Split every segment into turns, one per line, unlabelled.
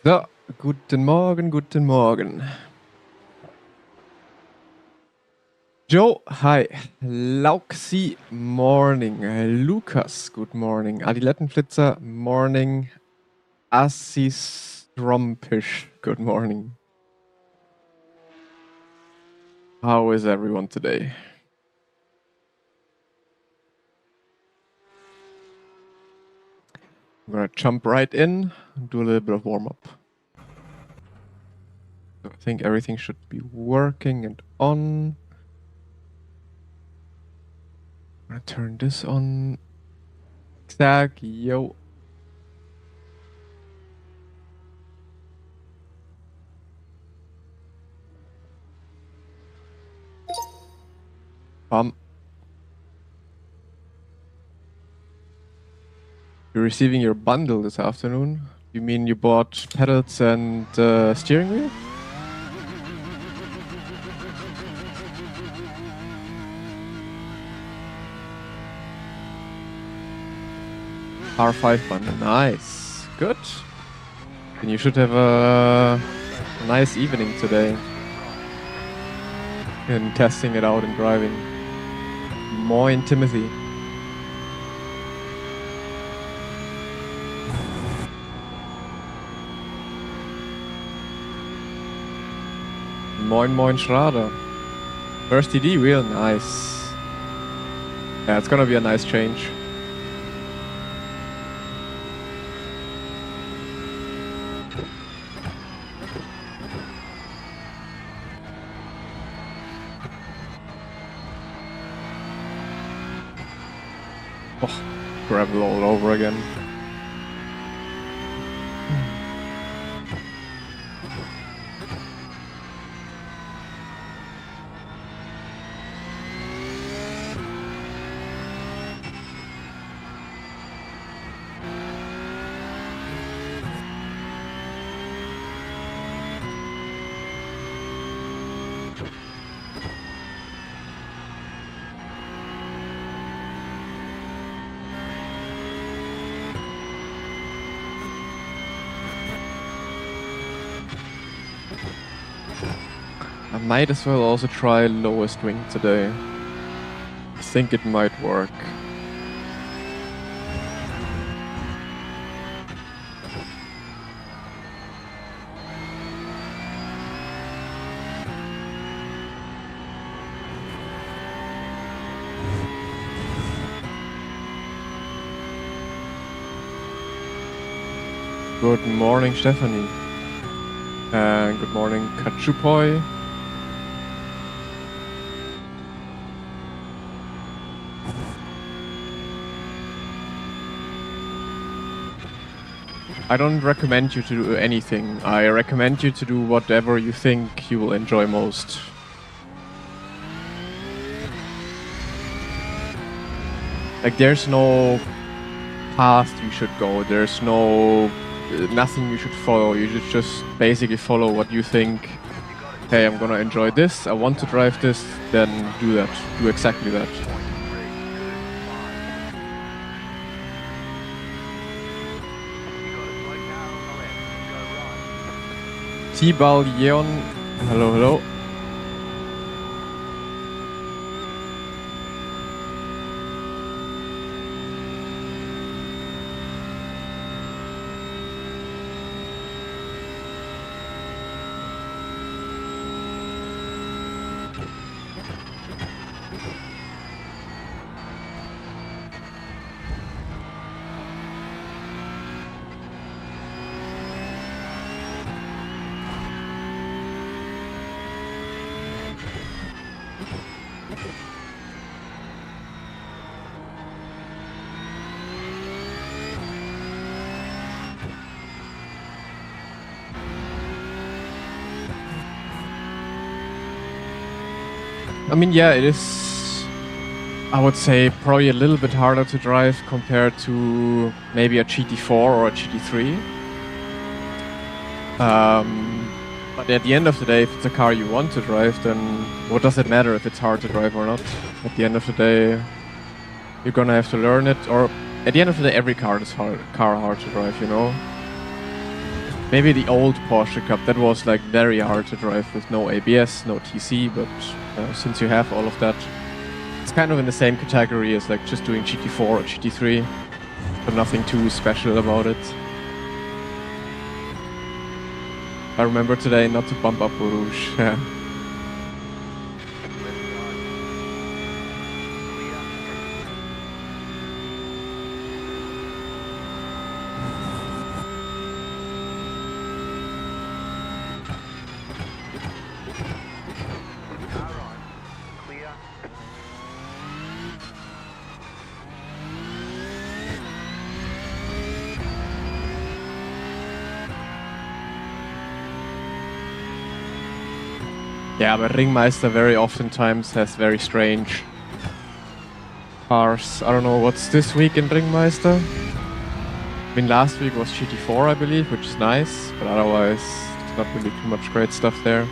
So, guten Morgen, guten Morgen. Joe, hi. Lauxi, morning. Lukas, good morning. Adilettenflitzer, morning. Assis Strompish, good morning. How is everyone today? I'm gonna jump right in and do a little bit of warm-up. So I think everything should be working and on. I'm gonna turn this on. Zag, yo. You're receiving your bundle this afternoon? You mean you bought pedals and steering wheel? R5 bundle, nice. Good. Then you should have a nice evening today. In testing it out and driving. Moin, Timothy. Moin, moin, Schrader. First TD wheel, nice. Yeah, it's gonna be a nice change. Oh, gravel all over again. I might as well also try lowest wing today. I think it might work. Good morning, Stephanie. And good morning, Kachupoi. I don't recommend you to do anything. I recommend you to do whatever you think you will enjoy most. Like, there's no path you should go. There's nothing you should follow. You should just basically follow what you think. Hey, I'm gonna enjoy this. I want to drive this. Then do that. Do exactly that. T-Bal Yeon, hello, hello. I mean, yeah, it is, I would say, probably a little bit harder to drive compared to maybe a GT4 or a GT3. But at the end of the day, if it's a car you want to drive, then what does it matter if it's hard to drive or not? At the end of the day, you're gonna have to learn it, or at the end of the day, every car is hard to drive, you know? Maybe the old Porsche Cup, that was like very hard to drive with no ABS, no TC, but since you have all of that, it's kind of in the same category as like just doing GT4 or GT3, but nothing too special about it. I remember today not to bump up Rouge, yeah. Yeah, but Ringmeister very oftentimes has very strange cars. I don't know what's this week in Ringmeister. I mean, last week was GT4, I believe, which is nice, but otherwise, it's not really too much great stuff there.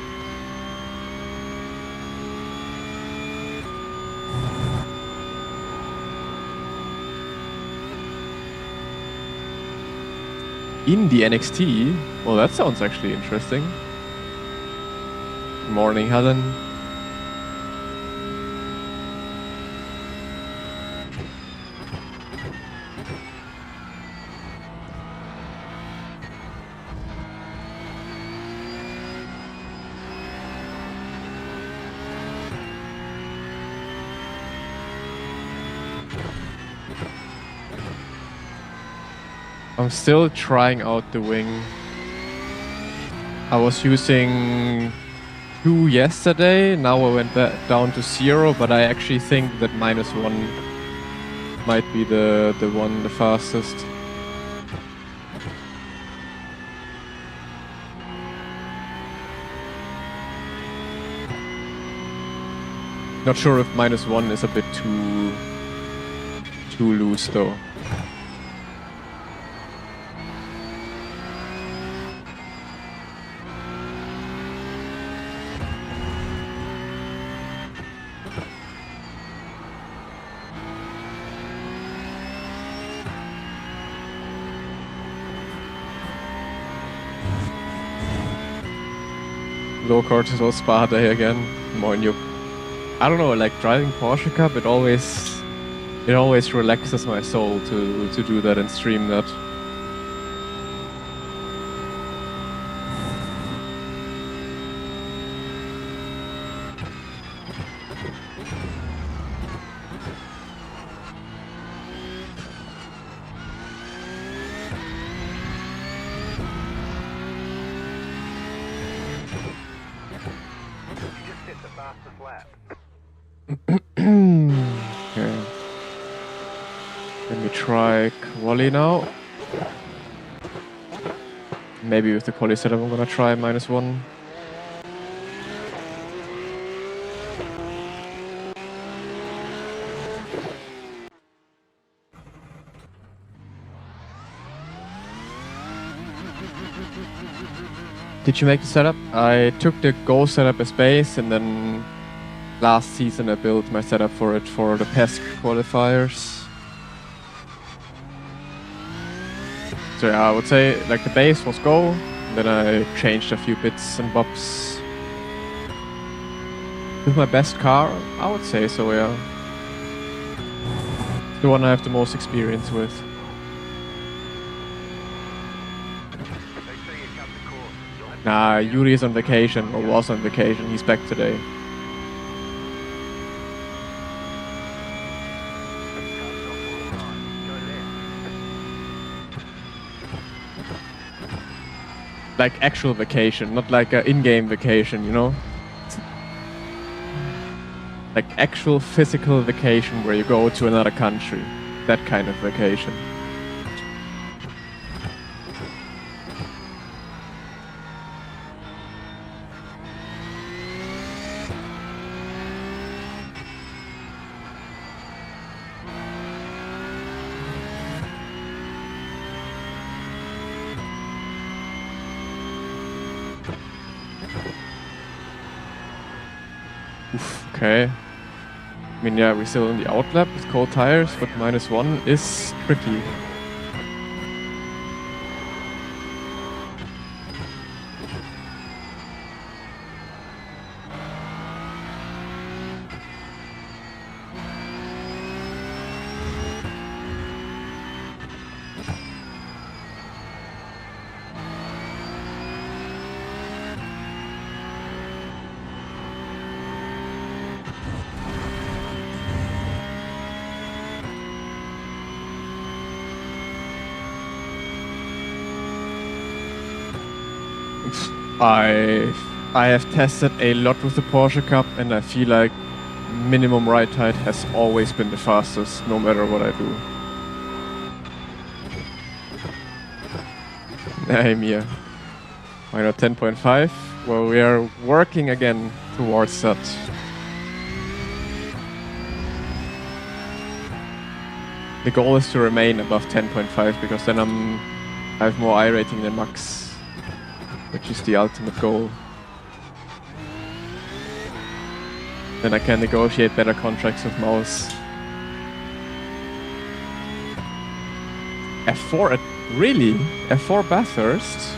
In the NXT? Well, that sounds actually interesting. Morning, Helen. I'm still trying out the wing. I was using 2 yesterday, now I went down to 0, but I actually think that -1 might be the fastest. Not sure if -1 is a bit too loose though. Low cortisol spa day again. Moin Jupp. I don't know, like driving Porsche Cup, it always relaxes my soul to do that and stream that. Okay. Let me try quali now. Maybe with the quali setup I'm gonna try -1. Did you make the setup? I took the Go setup as base, and then last season I built my setup for it for the PESC qualifiers. So yeah, I would say like the base was Go, then I changed a few bits and bobs. With my best car, I would say so, yeah. The one I have the most experience with. Nah, Yuri is on vacation, or was on vacation, he's back today. Like actual vacation, not like an in-game vacation, you know? Like actual physical vacation where you go to another country. That kind of vacation. Okay. I mean, yeah, we're still in the outlap with cold tires, but -1 is tricky. I have tested a lot with the Porsche Cup, and I feel like minimum ride height has always been the fastest, no matter what I do. I'm here. Why not 10.5? Well, we are working again towards that. The goal is to remain above 10.5 because then I have more I rating than max, which is the ultimate goal. Then I can negotiate better contracts with Mouse. F4, really? F4 Bathurst?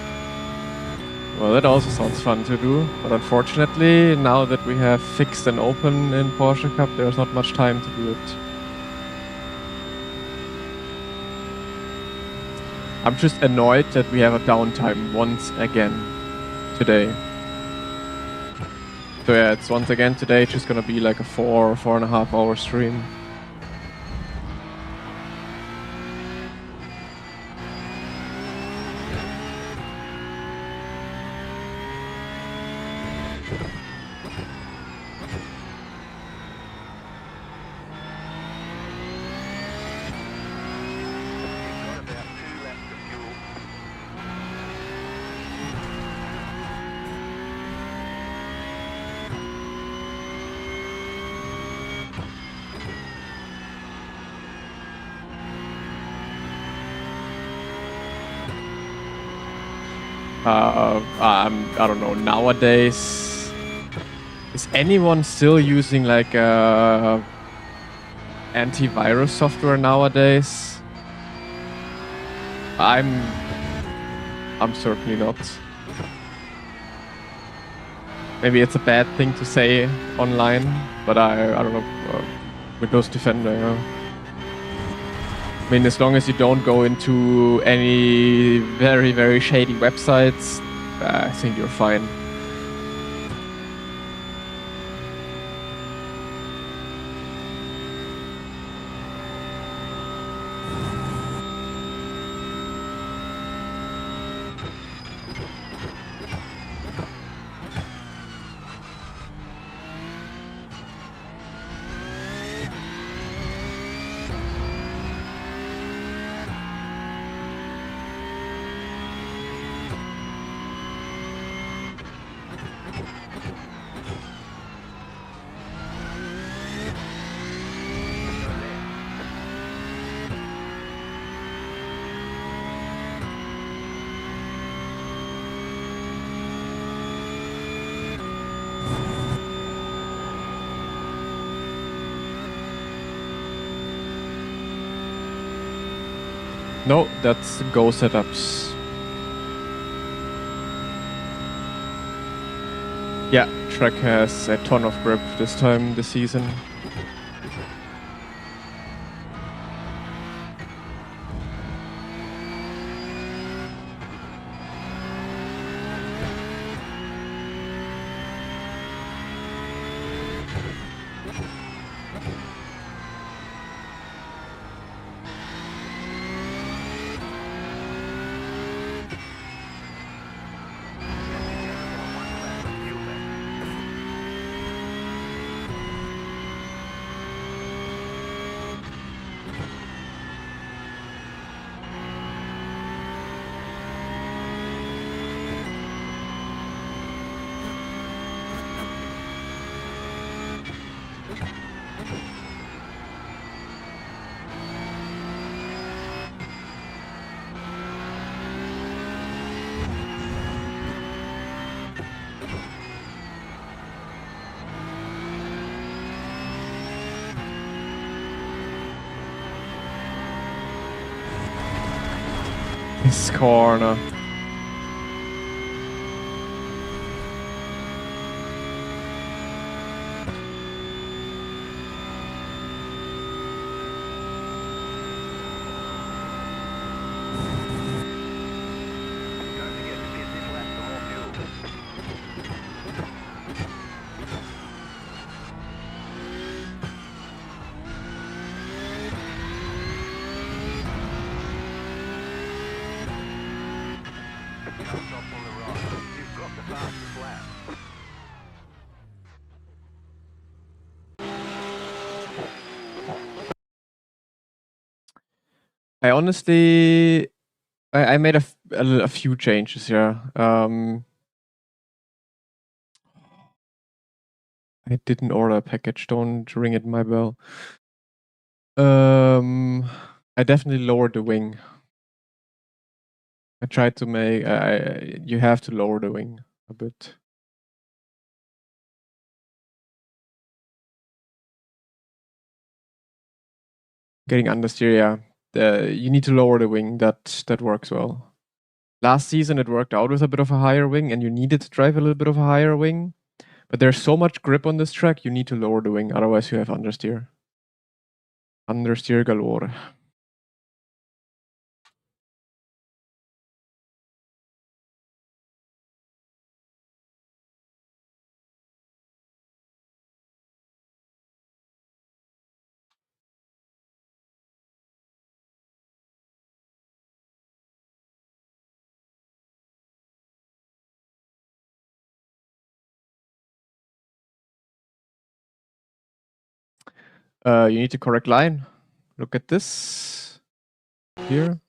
Well, that also sounds fun to do, but unfortunately, now that we have fixed and open in Porsche Cup, there's not much time to do it. I'm just annoyed that we have a downtime once again today. So yeah, it's once again today just gonna be like a 4.5 hour stream. I don't know, nowadays, is anyone still using like antivirus software nowadays? I'm certainly not. Maybe it's a bad thing to say online, but I don't know, Windows Defender, yeah. I mean, as long as you don't go into any very, very shady websites, I think you're fine. No, that's Go setups. Yeah, Trek has a ton of grip this time this season. This corner. I honestly, I made a few changes. Yeah. I didn't order a package. Don't ring it my bell. I definitely lowered the wing. I tried to make. You have to lower the wing a bit. Getting understeer, yeah. You need to lower the wing. That works well. Last season it worked out with a bit of a higher wing, and you needed to drive a little bit of a higher wing. But there's so much grip on this track, you need to lower the wing. Otherwise, you have understeer. Understeer galore. You need to correct line. Look at this here.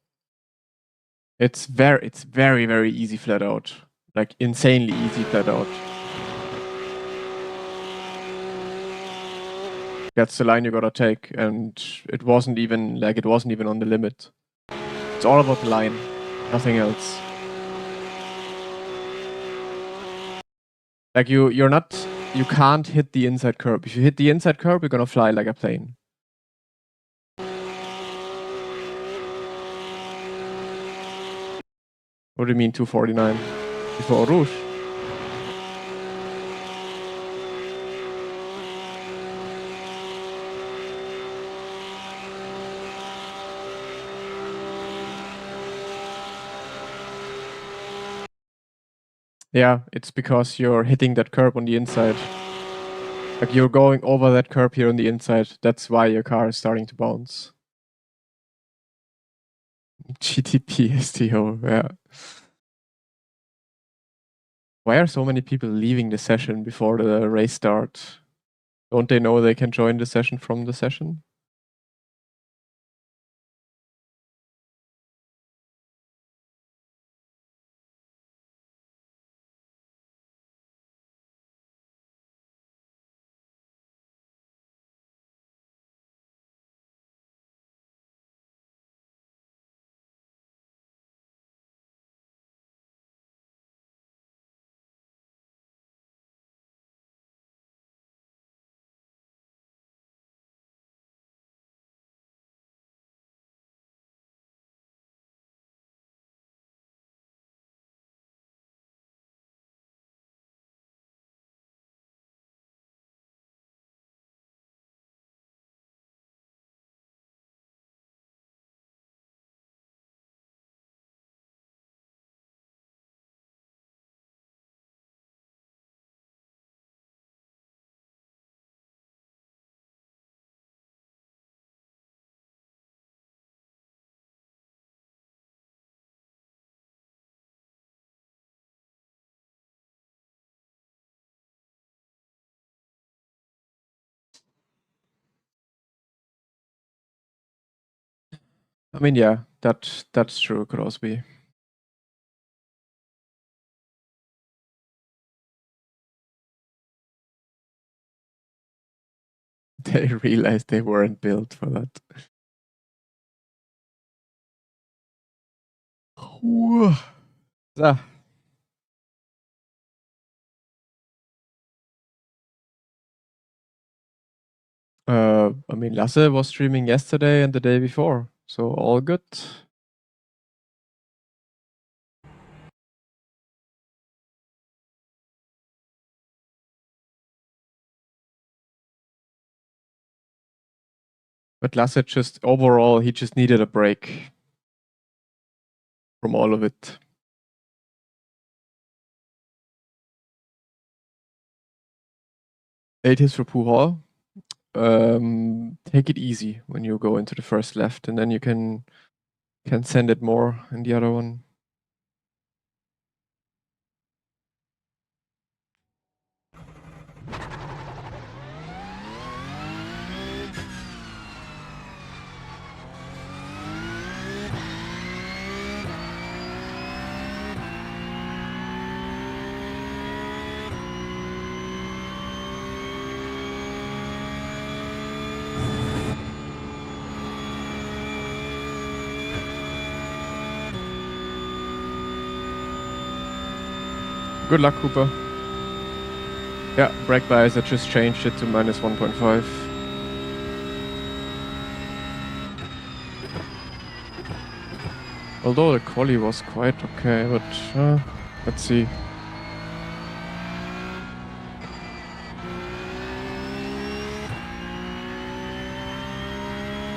It's very, very easy flat out. Like insanely easy flat out. That's the line you gotta take, and it wasn't even on the limit. It's all about the line, nothing else. Like you can't hit the inside curb. If you hit the inside curb, you're gonna fly like a plane. What do you mean 249? Before Rouge? Yeah, it's because you're hitting that curb on the inside. Like you're going over that curb here on the inside. That's why your car is starting to bounce. GTP STO, yeah. Why are so many people leaving the session before the race start? Don't they know they can join the session from the session? I mean, yeah, that's true, Crosby. They realized they weren't built for that. So, I mean, Lasse was streaming yesterday and the day before, so all good. But Lasse just overall, he just needed a break from all of it. 8 hits for Puhal. Take it easy when you go into the first left, and then you can send it more in the other one. Good luck, Cooper. Yeah, brake bias, I just changed it to minus 1.5. Although the quali was quite okay, but let's see.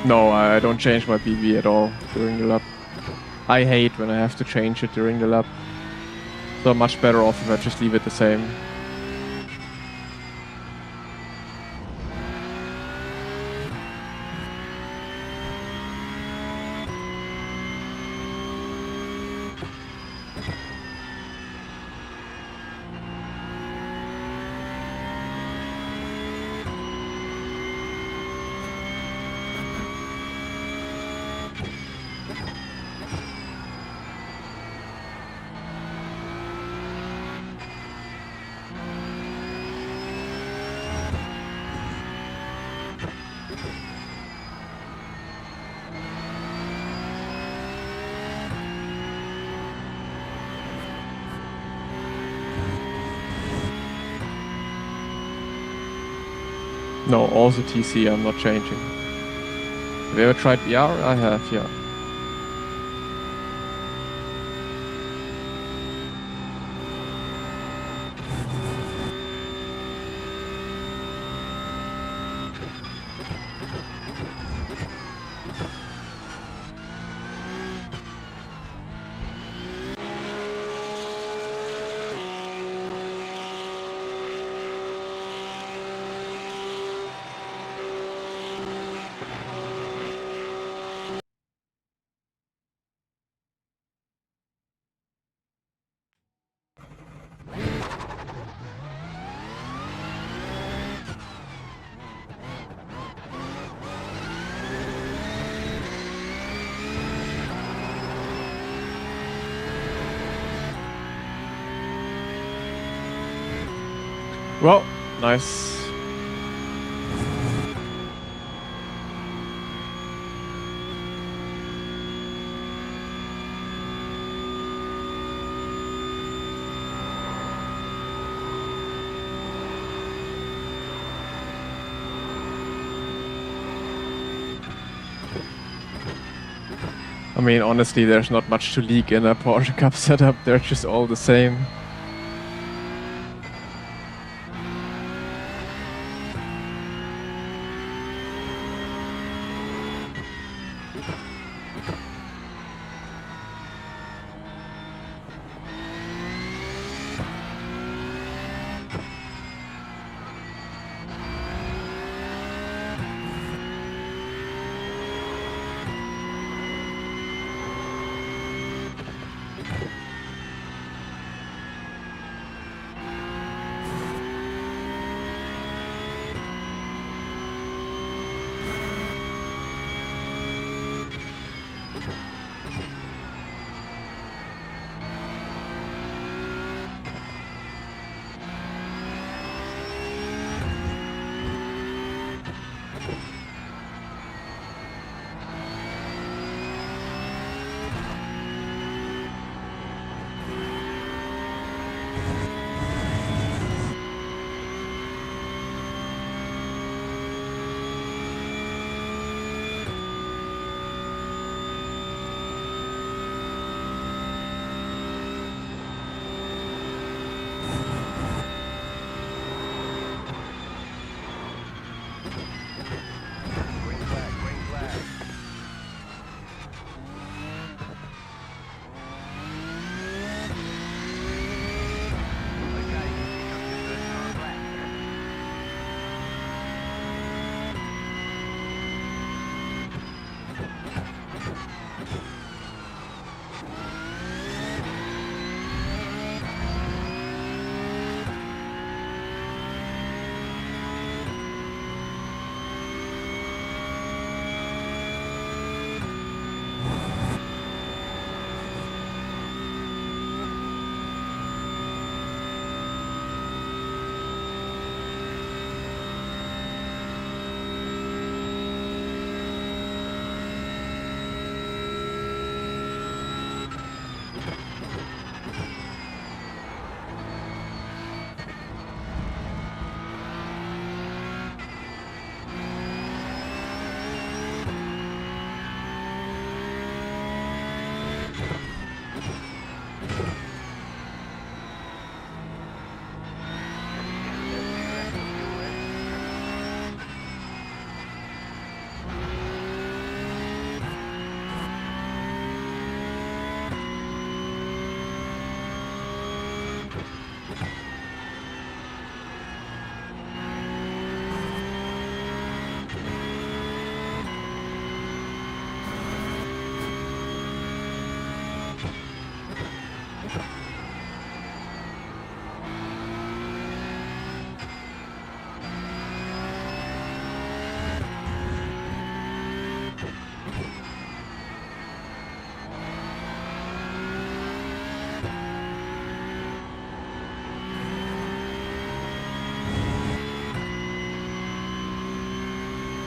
No, I don't change my PB at all during the lap. I hate when I have to change it during the lap. So I'm much better off if I just leave it the same. No, also TC I'm not changing. Have you ever tried VR? I have, yeah. Well, nice. I mean, honestly, there's not much to leak in a Porsche Cup setup. They're just all the same.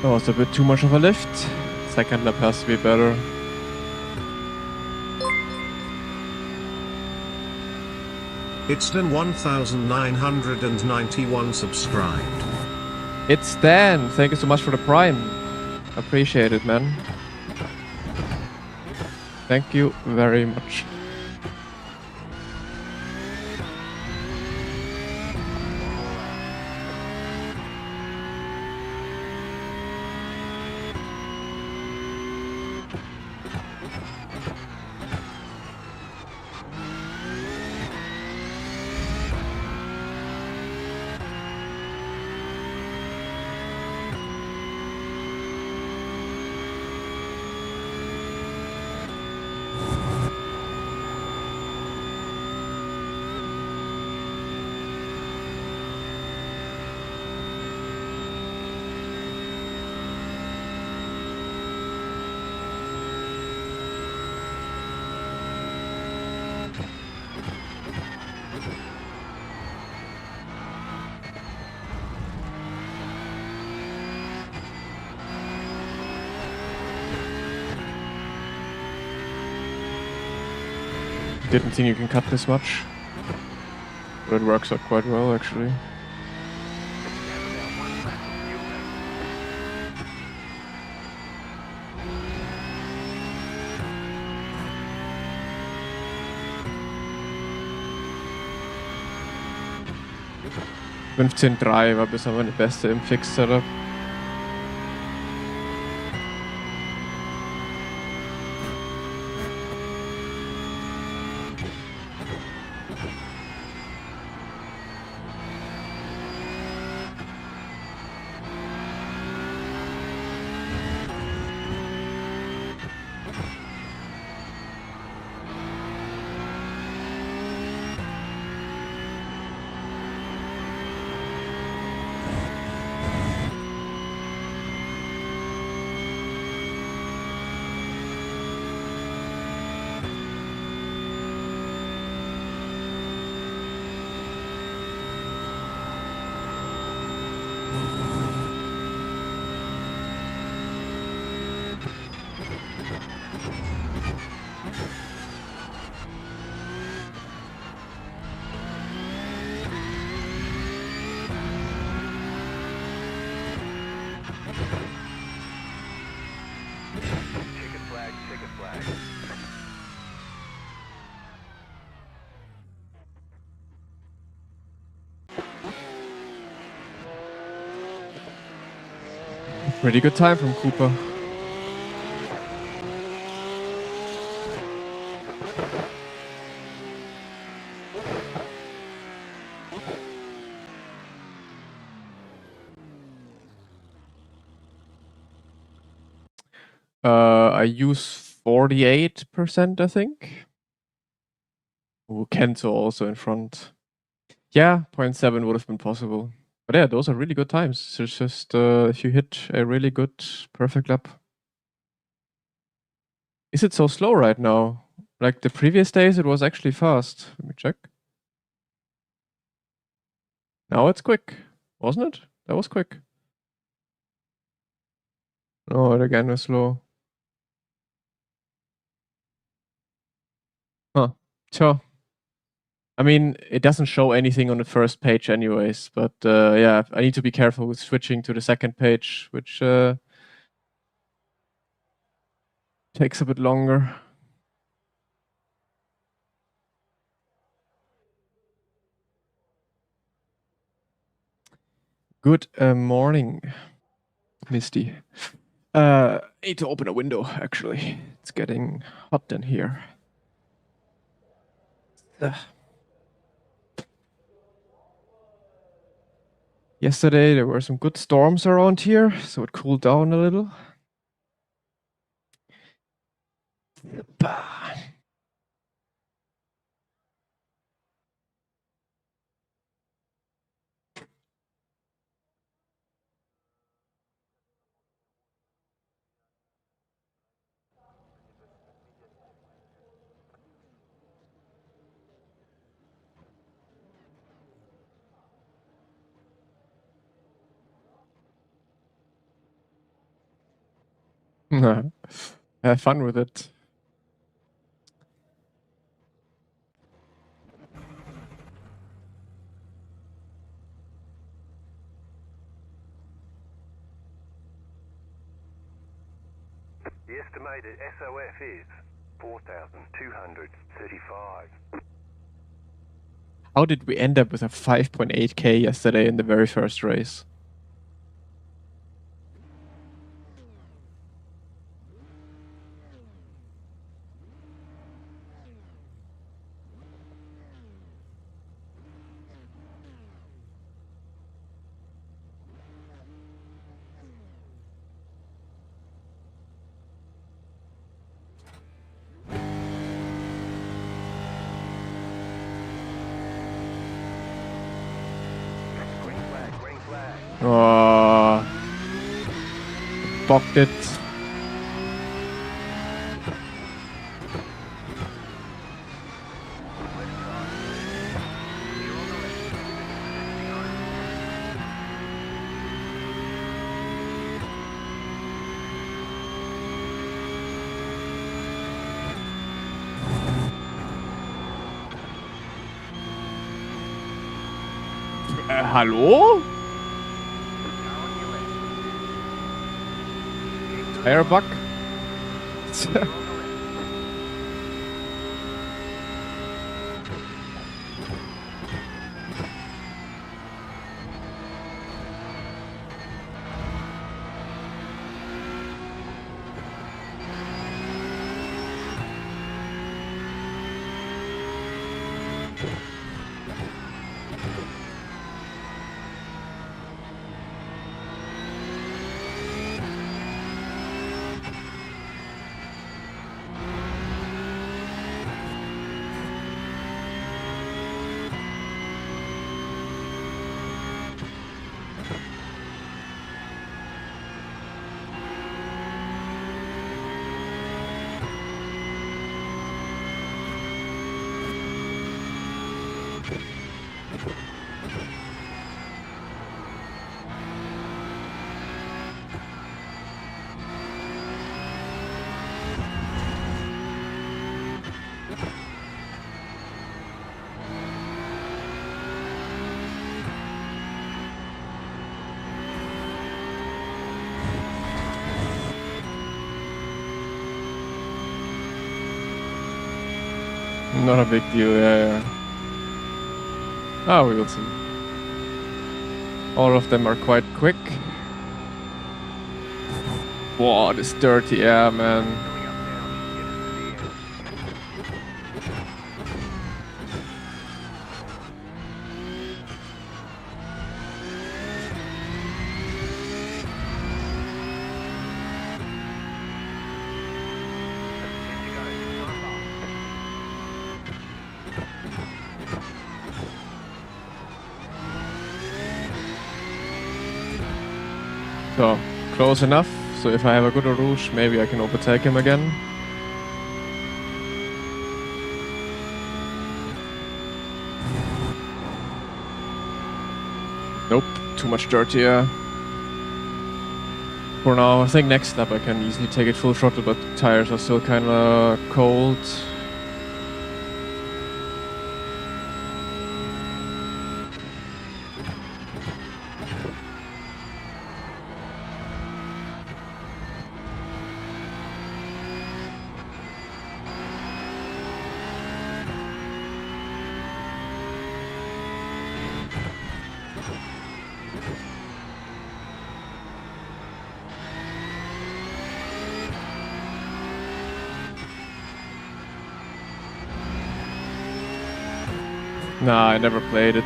That was a bit too much of a lift. Second lap has to be better.
It's been 1,991 subscribed.
It's Dan. Thank you so much for the Prime. Appreciate it, man. Thank you very much. Didn't think you can cut this much, but it works out quite well actually. .15.3 war bisher meine beste im Fix-Setup. Pretty good time from Cooper. I use 48%, I think. Ooh, Kento also in front. Yeah, 0.7 would have been possible. But yeah, those are really good times. It's just if you hit a really good perfect lap. Is it so slow right now? Like the previous days, it was actually fast. Let me check. Now it's quick, wasn't it? That was quick. Oh, it again was slow. Huh. Sure. I mean, it doesn't show anything on the first page anyways, but yeah, I need to be careful with switching to the second page, which takes a bit longer. Good morning, Misty. Need to open a window, actually. It's getting hot in here. Yesterday there were some good storms around here, so it cooled down a little. Have fun with it.
The estimated SOF is 4,235.
How did we end up with a 5.8k yesterday in the very first race?
Green flag, green flag.
Oh, bocked it. Hallo? Tire bug? Not a big deal, yeah. Oh, we will see. All of them are quite quick. Wow, this dirty air, man. So, close enough. So if I have a good rouge, maybe I can overtake him again. Nope, too much dirtier. For now, I think next lap I can easily take it full throttle, but tires are still kinda cold. Nah, I never played it.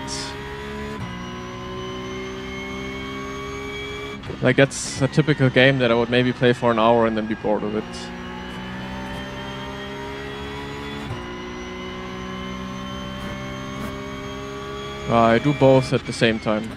Like, that's a typical game that I would maybe play for an hour and then be bored of it. I do both at the same time.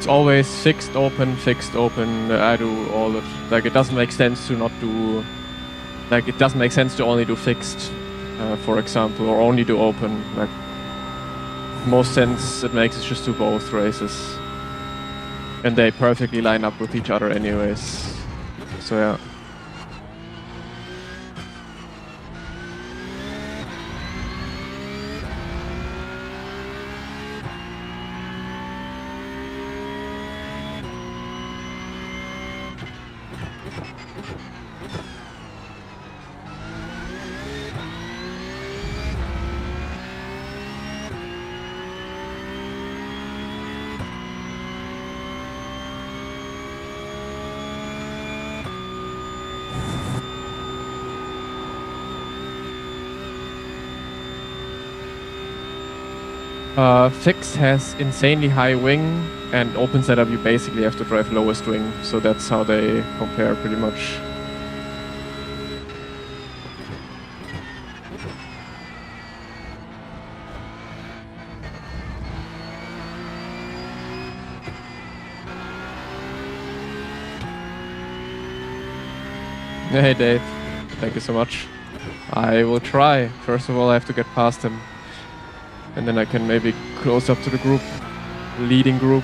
always fixed, open, fixed, open. I do all of, like, it doesn't make sense to not do, like, it doesn't make sense to only do fixed, for example, or only do open. Like, most sense it makes is just do both races. And they perfectly line up with each other anyways. So yeah. Fixed has insanely high wing, and open setup you basically have to drive lowest wing, so that's how they compare pretty much. Hey Dave, thank you so much. I will try. First of all, I have to get past him. And then I can maybe close up to the group, leading group.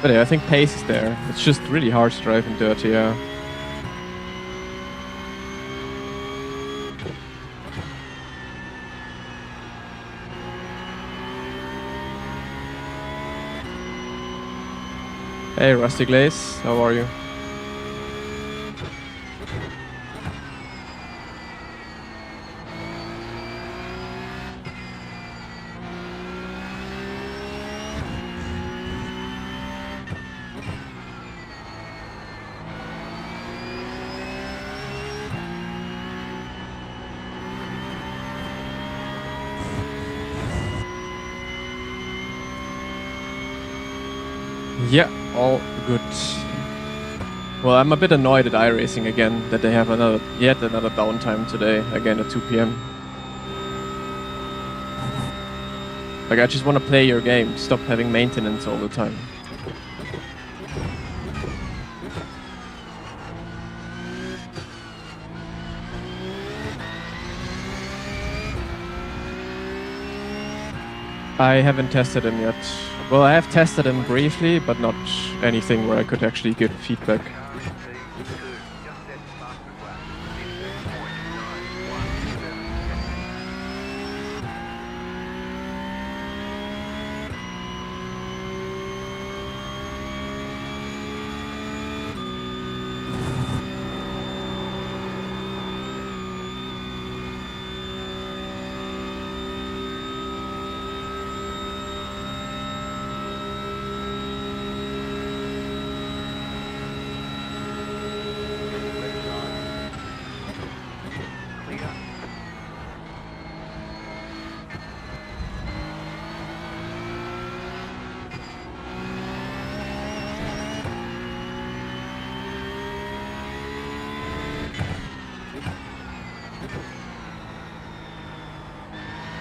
But yeah, I think pace is there. It's just really hard to drive in dirty, yeah. Hey Rusty Glaze, how are you? Yeah, all good. Well, I'm a bit annoyed at iRacing again, that they have yet another downtime today, again at 2 PM. Like, I just want to play your game, stop having maintenance all the time. I haven't tested him yet. Well, I have tested him briefly, but not anything where I could actually give feedback.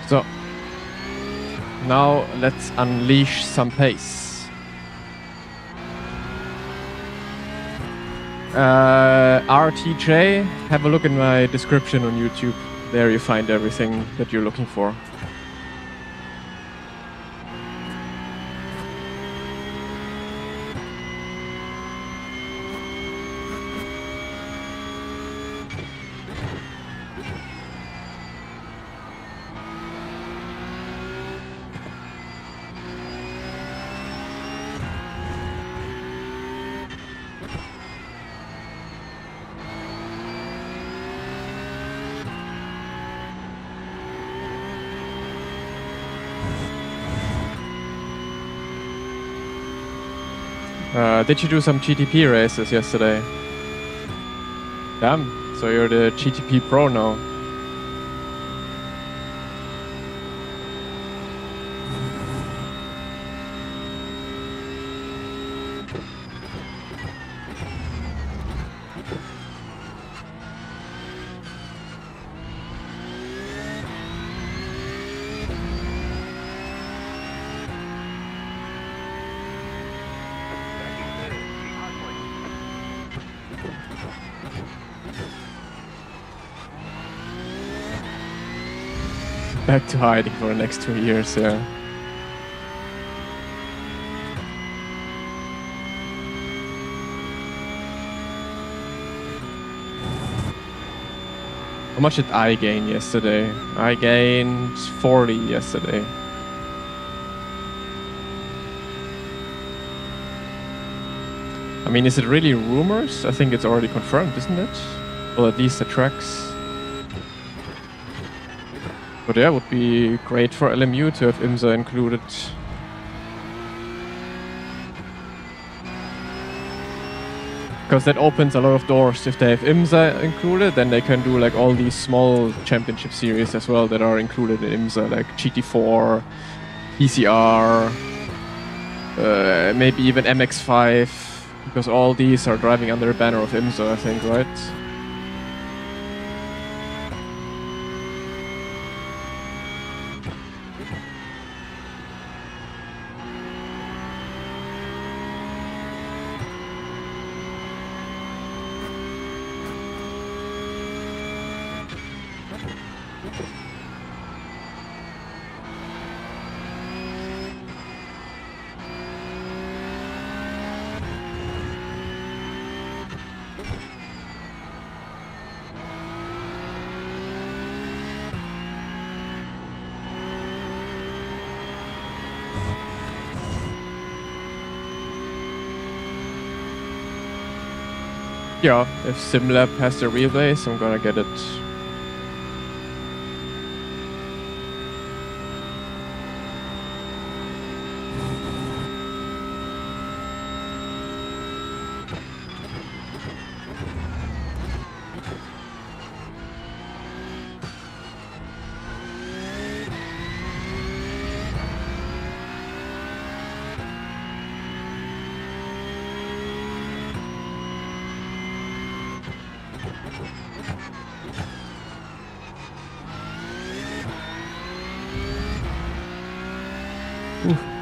So, now let's unleash some pace. RTJ, have a look in my description on YouTube. There you find everything that you're looking for. Did you do some GTP races yesterday? Damn, so you're the GTP pro now. back to hiding for the next 2 years, yeah. How much did I gain yesterday? I gained 40 yesterday. I mean, is it really rumors? I think it's already confirmed, isn't it? Well, at least the tracks. But yeah, it would be great for LMU to have IMSA included. Because that opens a lot of doors. If they have IMSA included, then they can do like all these small championship series as well that are included in IMSA, like GT4, PCR, maybe even MX5, because all these are driving under the banner of IMSA, I think, right? Yeah, if SimLab has the Wheelbase, I'm gonna get it.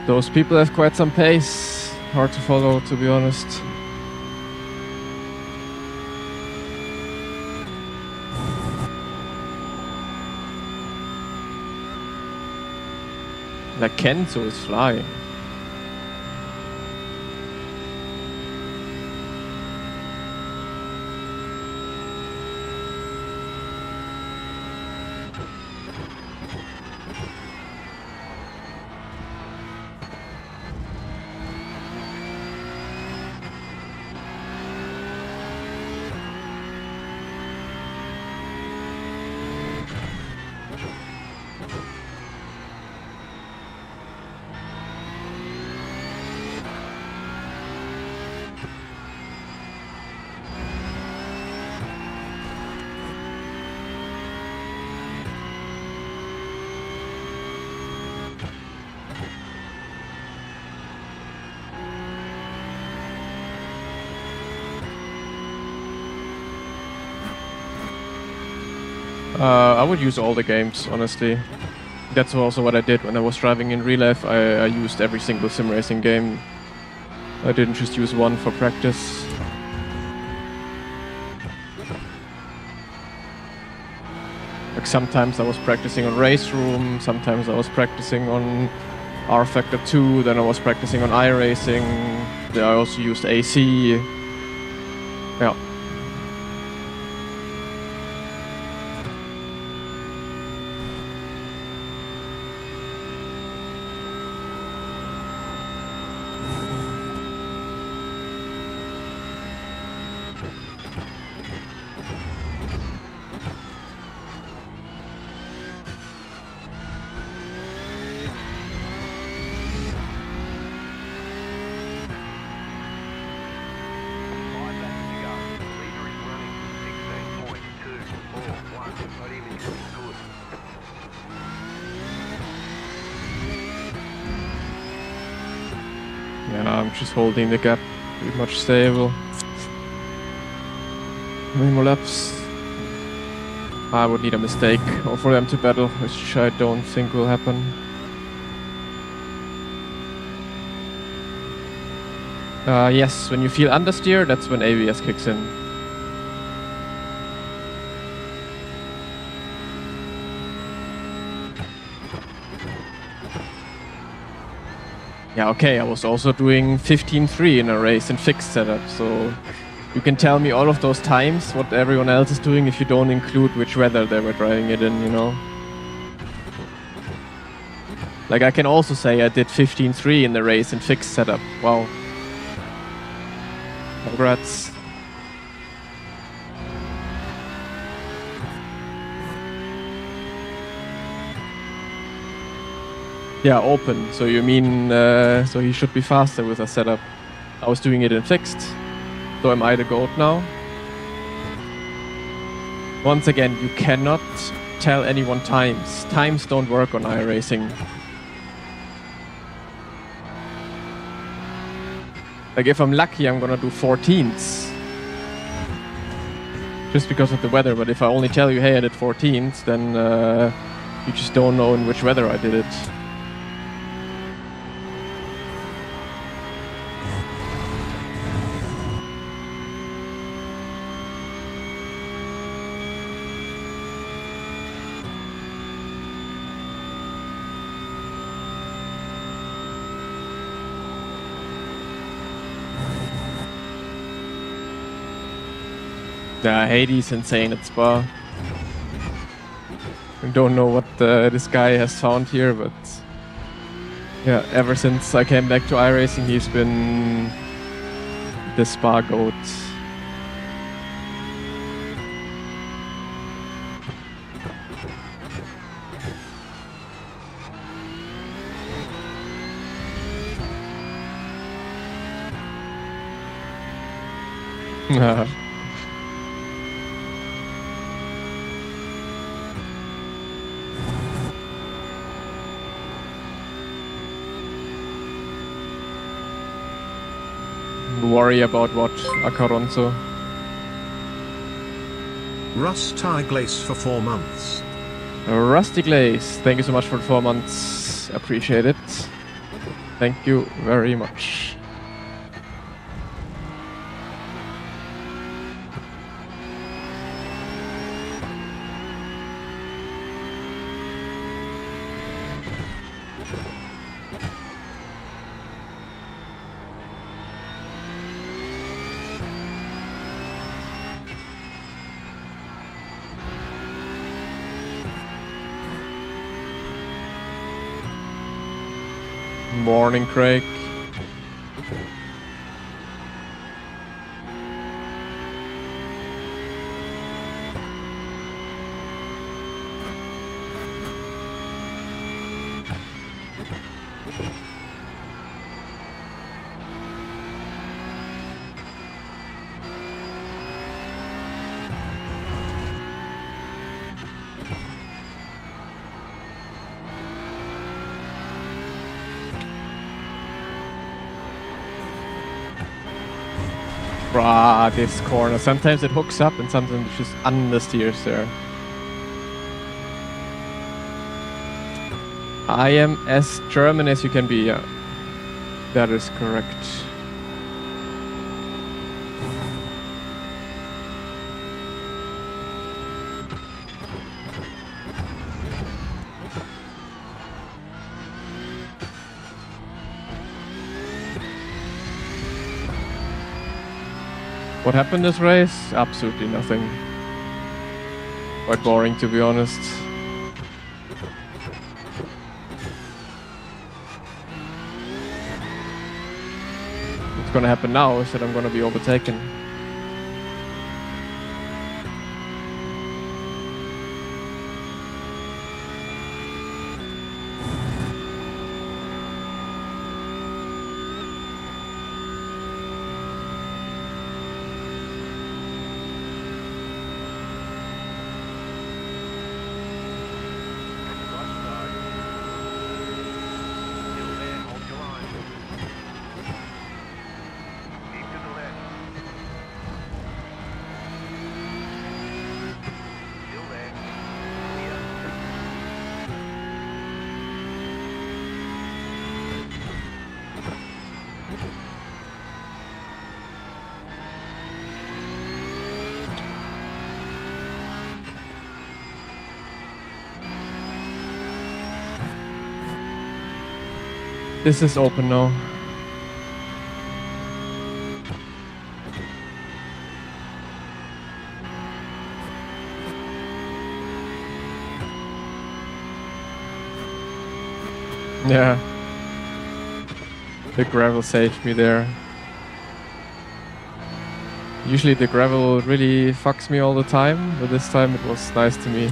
Those people have quite some pace. Hard to follow, to be honest. Like Kenzo is flying. I would use all the games, honestly. That's also what I did when I was driving in real life. I used every single sim racing game. I didn't just use one for practice. Like sometimes I was practicing on RaceRoom, sometimes I was practicing on R Factor 2, then I was practicing on iRacing. Then I also used AC. Yeah. Yeah, I'm just holding the gap pretty much stable. How many more laps? I would need a mistake or for them to battle, which I don't think will happen. Yes, when you feel understeer, that's when ABS kicks in. Yeah, okay, I was also doing 15.3 in a race in fixed setup, so you can tell me all of those times what everyone else is doing if you don't include which weather they were driving it in, you know? Like, I can also say I did 15.3 in the race in fixed setup. Wow. Congrats. Yeah, open. So you mean, so he should be faster with a setup. I was doing it in fixed. So am I the GOAT now? Once again, you cannot tell anyone times. Times don't work on iRacing. Like, if I'm lucky, I'm gonna do 14s. Just because of the weather, but if I only tell you, hey, I did 14s, then you just don't know in which weather I did it. Yeah, Hades insane at Spa. I don't know what this guy has found here, but yeah, ever since I came back to iRacing, he's been the Spa GOAT. Worry about what, Acaronso?
Rust Tie Glaze for 4 months.
Rusty Glaze, thank you so much for the 4 months. Appreciate it. Thank you very much. Morning, Craig. Bruh, this corner. Sometimes it hooks up and sometimes it just understeers there. I am as German as you can be, yeah. That is correct. What happened this race? Absolutely nothing. Quite boring, to be honest. What's gonna happen now is that I'm gonna be overtaken. This is open now. Yeah. The gravel saved me there. Usually the gravel really fucks me all the time, but this time it was nice to me.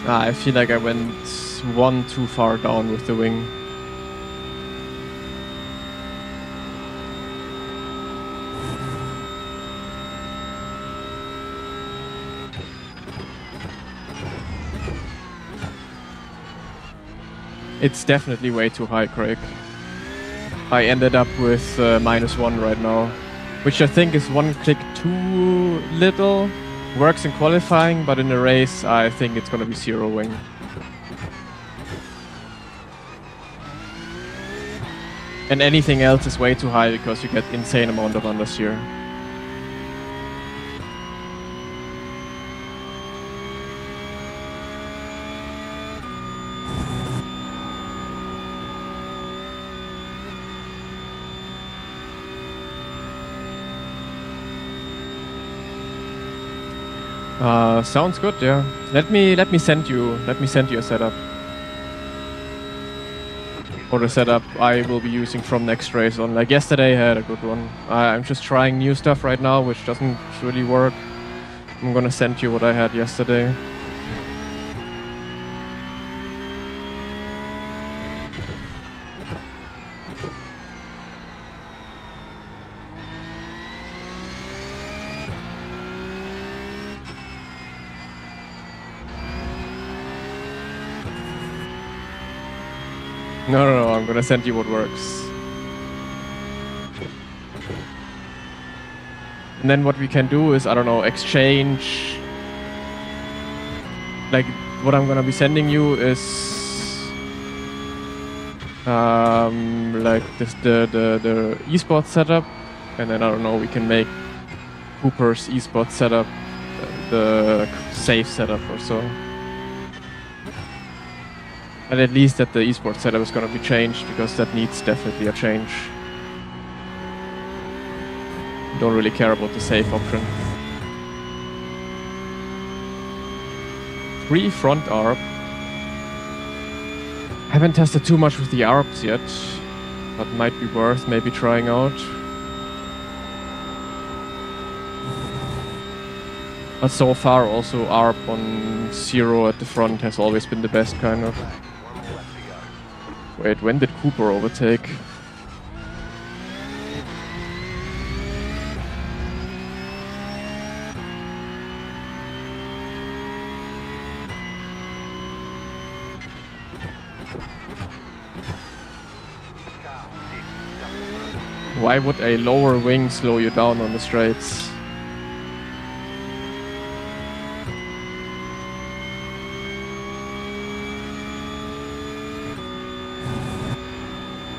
I feel like I went one too far down with the wing. It's definitely way too high, Craig. I ended up with -1 right now, which I think is one click too little. Works in qualifying, but in a race, I think it's gonna be 0 wing. And anything else is way too high because you get insane amount of understeer. Sounds good, yeah. Let me send you a setup. Or the setup I will be using from next race on. Like yesterday I had a good one. I'm just trying new stuff right now, which doesn't really work. I'm gonna send you what I had yesterday. No, I'm gonna send you what works. And then what we can do is, I don't know, exchange. Like, what I'm gonna be sending you is like this, the esports setup, and then I don't know, we can make Cooper's esports setup the safe setup or so. And at least that the esports setup is gonna be changed, because that needs definitely a change. Don't really care about the safe option. 3 front ARP. Haven't tested too much with the ARPs yet, but might be worth maybe trying out. But so far also ARP on 0 at the front has always been the best kind of. Wait, when did Cooper overtake? Why would a lower wing slow you down on the straights?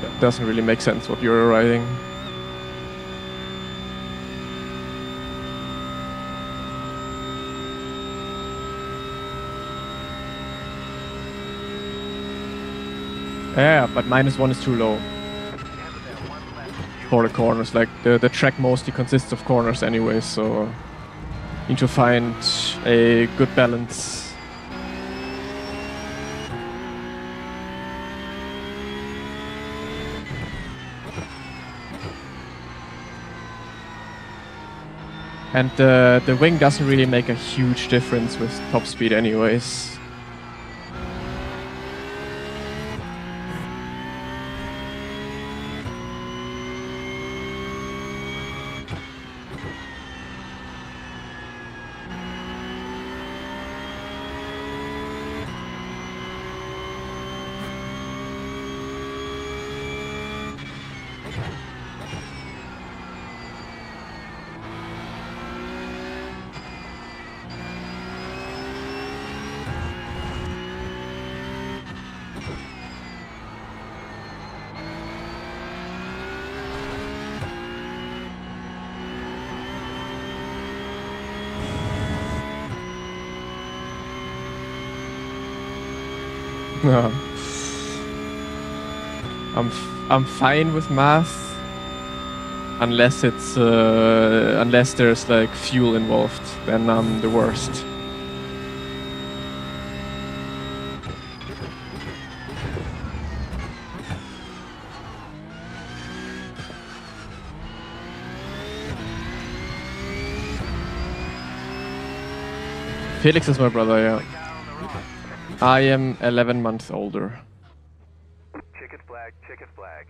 That doesn't really make sense what you're riding. Yeah, but -1 is too low for the corners. Like the track mostly consists of corners anyway, so need to find a good balance. And the wing doesn't really make a huge difference with top speed anyways. Yeah. I'm fine with math unless it's unless there's like fuel involved. Then I'm the worst. Felix is my brother, yeah. I am 11 months older.
Checkered flag, checkered flag.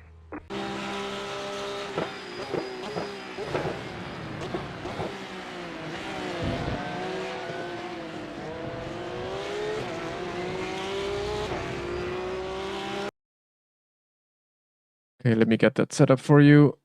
Okay, let me get that set up for you.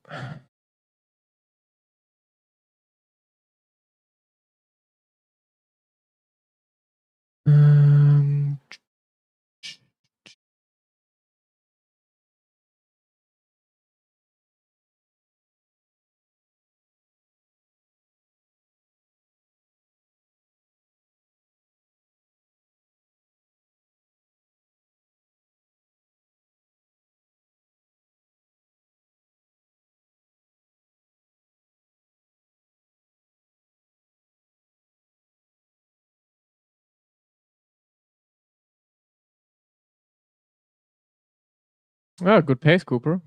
Ah, good pace, Cooper.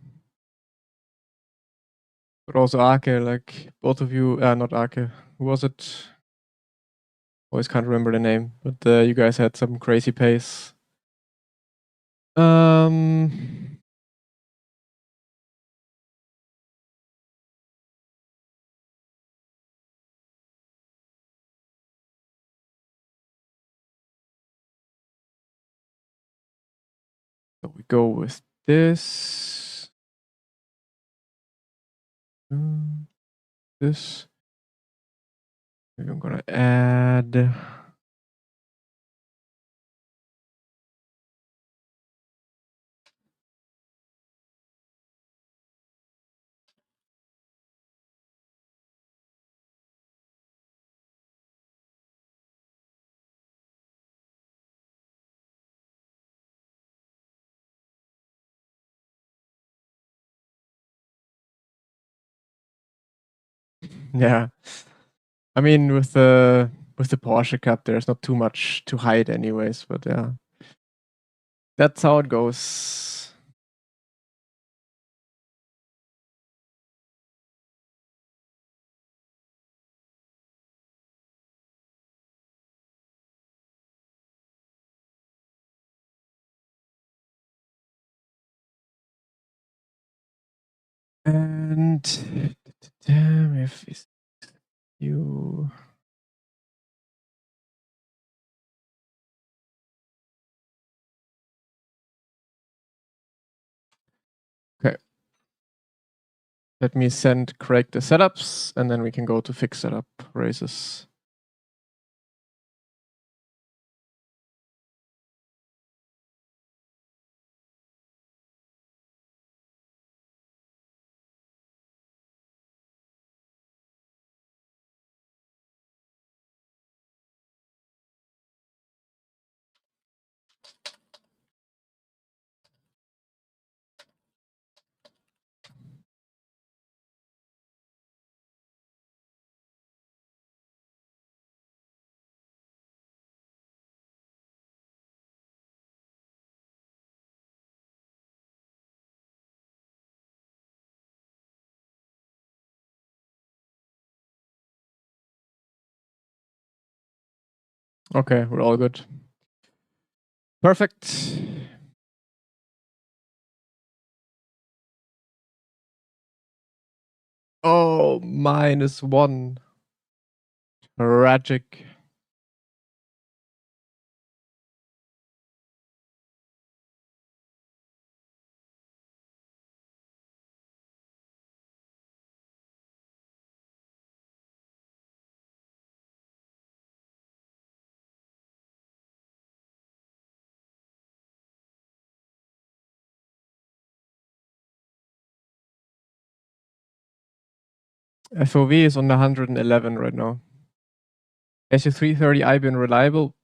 But also Ake, like both of you, not Ake. Who was it? Always can't remember the name, but you guys had some crazy pace. So we go with this. This. Maybe I'm gonna add. Yeah. I mean, with the Porsche Cup, there's not too much to hide, anyways. But yeah, that's how it goes. And damn, if you. Okay. Let me send Craig the setups, and then we can go to fix setup races. Okay, we're all good. Perfect. Oh, -1. Tragic. FOV is on the 111 right now. SU330 IBN reliable,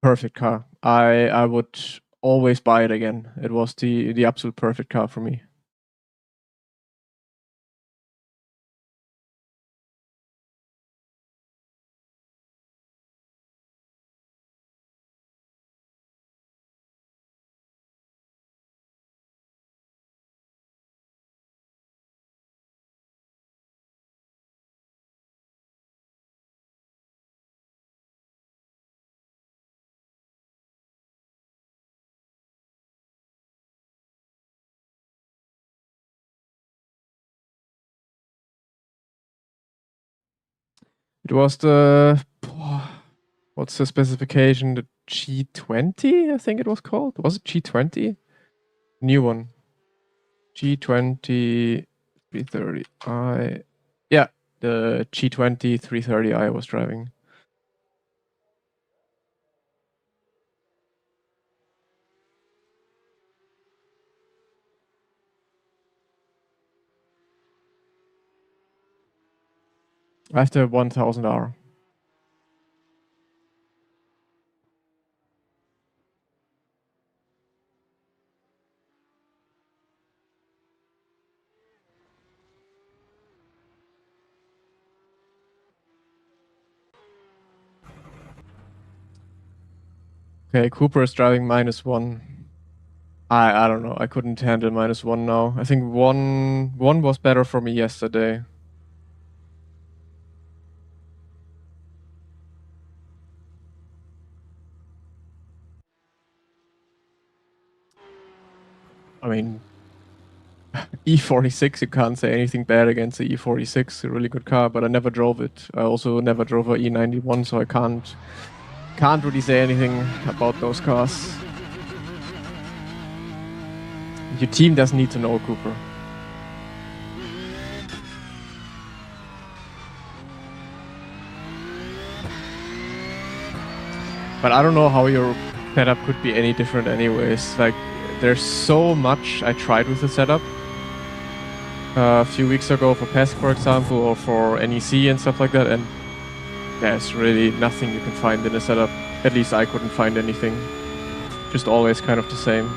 perfect car. I would always buy it again. It was the absolute perfect car for me. It was the what's the specification? The G20, I think it was called. Was it G20? New one. G20 330i. Yeah, the G20 330i I was driving. After 1000 hour. Okay, Cooper is driving -1. I don't know. I couldn't handle -1 now. I think one was better for me yesterday. I mean, E46, you can't say anything bad against the E46. A really good car, but I never drove it. I also never drove a E91, so I can't really say anything about those cars. Your team doesn't need to know, Cooper. But I don't know how your setup could be any different anyways. Like, there's so much I tried with the setup. A few weeks ago for PESC, for example, or for NEC and stuff like that, and there's really nothing you can find in a setup. At least I couldn't find anything. Just always kind of the same.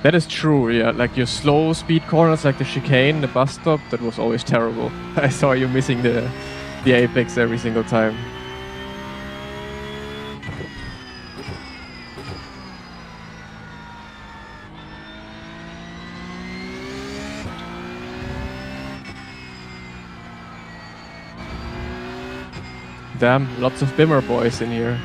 That is true, yeah. Like your slow speed corners, like the chicane, the bus stop, that was always terrible. I saw you missing the apex every single time. Damn, lots of Bimmer boys in here.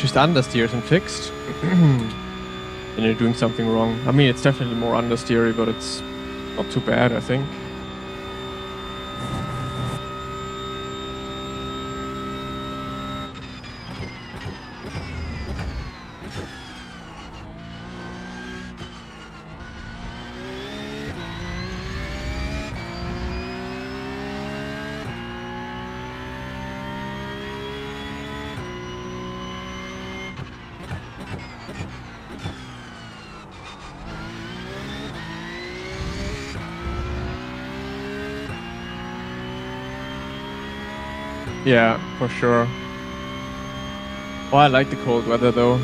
just understeers and fixed, then you're doing something wrong. I mean, it's definitely more understeery, but it's not too bad, I think. Yeah, for sure. Oh, I like the cold weather though.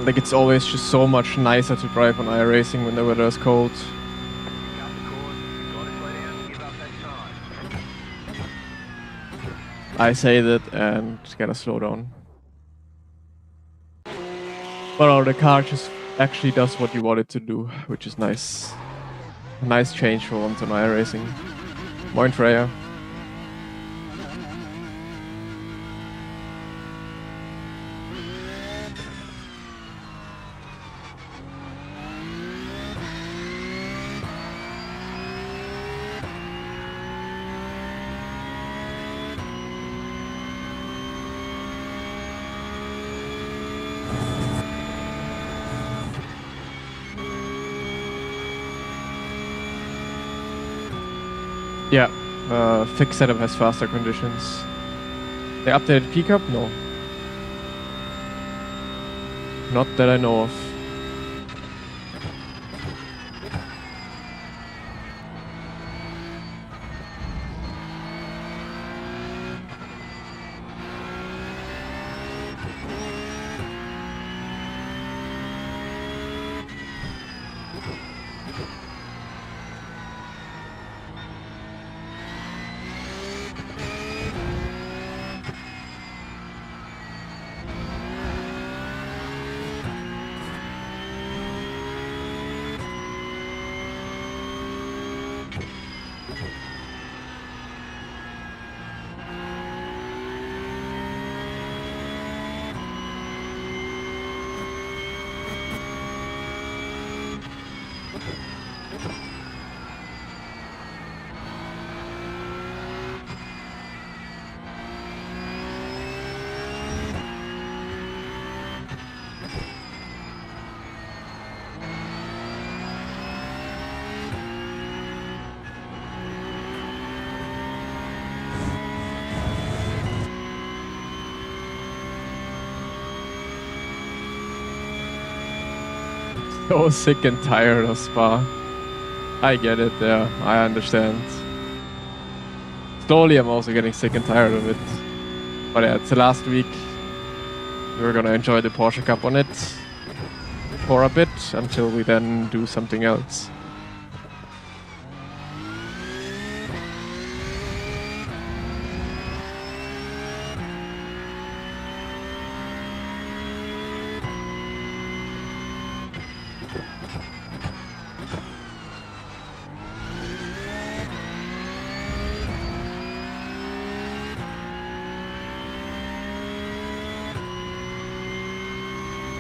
Like, it's always just so much nicer to drive on iRacing when the weather is cold.
Pick up the course. Gotta slow down. Give up that time.
I say that and gotta slow down. But the car just actually does what you want it to do, which is nice. A nice change for once on iRacing. Moin Freya. Yeah, fixed setup has faster conditions. They updated pickup? No. Not that I know of. So sick and tired of Spa. I get it, yeah, I understand. Slowly I'm also getting sick and tired of it. But yeah, it's the last week. We're gonna enjoy the Porsche Cup on it for a bit until we then do something else.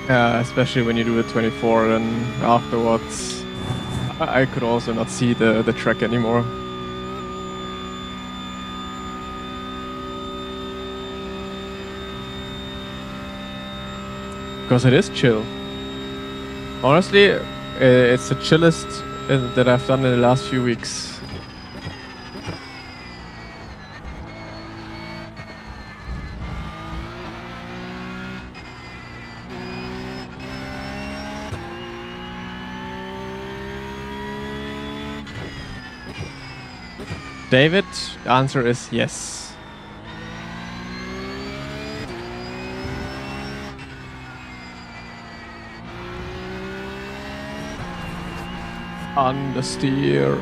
Yeah, especially when you do the 24 and afterwards I could also not see the track anymore. Because it is chill. Honestly, it's the chillest that I've done in the last few weeks. David, the answer is yes. Understeer.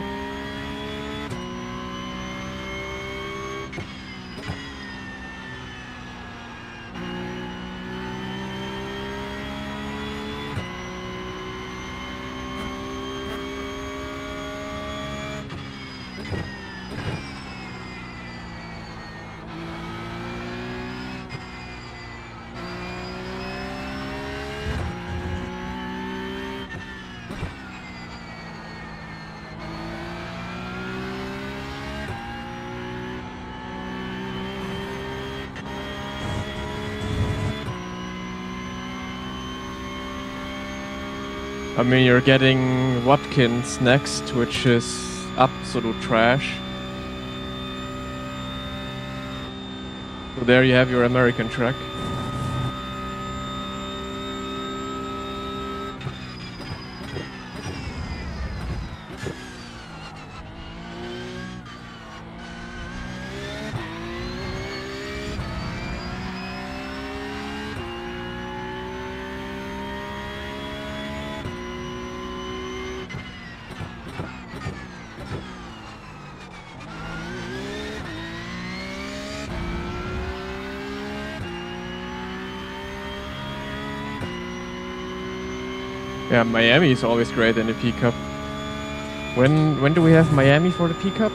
I mean, you're getting Watkins next, which is absolute trash. So there you have your American track. Yeah, Miami is always great in the P Cup. When do we have Miami for the P Cup?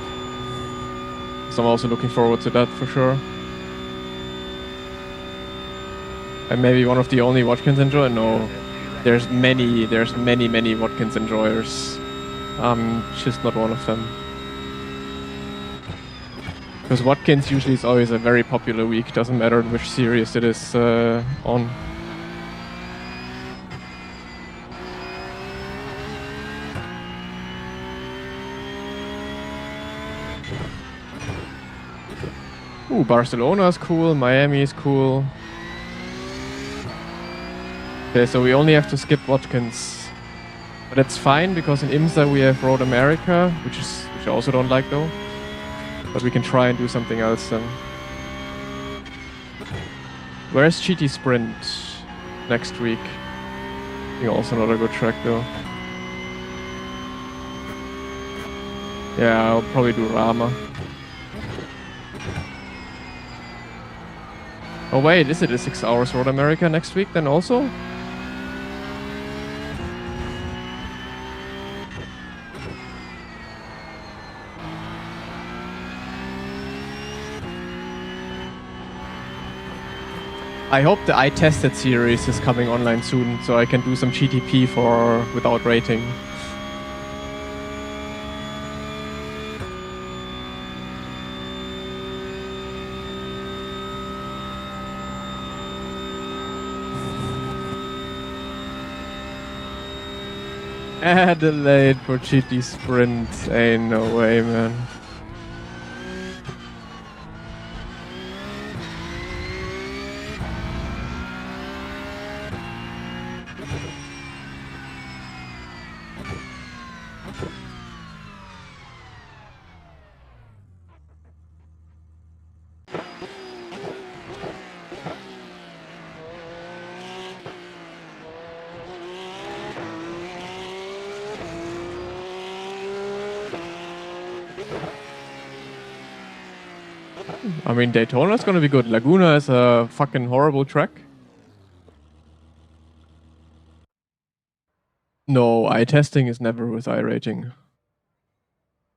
So I'm also looking forward to that for sure. And maybe one of the only Watkins enjoyers. No, there's many Watkins enjoyers. I'm just not one of them. Because Watkins usually is always a very popular week. Doesn't matter which series it is on. Ooh, Barcelona is cool. Miami is cool. Okay, so we only have to skip Watkins. But that's fine, because in IMSA we have Road America, which I also don't like though. But we can try and do something else then. Where's GT Sprint next week? I think also not a good track though. Yeah, I'll probably do Rama. Oh wait, is it a 6 hours Road America next week then also? I hope the I Tested series is coming online soon, so I can do some GTP for without rating. Adelaide for GT Sprint. Ain't no way, man. I mean, Daytona's gonna be good. Laguna is a fucking horrible track. No, eye testing is never with iRating.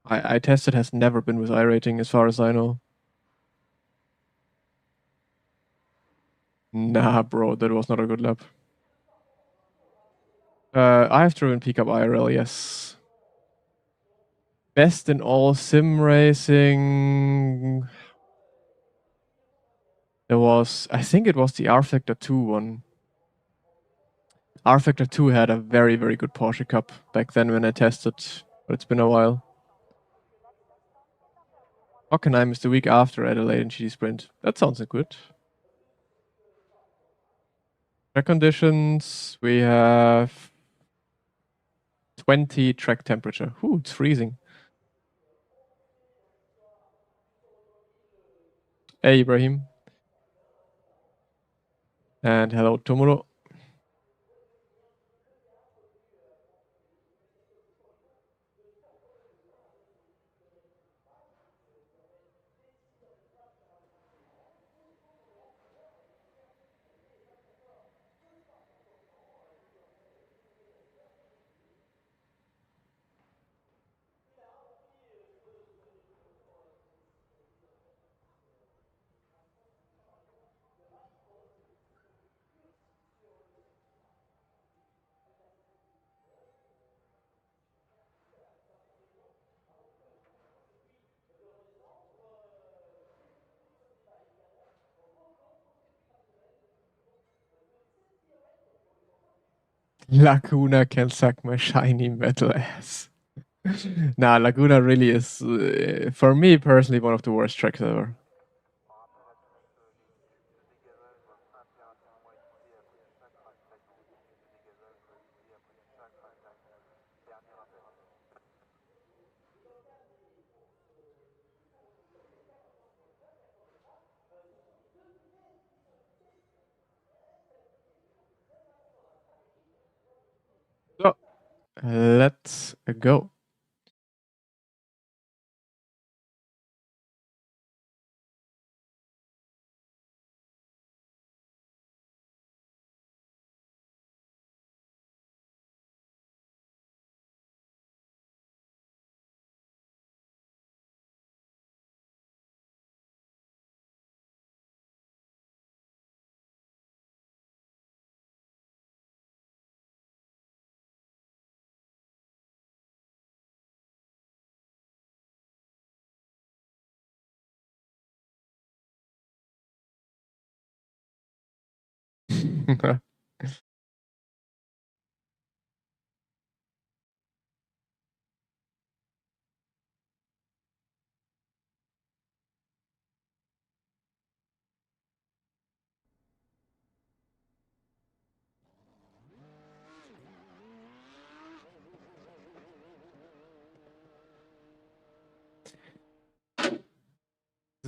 I tested has never been with iRating as far as I know. Nah, bro, that was not a good lap. I have driven pickup IRL, yes. Best in all sim racing. There was, I think it was the R Factor 2 one. R Factor 2 had a very, very good Porsche Cup back then when I tested, but it's been a while. Hockenheim is the week after Adelaide and GT Sprint. That sounds good. Track conditions, we have 20 track temperature. Ooh, it's freezing. Hey, Ibrahim. And hello, Tomuro. Laguna can suck my shiny metal ass. Nah, Laguna really is, for me personally, one of the worst tracks ever. So, let's go.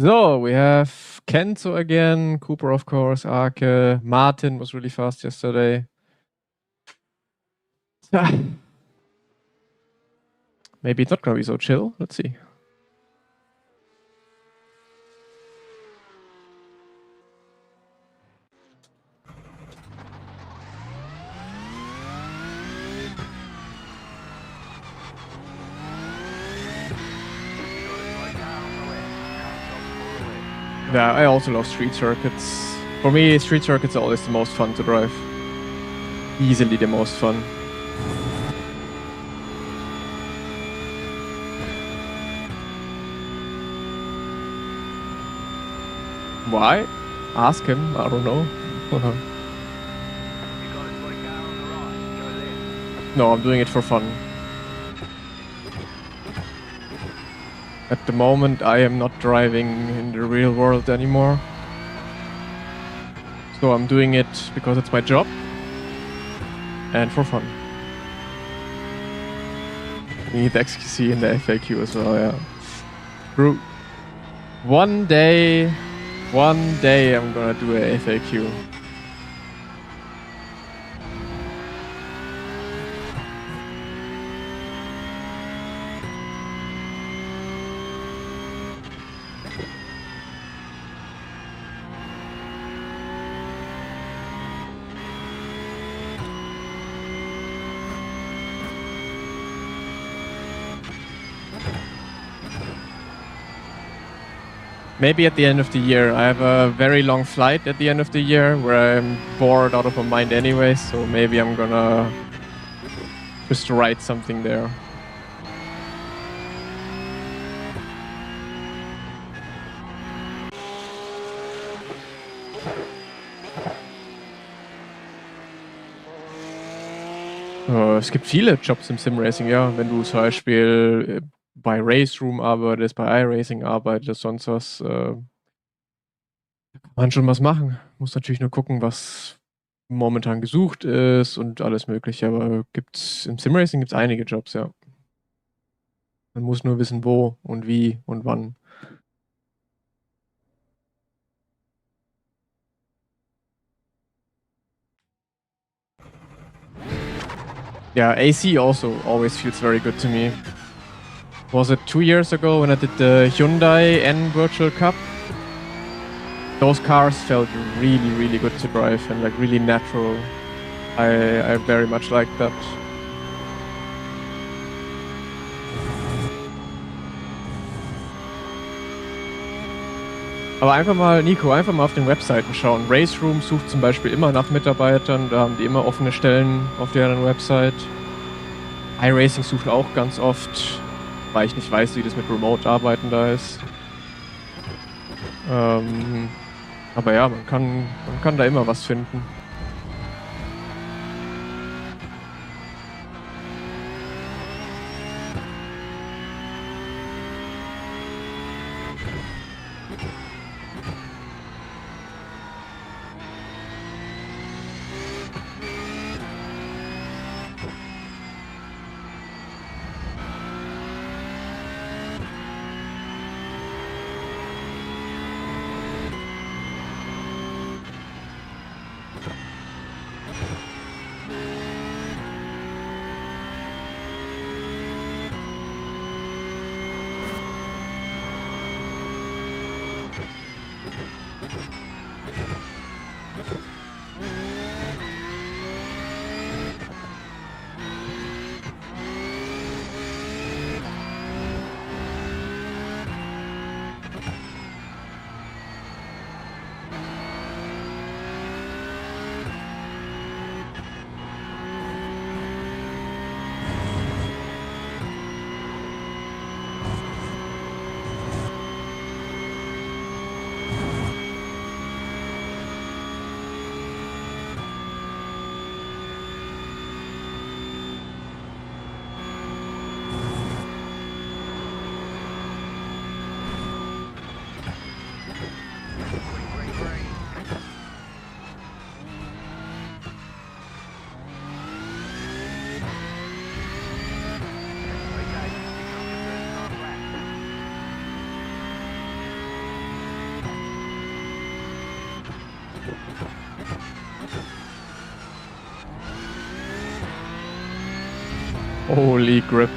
So, we have Kenzo again, Cooper, of course, Arke, Martin was really fast yesterday. Maybe it's not gonna be so chill. Let's see. Yeah, I also love street circuits. For me, street circuits are always the most fun to drive. Easily the most fun. Why? Ask him. I don't know. No, I'm doing it for fun. At the moment, I am not driving in the real world anymore. So I'm doing it because it's my job and for fun. We need XQC in the FAQ as well, yeah. True. One day I'm gonna do a FAQ. Maybe at the end of the year. I have a very long flight at the end of the year where I'm bored out of my mind anyway, so maybe I'm gonna just write something there. Es gibt viele Jobs im Simracing, ja. Wenn du zum Beispiel bei RaceRoom arbeitest, bei iRacing arbeitest, sonst was, kann man schon was machen. Muss natürlich nur gucken, was momentan gesucht ist und alles Mögliche. Aber im Simracing gibt's einige Jobs, ja. Man muss nur wissen, wo und wie und wann. Yeah, AC also always feels very good to me. Was it 2 years ago when I did the Hyundai N Virtual Cup? Those cars felt really, really good to drive and like really natural. I very much like that. Aber einfach mal, Nico, einfach mal auf den Webseiten schauen. RaceRoom sucht zum Beispiel immer nach Mitarbeitern, da haben die immer offene Stellen auf deren Website. iRacing sucht auch ganz oft, weil ich nicht weiß, wie das mit Remote-Arbeiten da ist. Aber ja, man kann da immer was finden. Holy grip.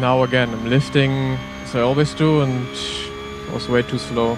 Now again, I'm lifting as I always do and was way too slow.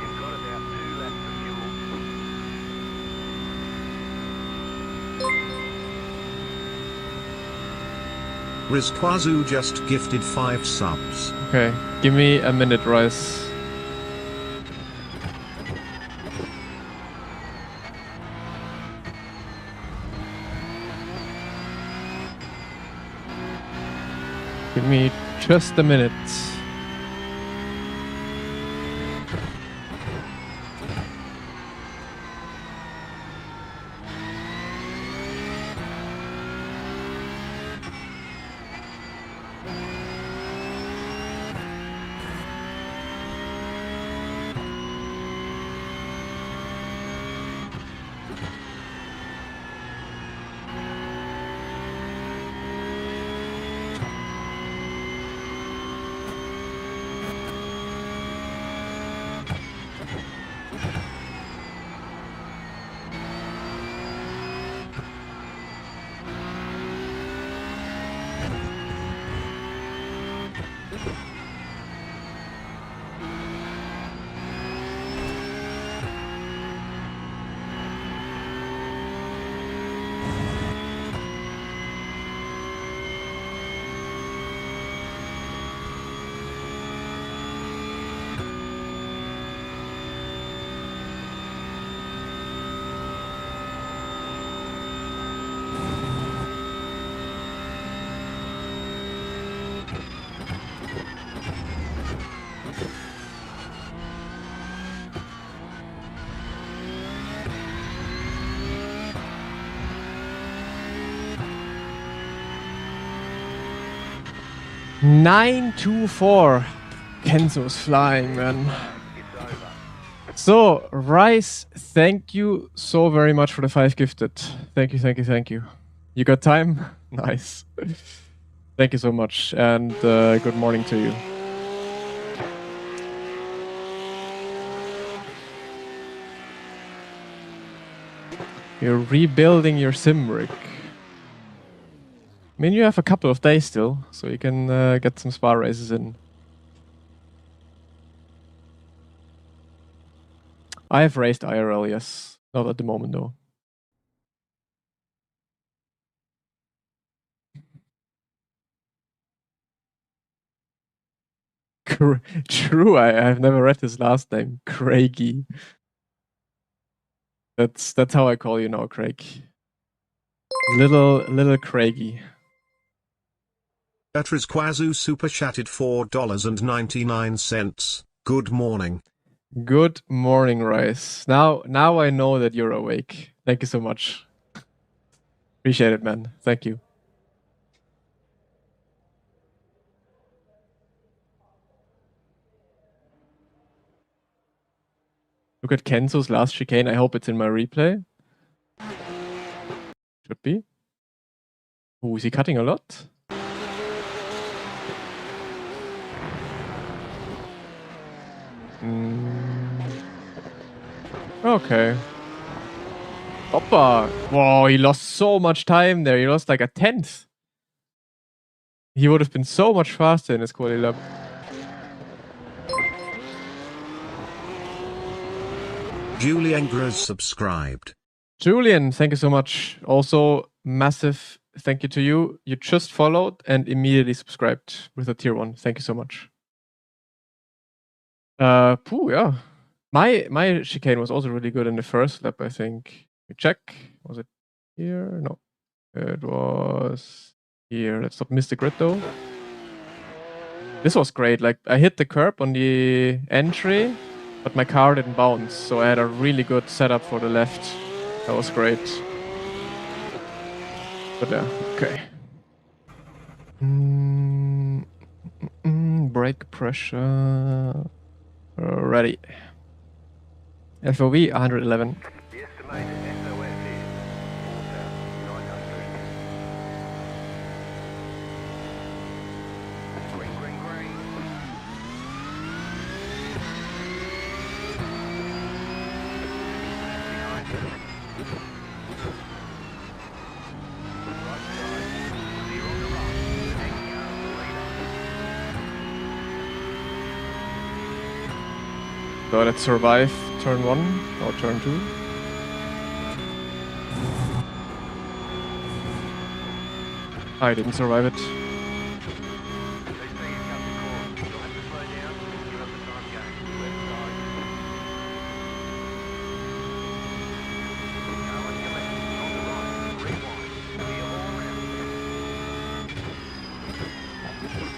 You've got about 2 laps of fuel.
Rizquazu just gifted 5 subs.
Okay, give me a minute, Rice. Give me just a minute. $924. Kenzo's flying, man.
It's over.
So, Rice, thank you so very much for the 5 gifted. Thank you, thank you, thank you. You got time? Nice. Thank you so much, and good morning to you. You're rebuilding your sim rig. I mean, you have a couple of days still, so you can get some spa races in. I have raced IRL, yes. Not at the moment, though. True, I've never read his last name. Craigie. That's how I call you now, Craig. Little Craigie.
Beatrice Quazu super chatted $4.99. Good morning.
Good morning, Rice. Now I know that you're awake. Thank you so much. Appreciate it, man. Thank you. Look at Kenzo's last chicane. I hope it's in my replay. Should be. Oh, is he cutting a lot? Okay. Hoppa. Whoa, he lost so much time there. He lost like a tenth. He would have been so much faster in his quali lap.
Julian Graz subscribed.
Julian, thank you so much. Also, massive thank you to you. You just followed and immediately subscribed with a tier 1. Thank you so much. Yeah. My chicane was also really good in the first lap, I think. We check. Was it here? No. It was here. Let's not miss the grid though. This was great. Like, I hit the curb on the entry, but my car didn't bounce. So I had a really good setup for the left. That was great. But yeah, okay. Brake pressure. Ready. FOV 111.
The estimated SOS is 4,900. Green, green, green. Behind you. Right side. Clear on the right. Hanging out the leader.
So let's survive turn 1 or turn 2. I didn't survive it.
They say you cut the corner. You'll have to slow down and give up the time game. Left side. Car on your left. On the right. Rewind. Clear all round.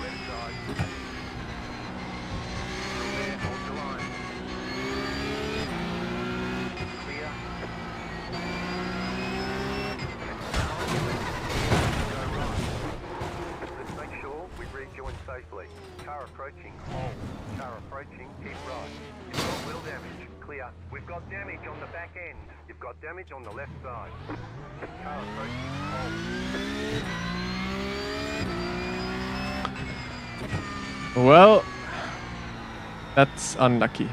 Left side. Still there. Hold the line. Clear. Car on your left. Go right. Let's make sure we rejoin safely. Car approaching, hold. Car approaching, keep right. You've got wheel damage, clear. We've got damage on the back end. You've got damage on the left side. Car approaching, hold.
Well, that's unlucky.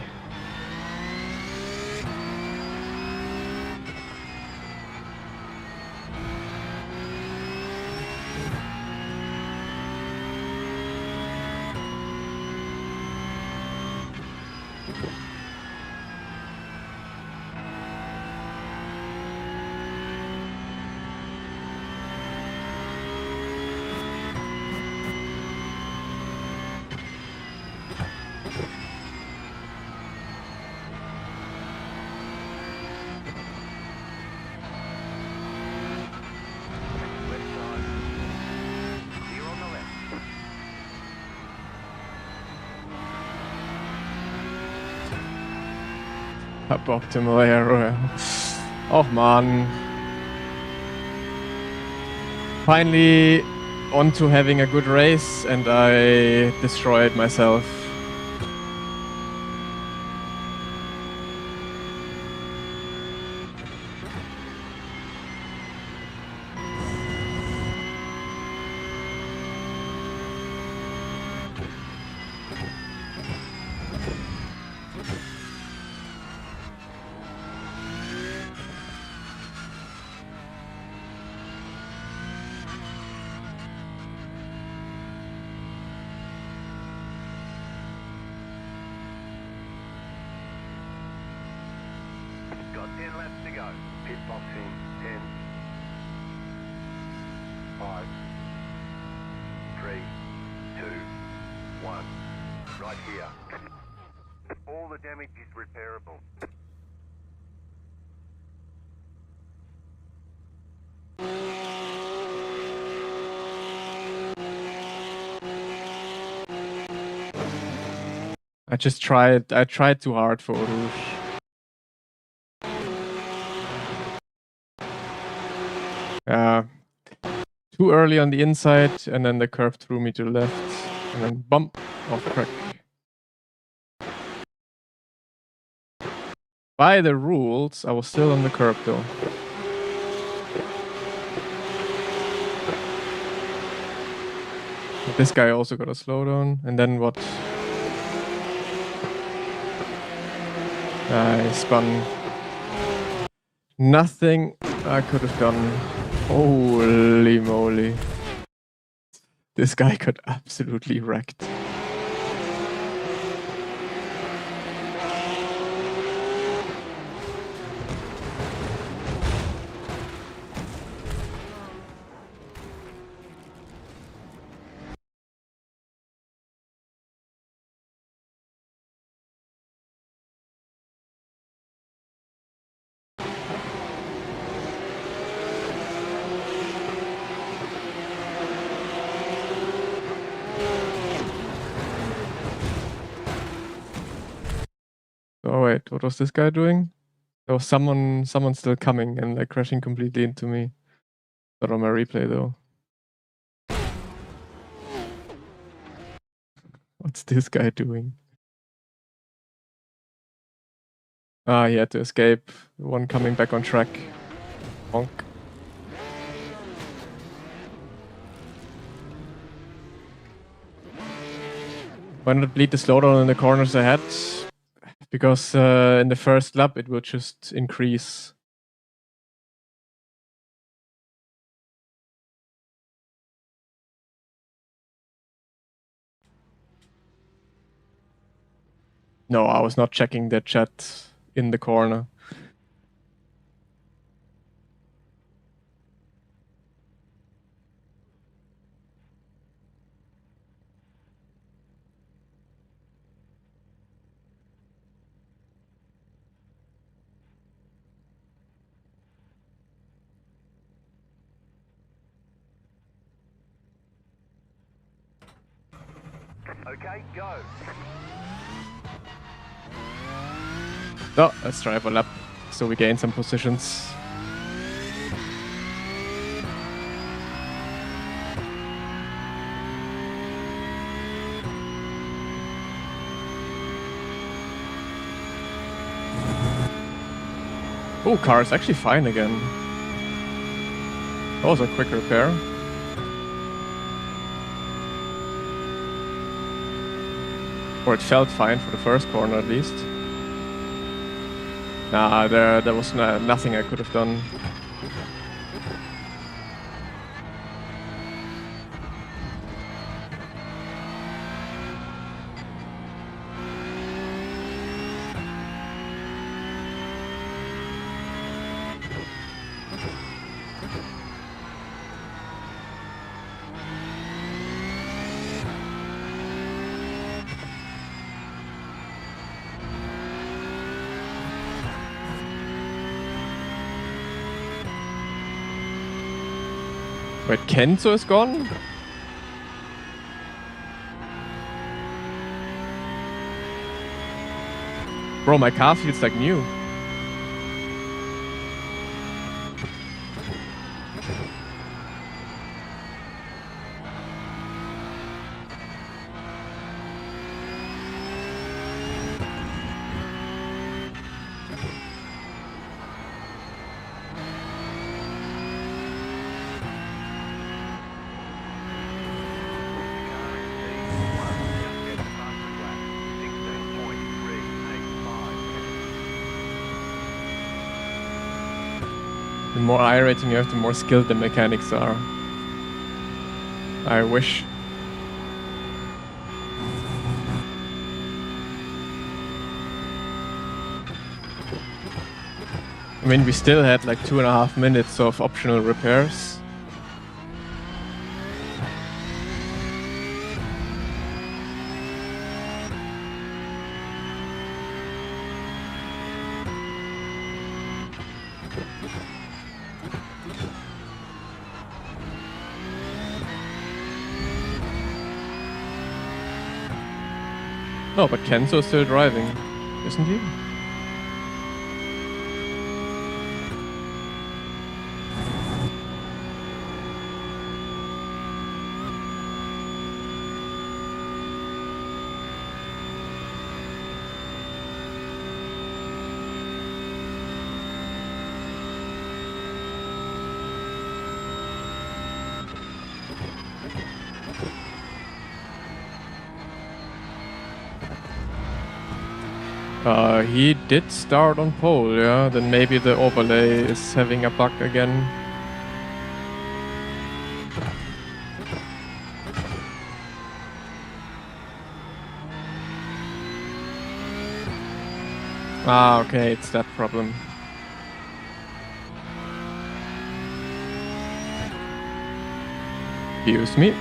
Left side. Clear on the left.
Suboptimal aero. Oh man. Finally on to having a good race and I destroyed myself.
Hitboxing 10, 5, 3, 2, 1. Right here. All the damage is repairable.
I tried too hard for Rouge. Too early on the inside, and then the curve threw me to the left, and then bump off track. By the rules, I was still on the curb though. But this guy also got a slowdown, and then what? I spun. Nothing I could have done. Holy moly. This guy got absolutely wrecked. Oh wait, what was this guy doing? There was someone still coming and like crashing completely into me. Not on my replay though. What's this guy doing? Ah, he had to escape. One coming back on track. Bonk. Why not bleed the slowdown in the corners ahead? Because in the first lap it will just increase. No, I was not checking the chat in the corner.
Okay, go.
So, let's drive a lap so we gain some positions. Oh, car is actually fine again. That was a quick repair. Or it felt fine for the first corner at least. Nah, there was nothing I could have done. Wait, Kenzo is gone? Bro, my car feels like new. The more iRating you have, the more skilled the mechanics are. I wish. I mean, we still had like 2.5 minutes of optional repairs. No, but Kenzo's still driving, isn't he? He did start on pole, yeah. Then maybe the overlay is having a bug again. Ah, okay, it's that problem. Excuse me.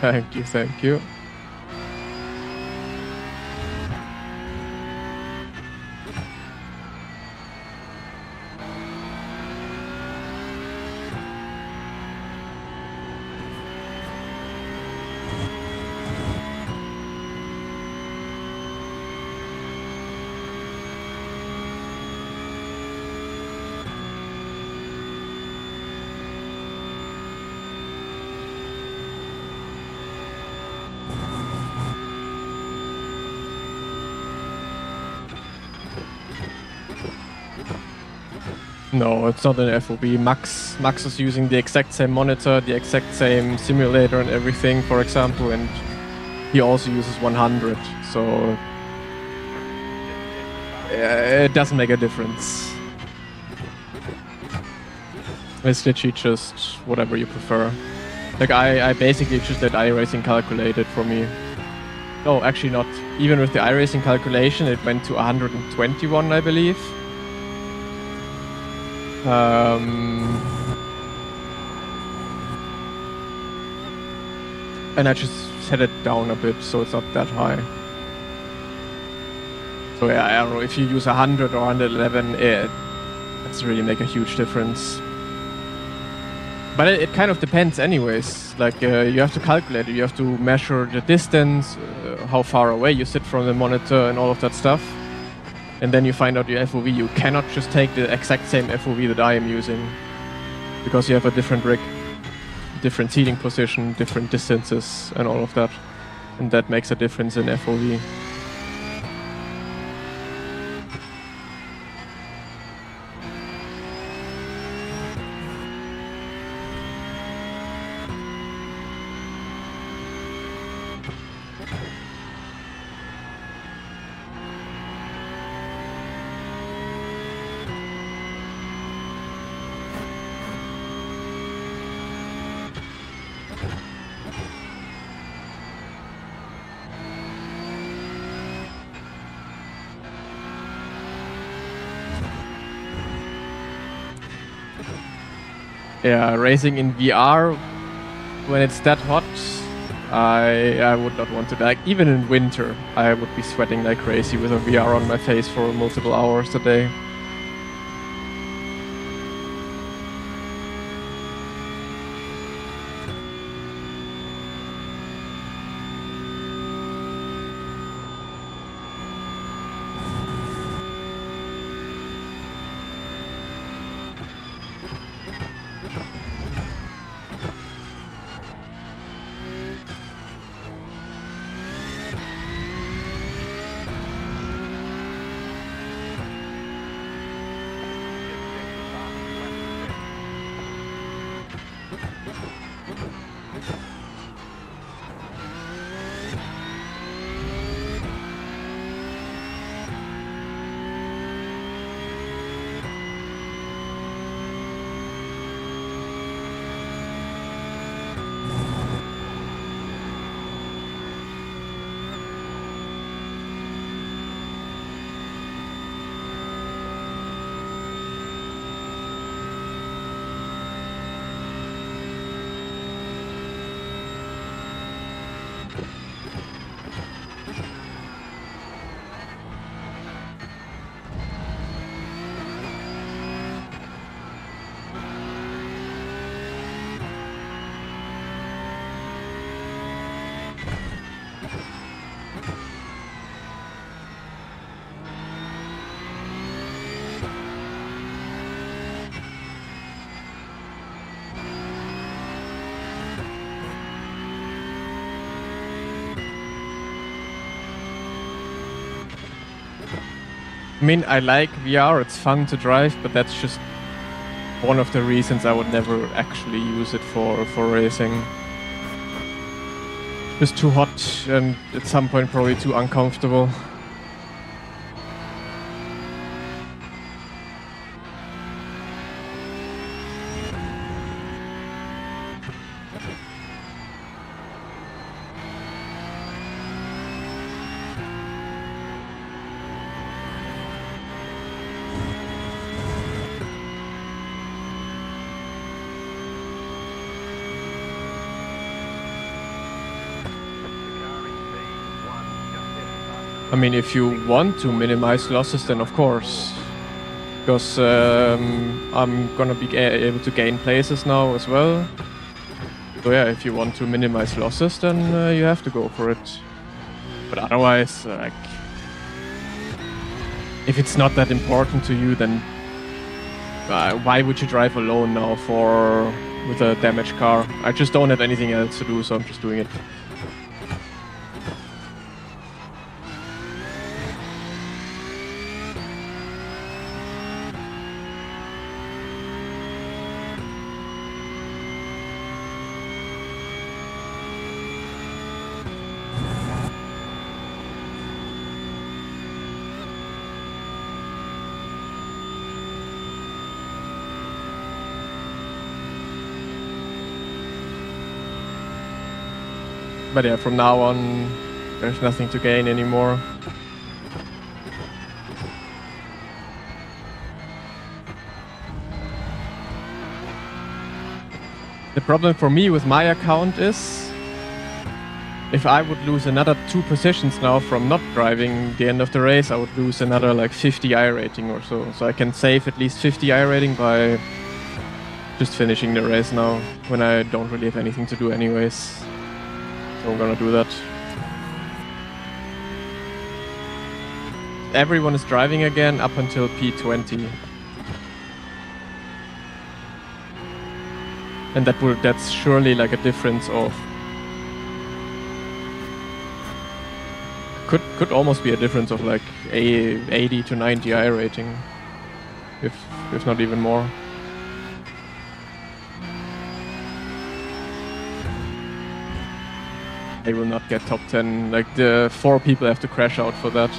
Thank you, thank you. No, it's not an FOV. Max is using the exact same monitor, the exact same simulator and everything, for example, and he also uses 100, so it doesn't make a difference. It's literally just whatever you prefer. Like I basically just let iRacing calculate it for me. No, actually not. Even with the iRacing calculation, it went to 121, I believe. And I just set it down a bit so it's not that high. So yeah, I don't know, if you use 100 or 111, it doesn't really make a huge difference. But it kind of depends anyways. Like you have to calculate it, you have to measure the distance, how far away you sit from the monitor and all of that stuff. And then you find out your FOV. You cannot just take the exact same FOV that I am using, because you have a different rig, different seating position, different distances and all of that. And that makes a difference in FOV. Yeah, racing in VR when it's that hot, I would not want to. Like even in winter, I would be sweating like crazy with a VR on my face for multiple hours a day. I mean, I like VR, it's fun to drive, but that's just one of the reasons I would never actually use it for racing. Just too hot and at some point probably too uncomfortable. I mean, if you want to minimize losses, then of course. Because I'm gonna be able to gain places now as well. So yeah, if you want to minimize losses, then you have to go for it. But otherwise, like, if it's not that important to you, then why would you drive alone now with a damaged car? I just don't have anything else to do, so I'm just doing it. But yeah, from now on, there's nothing to gain anymore. The problem for me with my account is, if I would lose another 2 positions now from not driving the end of the race, I would lose another like 50 I rating or so. So I can save at least 50 I rating by just finishing the race now, when I don't really have anything to do anyways. So I'm gonna do that. Everyone is driving again up until P20. And that's surely like a difference of... Could almost be a difference of like 80 to 90 I rating. If not even more. They will not get top 10. Like, the 4 people have to crash out for that.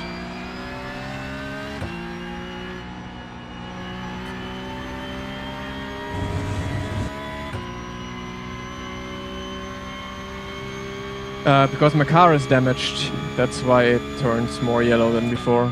Because my car is damaged, that's why it turns more yellow than before.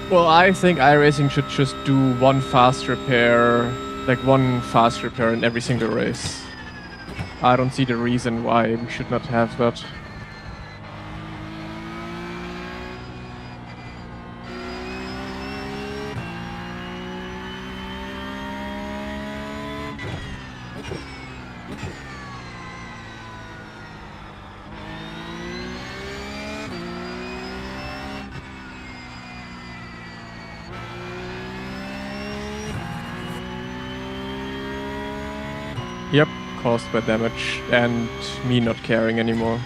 Well, I think iRacing should just do one fast repair in every single race. I don't see the reason why we should not have that. Yep, caused by damage and me not caring anymore.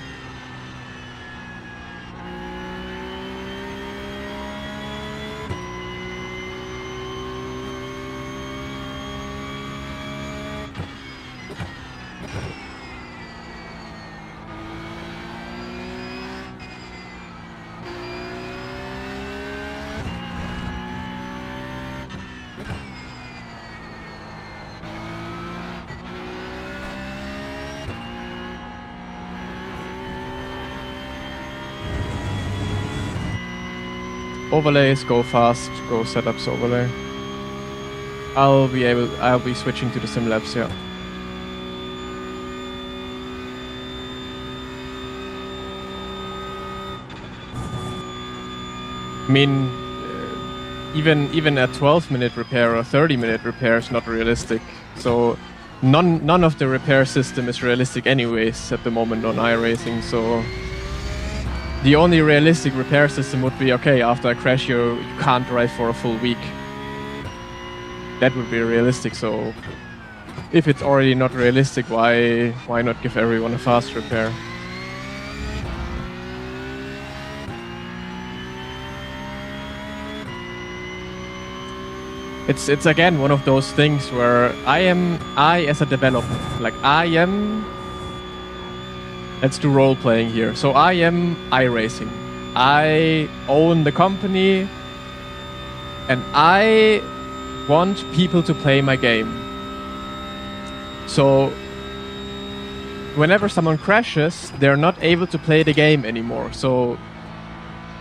overlays, go fast, go setups overlay. I'll be switching to the sim labs, yeah. I mean, even a 12-minute repair or 30-minute repair is not realistic. So none of the repair system is realistic anyways at the moment on iRacing. So the only realistic repair system would be, okay, after a crash you can't drive for a full week. That would be realistic. So if it's already not realistic, why not give everyone a fast repair? It's again one of those things where I as a developer, like let's do role playing here. So I am iRacing. I own the company and I want people to play my game. So whenever someone crashes, they're not able to play the game anymore. So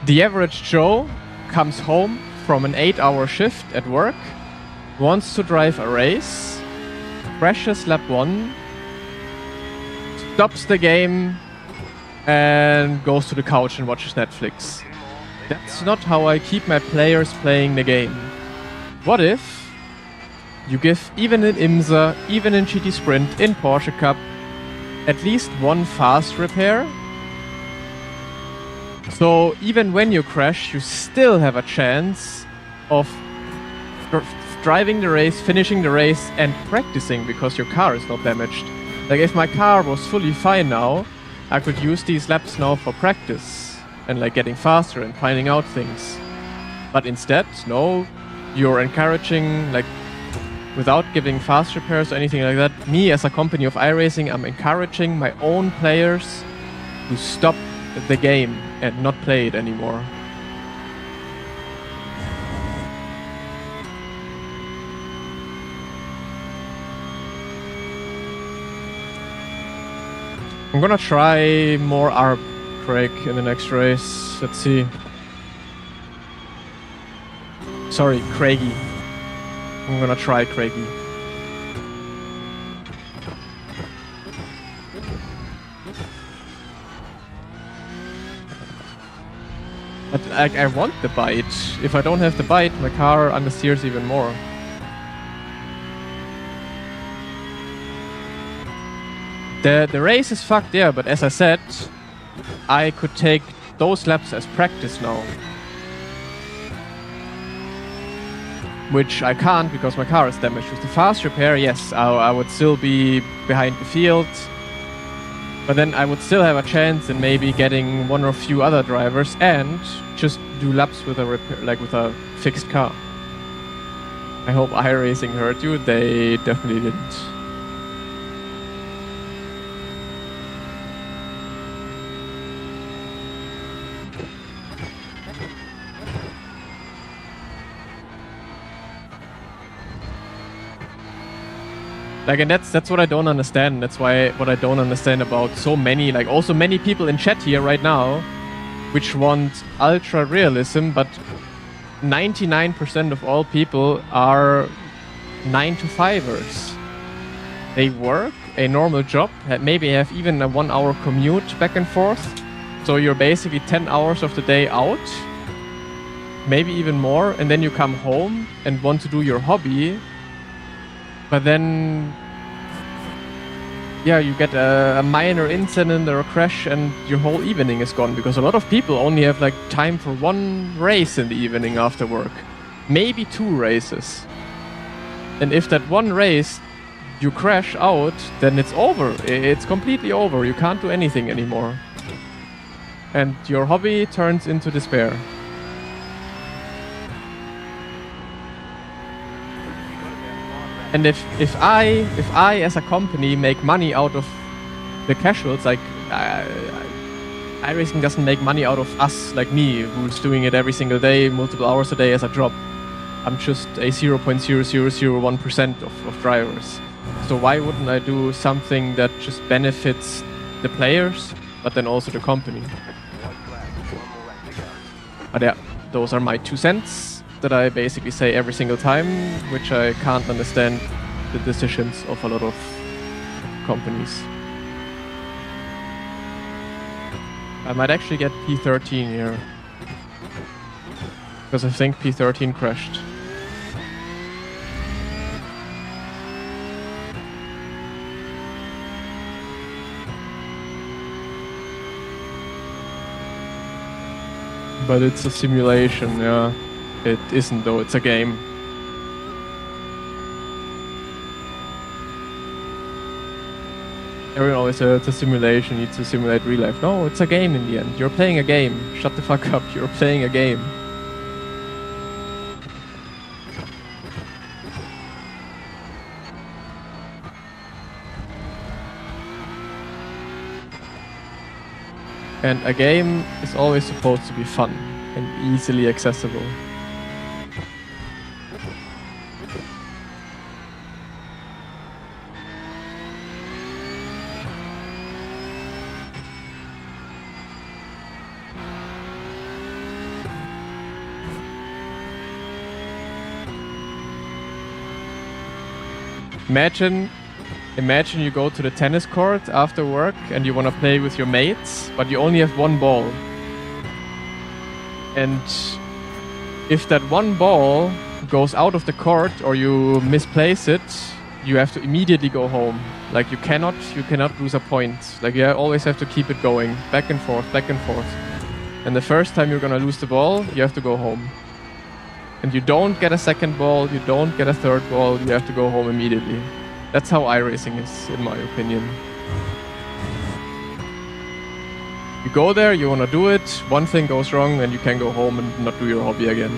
the average Joe comes home from an 8-hour shift at work, wants to drive a race, crashes lap 1, stops the game, and goes to the couch and watches Netflix. That's not how I keep my players playing the game. What if you give, even in IMSA, even in GT Sprint, in Porsche Cup, at least one fast repair? So even when you crash, you still have a chance of driving the race, finishing the race, and practicing because your car is not damaged. Like if my car was fully fine now, I could use these laps now for practice and like getting faster and finding out things. But instead, no, you're encouraging, like, without giving fast repairs or anything like that, me as a company of iRacing, I'm encouraging my own players to stop the game and not play it anymore. I'm gonna try more ARB, Craig, in the next race. Let's see. Sorry, Craigie. I'm gonna try Craigie. But like, I want the bite. If I don't have the bite, my car understeers even more. The race is fucked, yeah, but as I said, I could take those laps as practice now. Which I can't because my car is damaged. With the fast repair, yes, I would still be behind the field. But then I would still have a chance in maybe getting one or a few other drivers and just do laps with a repair, like with a fixed car. I hope iRacing hurt you. They definitely didn't. Like, and that's what I don't understand. That's why what I don't understand about so many, like also many people in chat here right now, which want ultra realism, but 99% of all people are 9-to-5ers. They work a normal job, maybe have even a 1-hour commute back and forth. So you're basically 10 hours of the day out, maybe even more, and then you come home and want to do your hobby. But then, yeah, you get a minor incident or a crash and your whole evening is gone, because a lot of people only have like time for one race in the evening after work. Maybe 2 races. And if that one race you crash out, then it's over. It's completely over. You can't do anything anymore. And your hobby turns into despair. And if I as a company make money out of the casuals, like iRacing doesn't make money out of us, like me, who's doing it every single day, multiple hours a day as a job. I'm just a 0.0001% of drivers. So why wouldn't I do something that just benefits the players, but then also the company? But yeah, those are my 2 cents that I basically say every single time, which I can't understand the decisions of a lot of companies. I might actually get P13 here, because I think P13 crashed. But it's a simulation, yeah. It isn't though, it's a game. Everyone always says it's a simulation, you need to simulate real life. No, it's a game in the end. You're playing a game. Shut the fuck up, you're playing a game. And a game is always supposed to be fun and easily accessible. Imagine you go to the tennis court after work and you want to play with your mates, but you only have one ball. And if that one ball goes out of the court or you misplace it, you have to immediately go home. Like you cannot lose a point. Like you always have to keep it going, back and forth, back and forth. And the first time you're gonna lose the ball, you have to go home. And you don't get a second ball, you don't get a third ball, you have to go home immediately. That's how iRacing is, in my opinion. You go there, you wanna do it, one thing goes wrong, and you can go home and not do your hobby again.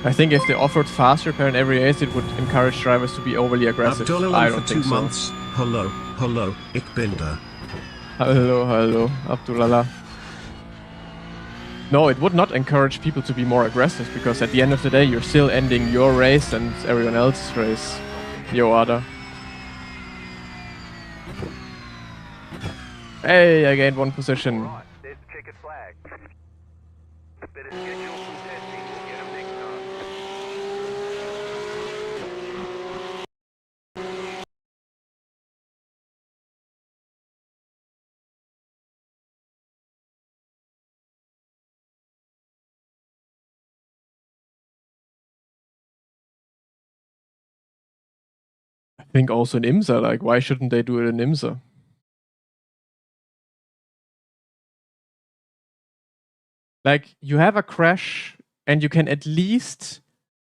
I think if they offered fast repair in every race, it would encourage drivers to be overly aggressive. I don't think so.
Months. Hello, ik bin da.
Hello, Abdullah. No, it would not encourage people to be more aggressive, because at the end of the day, you're still ending your race and everyone else's race. Yo, Ada. Hey, I gained 1 position.
Right, there's the checkered flag. Better schedule some testing, we'll get 'em next time.
I think also in IMSA, like, why shouldn't they do it in IMSA? Like, you have a crash and you can at least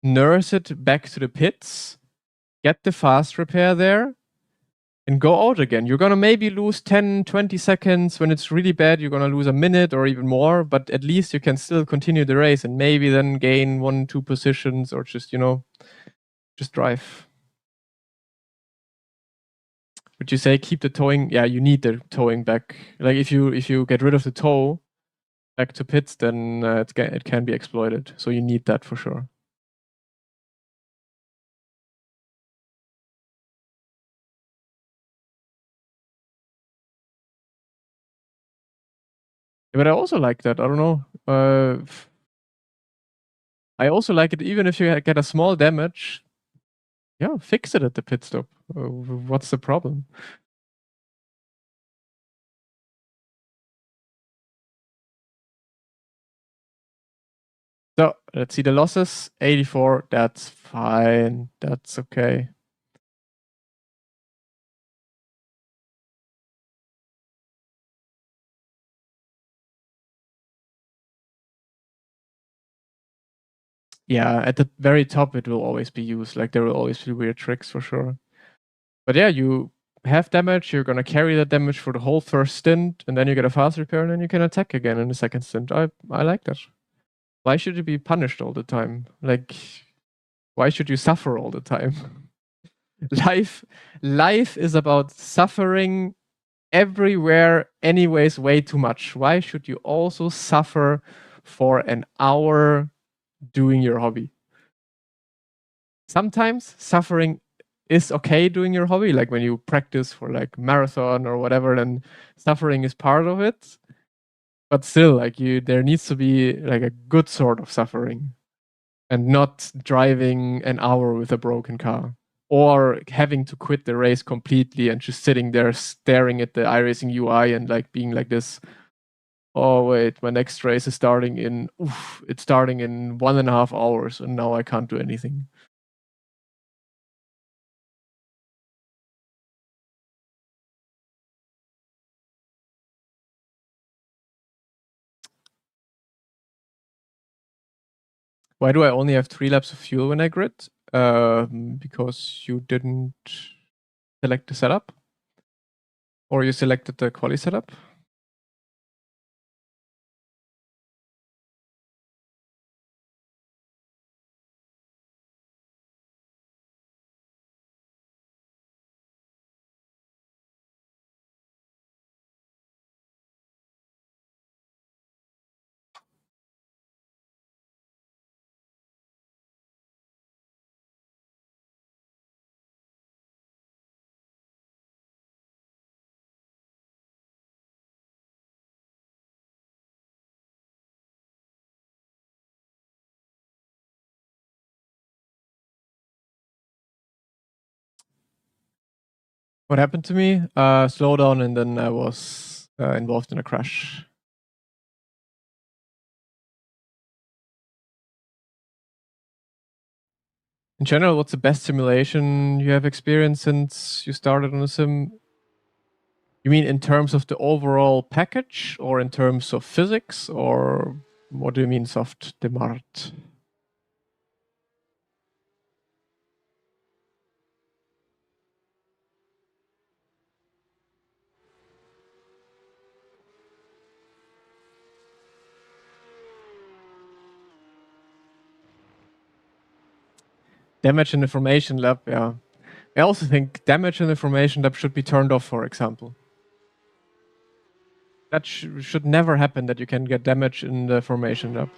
nurse it back to the pits, get the fast repair there, and go out again. You're gonna maybe lose 10, 20 seconds. When it's really bad, you're gonna lose a minute or even more, but at least you can still continue the race and maybe then gain 1, 2 positions, or just, you know, just drive. Would you say keep the towing? Yeah, you need the towing back. Like if you get rid of the tow back to pits, then it can be exploited. So you need that for sure. But I also like that. I don't know. I also like it even if you get a small damage. Yeah, fix it at the pit stop. What's the problem? So let's see the losses. 84. That's fine. That's okay. Yeah, at the very top, it will always be used. Like there will always be weird tricks for sure. But yeah, you have damage. You're gonna carry that damage for the whole first stint, and then you get a fast repair, and then you can attack again in the second stint. I like that. Why should you be punished all the time? Like, why should you suffer all the time? Life is about suffering everywhere, anyways, way too much. Why should you also suffer for an hour doing your hobby? Sometimes suffering is okay doing your hobby, like when you practice for like marathon or whatever, then suffering is part of it. But still, like there needs to be like a good sort of suffering, and not driving an hour with a broken car, or having to quit the race completely and just sitting there staring at the iRacing UI and like being like this. Oh wait, my next race is starting in. It's starting in 1.5 hours, and now I can't do anything. Why do I only have 3 laps of fuel when I grid? Because you didn't select the setup? Or you selected the quali setup? What happened to me? Slow down, and then I was involved in a crash. In general, what's the best simulation you have experienced since you started on a sim? You mean in terms of the overall package, or in terms of physics, or what do you mean soft demart? Damage in the formation lab, yeah. I also think damage in the formation lab should be turned off, for example. That should never happen, that you can get damage in the formation lab.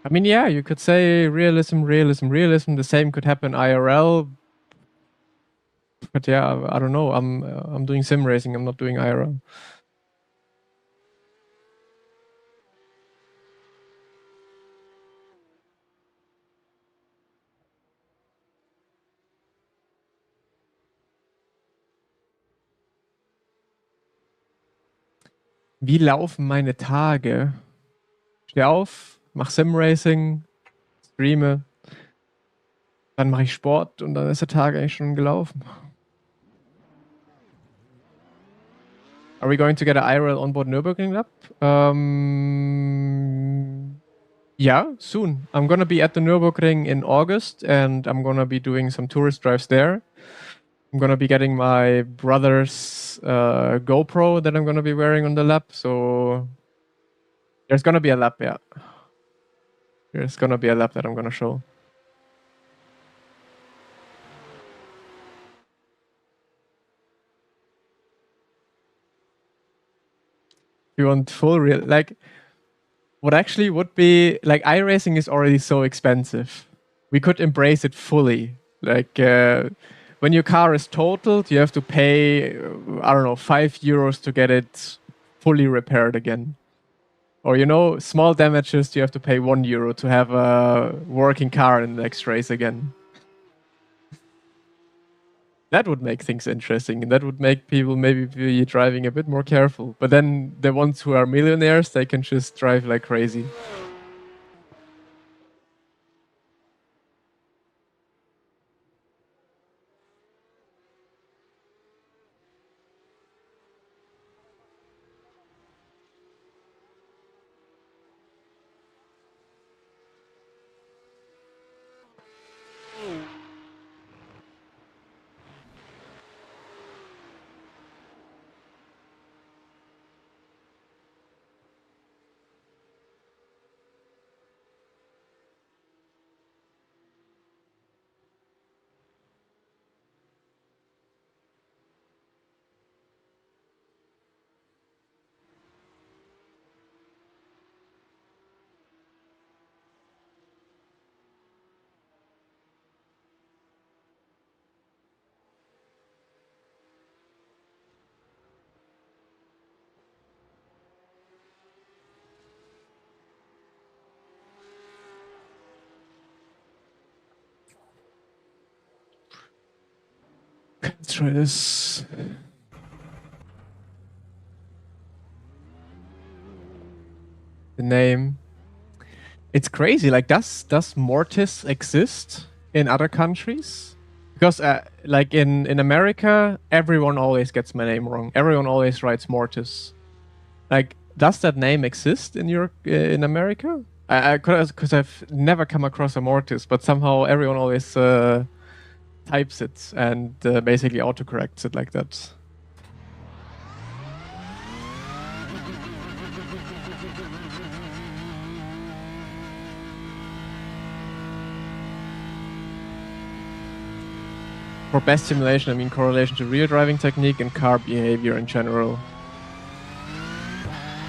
I mean, yeah, you could say realism, realism, realism. The same could happen IRL. But yeah, I don't know. I'm doing sim racing. I'm not doing IRL. Wie laufen meine Tage? Steh auf, mach Sim-Racing, streame, dann mache ich Sport und dann ist der Tag eigentlich schon gelaufen. Are we going to get an IRL onboard Nürburgring lap? Yeah, soon. I'm gonna be at the Nürburgring in August, and I'm gonna be doing some tourist drives there. I'm gonna be getting my brother's GoPro that I'm gonna be wearing on the lap, so there's gonna be a lap, yeah. There's gonna be a lap that I'm gonna show. If you want full real, like, what actually would be, like, iRacing is already so expensive. We could embrace it fully. Like, when your car is totaled, you have to pay, I don't know, €5 to get it fully repaired again. Or, you know, small damages, you have to pay €1 to have a working car in the next race again. That would make things interesting, and that would make people maybe be driving a bit more careful. But then the ones who are millionaires, they can just drive like crazy. Let's try this. The name. It's crazy. Like, does Mortis exist in other countries? Because like in America, everyone always gets my name wrong. Everyone always writes Mortis. Like, does that name exist in in America? Because I've never come across a Mortis, but somehow everyone always types it and basically autocorrects it like that. For best simulation, I mean correlation to real driving technique and car behavior in general.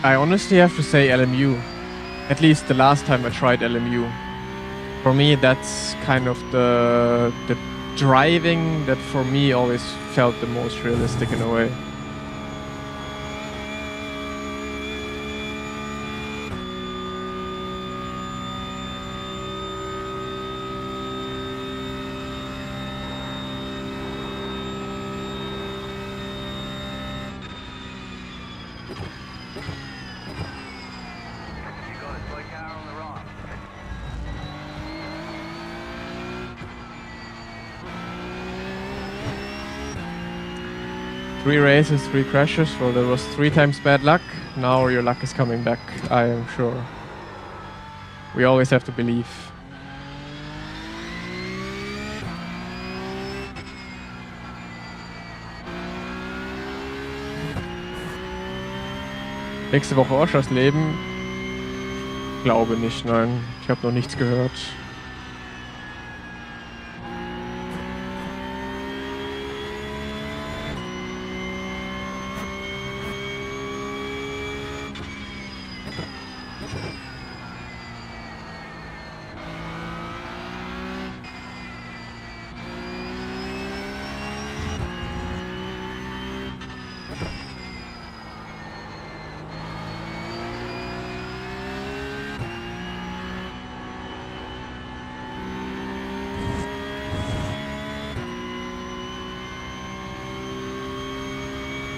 I honestly have to say LMU. At least the last time I tried LMU. For me, that's kind of the driving that for me always felt the most realistic in a way.
You got a toy car on the right.
3 races, 3 crashes. Well, there was 3 times bad luck. Now your luck is coming back, I am sure. We always have to believe. Nächste Woche Oschers Leben? Glaube nicht, nein. Ich habe noch nichts gehört.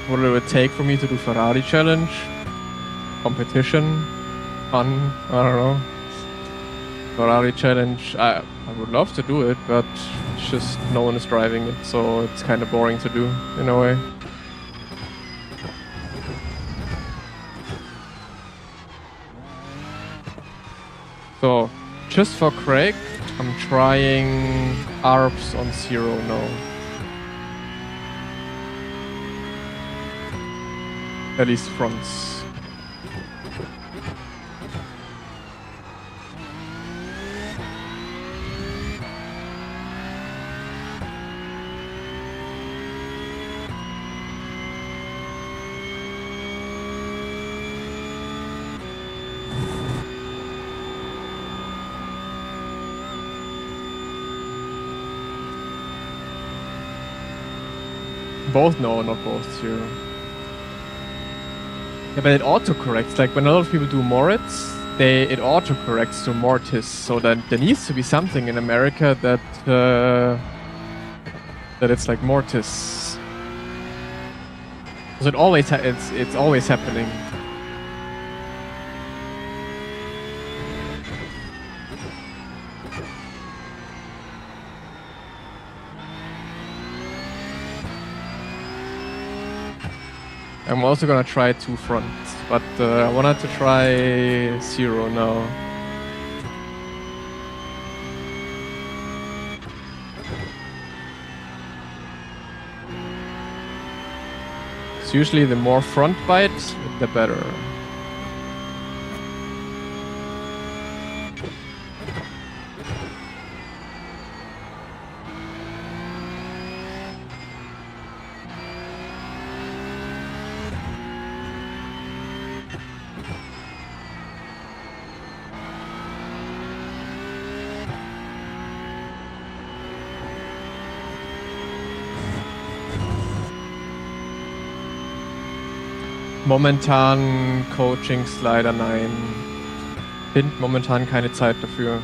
What it would take for me to do Ferrari challenge? Competition? Fun? I don't know. Ferrari challenge, I would love to do it, but it's just no one is driving it, so it's kind of boring to do in a way. So, just for Craig, I'm trying ARBs on 0 now. At least fronts. Both? No, not both, 0. Yeah, but it autocorrects. Like when a lot of people do Moritz, it autocorrects to Mortis. So then there needs to be something in America that it's like Mortis. So it's always happening. I'm also gonna try 2 fronts, but I wanted to try 0 now. It's usually the more front bite, the better. Momentan Coachings leider nein. Finde momentan keine Zeit dafür.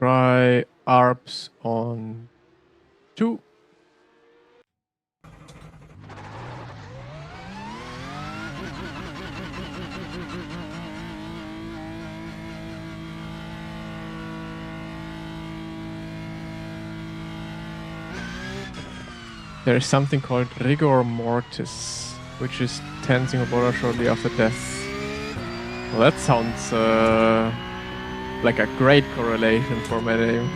Try ARPs on 2. There is something called rigor mortis, which is tensing a body shortly after death. Well, that sounds like a great correlation for my name.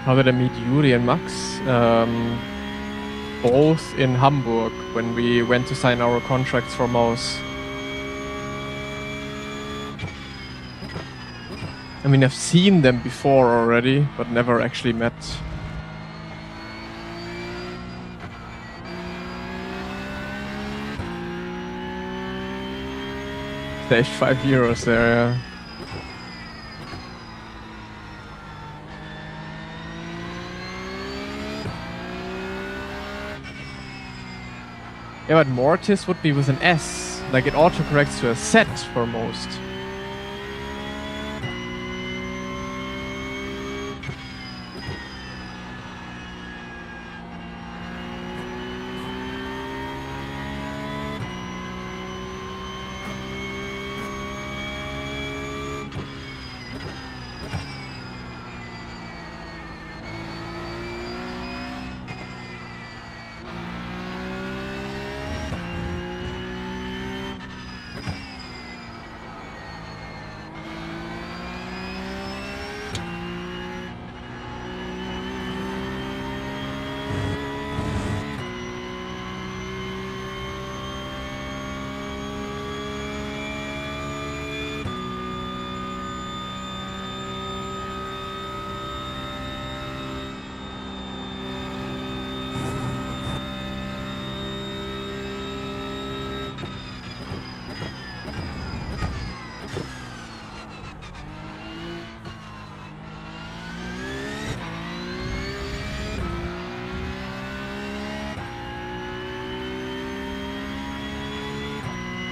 How did I meet Yuri and Max? Both in Hamburg when we went to sign our contracts for Maus. I mean, I've seen them before already, but never actually met. Saved €5 there, yeah. Yeah, but Mortis would be with an S. Like, it autocorrects to a Z for most.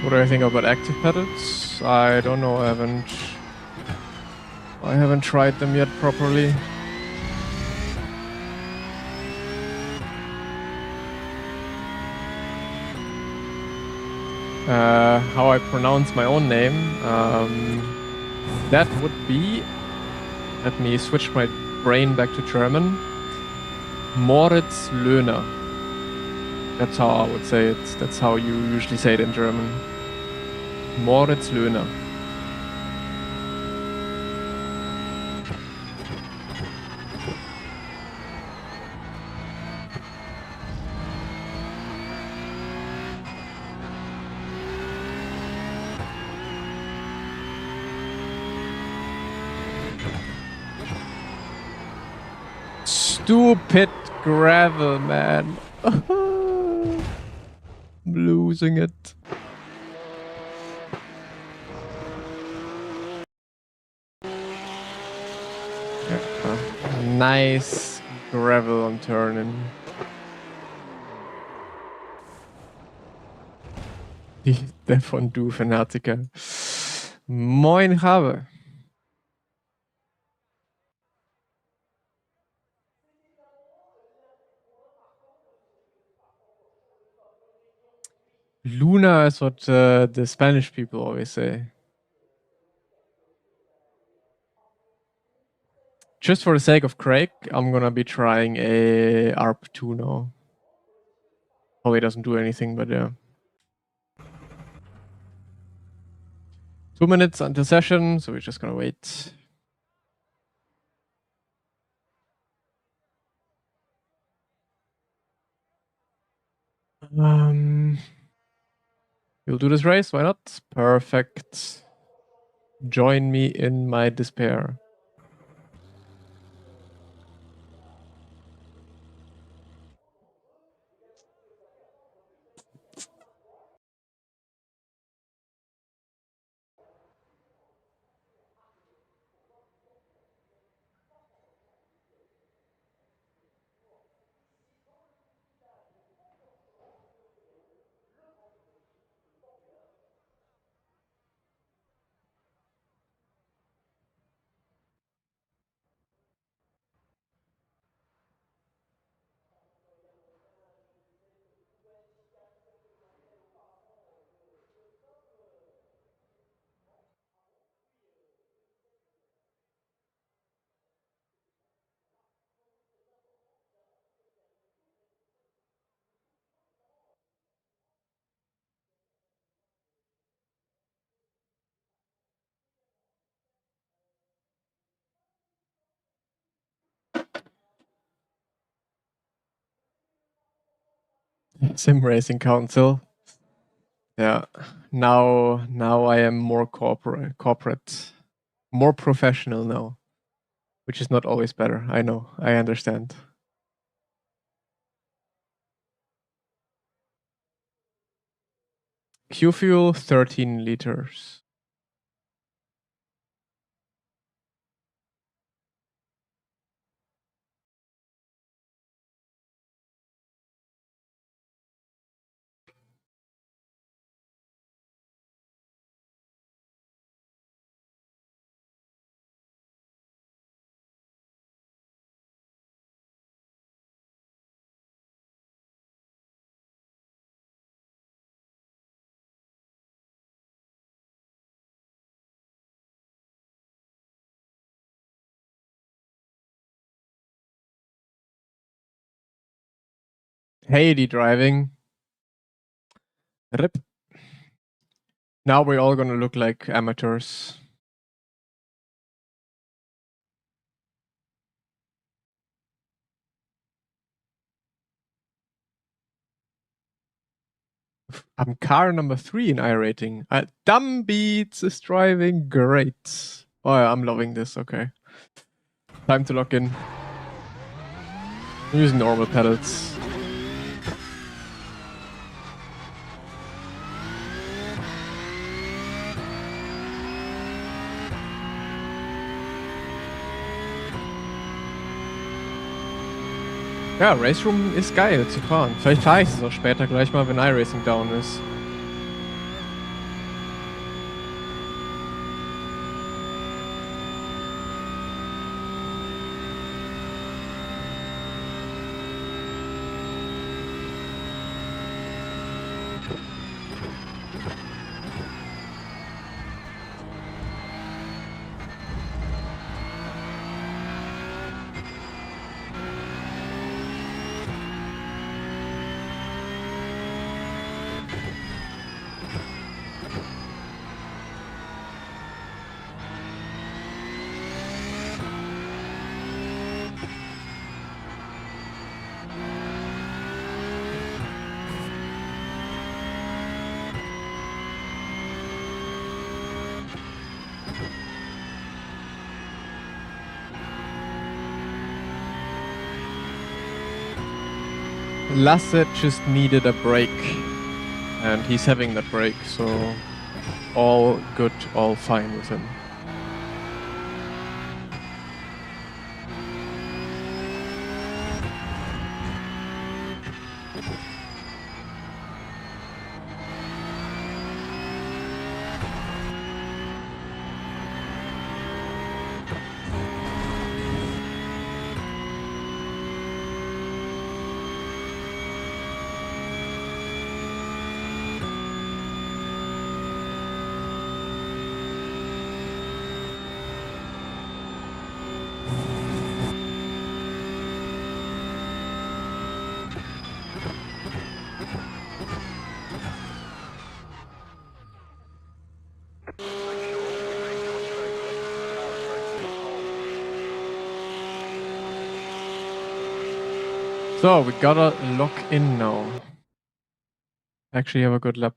What do I think about active pedals? I don't know, I haven't tried them yet properly. How I pronounce my own name, that would be, let me switch my brain back to German, Moritz Löhner. That's how I would say it. That's how you usually say it in German. Moritz Löhner. Stupid gravel, man. I'm losing it. Nice gravel I'm turning. Der Fondue-Fanatiker. Moin, Habe. Luna is what the Spanish people always say. Just for the sake of Craig, I'm gonna be trying a ARP2 now. Probably doesn't do anything, but yeah. 2 minutes until session, so we're just gonna wait. You'll do this race, why not? Perfect. Join me in my despair. Sim Racing Council. Yeah. Now I am more corporate, more professional now, which is not always better. I know. I understand. Q fuel 13 liters. Haiti driving. Rip. Now we're all gonna look like amateurs. I'm car number 3 in iRating. Dumb Beats is driving great. Oh yeah, I'm loving this. Okay. Time to lock in. I'm using normal pedals. Ja, RaceRoom ist geil zu fahren. Vielleicht fahre ich es auch später gleich mal, wenn iRacing down ist. Lasse just needed a break, and he's having that break, so all good, all fine with him. So we gotta lock in now. Actually have a good lap.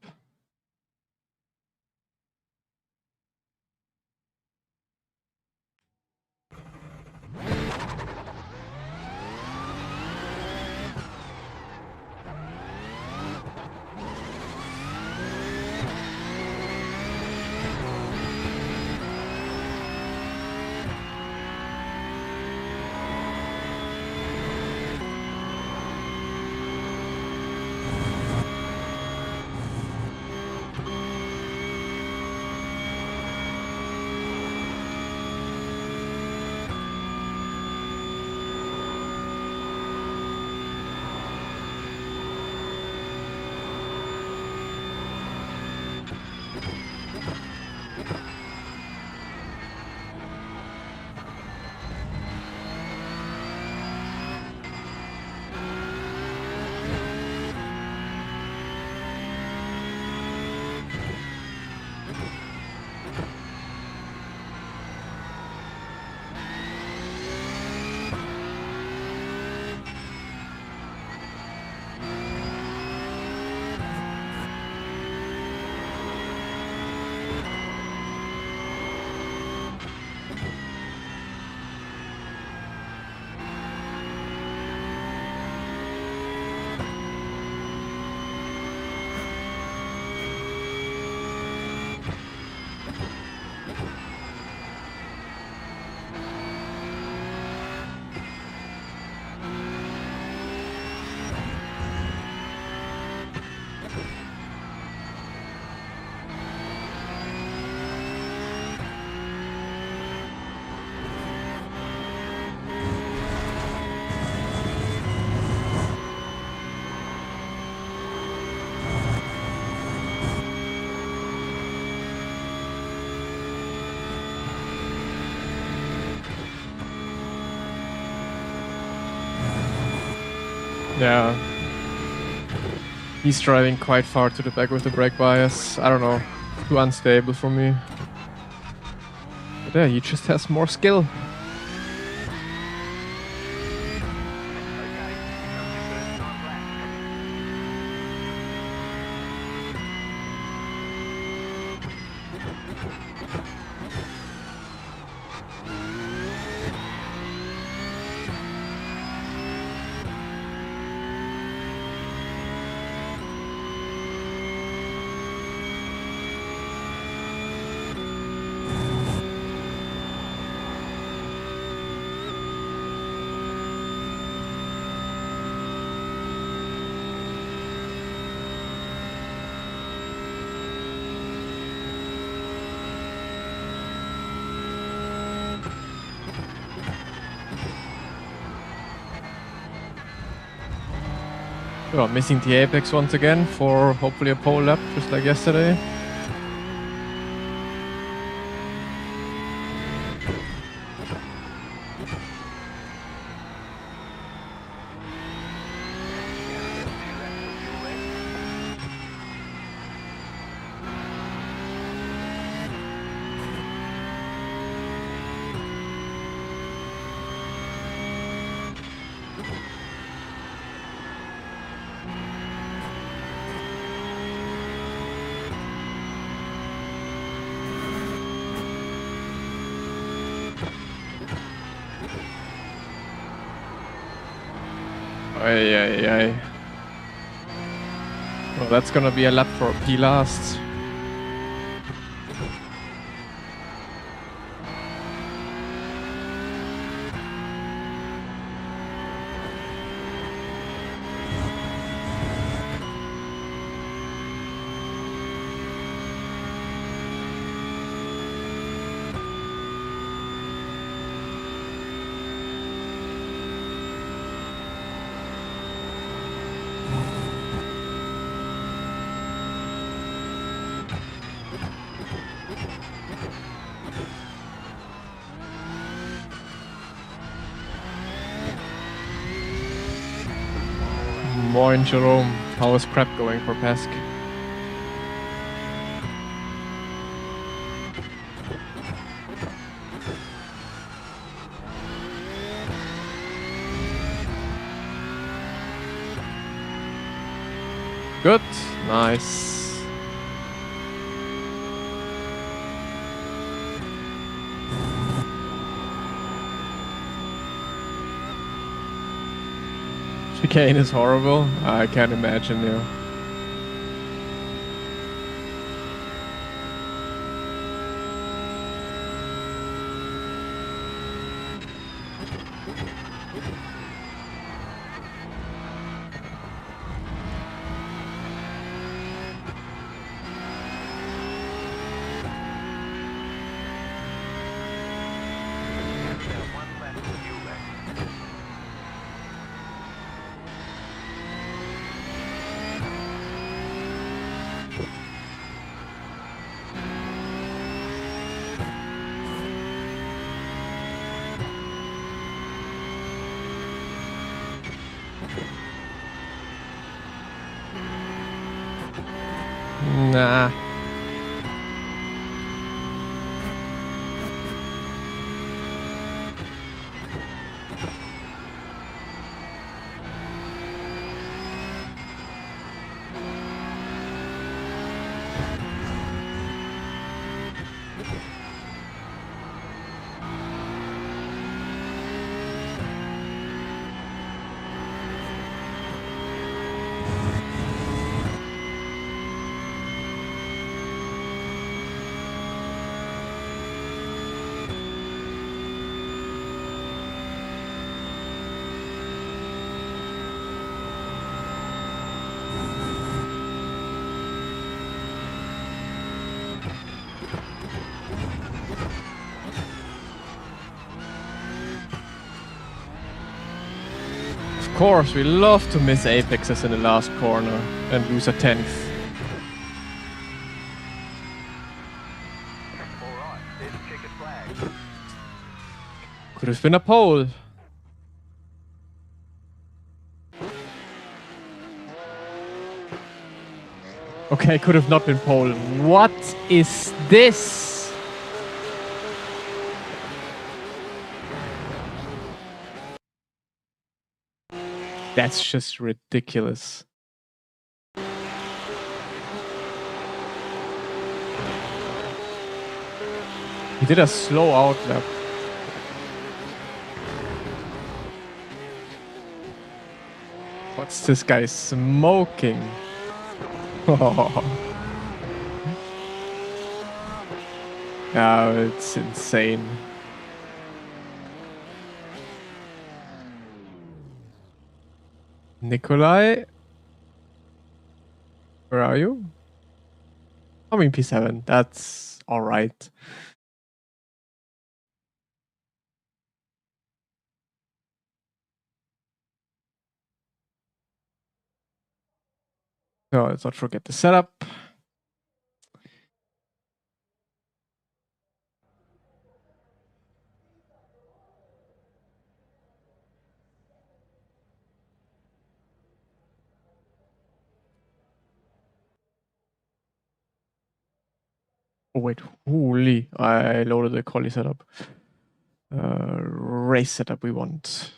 Yeah. He's driving quite far to the back with the brake bias. I don't know. Too unstable for me. But yeah, he just has more skill. Well, missing the apex once again for hopefully a pole lap, just like yesterday. Ay. Well, that's gonna be a lap for P last. Moin Jerome, how is prep going for PESC? Good. Nice. Chicane is horrible. I can't imagine, yeah. Nah. Of course, we love to miss apexes in the last corner and lose a 10th.
Alright, there's a checkered flag.
Could have been a pole. Okay, could have not been pole. What is this? That's just ridiculous. He did a slow out lap. What's this guy smoking? Yeah, it's insane. Nikolai? Where are you? I mean P7, that's alright. So let's not forget the setup. Oh wait, holy, I loaded the quali setup. Race setup we want.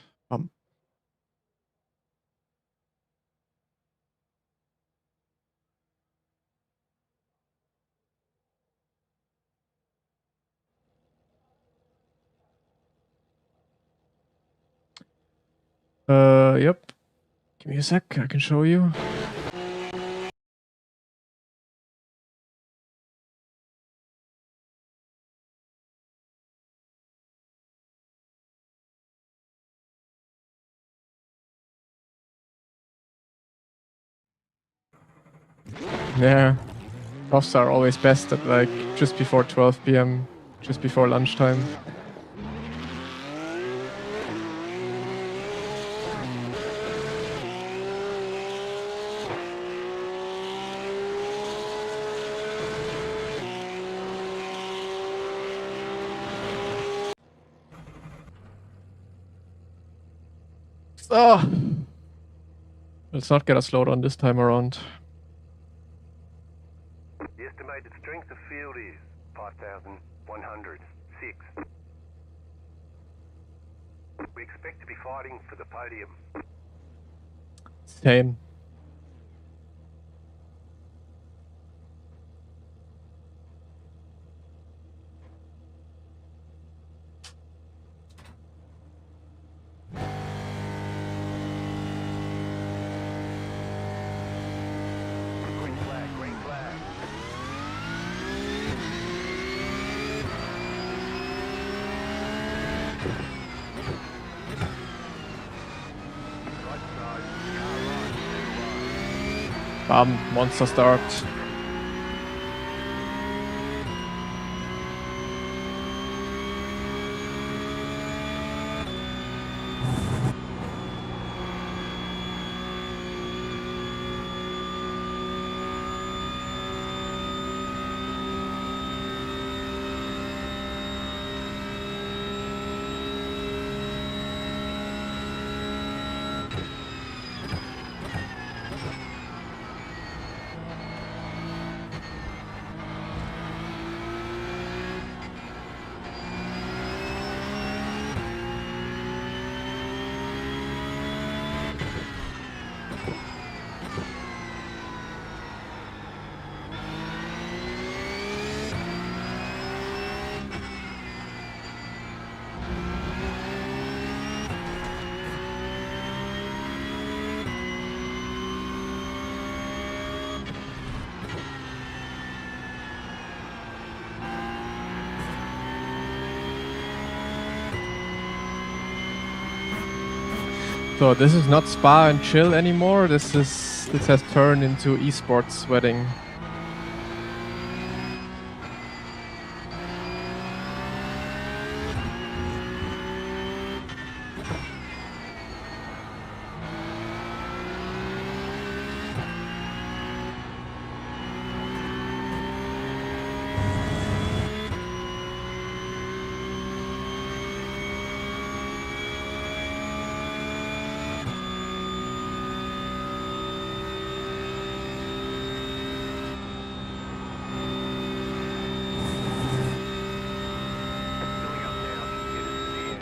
Yep. Give me a sec, I can show you. Yeah. Buffs are always best at like just before 12 p.m., just before lunchtime. Oh. Let's not get us slowed on this time around.
The estimated strength of field is 5,106. We expect to be fighting for the podium.
Same. Monster start. So this is not spa and chill anymore. This has turned into esports wedding.
Filling up now. Get us to the end.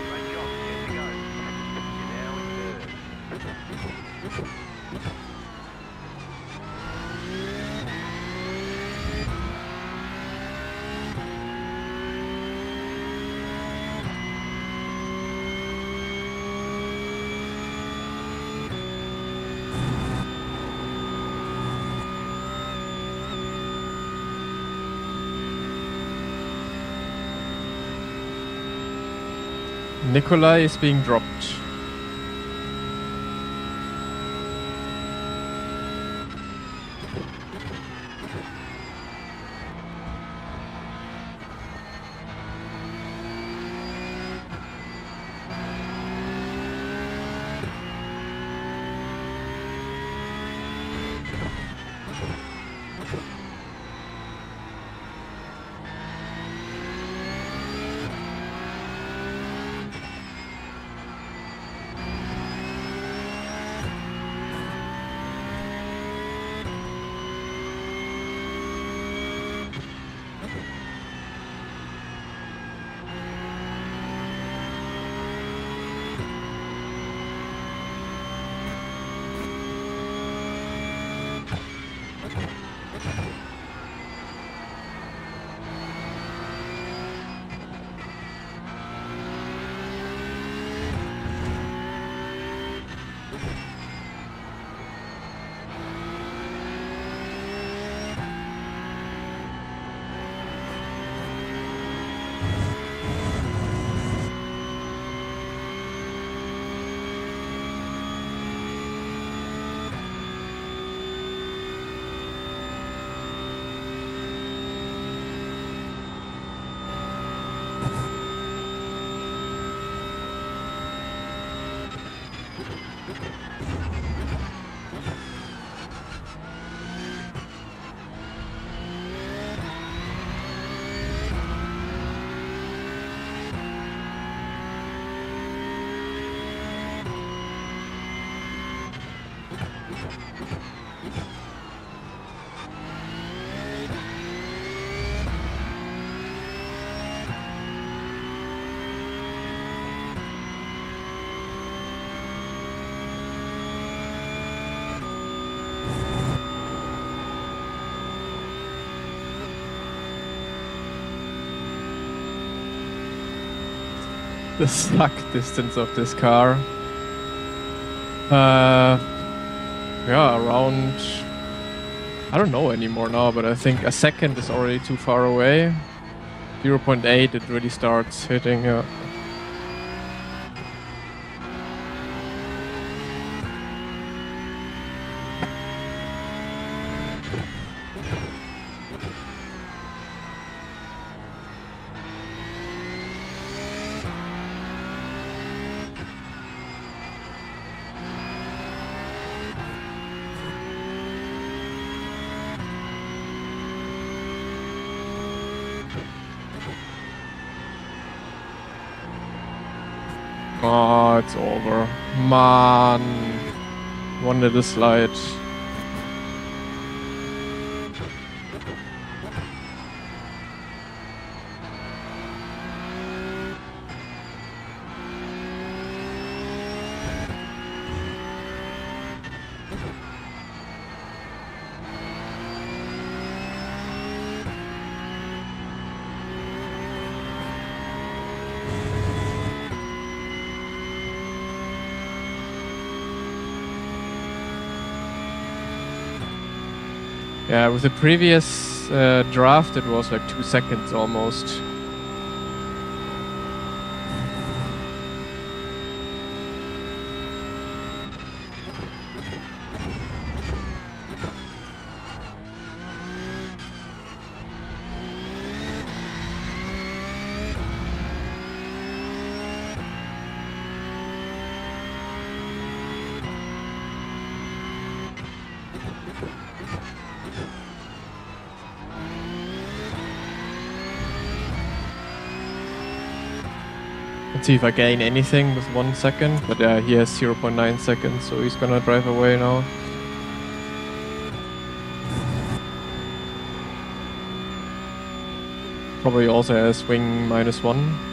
Great job. Get to go. You're now in third.
Nikolai is being dropped. The slug distance of this car. Yeah, around I don't know anymore now, but I think a second is already too far away. 0.8, it really starts hitting. Oh, it's over. Man. One little slide. Yeah, with the previous draft, it was like 2 seconds almost. Let's see if I gain anything with 1 second, but yeah, he has 0.9 seconds, so he's gonna drive away now. Probably also has wing -1.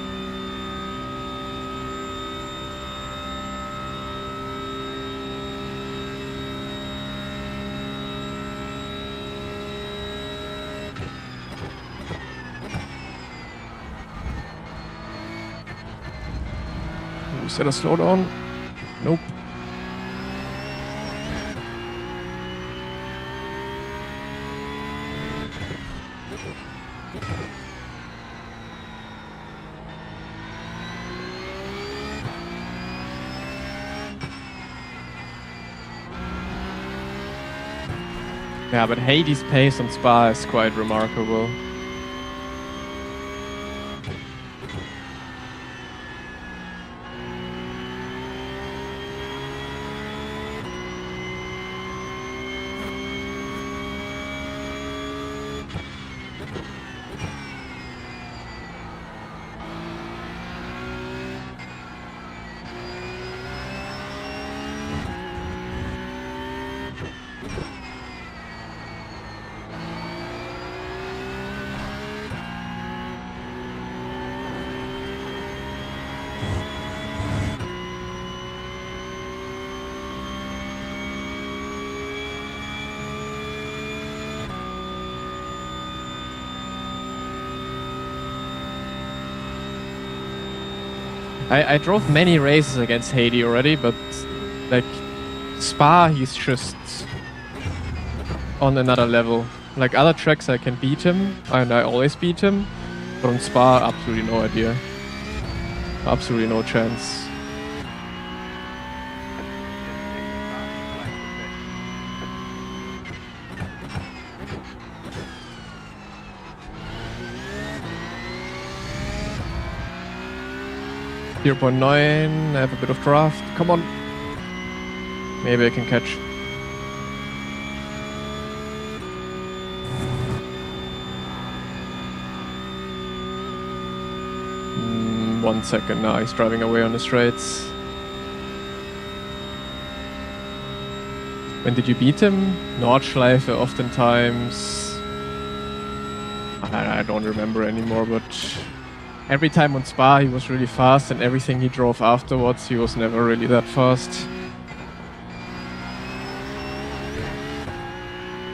Is that a slowdown? Nope. Yeah, but Hades' pace on Spa is quite remarkable. I drove many races against Hades already, but like Spa, he's just on another level. Like other tracks I can beat him, and I always beat him, but on Spa, absolutely no idea. Absolutely no chance. .9, I have a bit of draft. Come on. Maybe I can catch. One second now, he's driving away on the straights. When did you beat him? Nordschleife oftentimes. I don't remember anymore, but every time on Spa he was really fast, and everything he drove afterwards he was never really that fast.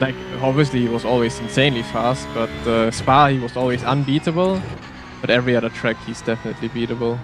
Like, obviously he was always insanely fast, but Spa he was always unbeatable, but every other track he's definitely beatable.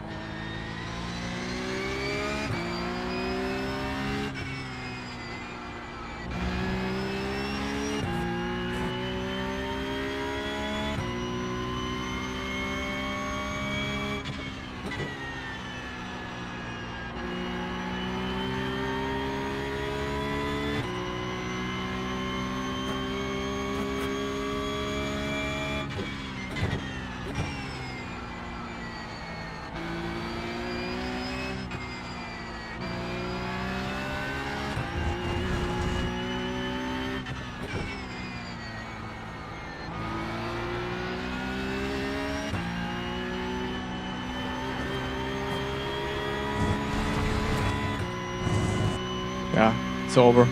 yeah, it's over.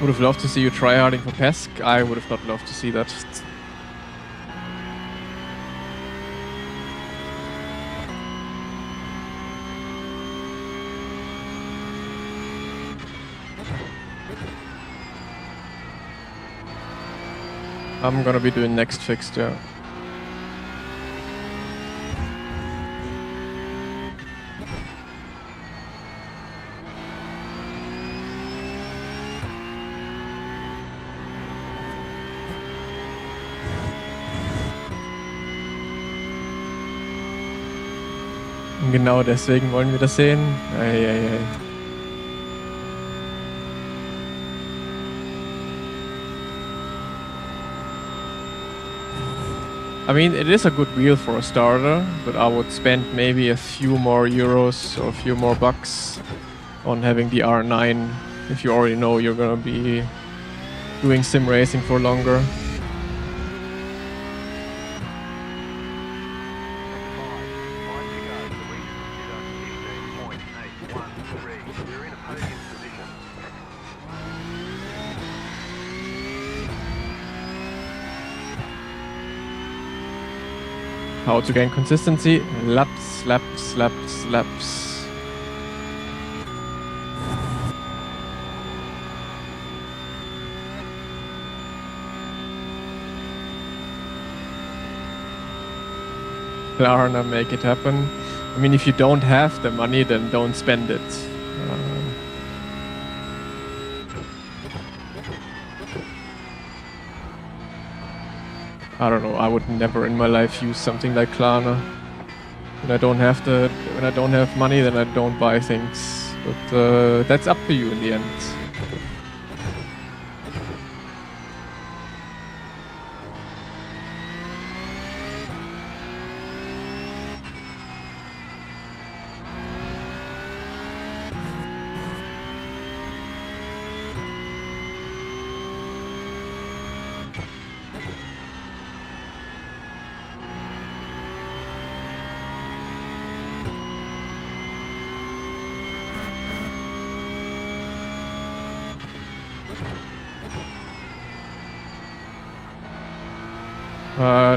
Would have loved to see you tryharding for PESC. I would have not loved to see that. I'm gonna be doing next fixed, yeah. Und genau deswegen wollen wir das sehen. Ei. I mean, it is a good wheel for a starter, but I would spend maybe a few more euros or a few more bucks on having the R9 if you already know you're gonna be doing sim racing for longer. How to gain consistency? Laps. Klarna, make it happen. I mean, if you don't have the money, then don't spend it. I don't know. I would never in my life use something like Klarna. When I don't have money, then I don't buy things. But that's up to you in the end.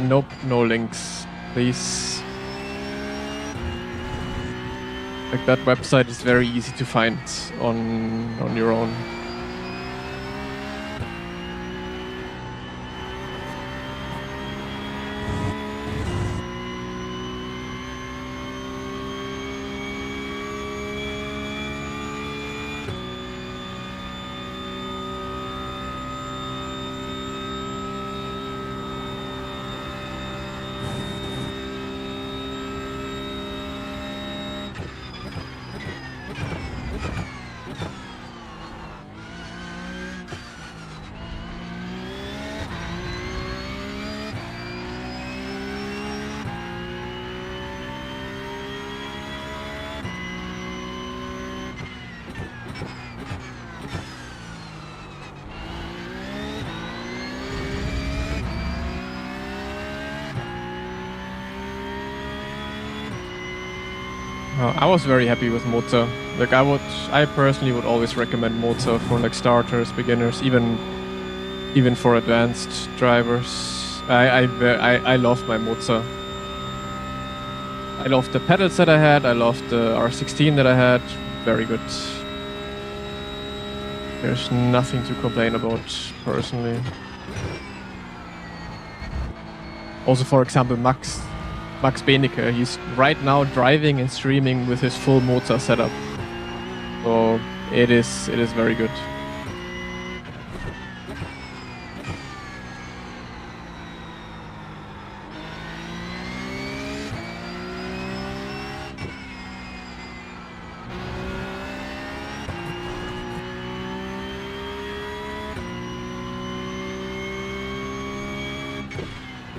Nope, no links, please. Like, that website is very easy to find on your own. I was very happy with Moza. Like I personally would always recommend Moza for like starters, beginners, even for advanced drivers. I love my Moza. I loved the pedals that I had. I loved the R16 that I had. Very good. There's nothing to complain about personally. Also, for example, Max Benecke, he's right now driving and streaming with his full Moza setup. So it is very good.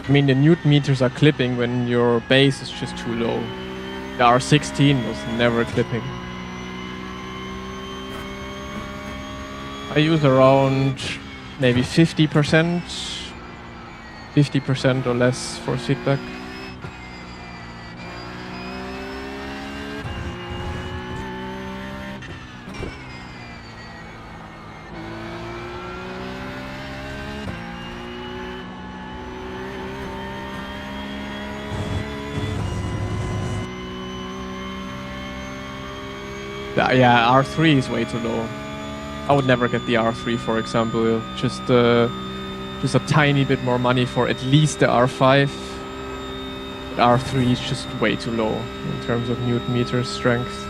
I mean, the newton meters are clipping when your base is just too low. The R16 was never clipping. I use around maybe 50% or less for feedback. Yeah, R3 is way too low. I would never get the R3, for example. Just a tiny bit more money for at least the R5. But R3 is just way too low in terms of newton meter strength.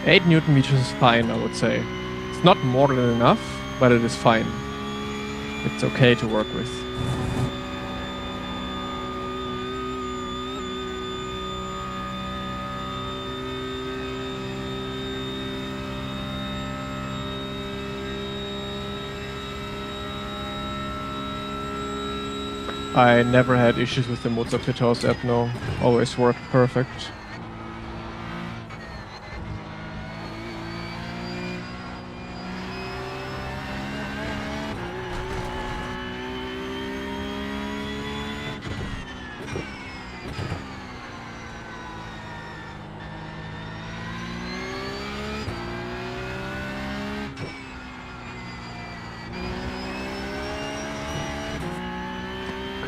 Eight newton meters is fine, I would say. It's not more than enough, but it is fine. It's okay to work with. I never had issues with the Moza Pithouse app, no. Always worked perfect.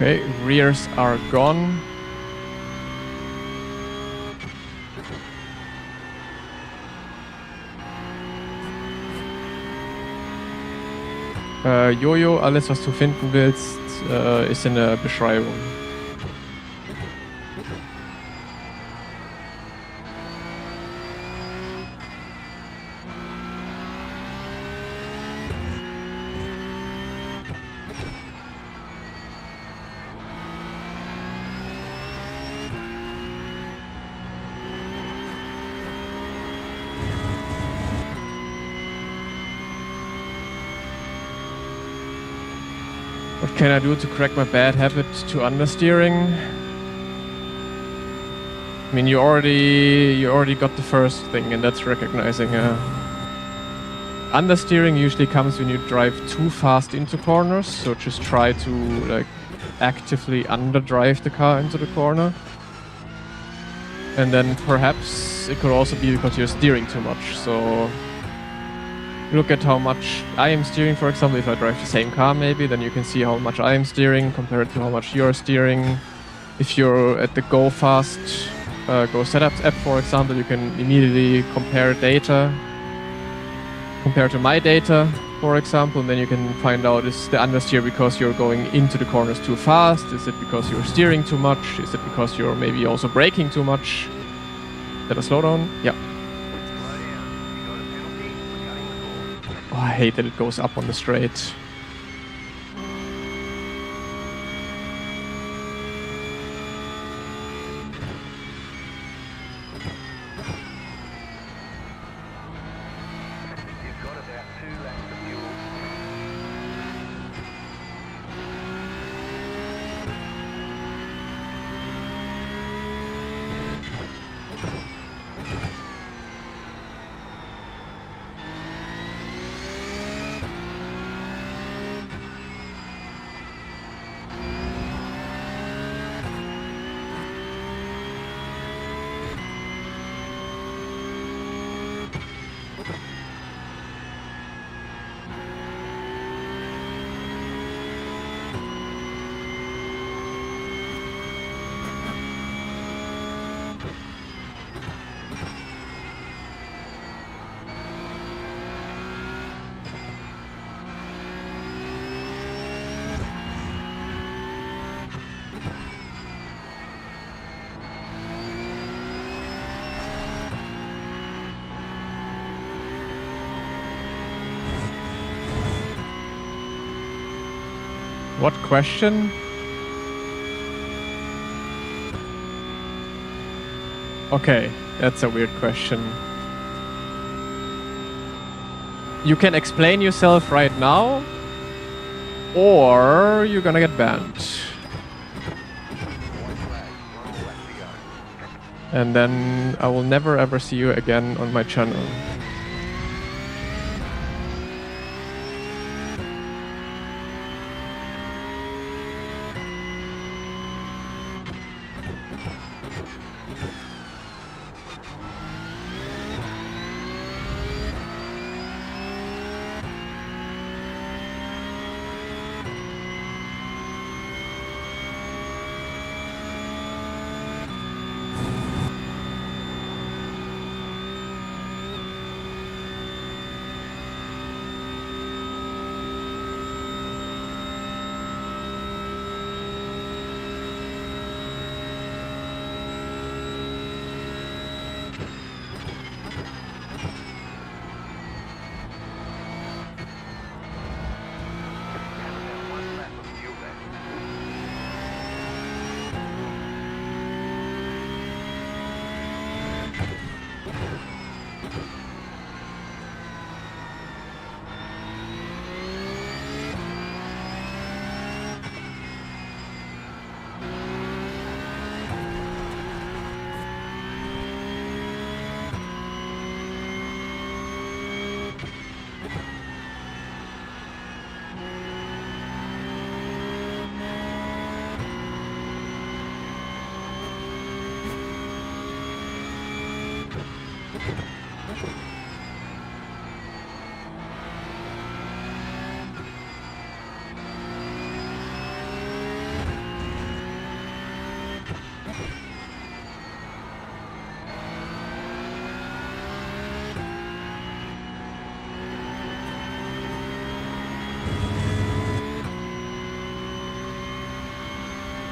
Okay, rears are gone. Jojo, alles was du finden willst, ist in der Beschreibung. What can I do to correct my bad habit to understeering? I mean, you already got the first thing, and that's recognizing. Understeering usually comes when you drive too fast into corners, so just try to like actively underdrive the car into the corner. And then perhaps it could also be because you're steering too much. So look at how much I am steering, for example. If I drive the same car maybe, then you can see how much I am steering compared to how much you're steering. If you're at the Go Fast, Go Setups app, for example, you can immediately compare data compared to my data, for example, and then you can find out, is the understeer because you're going into the corners too fast? Is it because you're steering too much? Is it because you're maybe also braking too much? Is that a slowdown? Yeah. Oh, I hate that it goes up on the straight. What question? Okay, that's a weird question. You can explain yourself right now, or you're gonna get banned. And then I will never ever see you again on my channel.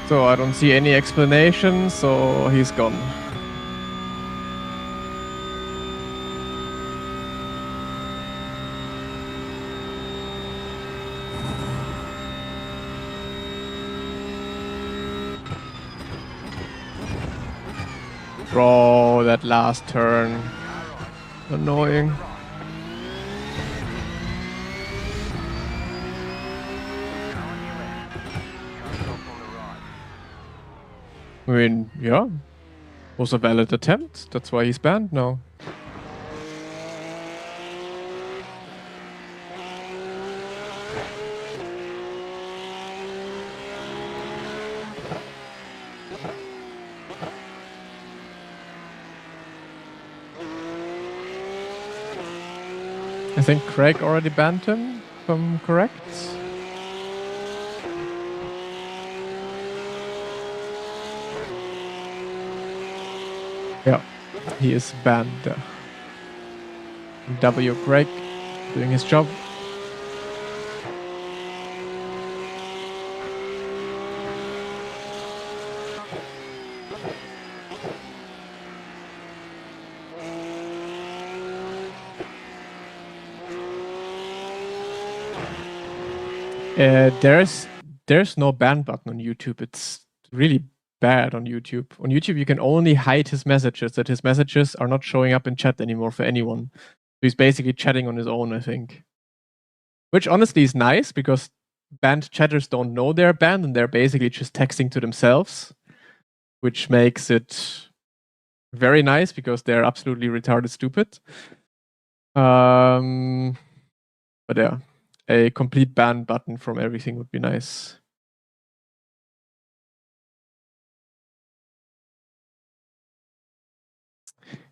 So I don't see any explanation, so he's gone. Bro, that last turn. Annoying. I mean, yeah. Was a valid attempt. That's why he's banned now. I think Craig already banned him, if I'm correct. Yeah, he is banned. W. Craig doing his job. There's no ban button on YouTube. It's really bad on YouTube. On YouTube, you can only hide his messages, that his messages are not showing up in chat anymore for anyone. So he's basically chatting on his own, I think. Which honestly is nice, because banned chatters don't know they're banned, and they're basically just texting to themselves, which makes it very nice, because they're absolutely retarded stupid. But yeah, a complete ban button from everything would be nice.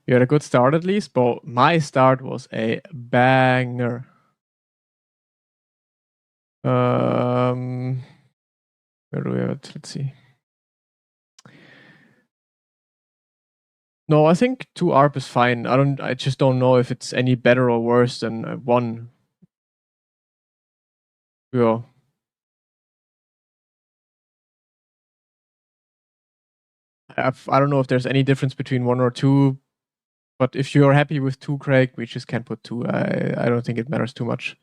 You had a good start at least, but my start was a banger. Where do we have it? Let's see. No, I think 2 ARP is fine. I just don't know if it's any better or worse than 1. Yeah. I don't know if there's any difference between 1 or 2, but if you're happy with 2, Craig, we just can put 2. I don't think it matters too much.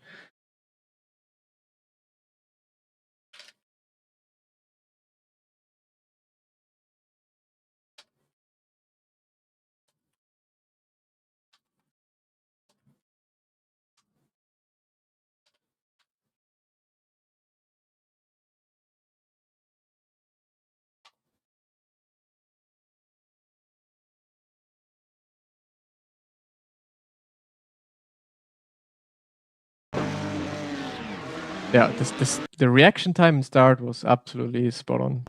Yeah, the reaction time and start was absolutely spot on.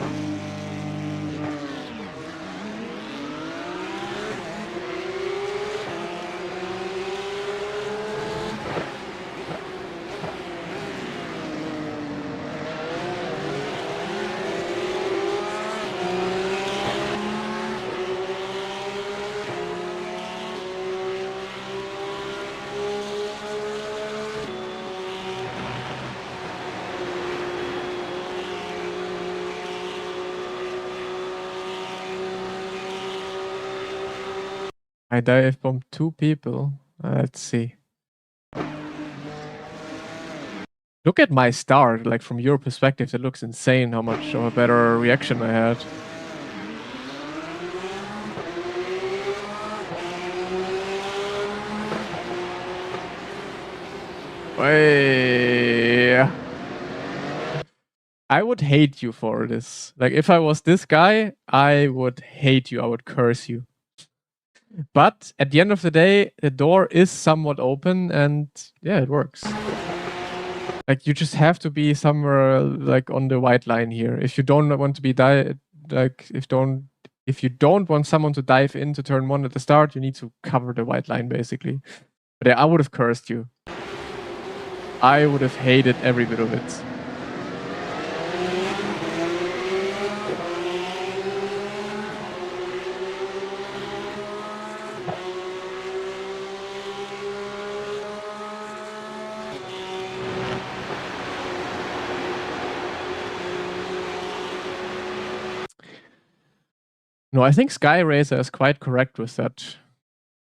I dive bombed 2 people. Let's see. Look at my start. Like from your perspective, it looks insane how much of a better reaction I had. Way. I would hate you for this. Like if I was this guy, I would hate you. I would curse you. But at the end of the day, the door is somewhat open and yeah, it works. Like you just have to be somewhere like on the white line here. If you don't want to be if you don't want someone to dive into turn 1 at the start, you need to cover the white line basically. But yeah, I would have cursed you. I would have hated every bit of it. No, I think Sky Racer is quite correct with that.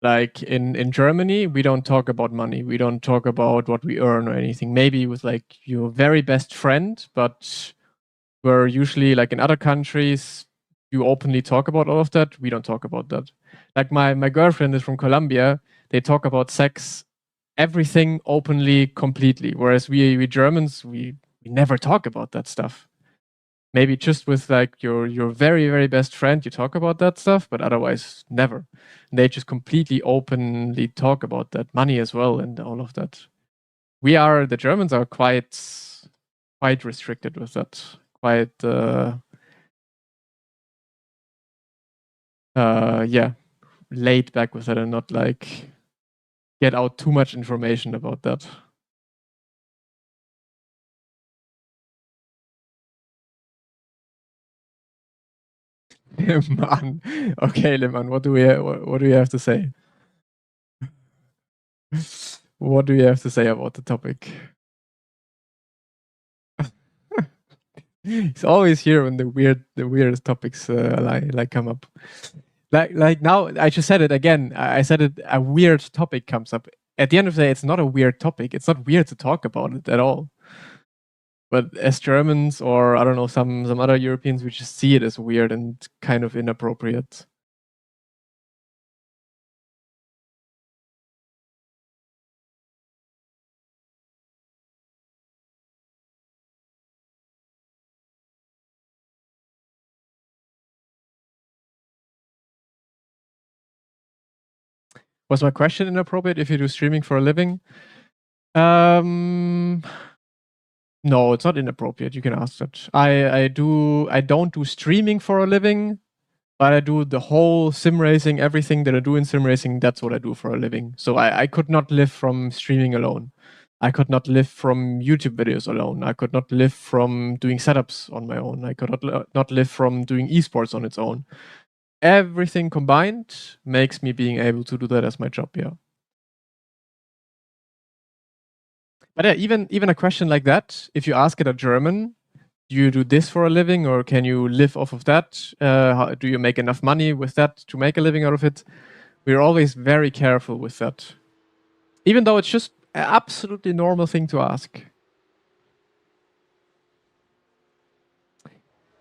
Like in Germany, we don't talk about money. We don't talk about what we earn or anything. Maybe with like your very best friend, but where usually like in other countries, you openly talk about all of that. We don't talk about that. Like my girlfriend is from Colombia. They talk about sex, everything openly, completely. Whereas we Germans, we never talk about that stuff. Maybe just with like your very very best friend, you talk about that stuff, but otherwise never. And they just completely openly talk about that money as well and all of that. The Germans are quite restricted with that. Quite yeah, laid back with it and not like get out too much information about that. Leman. Okay, Leman, what do we have to say? What do you have to say about the topic? He's always here when the weirdest topics like come up. Like now, I just said it again. I said it. A weird topic comes up. At the end of the day, it's not a weird topic. It's not weird to talk about it at all. But as Germans or I don't know some other Europeans, we just see it as weird and kind of inappropriate. Was my question inappropriate if you do streaming for a living? No, it's not inappropriate. You can ask that. I don't do streaming for a living, but I do the whole sim racing, everything that I do in sim racing, that's what I do for a living. So I could not live from streaming alone. I could not live from YouTube videos alone. I could not live from doing setups on my own. I could not live from doing esports on its own. Everything combined makes me being able to do that as my job, yeah. But yeah, even a question like that, if you ask it a German, do you do this for a living or can you live off of that? Do you make enough money with that to make a living out of it? We're always very careful with that. Even though it's just an absolutely normal thing to ask.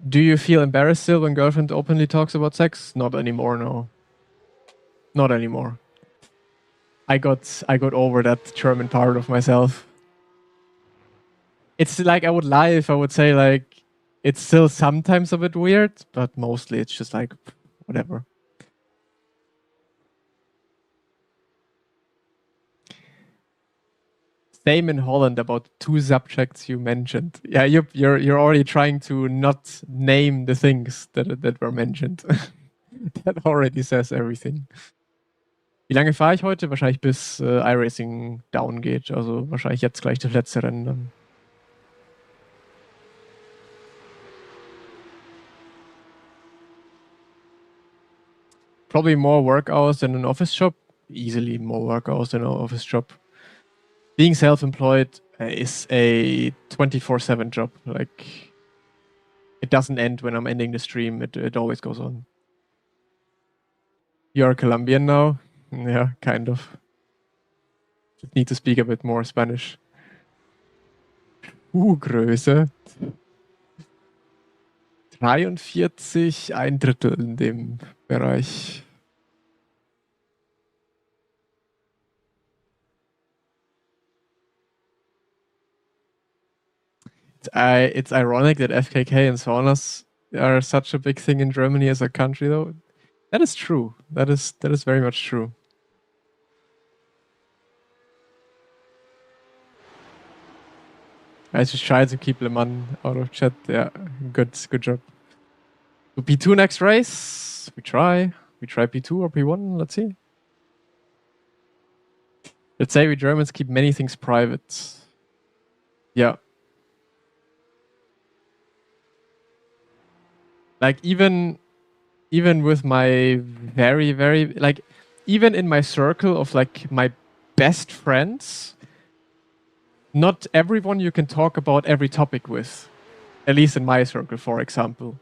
Do you feel embarrassed still when girlfriend openly talks about sex? Not anymore, no. Not anymore. I got over that German part of myself. It's like I would lie if I would say like it's still sometimes a bit weird, but mostly it's just like whatever. Same in Holland about 2 subjects you mentioned. Yeah, you're already trying to not name the things that were mentioned. That already says everything. Wie lange fahre ich heute? Wahrscheinlich bis iRacing down geht. Also wahrscheinlich jetzt gleich das letzte Rennen dann. Probably more work hours than an office job. Easily more work hours than an office job. Being self-employed is a 24/7 job. Like, it doesn't end when I'm ending the stream. It always goes on. You're Colombian now? Yeah, kind of. Just need to speak a bit more Spanish. Größe. 43, ein Drittel in dem Bereich. It's ironic that FKK and saunas are such a big thing in Germany as a country, though. That is true. That is very much true. I just try to keep Le Mans out of chat. Yeah, good job. So P2 next race. We try P2 or P1. Let's see. Let's say we Germans keep many things private. Yeah. Like even with my very, like, even in my circle of like my best friends, not everyone you can talk about every topic with, at least in my circle, for example.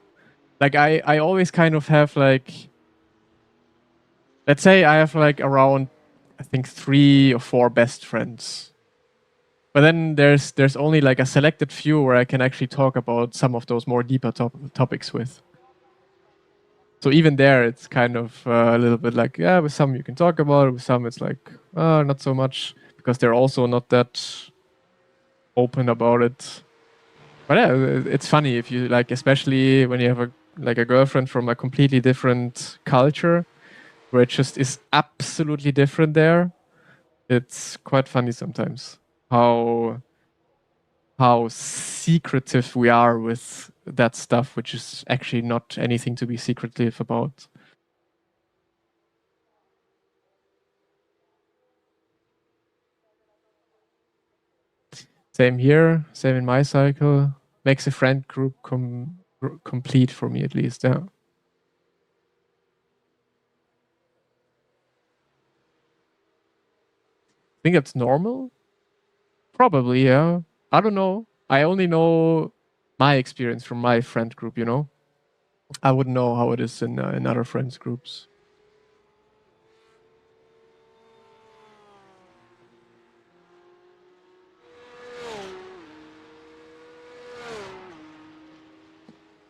Like I always kind of have like, let's say I have like around, I think 3 or 4 best friends. But then there's only like a selected few where I can actually talk about some of those more deeper topics with. So even there, it's kind of a little bit like, yeah, with some you can talk about, with some it's like, not so much, because they're also not that open about it. But yeah, it's funny if you like, especially when you have a girlfriend from a completely different culture, where it just is absolutely different there. It's quite funny sometimes how secretive we are with that stuff, which is actually not anything to be secretive about. Same here, same in my cycle. Makes a friend group complete for me, at least, yeah. I think that's normal. Probably, yeah. I don't know. I only know my experience from my friend group, you know? I wouldn't know how it is in other friends groups.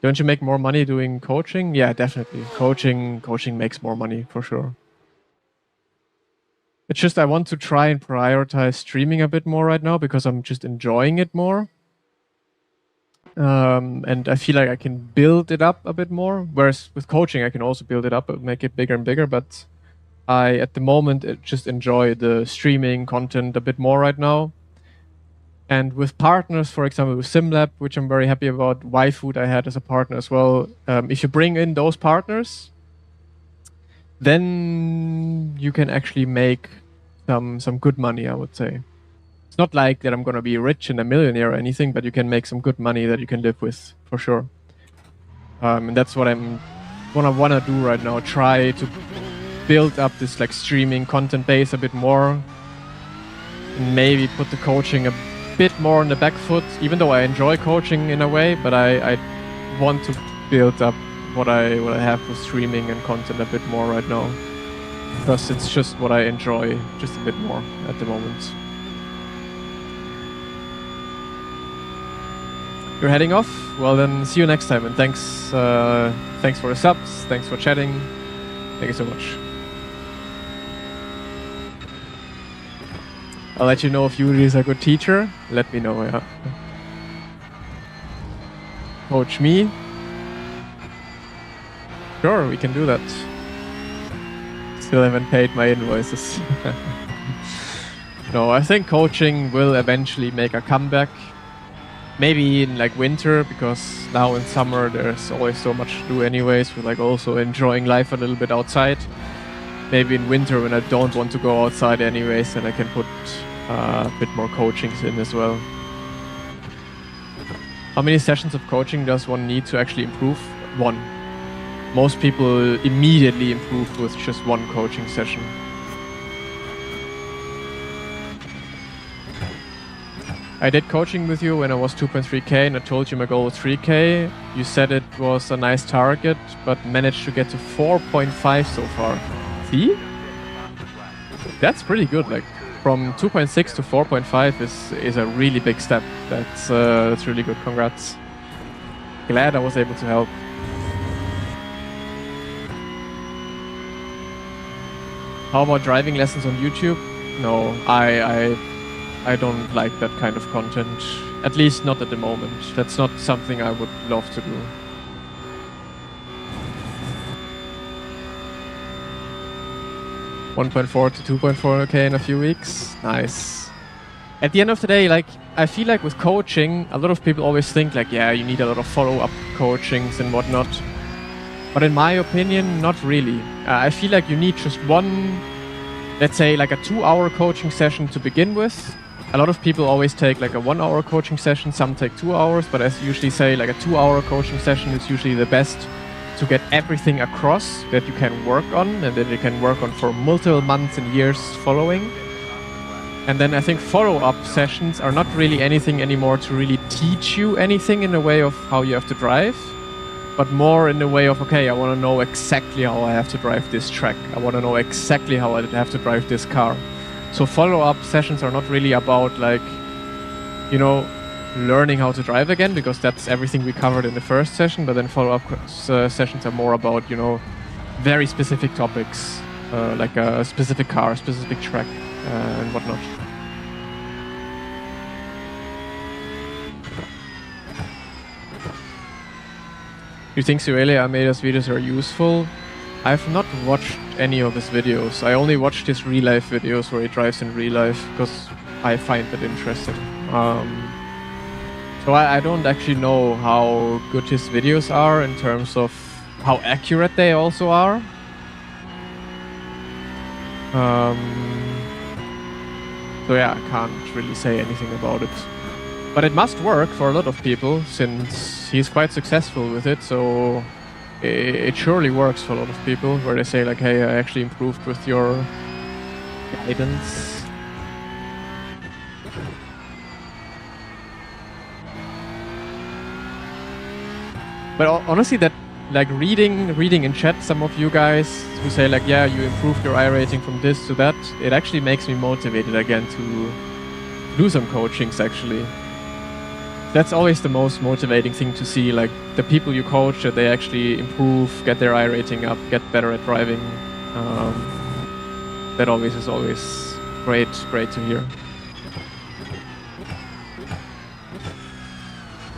Don't you make more money doing coaching? Yeah, definitely. Coaching makes more money for sure. It's just I want to try and prioritize streaming a bit more right now because I'm just enjoying it more. And I feel like I can build it up a bit more. Whereas with coaching, I can also build it up and make it bigger and bigger. But I, at the moment, just enjoy the streaming content a bit more right now. And with partners, for example, with SimLab, which I'm very happy about, YFood I had as a partner as well. If you bring in those partners, then you can actually make some good money, I would say. It's not like that I'm going to be rich and a millionaire or anything, but you can make some good money that you can live with, for sure. And that's what I want to do right now. Try to build up this like streaming content base a bit more. And maybe put the coaching a bit more on the back foot, even though I enjoy coaching in a way, but I want to build up what I have with streaming and content a bit more right now, because it's just what I enjoy just a bit more at the moment. You're heading off? Well then, see you next time, and thanks for the subs, thanks for chatting, thank you so much. I'll let you know if Yuri is a good teacher. Let me know, yeah. Coach me. Sure, we can do that. Still haven't paid my invoices. No, I think coaching will eventually make a comeback. Maybe in like winter, because now in summer there's always so much to do anyways, with like also enjoying life a little bit outside. Maybe in winter when I don't want to go outside anyways, then I can put a bit more coachings in as well. How many sessions of coaching does one need to actually improve? 1. Most people immediately improve with just 1 coaching session. I did coaching with you when I was 2.3k and I told you my goal was 3k. You said it was a nice target, but managed to get to 4.5 so far. See? That's pretty good. Like from 2.6 to 4.5 is a really big step. That's really good. Congrats. Glad I was able to help. How about driving lessons on YouTube? No, I don't like that kind of content. At least not at the moment. That's not something I would love to do. $1.4 to $2.4k in a few weeks. Nice. At the end of the day, like, I feel like with coaching, a lot of people always think like, yeah, you need a lot of follow-up coachings and whatnot. But in my opinion, not really. I feel like you need just one, let's say like a 2-hour coaching session to begin with. A lot of people always take like a 1-hour coaching session, some take 2 hours, but I usually say like a 2-hour coaching session is usually the best to get everything across that you can work on and that you can work on for multiple months and years following. And then I think follow-up sessions are not really anything anymore to really teach you anything in the way of how you have to drive, but more in the way of, okay, I want to know exactly how I have to drive this track. I want to know exactly how I have to drive this car. So follow-up sessions are not really about like, you know, learning how to drive again, because that's everything we covered in the first session, but then follow-up sessions are more about, you know, very specific topics, like a specific car, a specific track, and whatnot. You think Suele Almeida's videos are useful? I've not watched any of his videos. I only watched his real life videos where he drives in real life because I find that interesting. So I don't actually know how good his videos are in terms of how accurate they also are. So yeah, I can't really say anything about it. But it must work for a lot of people since he's quite successful with it, so it surely works for a lot of people where they say like, hey, I actually improved with your guidance. But honestly, that like reading in chat some of you guys who say like, yeah, you improved your I rating from this to that, it actually makes me motivated again to do some coachings actually. That's always the most motivating thing to see, like the people you coach, that they actually improve, get their I rating up, get better at driving. That always is great to hear.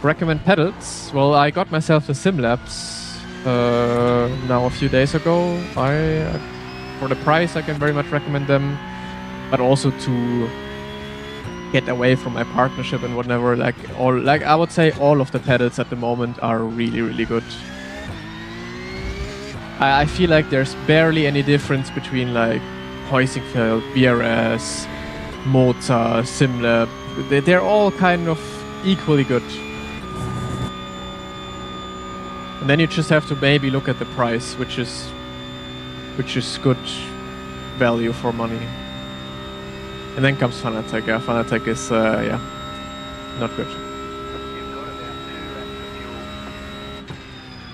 Recommend pedals? Well, I got myself the SimLabs now a few days ago. For the price, I can very much recommend them, but also to get away from my partnership and whatever. I would say all of the pedals at the moment are really good. I feel like there's barely any difference between like Heusinkfeld, BRS, Mozart, SimLab. They're all kind of equally good. And then you just have to maybe look at the price, which is good value for money. And then comes Fanatec. Yeah, Fanatec is not good.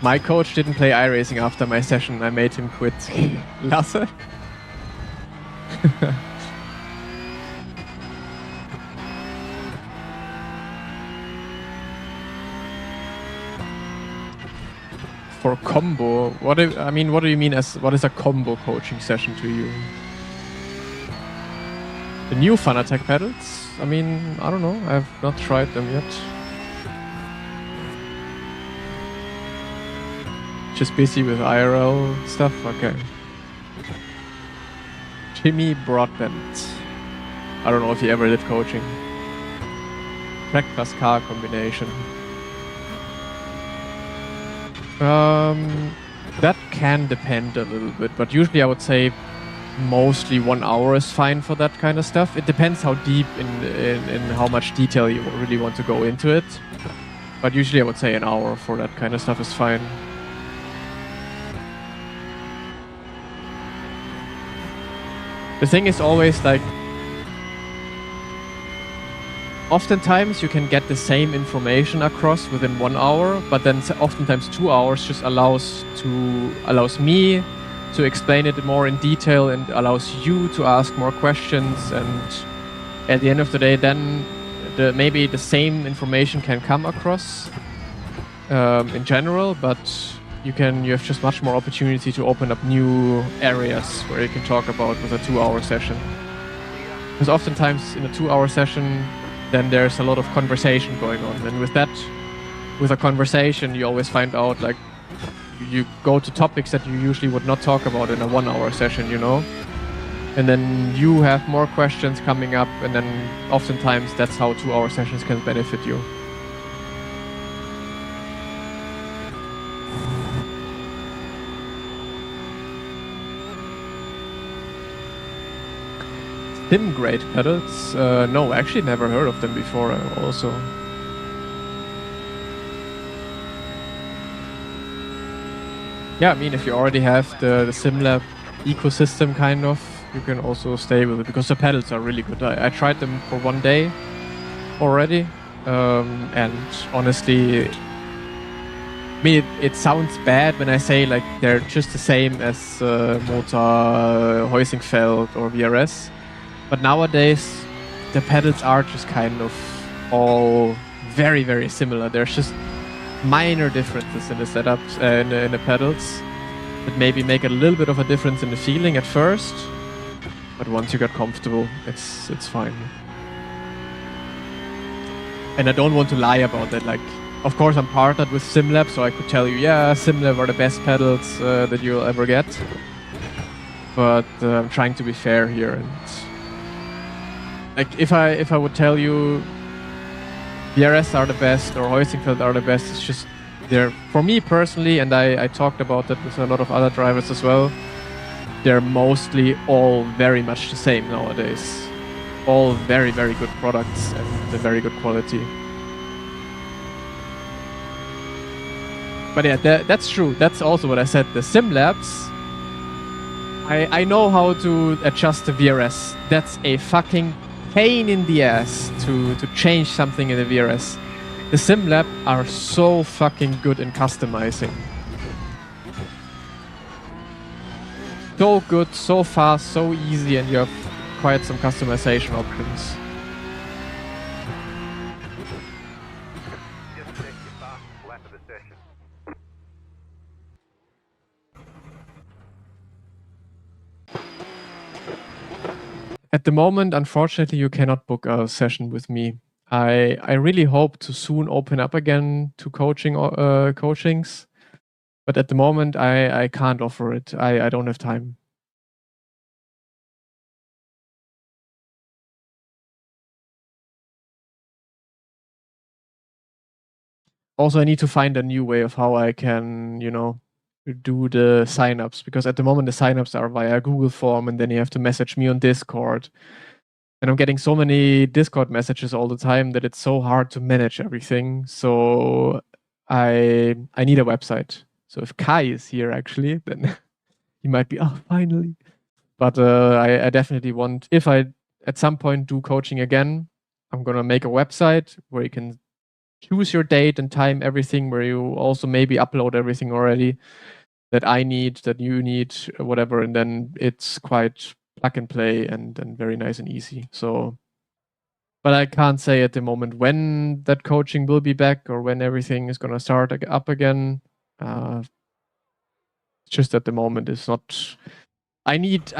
My coach didn't play iRacing after my session. I made him quit. Lasse? For combo, what do you mean as what is a combo coaching session to you? The new Fanatec pedals? I mean, I don't know. I've not tried them yet. Just busy with IRL stuff? Okay. Jimmy Broadbent. I don't know if you ever did coaching. Track plus car combination. That can depend a little bit, but usually I would say mostly 1 hour is fine for that kind of stuff. It depends how deep in how much detail you really want to go into it. But usually I would say an hour for that kind of stuff is fine. The thing is always like, oftentimes you can get the same information across within 1 hour, but then oftentimes 2 hours just allows me to explain it more in detail and allows you to ask more questions. And at the end of the day, then maybe the same information can come across in general, but you have just much more opportunity to open up new areas where you can talk about with a 2 hour session. Because oftentimes in a 2 hour session, then there's a lot of conversation going on. And with a conversation, you always find out, like, you go to topics that you usually would not talk about in a 1 hour session, you know? And then you have more questions coming up, and then oftentimes that's how 2 hour sessions can benefit you. Thin grade pedals? No, actually never heard of them before also. Yeah, I mean, if you already have the SimLab ecosystem kind of, you can also stay with it because the pedals are really good. I tried them for 1 day already, and honestly, I mean, it sounds bad when I say like they're just the same as Motor, Heusingfeld or VRS. But nowadays, the pedals are just kind of all very, very similar. There's just minor differences in the setups and in the pedals that maybe make a little bit of a difference in the feeling at first. But once you get comfortable, it's fine. And I don't want to lie about that. Like, of course, I'm partnered with SimLab, so I could tell you, yeah, SimLab are the best pedals that you'll ever get. But I'm trying to be fair here, and like if I would tell you VRS are the best or Heusingfeld are the best, it's just they're, for me personally, and I talked about that with a lot of other drivers as well, they're mostly all very much the same nowadays. All very, very good products and very good quality. But yeah, that's true. That's also what I said. The SimLabs, I know how to adjust the VRS. That's a fucking pain in the ass to change something in the VRS. The SimLab are so fucking good in customizing. So good, so fast, so easy, and you have quite some customization options.
Just check your fastest lap of the session.
At the moment, unfortunately, you cannot book a session with me. I really hope to soon open up again to coachings, but at the moment, I can't offer it. I don't have time. Also, I need to find a new way of how I can, you know, do the signups, because at the moment the signups are via Google form, and then you have to message me on Discord. And I'm getting so many Discord messages all the time that it's so hard to manage everything. So I need a website. So if Kai is here actually, then he might be, oh, finally. But I definitely want, if I at some point do coaching again, I'm gonna make a website where you can choose your date and time, everything, where you also maybe upload everything already that I need, that you need, whatever, and then it's quite plug and play and very nice and easy. So, but I can't say at the moment when that coaching will be back or when everything is gonna start up again. Just at the moment, it's not. I need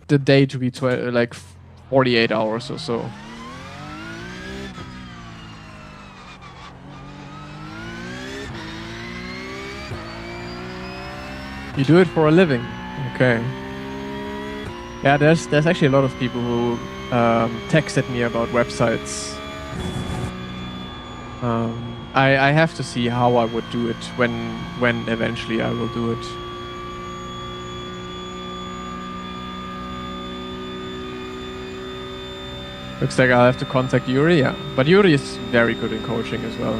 the day to be like 48 hours or so. You do it for a living, okay? Yeah, there's actually a lot of people who texted me about websites. I have to see how I would do it when eventually I will do it. Looks like I'll have to contact Yuri, yeah. But Yuri is very good in coaching as well.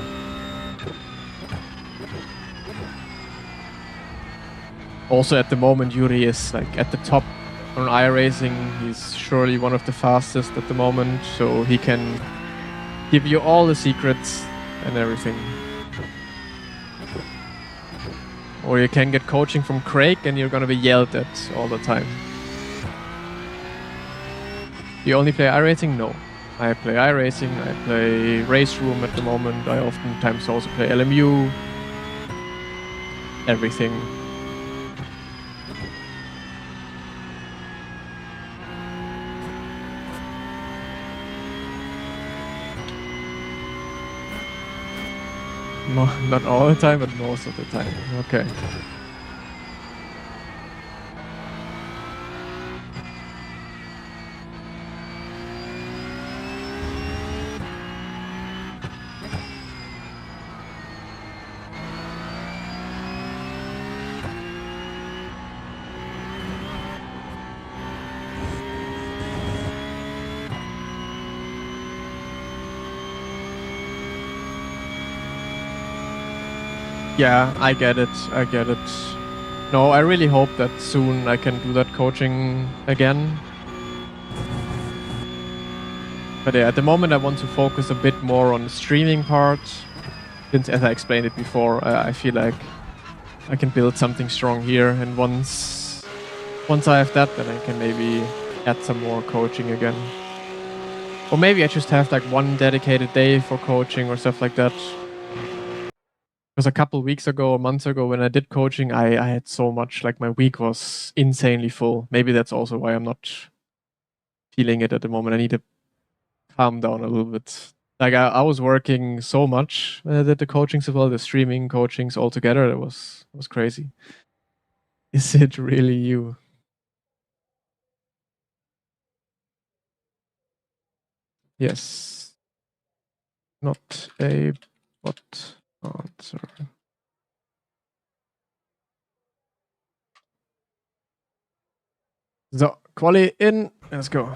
Also at the moment, Yuri is like at the top on iRacing. He's surely one of the fastest at the moment, so he can give you all the secrets and everything. Or you can get coaching from Craig and you're gonna be yelled at all the time. You only play iRacing? No. I play iRacing, I play RaceRoom at the moment, I oftentimes also play LMU. Everything. Not all the time, but most of the time. Okay. Yeah, I get it. I get it. No, I really hope that soon I can do that coaching again. But yeah, at the moment I want to focus a bit more on the streaming part. Since, as I explained it before, I feel like I can build something strong here. And once I have that, then I can maybe add some more coaching again. Or maybe I just have like one dedicated day for coaching or stuff like that. Because a couple weeks ago, a month ago, when I did coaching, I had so much, like my week was insanely full. Maybe that's also why I'm not feeling it at the moment. I need to calm down a little bit. Like I was working so much when I did the coachings as well, the streaming coachings all together. It was crazy. Is it really you? Yes. Not a bot answer. So, quali in. Let's go.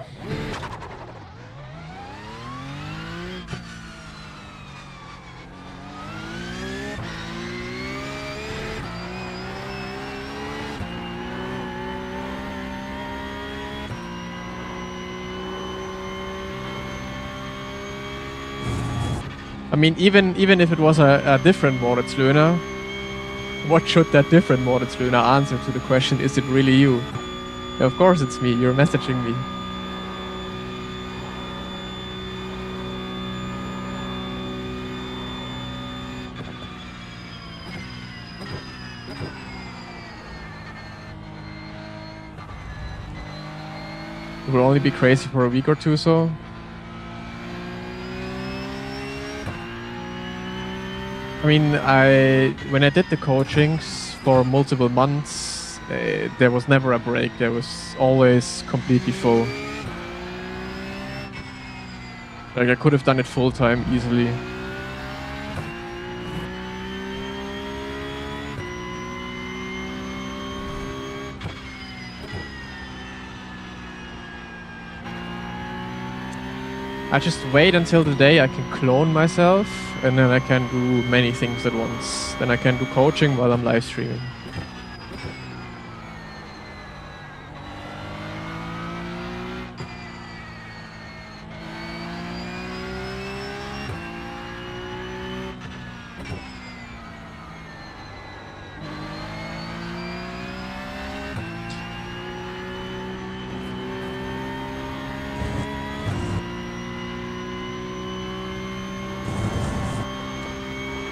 I mean, even if it was a different Moritz-Löhner, what should that different Moritz-Löhner answer to the question, is it really you? Yeah, of course it's me, you're messaging me. It will only be crazy for a week or two, so. I mean, when I did the coachings for multiple months, there was never a break. There was always completely full. Like I could have done it full time easily. I just wait until the day I can clone myself, and then I can do many things at once. Then I can do coaching while I'm live streaming.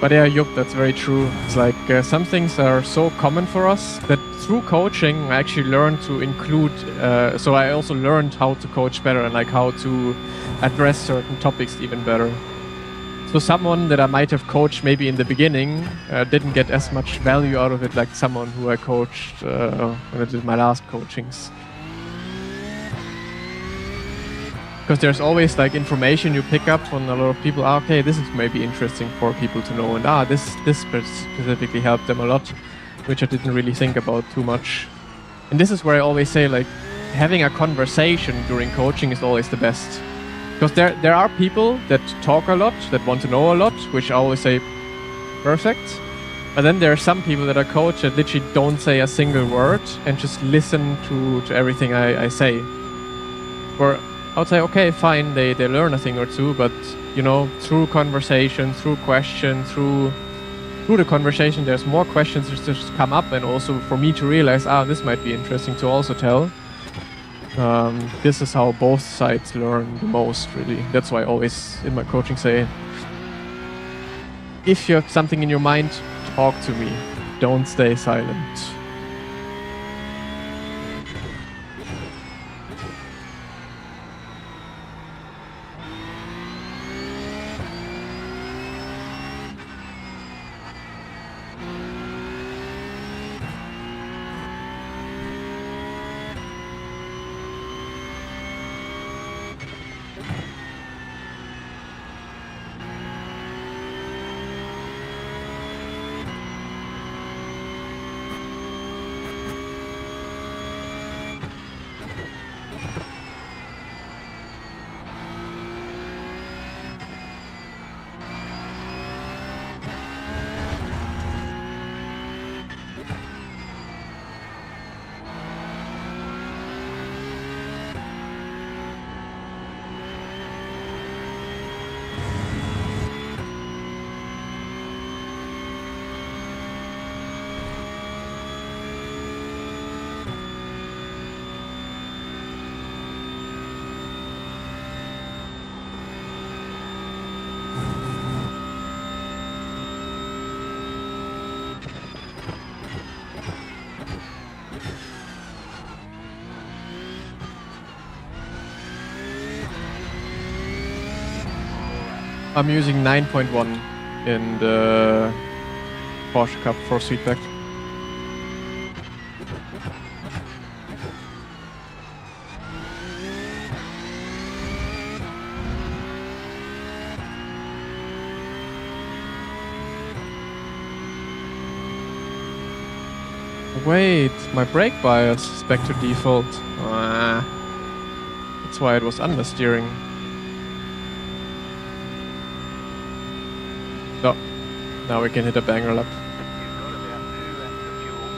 But yeah, Jupp, that's very true. It's like some things are so common for us that through coaching, I actually learned to include, so I also learned how to coach better and like how to address certain topics even better. So someone that I might have coached maybe in the beginning didn't get as much value out of it like someone who I coached when I did my last coachings. Because there's always like information you pick up on a lot of people. Ah, okay, this is maybe interesting for people to know, and this specifically helped them a lot, which I didn't really think about too much. And this is where I always say, like, having a conversation during coaching is always the best. Because there are people that talk a lot, that want to know a lot, which I always say, perfect. But then there are some people that I coach that literally don't say a single word and just listen to everything I say. Or I would say, okay, fine, they learn a thing or two, but you know, through conversation, through question, through the conversation, there's more questions that just come up, and also for me to realize, this might be interesting to also tell. This is how both sides learn the most, really. That's why I always in my coaching say, if you have something in your mind, talk to me. Don't stay silent. I'm using 9.1 in the Porsche Cup for feedback. Wait, my brake bias is back to default. That's why it was understeering. No, now we can hit a banger lap.
You've got about 2 laps of fuel.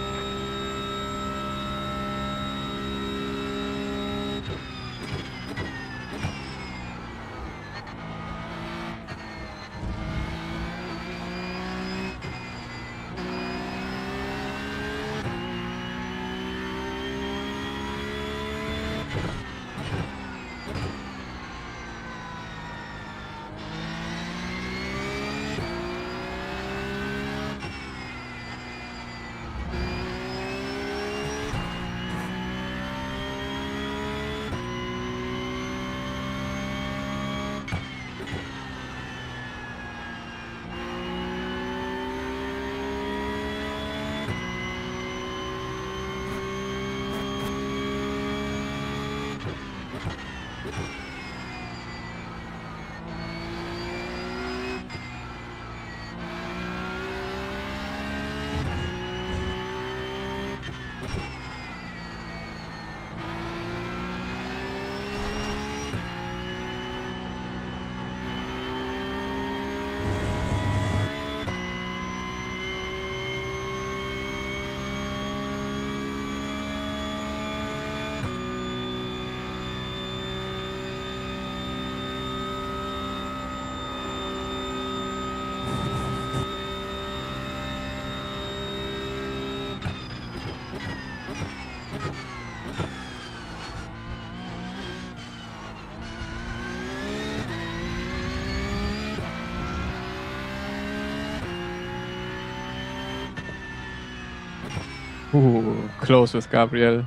Ooh, close with Gabriel.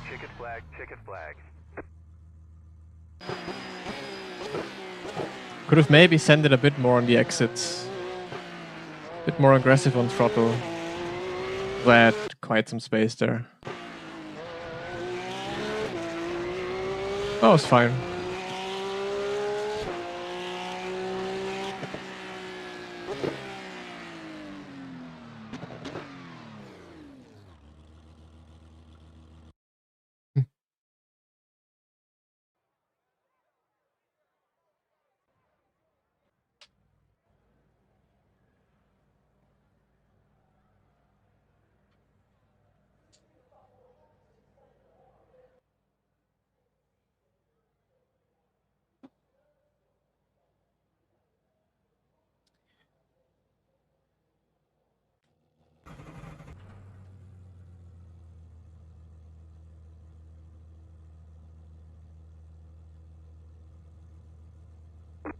Checkered flag, checkered flag.
Could have maybe sent it a bit more on the exits. A bit more aggressive on throttle. But quite some space there. Oh, it's fine.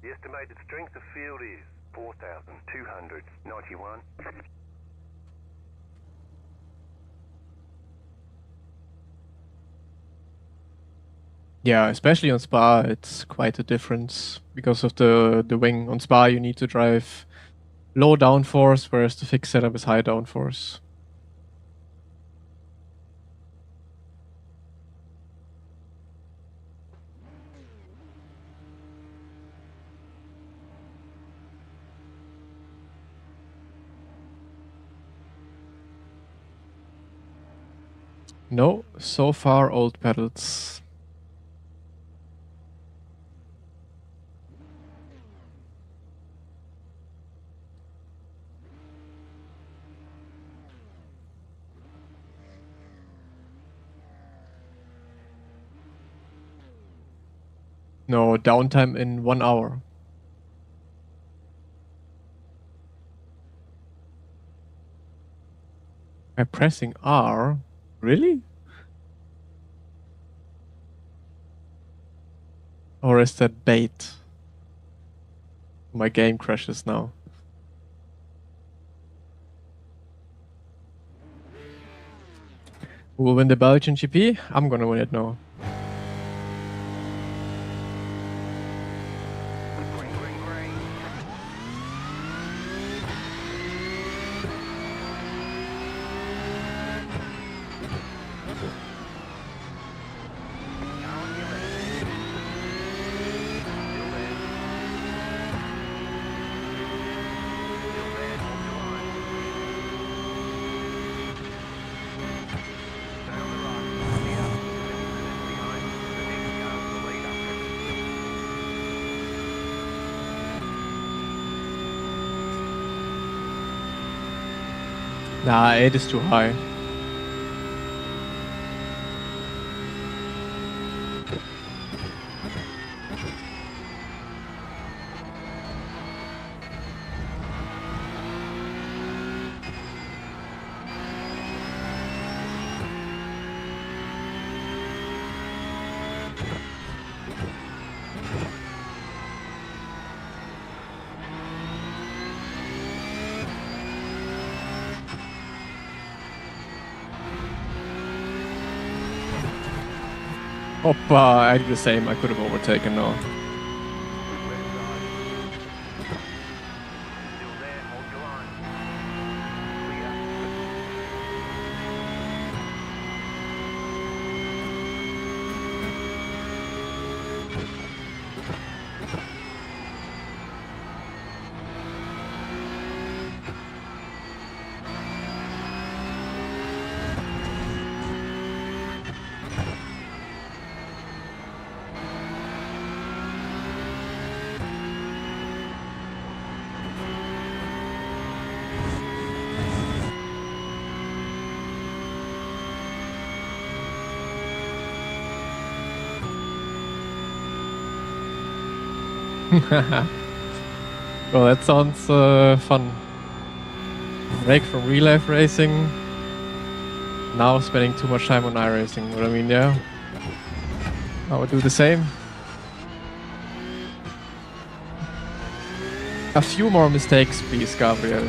The estimated strength of field is 4,291.
Yeah, especially on Spa, it's quite a difference because of the wing. On Spa, you need to drive low downforce, whereas the fixed setup is high downforce. No, so far old pedals. No, downtime in 1 hour. By pressing R? Really? Or is that bait? My game crashes now. Who will win the Belgian GP? I'm gonna win it now.
Green, green, green. Car on your left. Still there. Still there, hold your line. Stay on the right. Here. 20 minutes behind. The next car's the leader.
Nah, 8 is too high. Oppa, I did the same. I could have overtaken now.
Left side. Still there, hold your line. Clear.
Well, that sounds fun. Break from real life racing. Now spending too much time on iRacing. What I mean, yeah. I would do the same. A few more mistakes, please, Gabriel.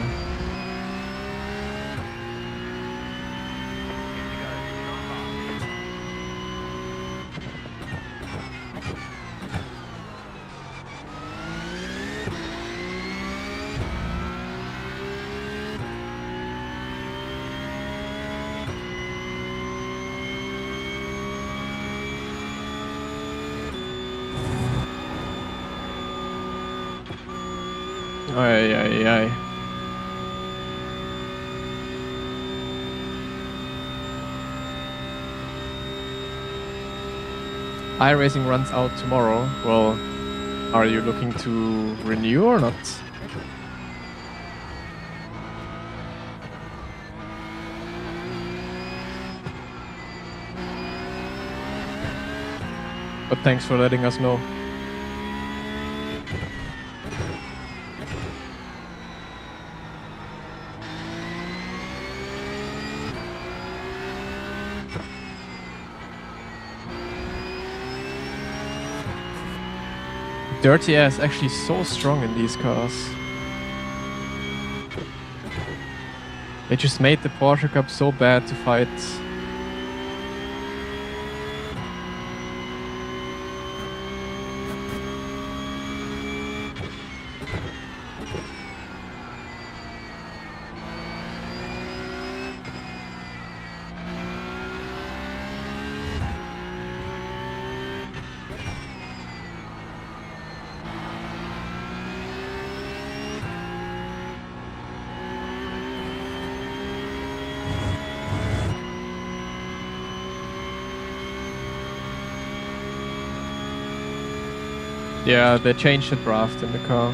Ay, ay, ay. iRacing runs out tomorrow. Well, are you looking to renew or not? But thanks for letting us know. Dirty air is actually so strong in these cars. They just made the Porsche Cup so bad to fight. Yeah, they changed the draft in the car.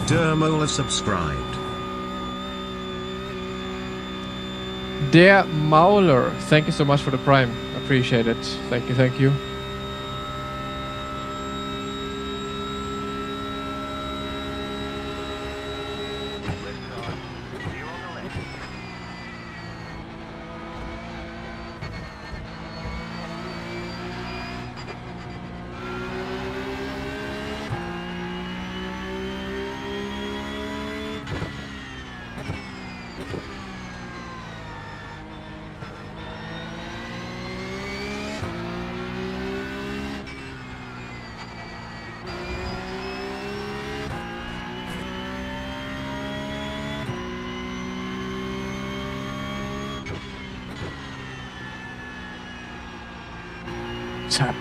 Dermola subscribed.
Der Mauler, thank you so much for the prime. Appreciate it. Thank you, thank you.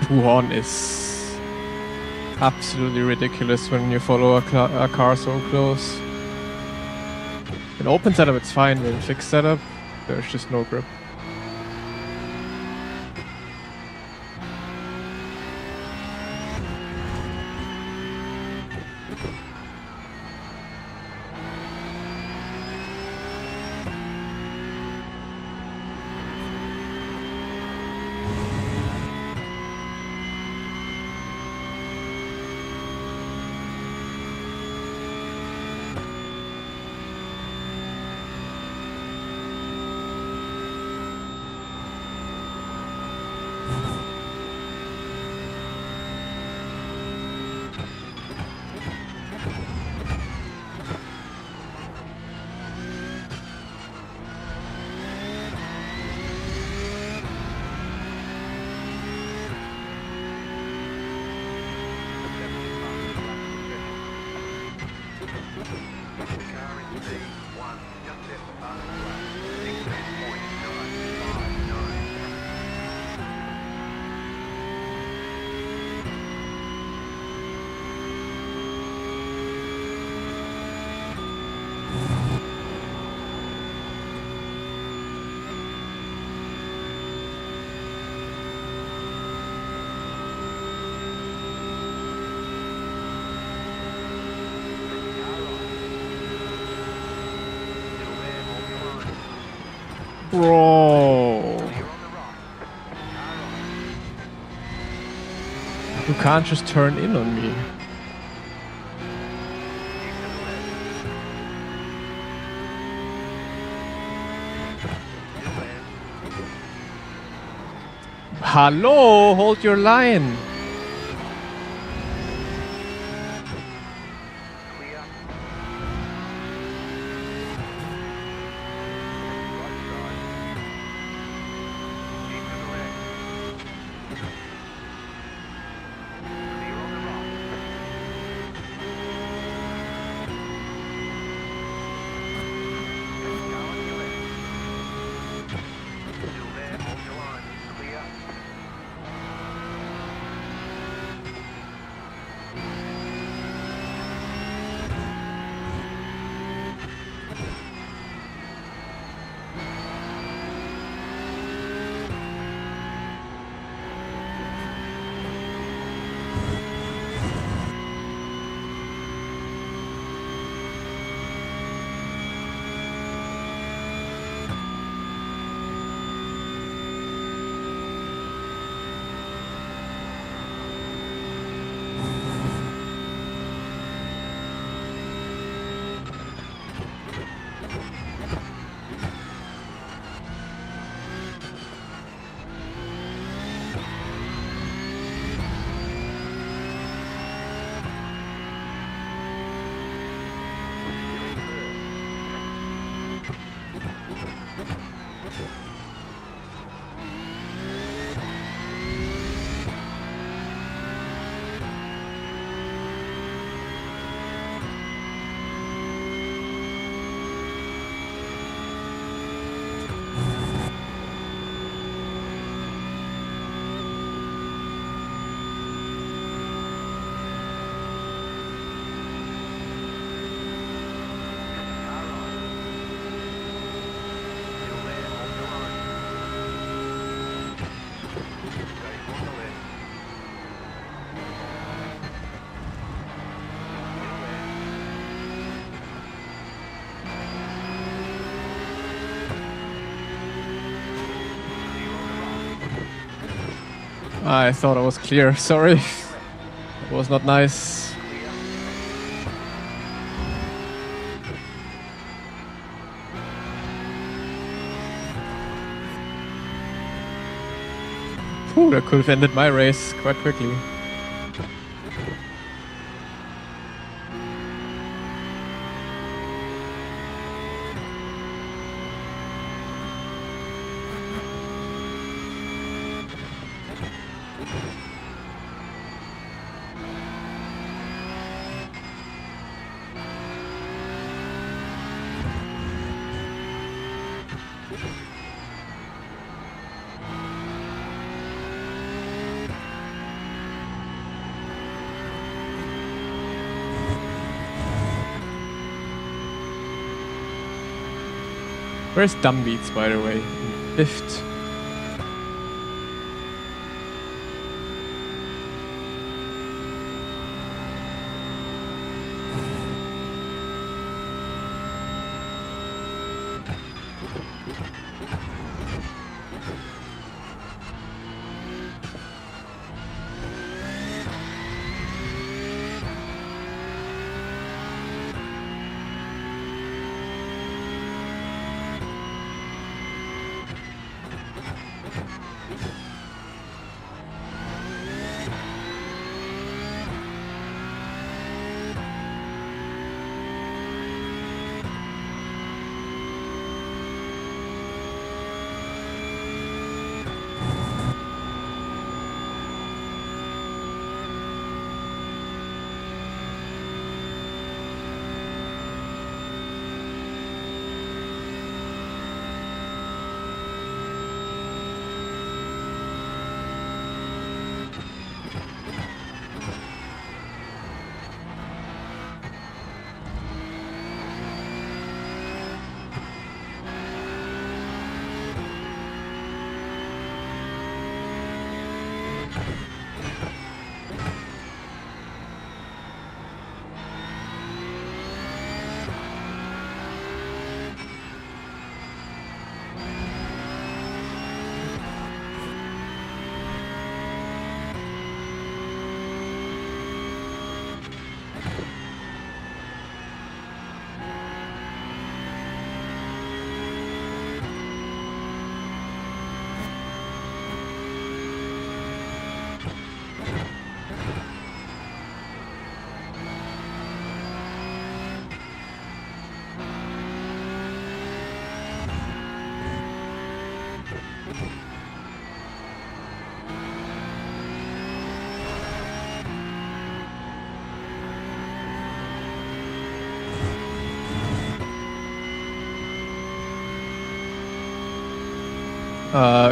Puhorn is absolutely ridiculous when you follow a car so close. In open setup it's fine, but in fixed setup there's just no grip. Bro, you can't just turn in on me. Hello, hold your line. I thought I was clear. Sorry. It was not nice. Ooh, that could have ended my race quite quickly. Where's Dumbbeats, by the way? Fifth.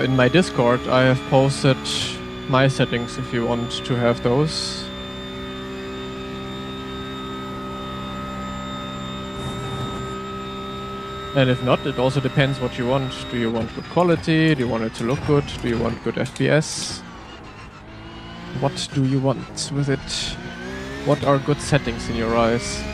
In my Discord, I have posted my settings if you want to have those. And if not, it also depends what you want. Do you want good quality? Do you want it to look good? Do you want good FPS? What do you want with it? What are good settings in your eyes?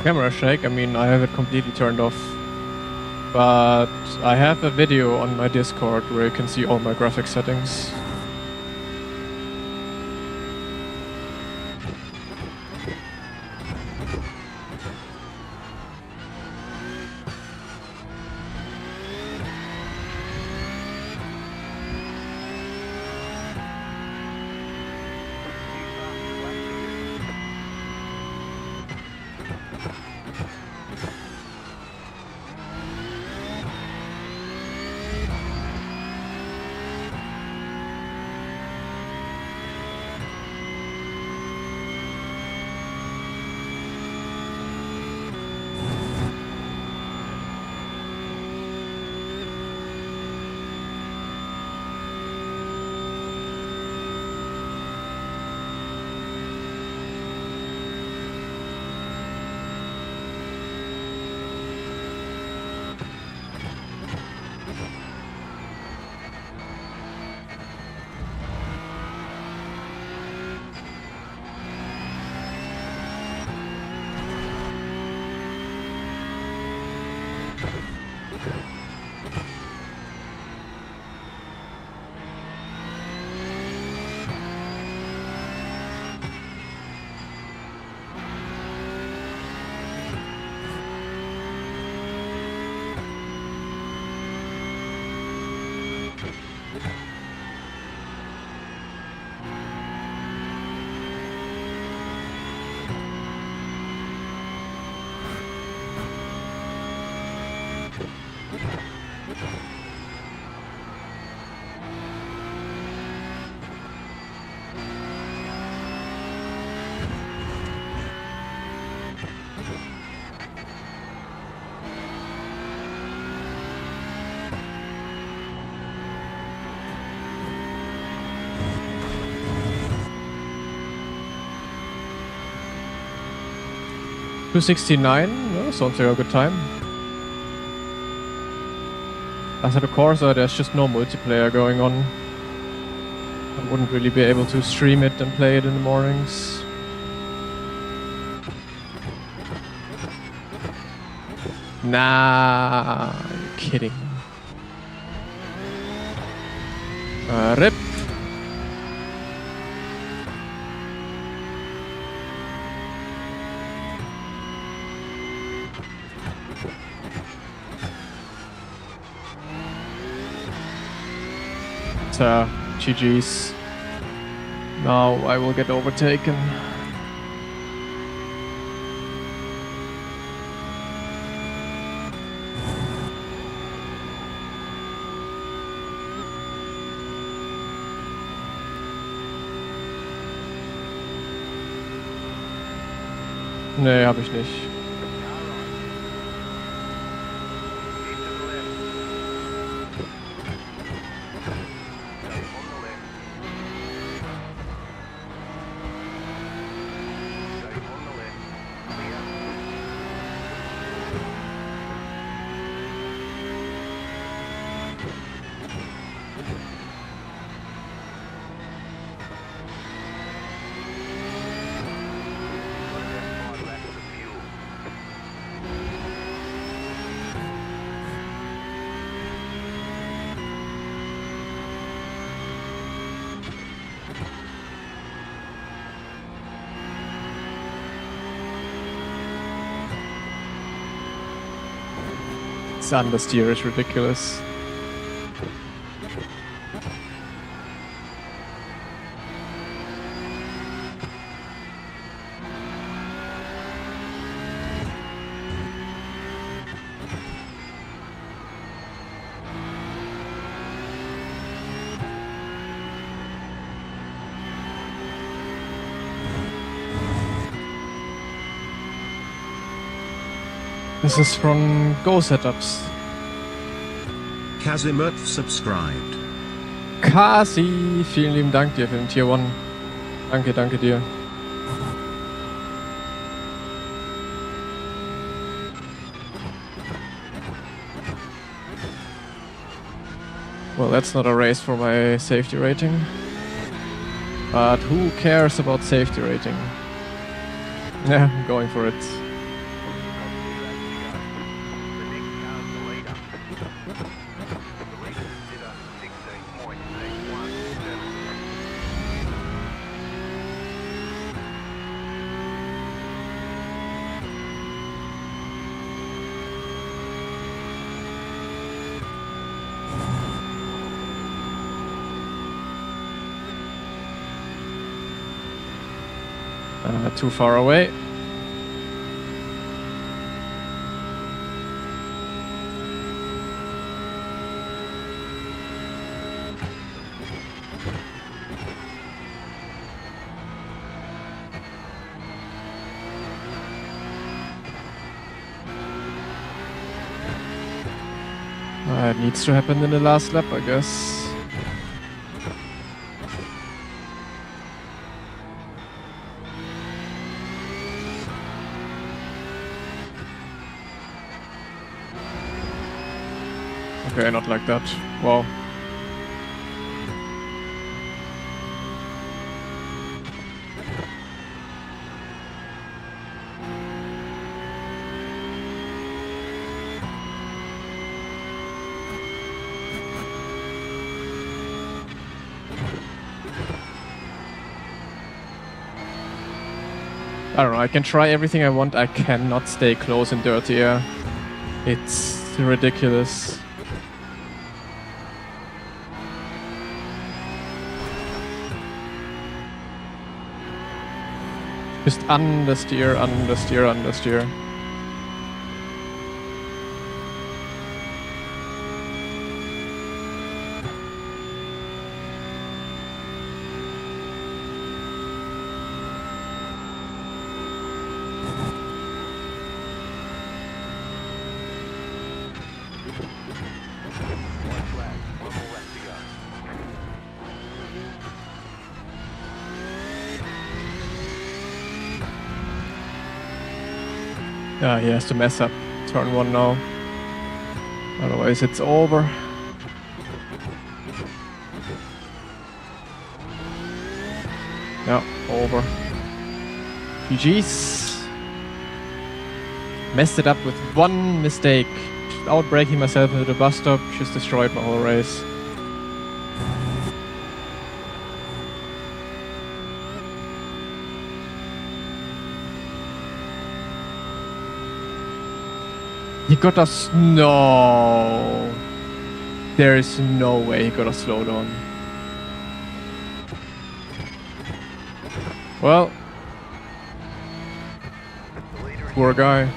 Camera shake, I mean, I have it completely turned off. But I have a video on my Discord where you can see all my graphic settings. $269, yeah, sounds like a good time. As at the Corsa, there's just no multiplayer going on. I wouldn't really be able to stream it and play it in the mornings. Nah, you're kidding. RIP. GG's. Now I will get overtaken. Nee, hab ich nicht. This understeer is ridiculous. This is from Go Setups.
Kazimuth subscribed.
Kasi, vielen lieben Dank dir für den Tier 1. Danke, danke dir. Well, that's not a race for my safety rating. But who cares about safety rating? Yeah, I'm going for it. Too far away. It needs to happen in the last lap, I guess. Okay, not like that. Wow. I don't know, I can try everything I want, I cannot stay close in dirty air. It's ridiculous. Just understeer, understeer, understeer. Yeah, he has to mess up turn 1 now. Otherwise it's over. Yeah, over. GG's. Messed it up with one mistake. Without breaking myself into the bus stop, just destroyed my whole race. He got us. No. There is no way he got us slowed on. Well. Poor guy.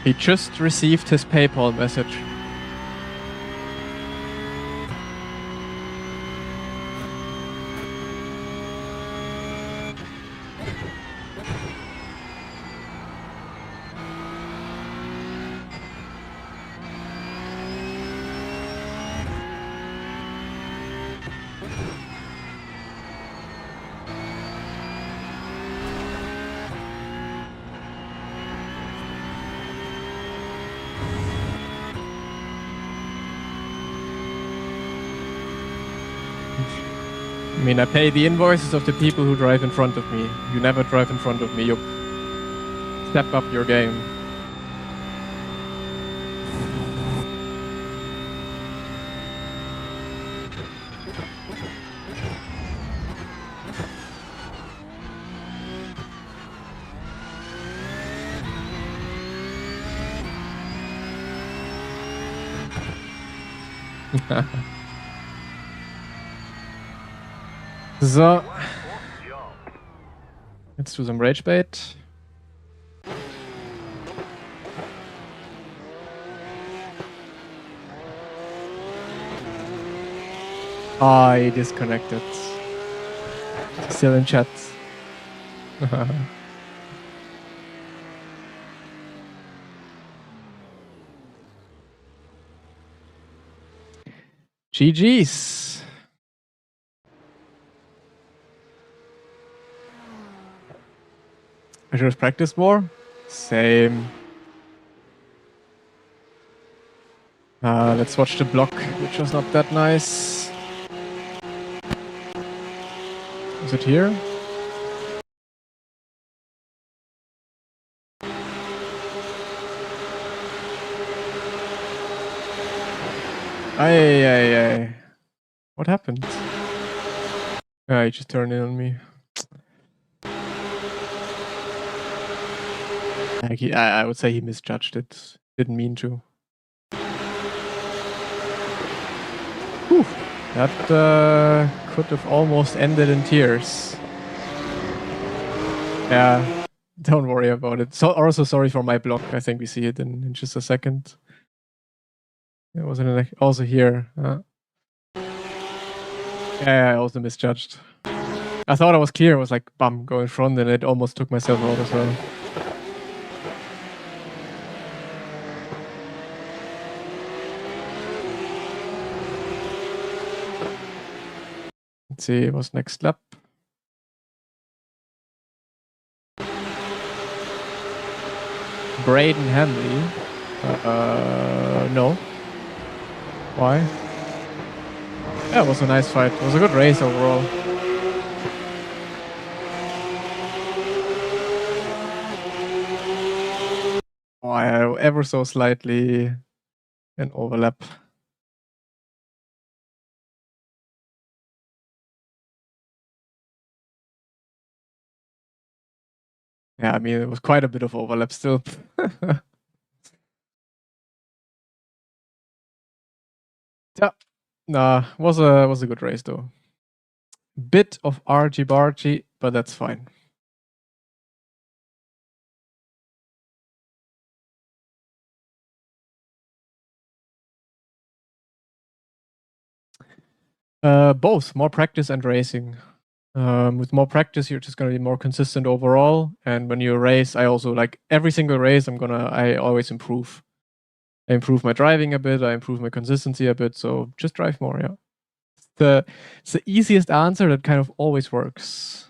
He just received his PayPal message. I mean, I pay the invoices of the people who drive in front of me. You never drive in front of me. You step up your game. So, let's do some rage bait. Ah, he disconnected. Still in chat. GG's. I should have practiced more. Same. Let's watch the block, which was not that nice. Is it here? Ay. What happened? He just turned in on me. I would say he misjudged it. Didn't mean to. Whew. That could have almost ended in tears. Yeah, don't worry about it. So also sorry for my block. I think we see it in just a second. It was also here. Yeah, I also misjudged. I thought I was clear. I was like, bam, go in front, and it almost took myself out as well. Let's see, what's next lap? Braden Hanley. No. Why? Yeah, it was a nice fight. It was a good race overall. Oh, I ever so slightly an overlap. Yeah, I mean, it was quite a bit of overlap still. Yeah. Nah, was a good race though. Bit of argy bargy, but that's fine. Both more practice and racing. With more practice, you're just gonna be more consistent overall. And when you race, I also like every single race. I always improve. I improve my driving a bit. I improve my consistency a bit. So just drive more. Yeah. It's the easiest answer that kind of always works.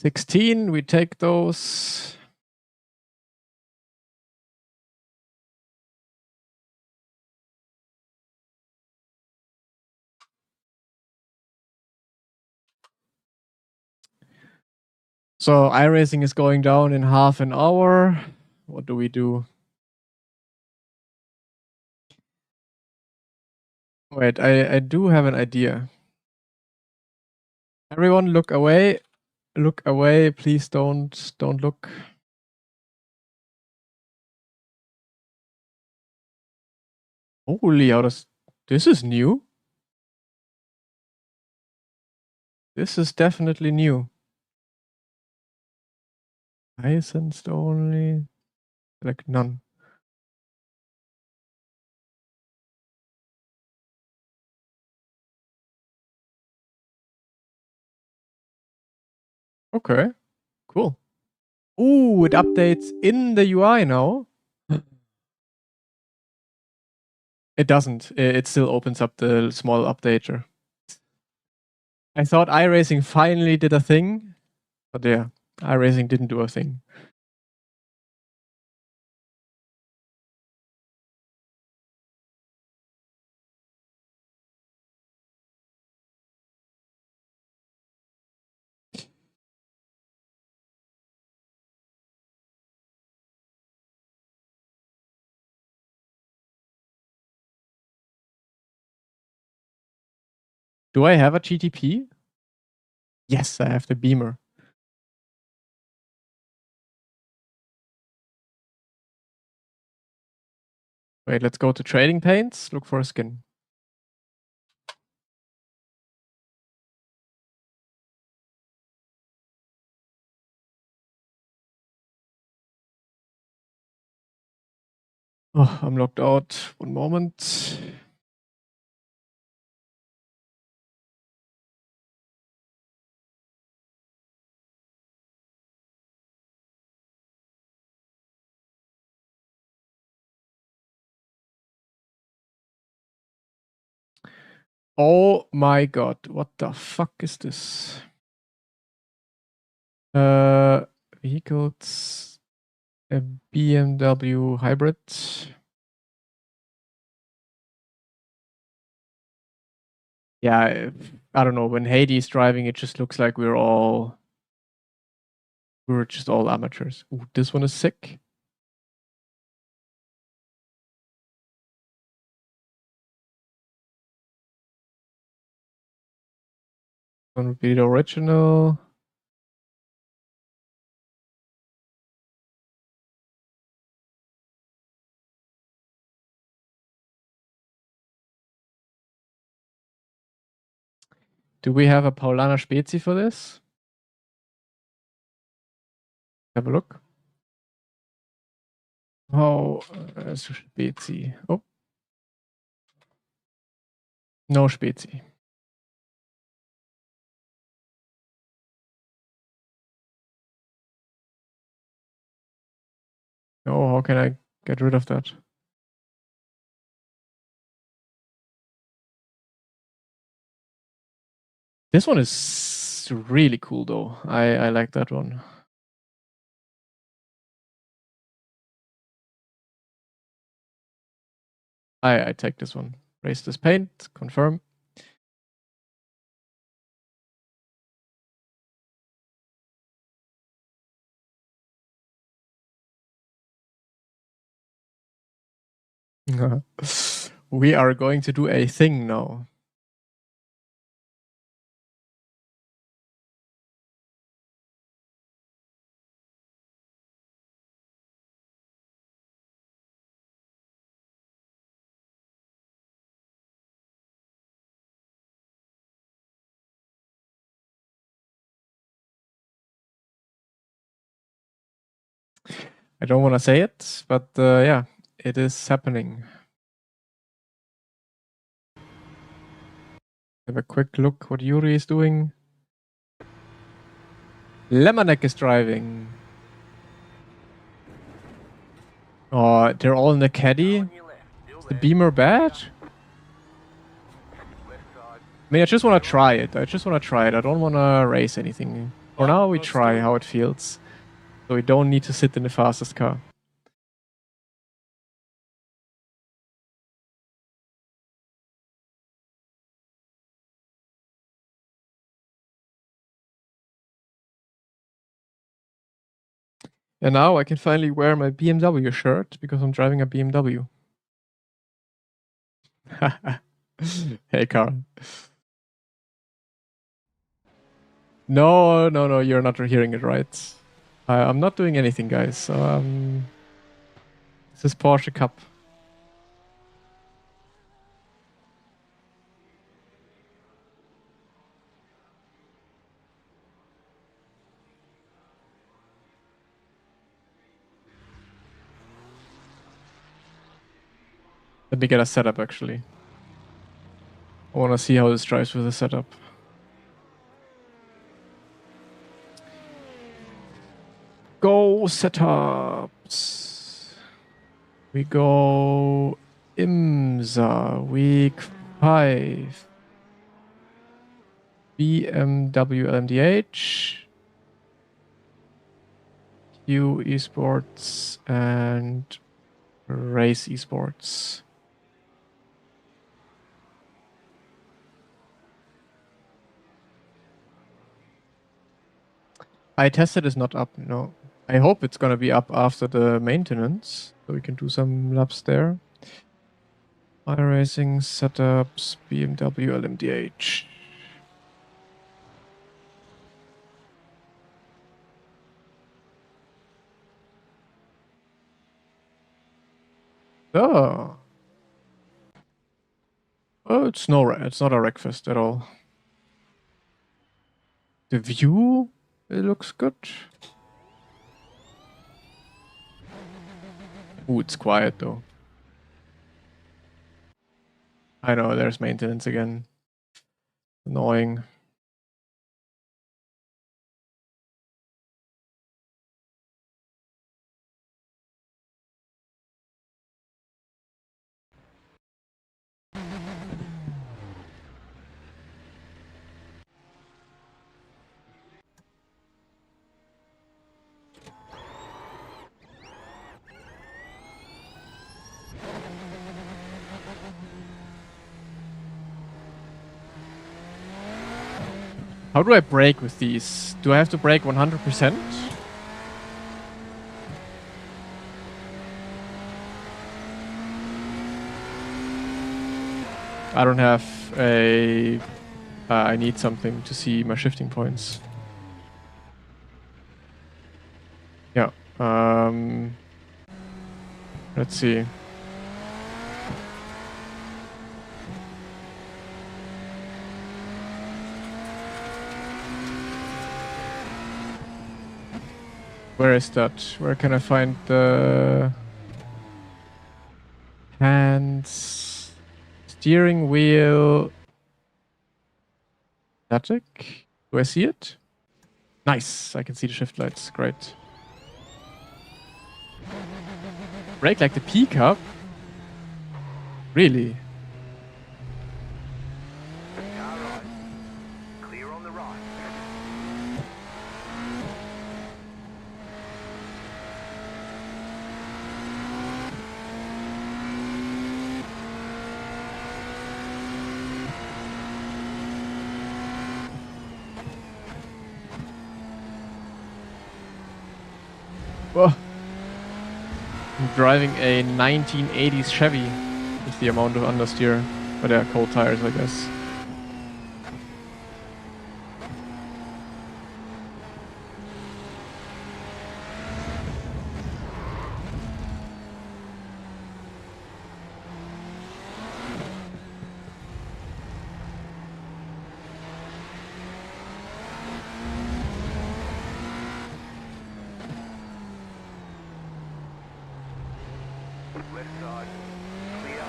$16, we take those. So iRacing is going down in half an hour. What do we do? Wait, I do have an idea. Everyone look away. Look away. Please don't look. Holy, this is new. This is definitely new. Licensed only. Like none. Okay, cool. Ooh, it updates in the UI now. It doesn't. It still opens up the small updater. I thought iRacing finally did a thing, but yeah, iRacing didn't do a thing. Do I have a GTP? Yes, I have the Beamer. Wait, let's go to Trading Paints, look for a skin. Oh, I'm locked out. One moment. Oh my god, what the fuck is this? Vehicles, a BMW hybrid. Yeah, I don't know, when Hades driving, it just looks like we're just all amateurs. Ooh, this one is sick. One would be the original. Do we have a Paulaner Spezi for this? Have a look. Oh, Spezi. Oh. No Spezi. Oh, how can I get rid of that? This one is really cool though. I like that one. I take this one. Raise this paint, confirm. We are going to do a thing now. I don't want to say it, but yeah, it is happening. Have a quick look what Yuri is doing. Lemanek is driving. Oh, they're all in the caddy. Is the Beamer bad? I mean, I just want to try it. I don't want to race anything. For now, we try how it feels. So we don't need to sit in the fastest car. And now I can finally wear my BMW shirt because I'm driving a BMW. Hey, Carl. No, you're not hearing it right. I'm not doing anything, guys. This is Porsche Cup. Let me get a setup, actually. I want to see how this drives with a setup. Go setups. We go IMSA, week 5. BMW LMDH. Q Esports and Race Esports. I tested is not up, no. I hope it's gonna be up after the maintenance, so we can do some laps there. iRacing setups, BMW LMDH. Oh. Oh, it's not a wreckfest at all. The view, it looks good. Ooh, it's quiet though. I know, there's maintenance again. Annoying. How do I brake with these? Do I have to brake 100%? I don't have a... I need something to see my shifting points. Yeah. Let's see. Where is that? Where can I find the hands? Steering wheel. Static? Do I see it? Nice. I can see the shift lights. Great. Brake like the pickup? Really?
Car right. Clear on the right.
Whoa. I'm driving a 1980s Chevy with the amount of understeer. But they are cold tires, I guess.
Left side. Clear.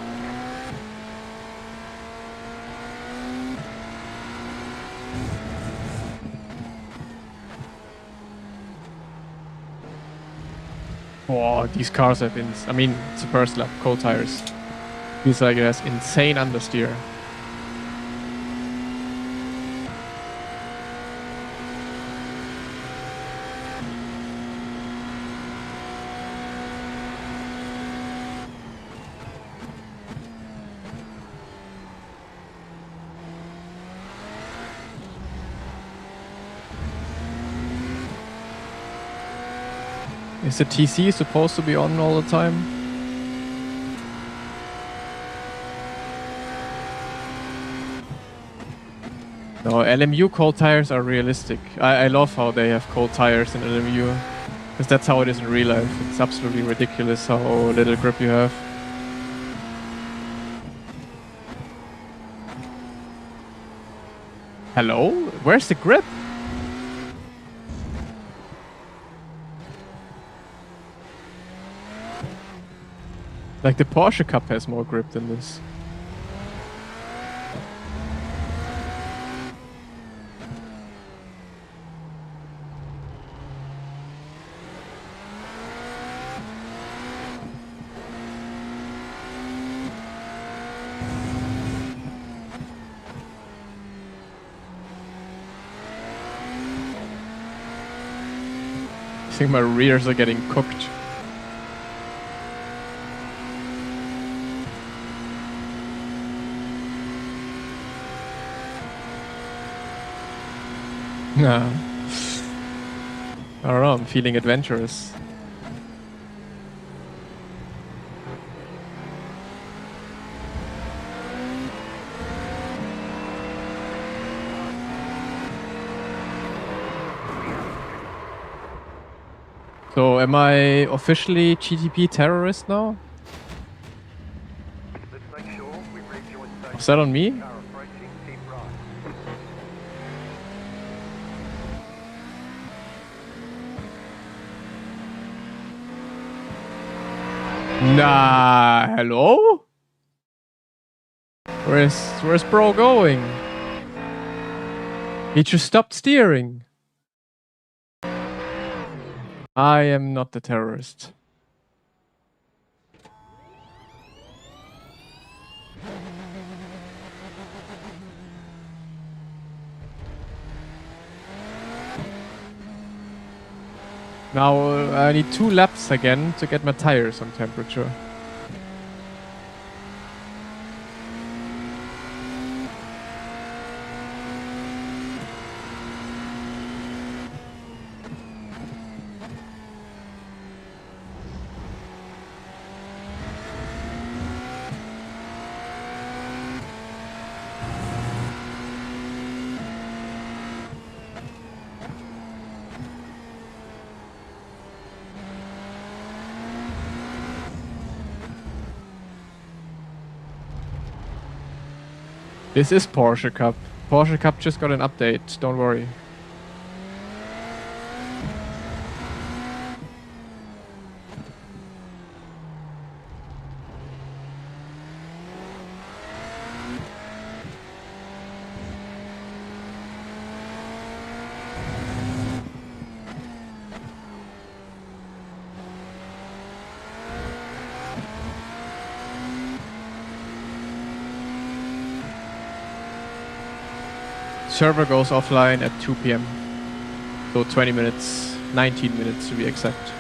Oh, these cars have been... I mean, it's a first lap, cold tires. Feels like it has insane understeer. Is the TC supposed to be on all the time? No, LMU cold tires are realistic. I love how they have cold tires in LMU. Because that's how it is in real life. It's absolutely ridiculous how little grip you have. Hello? Where's the grip? Like the Porsche Cup has more grip than this. I think my rears are getting cooked. Nah. I don't know, I'm feeling adventurous. So, am I officially GTP terrorist now?
Let's make sure we rejoin safely.
Is that on me?
Car approaching. Keep right.
Nah, hello? Where's bro going? He just stopped steering. I am not the terrorist. Now I need 2 laps again to get my tires on temperature. This is Porsche Cup. Porsche Cup just got an update, don't worry. Server goes offline at 2 p.m. So 20 minutes, 19 minutes to be exact.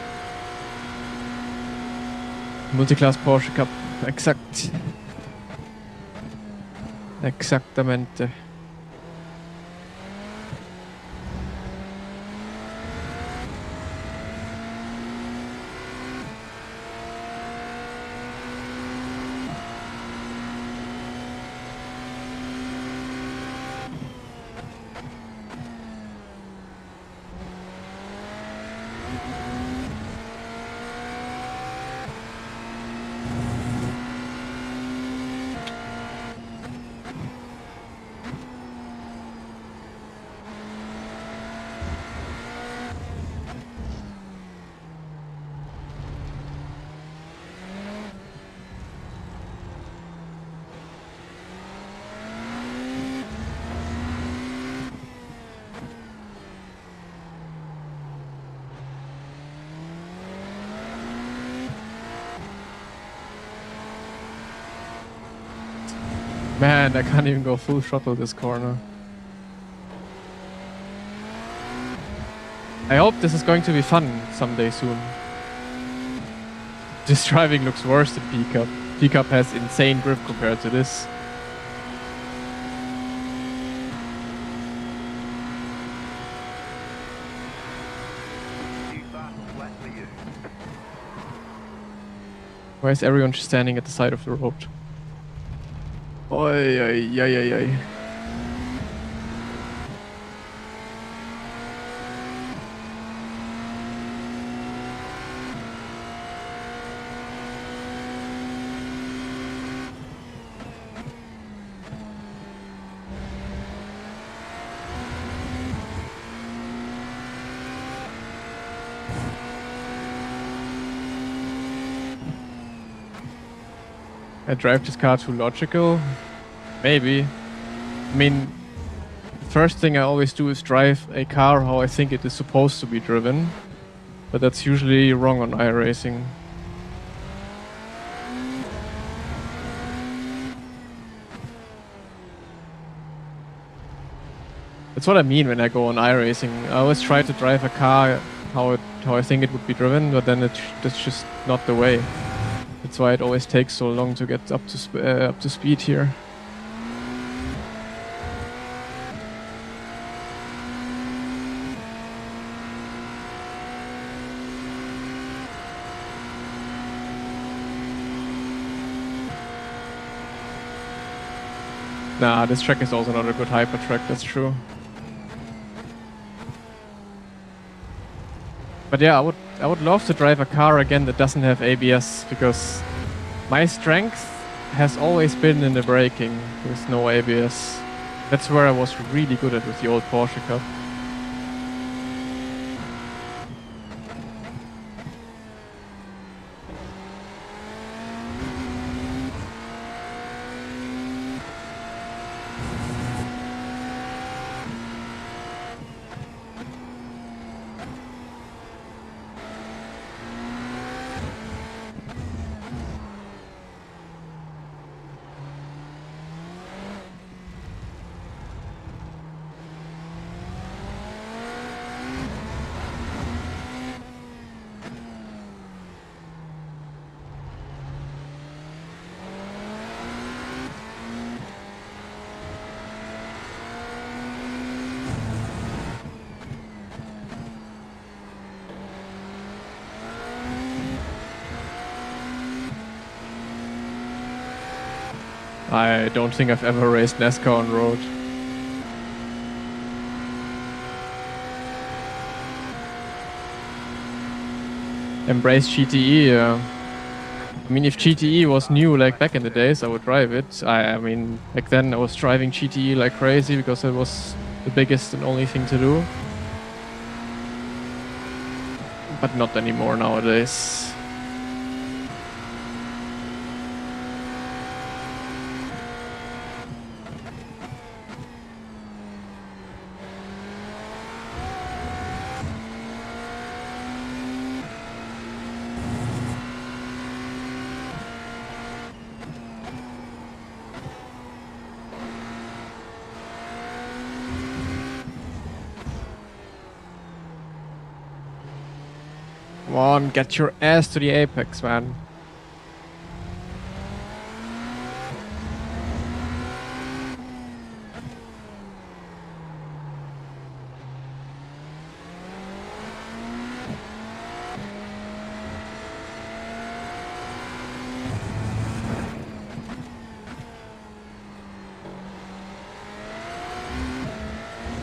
Multiclass Porsche Cup, exact. Exactamente. Man, I can't even go full throttle this corner. I hope this is going to be fun someday soon. This driving looks worse than P-Cup. P-Cup has insane grip compared to this. Why is everyone just standing at the side of the road? Oi, oi, oi, oi, oi. I drive this car too logical? Maybe. I mean, the first thing I always do is drive a car how I think it is supposed to be driven. But that's usually wrong on iRacing. That's what I mean when I go on iRacing. I always try to drive a car how I think it would be driven, but then that's just not the way. That's why it always takes so long to get up to speed here. Nah, this track is also not a good hyper track, that's true. But yeah, I would love to drive a car again that doesn't have ABS, because my strength has always been in the braking with no ABS. That's where I was really good at with the old Porsche Cup. I don't think I've ever raced NASCAR on road. Embrace GTE, I mean, if GTE was new like back in the days, I would drive it. I mean, back then I was driving GTE like crazy because it was the biggest and only thing to do. But not anymore nowadays. Come on, get your ass to the apex, man.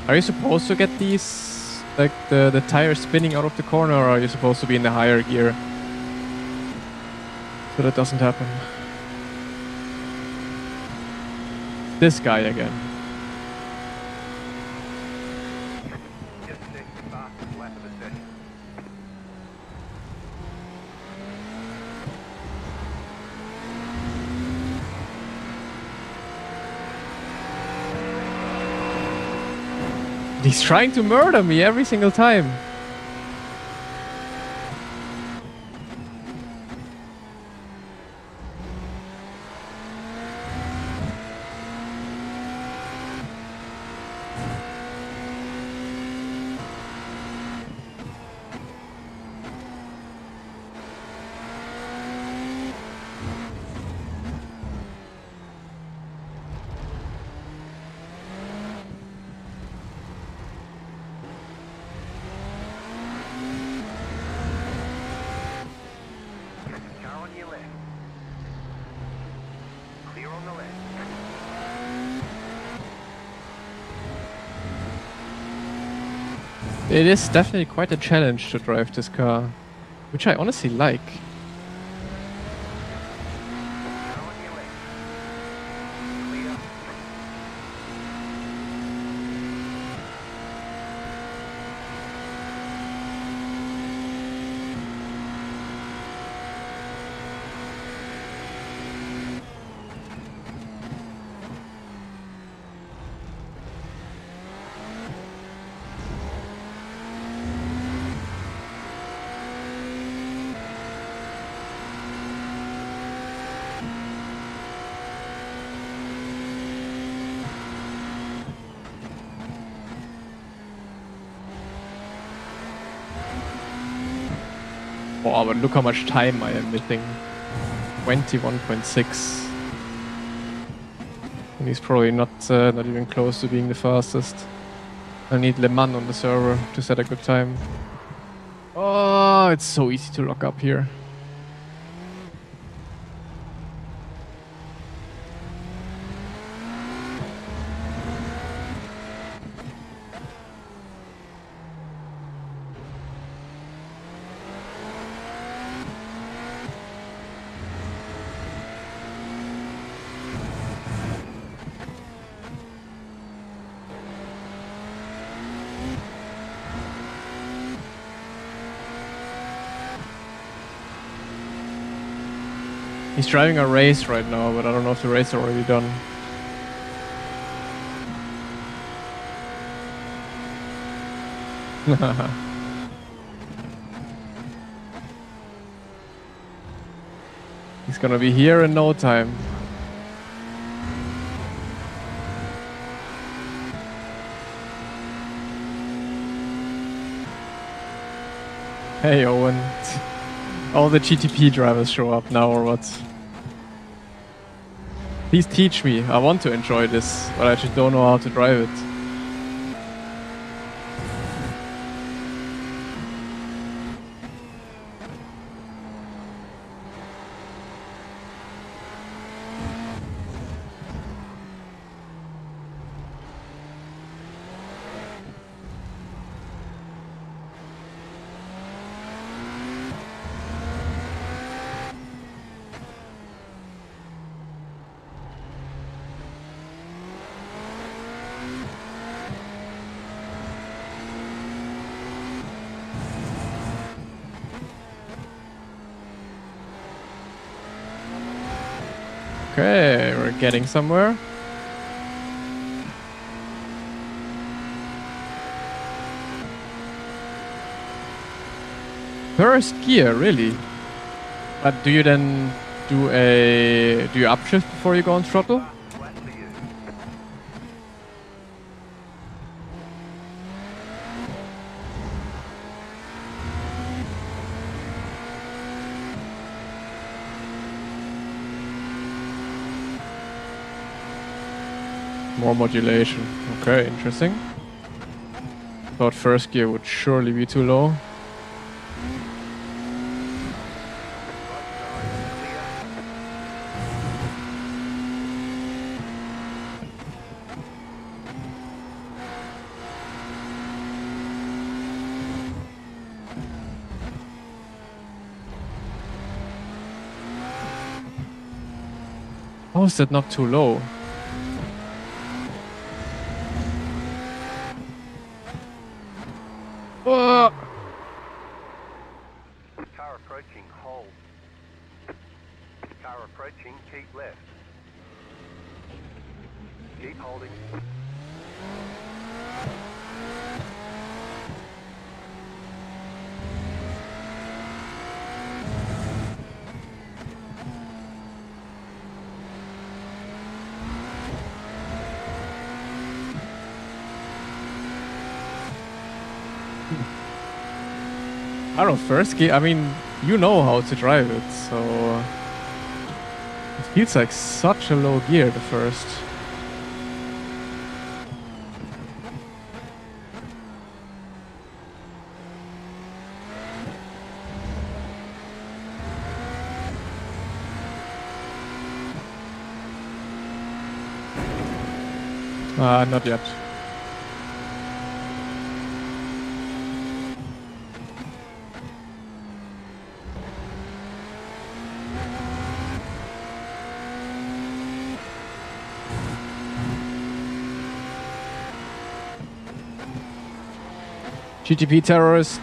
Are you supposed to get these, like the tire spinning out of the corner, or are you supposed to be in the higher gear? So that doesn't happen. This guy again.
Just check the fastest lap of the session.
He's trying to murder me every single time.
Car on your left. Clear on the left.
It is definitely quite a challenge to drive this car, which I honestly like.
Car on your left. Clear.
Wow, but look how much time I am missing. 21.6. And he's probably not even close to being the fastest. I need Le Mans on the server to set a good time. Oh, it's so easy to lock up here. He's driving a race right now, but I don't know if the race is already done. He's gonna be here in no time. Hey Owen. All the GTP drivers show up now or what? Please teach me. I want to enjoy this, but I just don't know how to drive it. Okay, we're getting somewhere. First gear, really? But do you then do you upshift before you go on throttle?
Flat for you.
More modulation. Okay, interesting. Thought first gear would surely be too low. How is that not too low? Oh!
Car approaching, hold. Car approaching, keep left. Keep holding.
I don't know, first gear, I mean, you know how to drive it, so... It feels like such a low gear, the first. Not yet. GTP terrorist.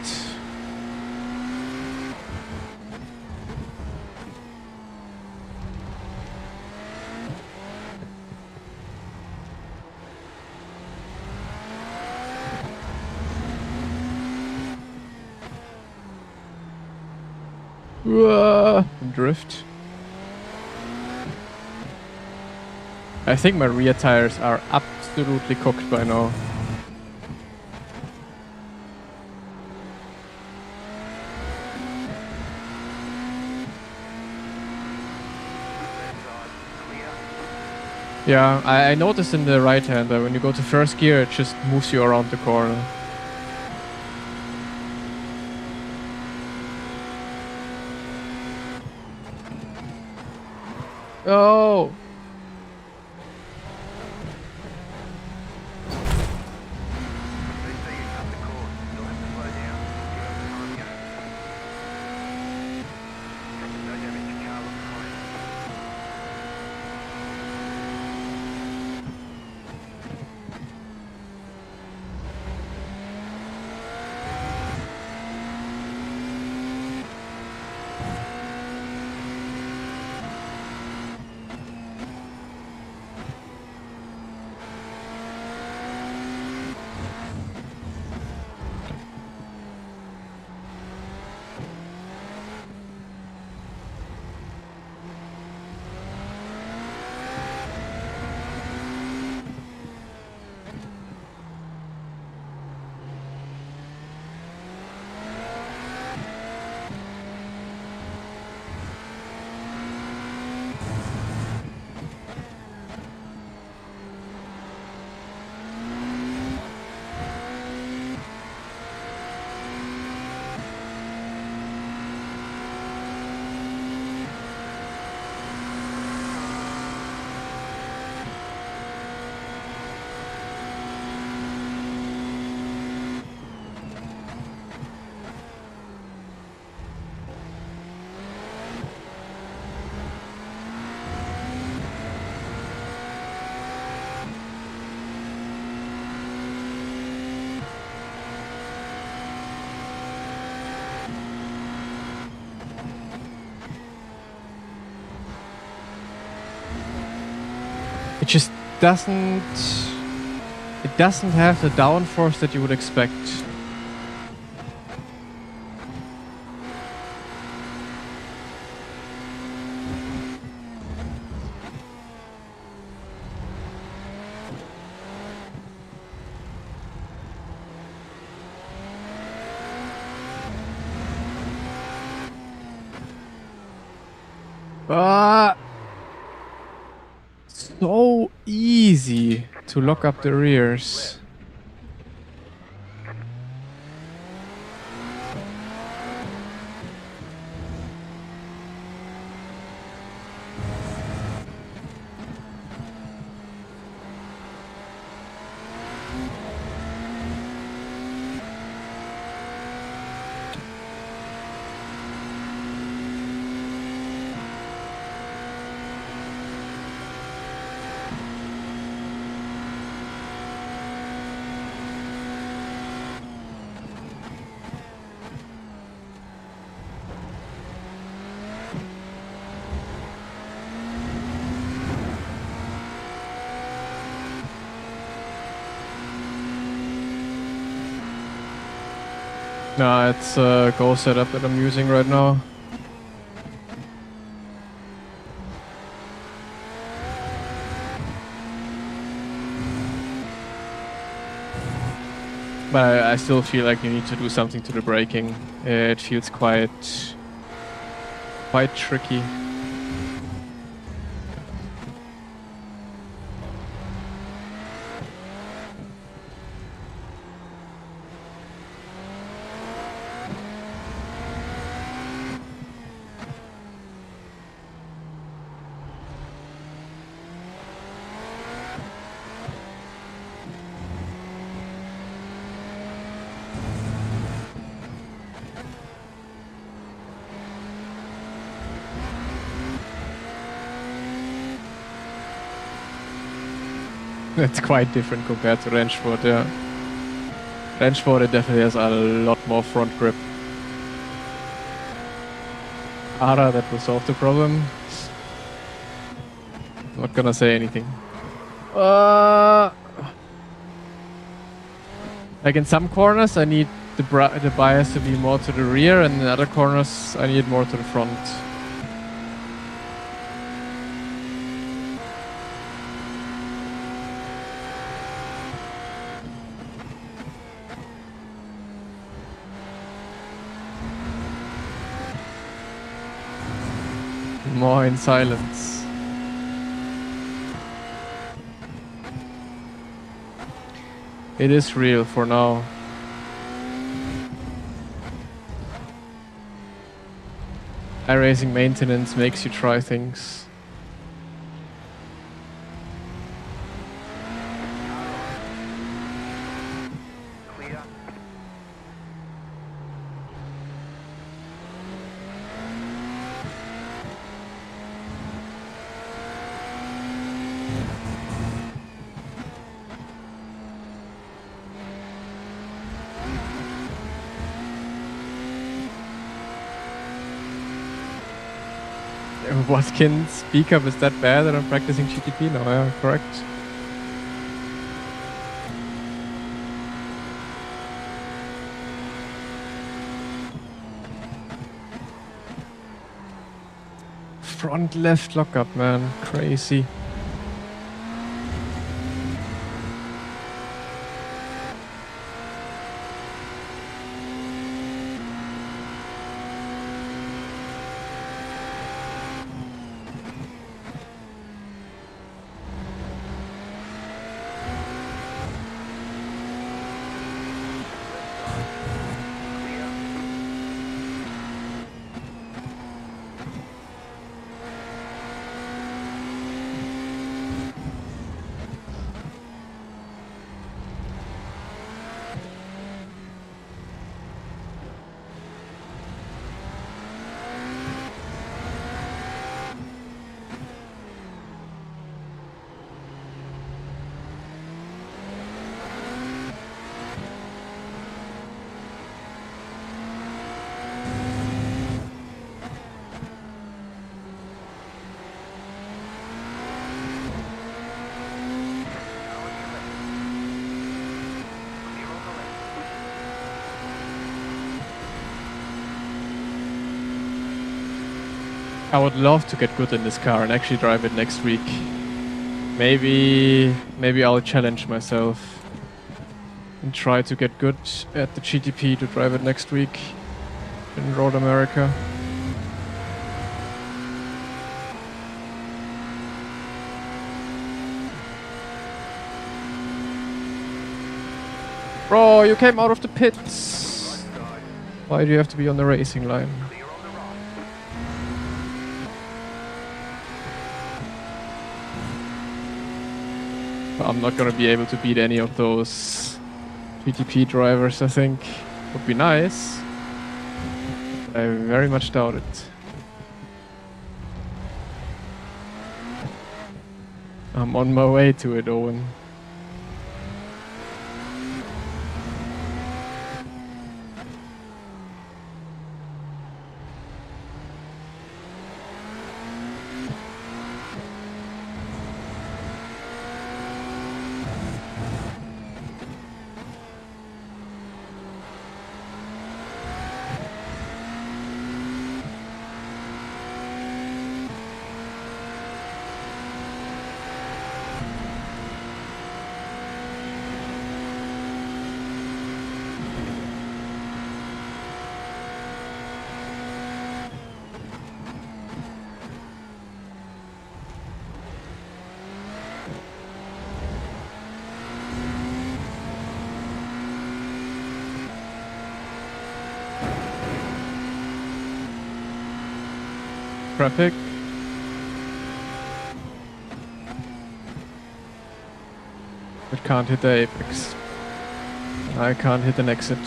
Drift. I think my rear tires are absolutely cooked by now. Yeah, I noticed in the right hand that when you go to first gear, it just moves you around the corner. Oh! It just doesn't... It doesn't have the downforce that you would expect. So easy to lock up the rears. No, it's a Go setup that I'm using right now. But I still feel like you need to do something to the braking. It feels quite tricky. It's quite different compared to Rennsport, yeah. Rennsport, it definitely has a lot more front grip. Ara, that will solve the problem. Not gonna say anything. Like in some corners, I need the bias to be more to the rear, and in other corners, I need more to the front. More in silence. It is real for now. iRacing maintenance makes you try things.
Clear.
Watkins speak up is that bad that I'm practicing GTP now? Yeah, correct. Front left lockup, man. Crazy. I would love to get good in this car and actually drive it next week. Maybe I'll challenge myself and try to get good at the GTP to drive it next week in Road America. Bro, you came out of the pits. Why do you have to be on the racing line?
Clear on the right.
I'm not gonna be able to beat any of those GTP drivers, I think. Would be nice. I very much doubt it. I'm on my way to it, Owen. Traffic. It can't hit the apex. I can't hit an exit.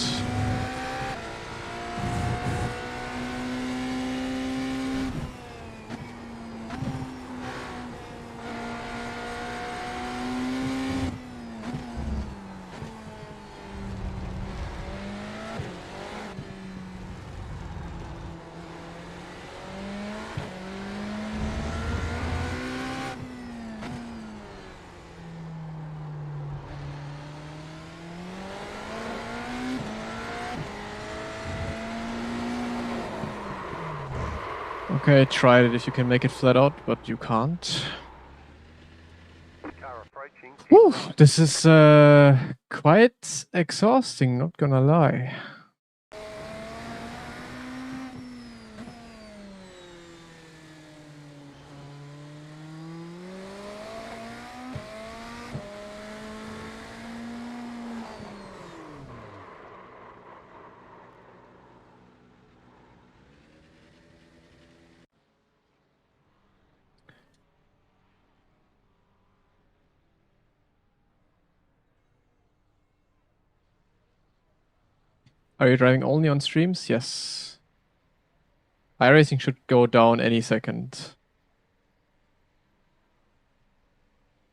Okay, try it if you can make it flat out, but you can't.
Car approaching.
Whew, this is quite exhausting, not gonna lie. Are you driving only on streams? Yes. iRacing should go down any second.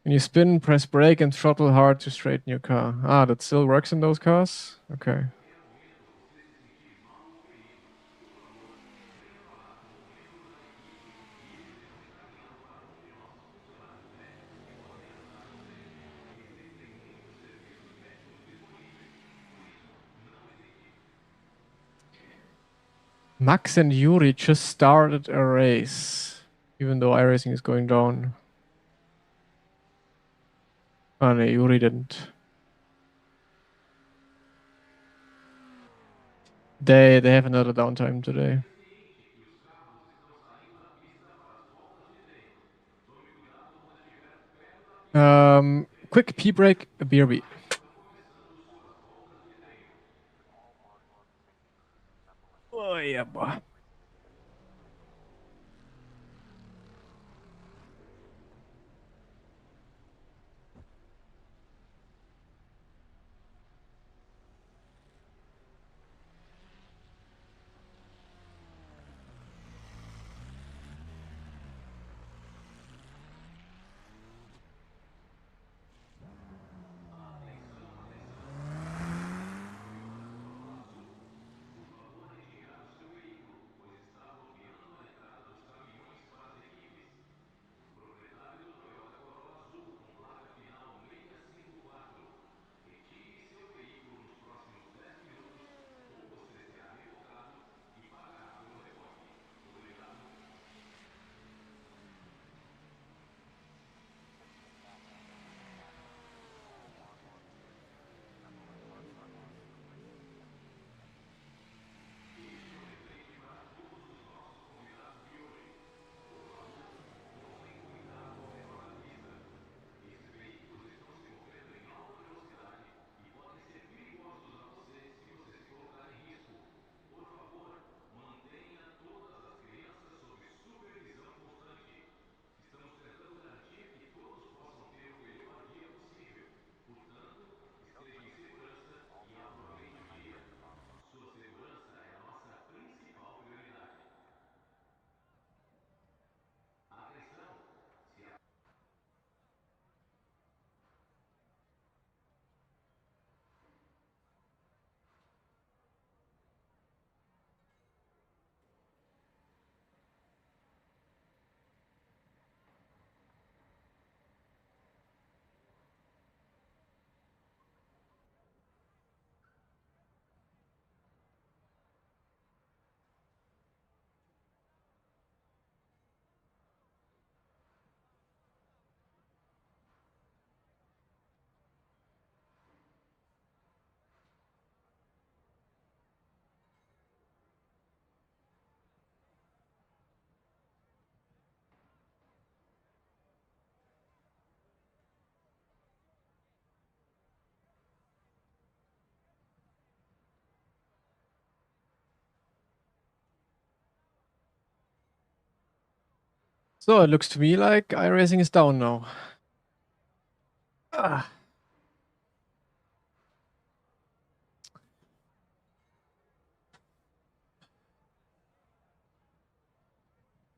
When you spin, press brake and throttle hard to straighten your car. Ah, that still works in those cars? Okay. Max and Yuri just started a race, even though iRacing is going down. Oh no, Yuri didn't. They have another downtime today. Quick pee break, a BRB. Oh yeah, boy. So it looks to me like iRacing is down now. Ah.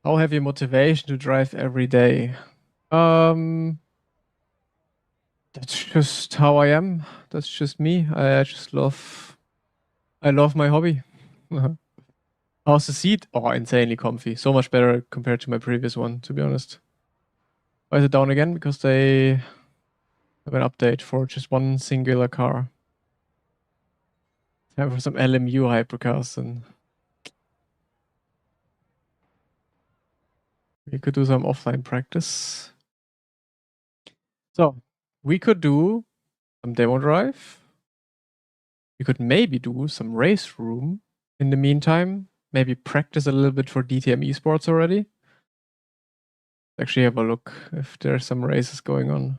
How have you motivation to drive every day? That's just how I am. That's just me. I love my hobby. How's the seat? Oh, insanely comfy. So much better compared to my previous one, to be honest. Why is it down again? Because they have an update for just one singular car. Time for some LMU hypercars, and we could do some offline practice. So we could do some demo drive. We could maybe do some race room in the meantime. Maybe practice a little bit for DTM esports already. Actually have a look if there's some races going on.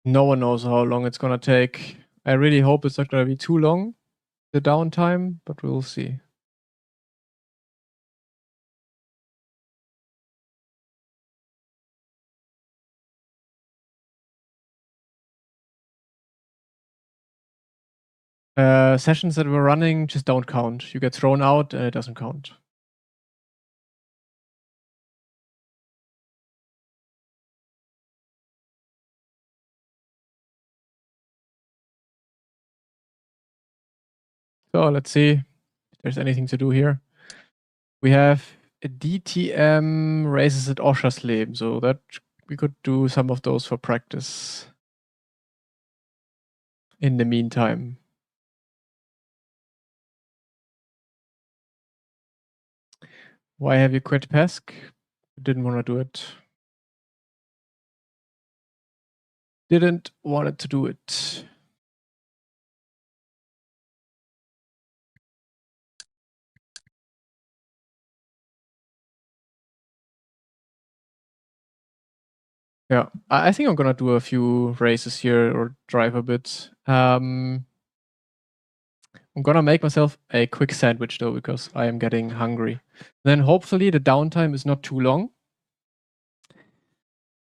No one knows how long it's gonna take. I really hope it's not gonna be too long, the downtime, but we'll see. Sessions that we're running just don't count. You get thrown out and it doesn't count. So let's see if there's anything to do here. We have a DTM races at Oschersleben, so that we could do some of those for practice in the meantime. Why have you quit PESC? Didn't want to do it. Didn't want it to do it. Yeah, I think I'm gonna do a few races here or drive a bit. I'm gonna make myself a quick sandwich though, because I am getting hungry. Then hopefully the downtime is not too long,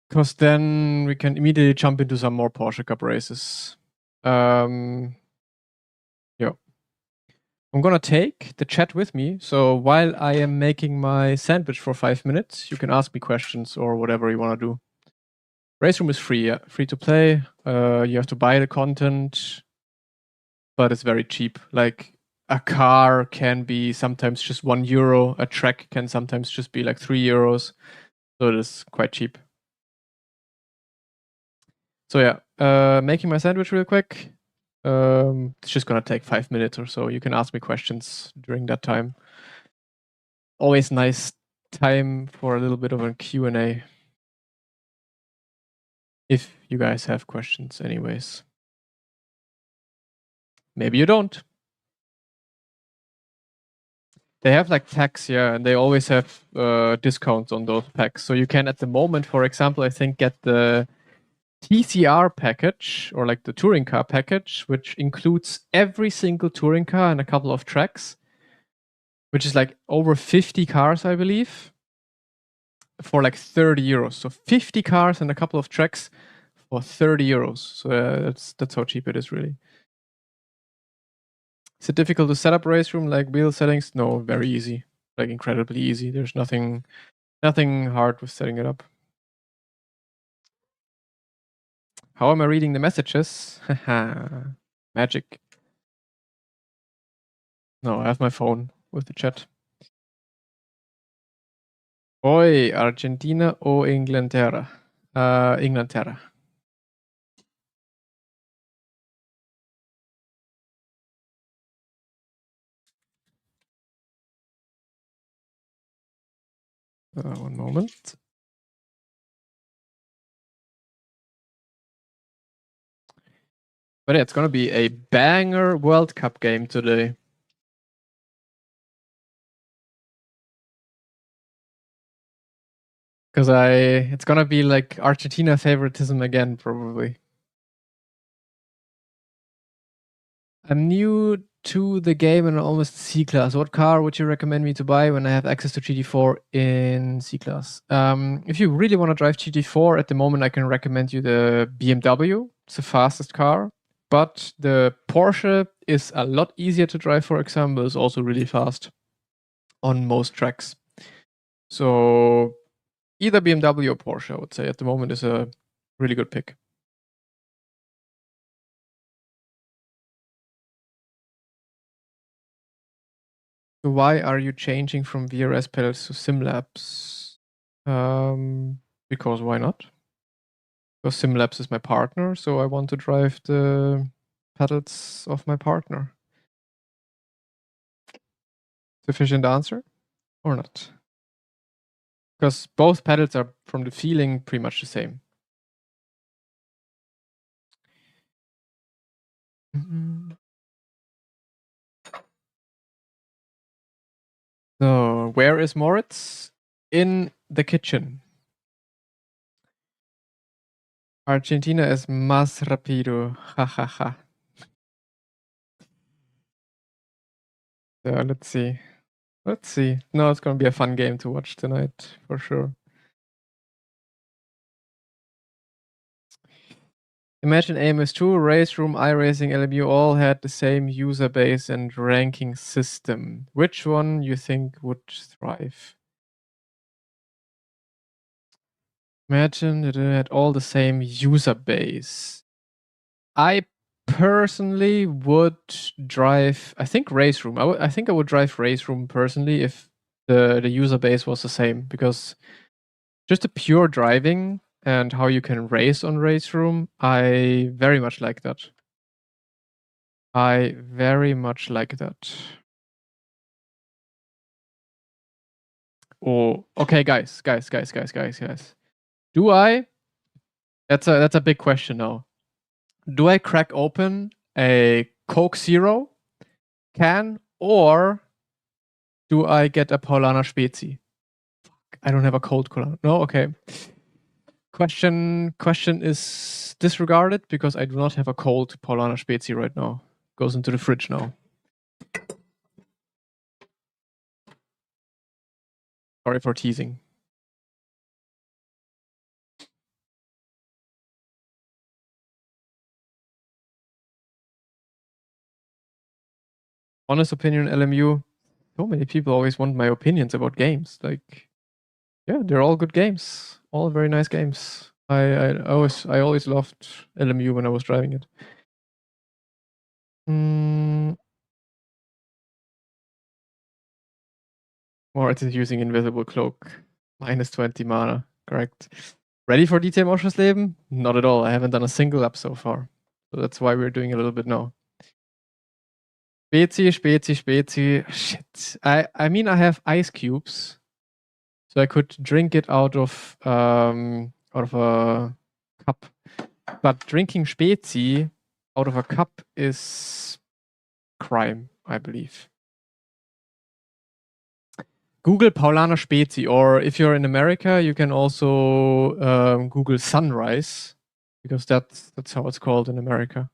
because then we can immediately jump into some more Porsche Cup races. Yeah. I'm gonna take the chat with me, so while I am making my sandwich for 5 minutes, you can ask me questions or whatever you wanna do. RaceRoom is free, yeah. Free to play. You have to buy the content, but it's very cheap. Like a car can be sometimes just €1. A track can sometimes just be like €3. So it is quite cheap. So yeah, making my sandwich real quick. It's just gonna take 5 minutes or so. You can ask me questions during that time. Always nice time for a little bit of a Q&A. If you guys have questions anyways. Maybe you don't. They have like packs, yeah, and they always have discounts on those packs. So you can, at the moment, for example, I think get the TCR package or like the touring car package, which includes every single touring car and a couple of tracks, which is like over 50 cars, I believe, for like €30. So 50 cars and a couple of tracks for €30. So that's how cheap it is, really. Is it difficult to set up RaceRoom, like wheel settings? No, very easy, like incredibly easy. There's nothing hard with setting it up. How am I reading the messages? Haha, magic. No, I have my phone with the chat. Oi, Argentina o Inglaterra? Inglaterra. One moment. But yeah, it's gonna be a banger World Cup game today. Because it's gonna be like Argentina favoritism again, probably. I'm new to the game and almost C-Class. What car would you recommend me to buy when I have access to GT4 in C-Class? If you really want to drive GT4, at the moment I can recommend you the BMW. It's the fastest car. But the Porsche is a lot easier to drive, for example. It's also really fast on most tracks. So either BMW or Porsche, I would say, at the moment is a really good pick. So why are you changing from VRS pedals to SimLabs? Because why not? Because SimLabs is my partner, so I want to drive the pedals of my partner. Sufficient answer or not? Because both pedals are, from the feeling, pretty much the same. So, where is Moritz? In the kitchen. Argentina es más rápido. Ha ha ha. So, let's see. Let's see. No, it's gonna be a fun game to watch tonight, for sure. Imagine AMS2, RaceRoom, iRacing, LMU all had the same user base and ranking system. Which one you think would thrive? Imagine it had all the same user base. I personally would drive, I think RaceRoom. I think I would drive RaceRoom personally if the user base was the same, because just the pure driving and how you can race on RaceRoom, I very much like that. I very much like that. Oh, okay, guys. Do I? That's a big question now. Do I crack open a Coke Zero can, or do I get a Paulaner Spezi? I don't have a cold cola. No, okay. Question is disregarded because I do not have a cold Paulaner Spezi right now. Goes into the fridge now. Sorry for teasing. Honest opinion, LMU. So many people always want my opinions about games. Like, yeah, they're all good games. All very nice games. I always loved LMU when I was driving it. Or it is using Invisible Cloak. Minus 20 mana, correct. Ready for DTM Leben? Not at all. I haven't done a single lap so far. So that's why we're doing a little bit now. Spezi. Shit. I mean, I have ice cubes. So I could drink it out of a cup. But drinking Spezi out of a cup is crime, I believe. Google Paulaner Spezi, or if you're in America, you can also Google Sunrise, because that's how it's called in America.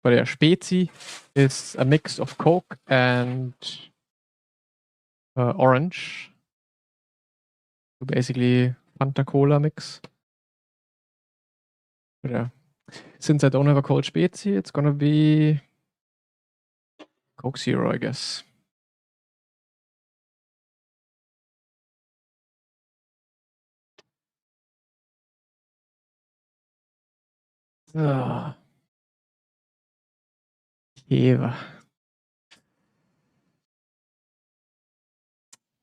But yeah, Spezi is a mix of Coke and orange. So basically Fanta Cola mix. But yeah, since I don't have a cold Spezi, it's gonna be Coke Zero, I guess. Eva.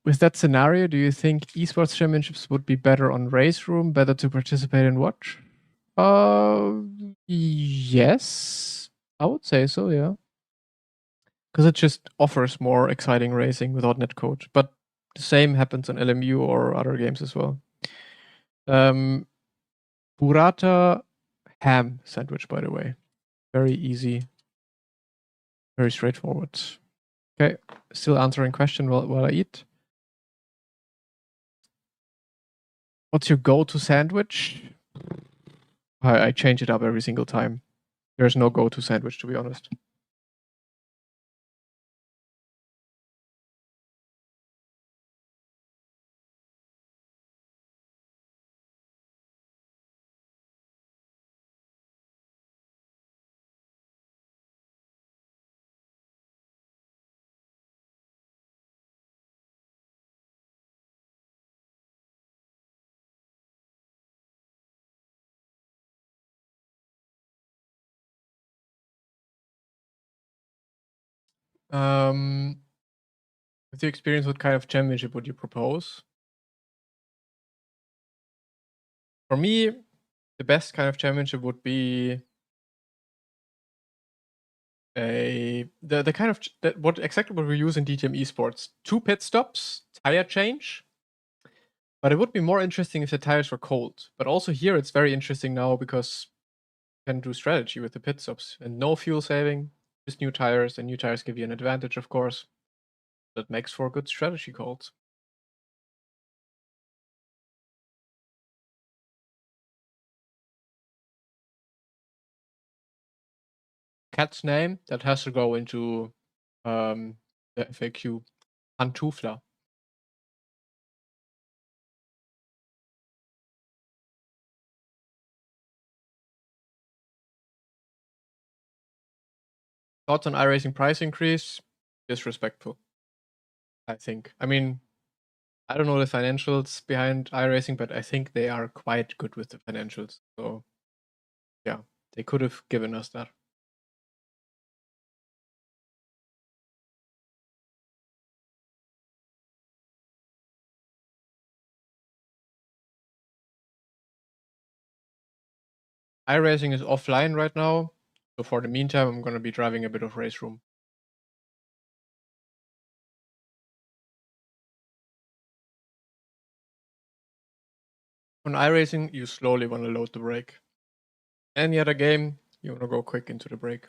With that scenario, do you think esports championships would be better on RaceRoom, better to participate and watch? Yes, I would say so, yeah. Because it just offers more exciting racing without netcode. But the same happens on LMU or other games as well. Burrata ham sandwich, by the way. Very easy. Very straightforward. Okay, still answering question while I eat. What's your go-to sandwich? I change it up every single time. There's no go-to sandwich, to be honest. With your experience, what kind of championship would you propose? For me, the best kind of championship would be the kind of what exactly what we use in DTM esports. 2 pit stops, tire change. But it would be more interesting if the tires were cold. But also here it's very interesting now because you can do strategy with the pit stops and no fuel saving, just new tires, and new tires give you an advantage, of course. That makes for good strategy calls. Cat's name that has to go into the FAQ. Pantufla. Thoughts on iRacing price increase? Disrespectful, I think. I mean, I don't know the financials behind iRacing, but I think they are quite good with the financials. So, yeah, they could have given us that. iRacing is offline right now. So for the meantime, I'm going to be driving a bit of RaceRoom. On iRacing, you slowly want to load the brake. Any other game, you want to go quick into the brake.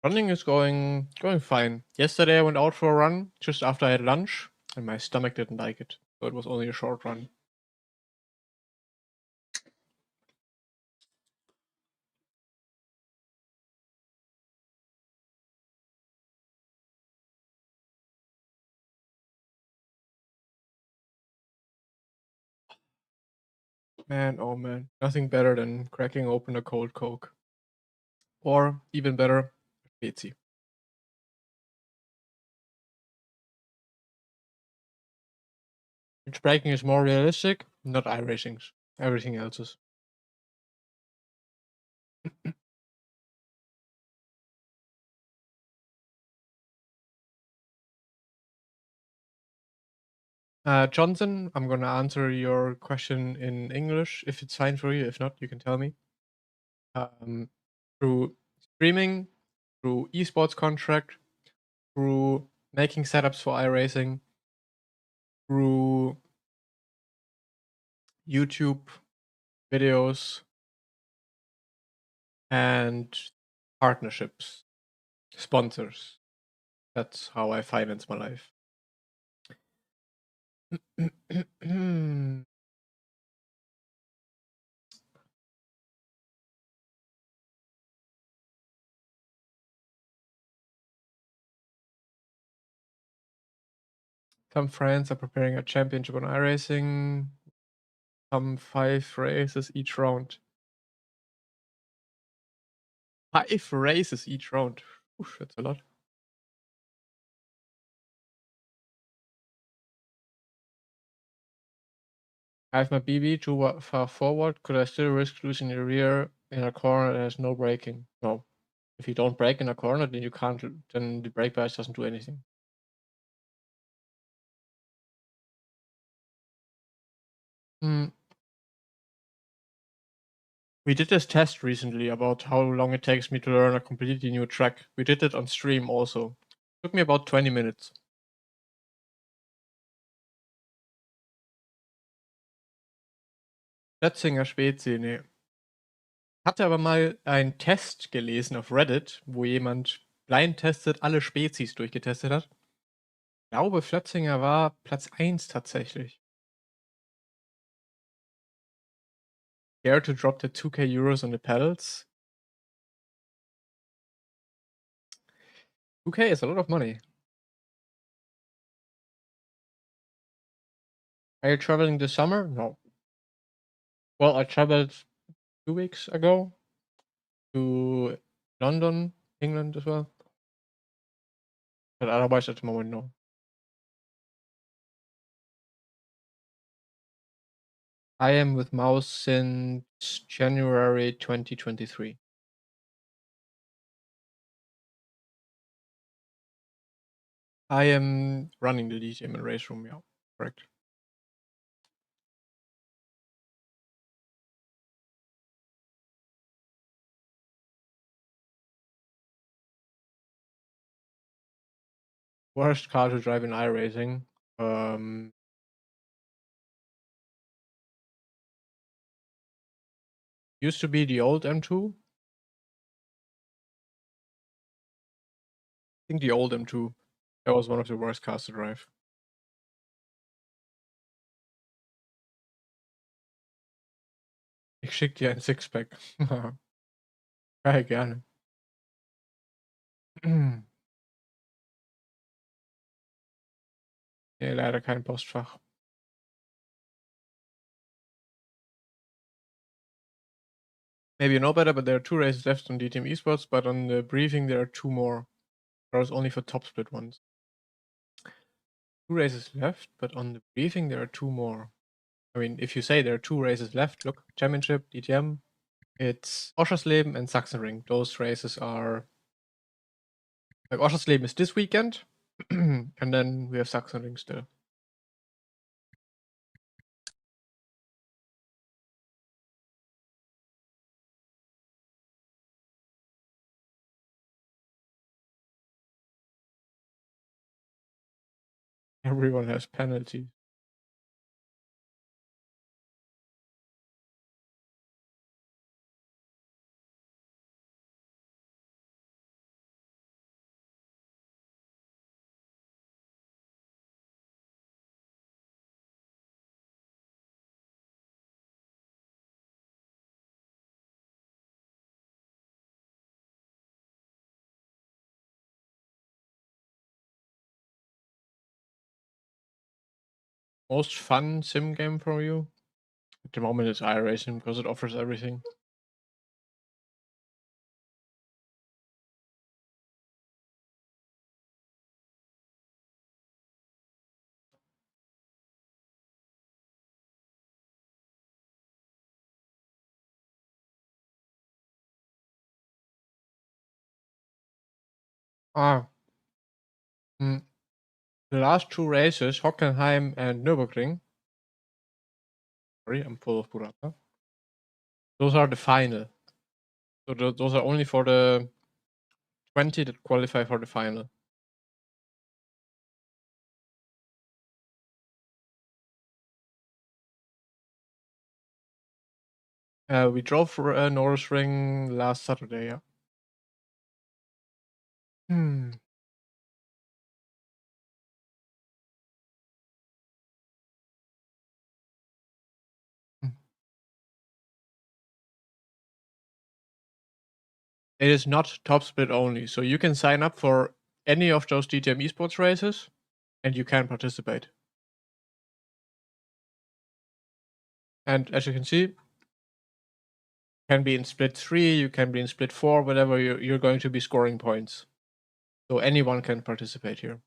Running is going fine. Yesterday I went out for a run just after I had lunch, and my stomach didn't like it. So it was only a short run. Man, oh man, nothing better than cracking open a cold Coke. Or, even better, Spezi. Which braking is more realistic? Not iRacing's. Everything else is. Johnson, I'm gonna answer your question in English if it's fine for you. If not, you can tell me. Through streaming, through esports contract, through making setups for iRacing, through YouTube videos, and partnerships, sponsors. That's how I finance my life. Some friends are preparing a championship on iRacing. Some 5 races each round. 5 races each round. Oof, that's a lot. I have my BB too far forward. Could I still risk losing the rear in a corner that has no braking? No. If you don't brake in a corner, then you can't. Then the brake bias doesn't do anything. We did this test recently about how long it takes me to learn a completely new track. We did it on stream also. It took me about 20 minutes. Schätzinger Spezi, nee. Hatte aber mal einen Test gelesen auf Reddit, wo jemand blind-tested alle Spezies durchgetestet hat. Ich glaube, Flötzinger war Platz 1 tatsächlich. Dare to drop the 2k euros on the pedals. 2k is a lot of money. Are you traveling this summer? No. Well, I traveled 2 weeks ago to London, England as well. But otherwise at the moment, no. I am with Mouse since January 2023. I am running the DTM and RaceRoom, yeah, correct. Worst car to drive in iRacing. Used to be the old M2. I think the old M2. That was one of the worst cars to drive. Ich schick dir ein Sixpack. Ja, gerne. Nee, leider kein Postfach. Maybe you know better, but there are 2 races left on DTM Esports, but on the briefing there are 2 more. There was only for top split ones. 2 races left, but on the briefing there are 2 more. I mean, if you say there are 2 races left, look, Championship, DTM, it's Oschersleben and Sachsenring. Those races are... Like, Oschersleben is this weekend, and then we have Sachsenring still. Everyone has penalties. Most fun sim game for you? At the moment it's iRacing because it offers everything. The last 2 races, Hockenheim and Nürburgring. Sorry, I'm full of burrata. Those are the final. So those are only for the 20 that qualify for the final. We drove for Nürburgring last Saturday, yeah. It is not top split only, so you can sign up for any of those DTM esports races, and you can participate. And as you can see, can be in split 3, you can be in split 4, whatever you're going to be scoring points. So anyone can participate here.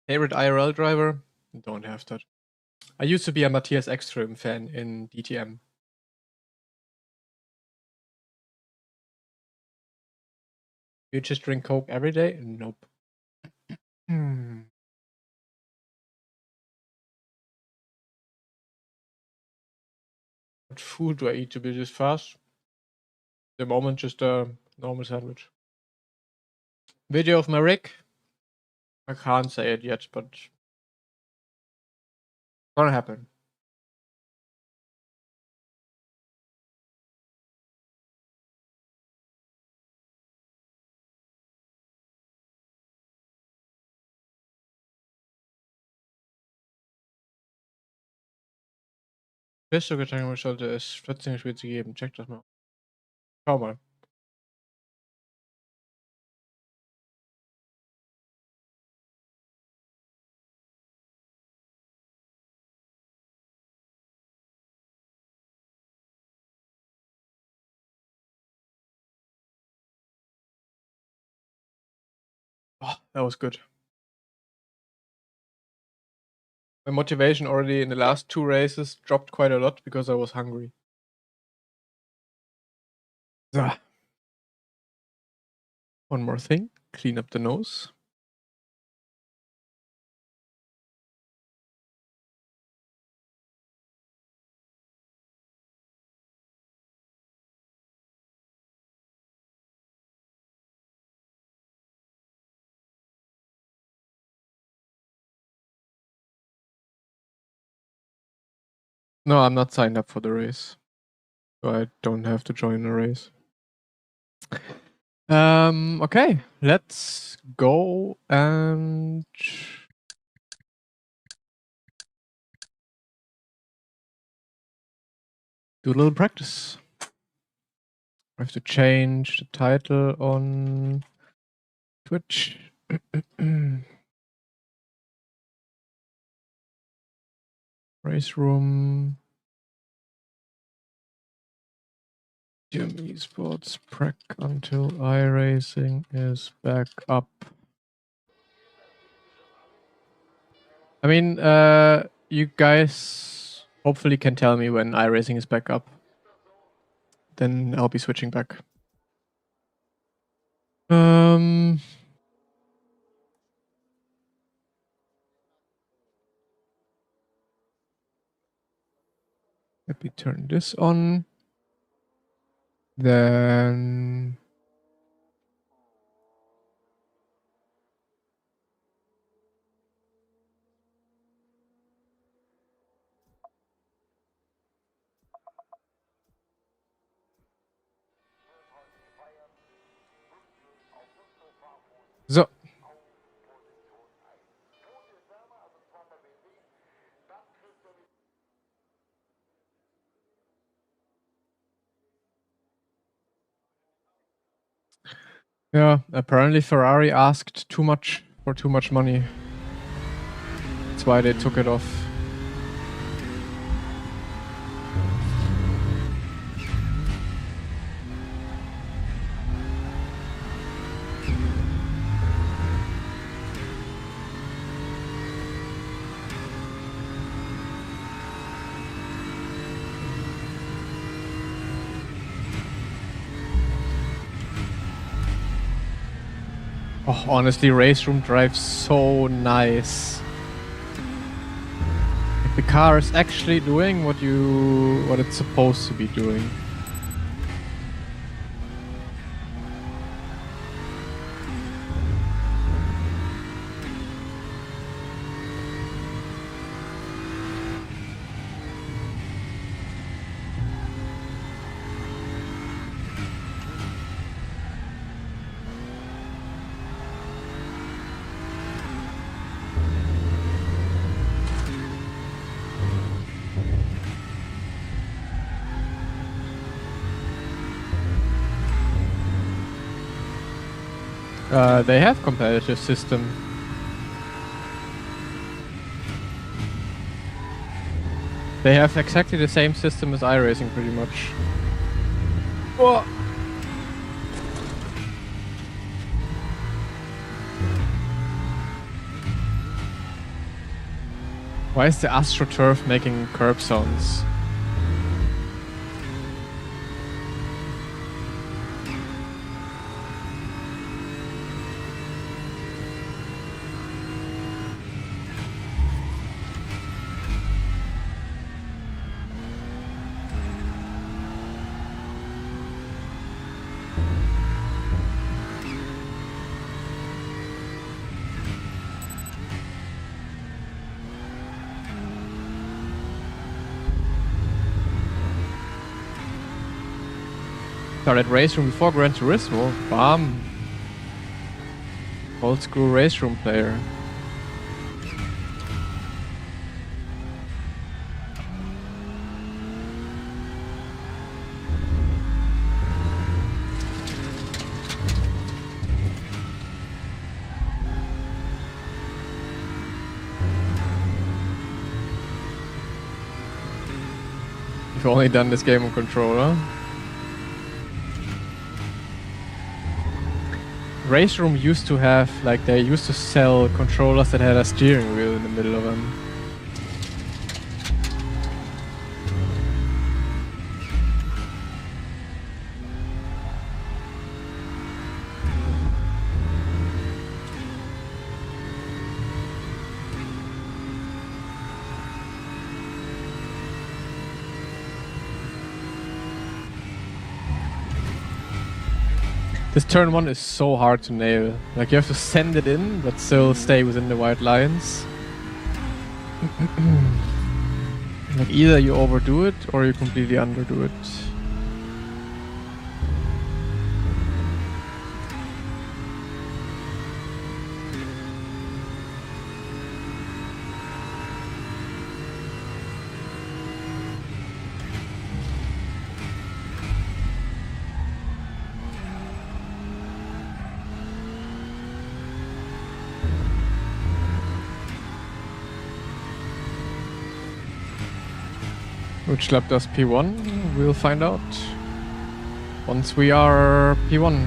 Favorite IRL driver? Don't have that. I used to be a Matthias Ekström fan in DTM. You just drink Coke every day? Nope. What food do I eat to be this fast? At the moment, just a normal sandwich. Video of my rig? I can't say it yet, but gonna happen. Beste Getränk sollte es 14 Spitze geben. Check das mal. Schau mal. Oh, that was good. My motivation already in the last 2 races dropped quite a lot because I was hungry. So. One more thing. Clean up the nose. No, I'm not signed up for the race. So I don't have to join a race. Okay, let's go and do a little practice. I have to change the title on Twitch. RaceRoom. Gym Esports Prac until iRacing is back up. I mean, you guys hopefully can tell me when iRacing is back up. Then I'll be switching back. Let me turn this on. Then so. Yeah, apparently Ferrari asked too much for too much money. That's why they took it off. Oh, honestly, RaceRoom drives so nice. Like, the car is actually doing what it's supposed to be doing. They have competitive system. They have exactly the same system as iRacing, pretty much. Oh. Why is the AstroTurf making curb sounds? Started RaceRoom before Gran Turismo. Bam! Old school RaceRoom player. I've only done this game on controller. RaceRoom used to have, like, they used to sell controllers that had a steering wheel in the middle of them. This turn 1 is so hard to nail. Like, you have to send it in, but still stay within the white lines. Like, either you overdo it, or you completely underdo it. Which lap does P1? We'll find out once we are P1.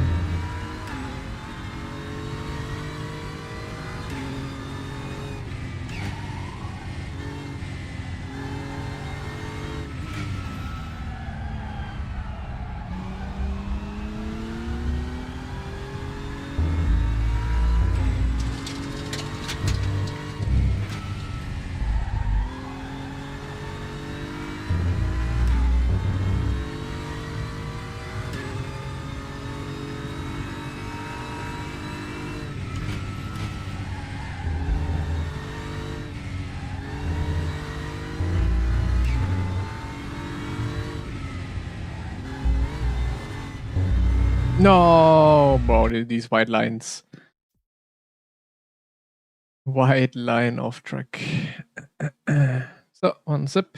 No, bro, these white lines. White line off track. So, one sip.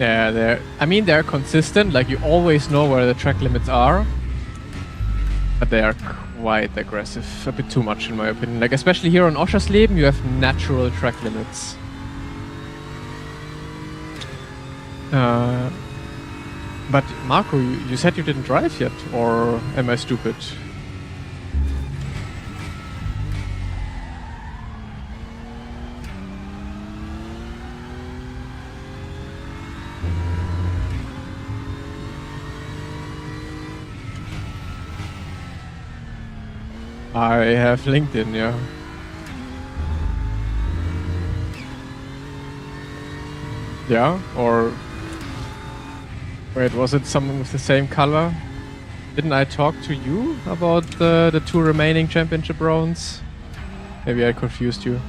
Yeah, they're consistent, like you always know where the track limits are. But they are quite aggressive, a bit too much in my opinion. Like, especially here on Oschersleben, you have natural track limits. But Marco, you said you didn't drive yet, or am I stupid? I have LinkedIn, yeah. Yeah, or... Wait, was it someone with the same color? Didn't I talk to you about the 2 remaining championship rounds? Maybe I confused you.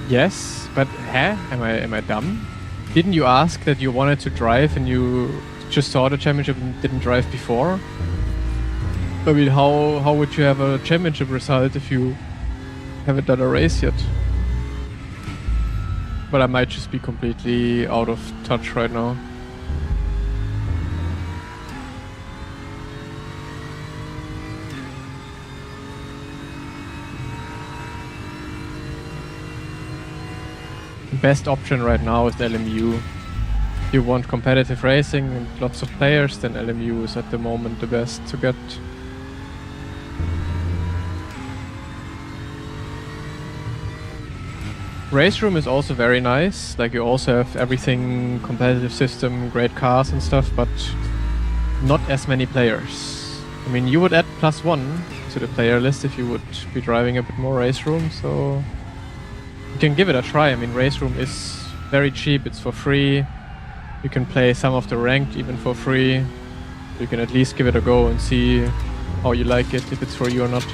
Yes, but am I dumb? Didn't you ask that you wanted to drive and you just saw the championship and didn't drive before? I mean, how would you have a championship result if you haven't done a race yet? But I might just be completely out of touch right now. Best option right now is LMU. If you want competitive racing and lots of players, then LMU is at the moment the best to get. RaceRoom is also very nice, like you also have everything, competitive system, great cars and stuff, but not as many players. I mean, you would add +1 to the player list if you would be driving a bit more RaceRoom, so you can give it a try. I mean, RaceRoom is very cheap, it's for free. You can play some of the ranked even for free. You can at least give it a go and see how you like it, if it's for you or not.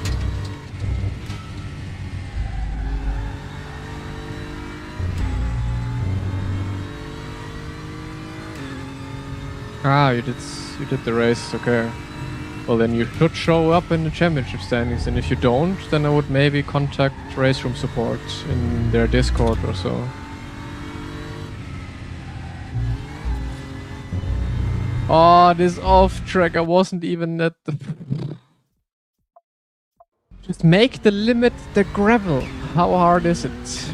Ah, you did the race, okay. Well, then you should show up in the championship standings, and if you don't, then I would maybe contact RaceRoom support in their Discord or so. Oh, this off track, I wasn't even at the... Just make the limit the gravel. How hard is it?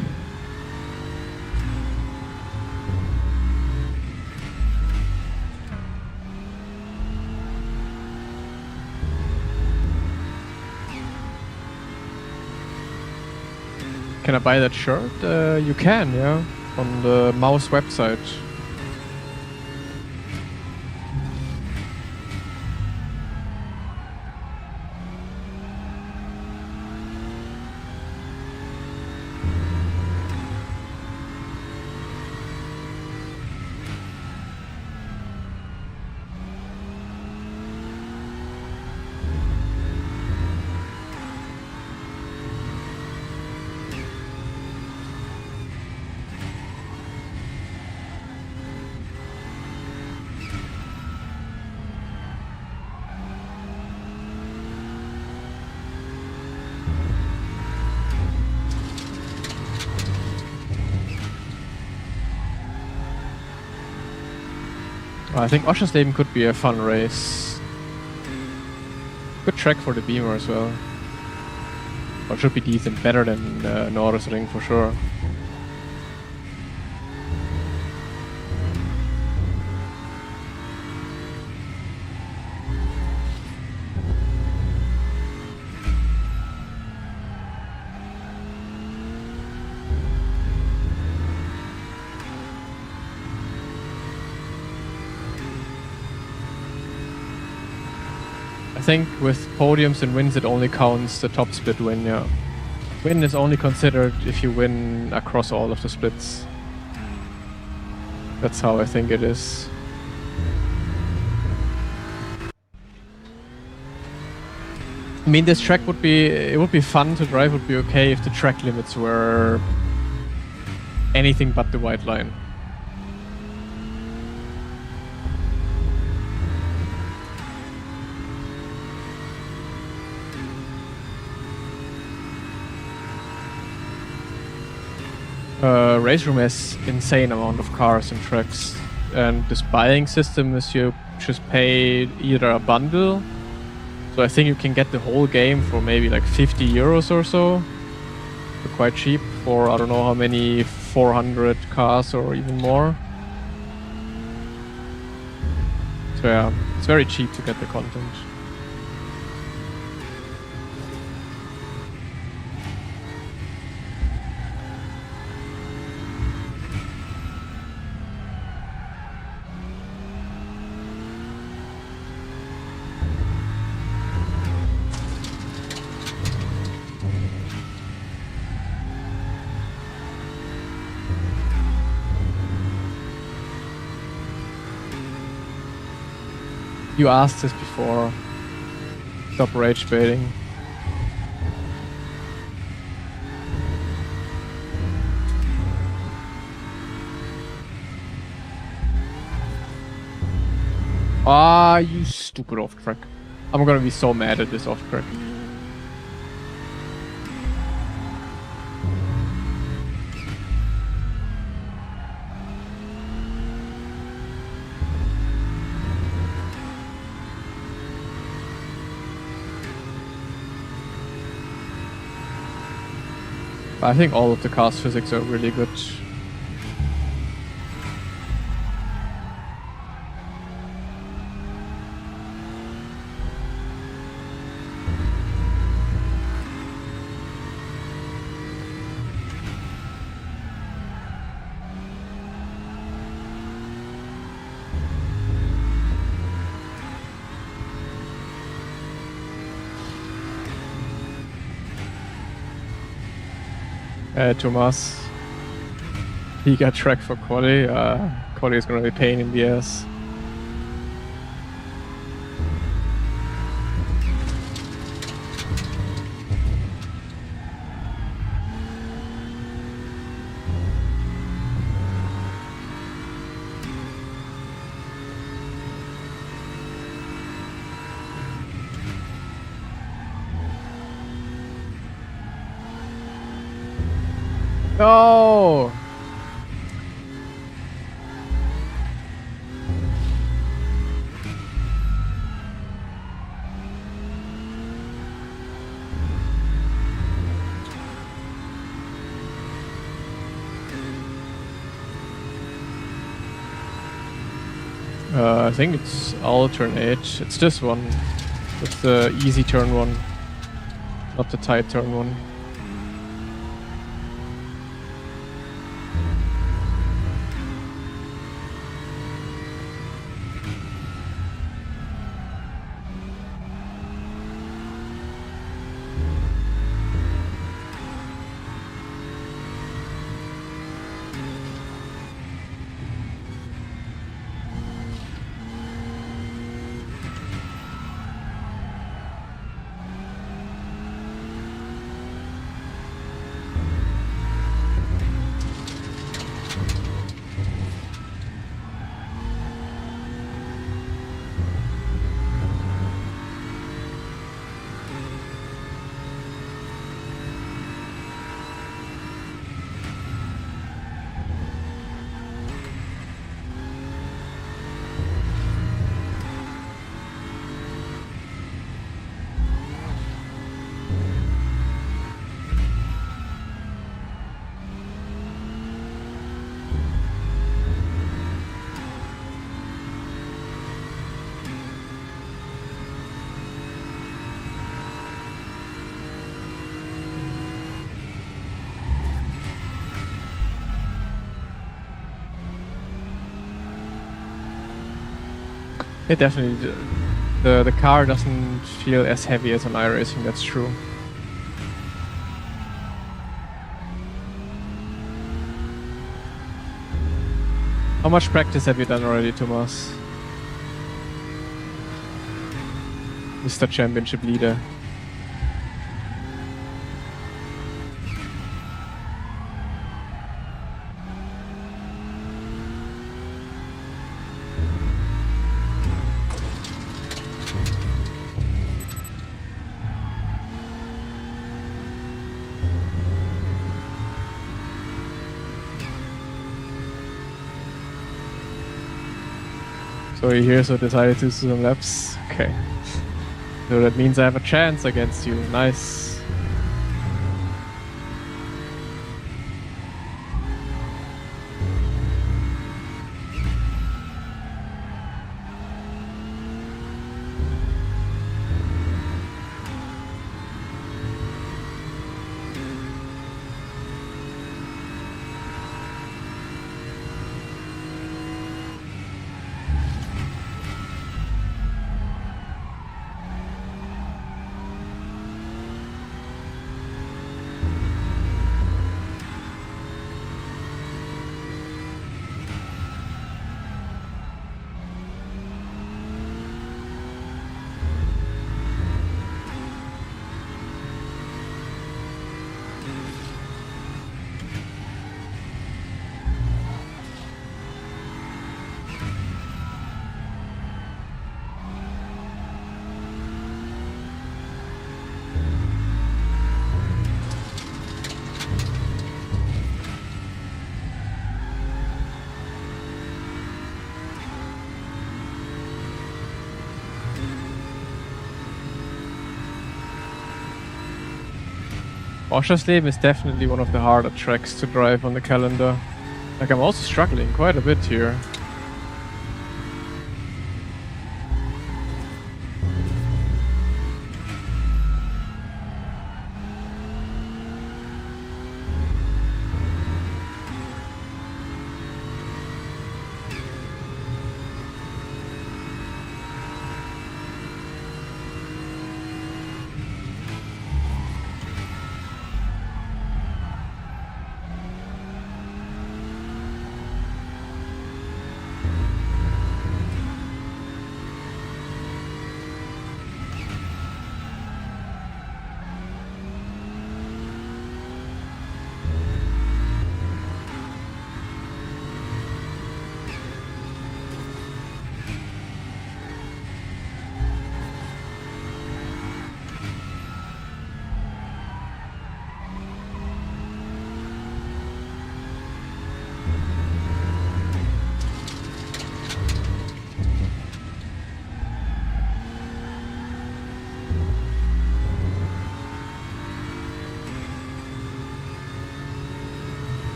Can I buy that shirt? You can, yeah. On the mouse website. I think Oschersleben could be a fun race. Good track for the Beamer as well. Or should be decent, better than Nordesring for sure. I think with podiums and wins it only counts the top split win, yeah. Win is only considered if you win across all of the splits. That's how I think it is. I mean, this track would be fun to drive, would be okay if the track limits were anything but the white line. RaceRoom has insane amount of cars and tracks, and this buying system is you just pay either a bundle, so I think you can get the whole game for maybe like 50 euros or so, so quite cheap for I don't know how many 400 cars or even more. So yeah, it's very cheap to get the content. You asked this before. Stop rage baiting. Ah, you stupid off track. I'm gonna be so mad at this off track. I think all of the car's physics are really good. Thomas, he got tracked for quali. Quali is gonna be a pain in the ass. No! I think it's alternate. It's this one. It's the easy turn one, not the tight turn one. It definitely, the car doesn't feel as heavy as on iRacing, that's true. How much practice have you done already, Thomas? Mr. Championship leader. So you're here, so decided to do some laps. Okay. So that means I have a chance against you. Nice. Oschersleben is definitely one of the harder tracks to drive on the calendar. Like, I'm also struggling quite a bit here.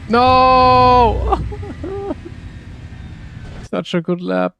No! Such a good lap.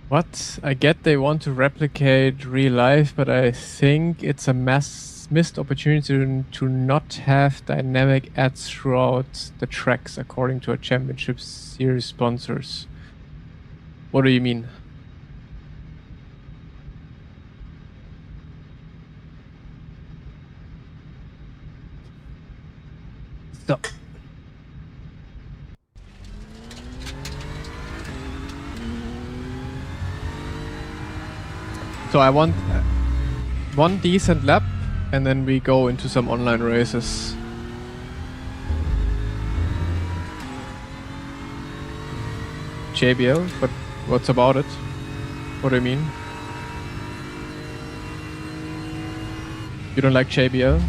What? I get they want to replicate real life, but I think it's a missed opportunity to not have dynamic ads throughout the tracks according to our championship series sponsors. What do you mean? Stop. So I want one decent lap, and then we go into some online races. JBL, but what's about it? What do you mean? You don't like JBL?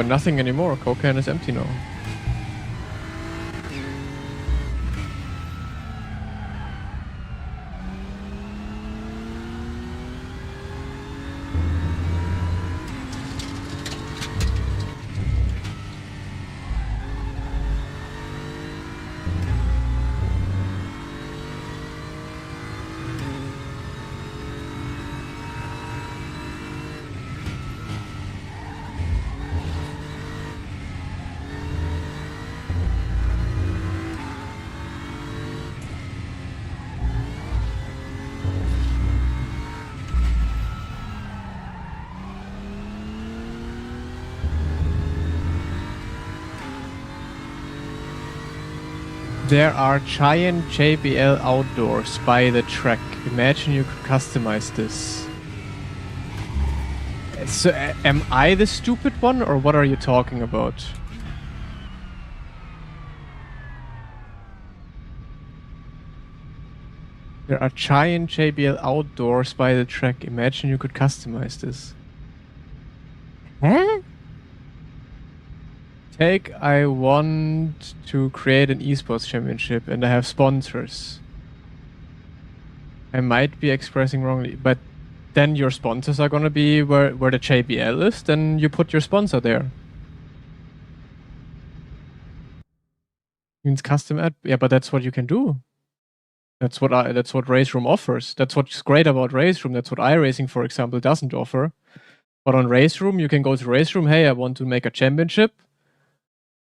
Nothing anymore. Cocaine is empty now. There are giant JBL outdoors by the track. Imagine you could customize this. So, am I the stupid one, or what are you talking about? There are giant JBL outdoors by the track. Imagine you could customize this. Huh? Take, I want to create an esports championship and I have sponsors. I might be expressing wrongly, but then your sponsors are gonna be where the JBL is, then you put your sponsor there. Means custom ad, yeah, but that's what you can do. That's what RaceRoom offers. That's what's great about RaceRoom. That's what iRacing, for example, doesn't offer. But on RaceRoom, you can go to RaceRoom. Hey, I want to make a championship.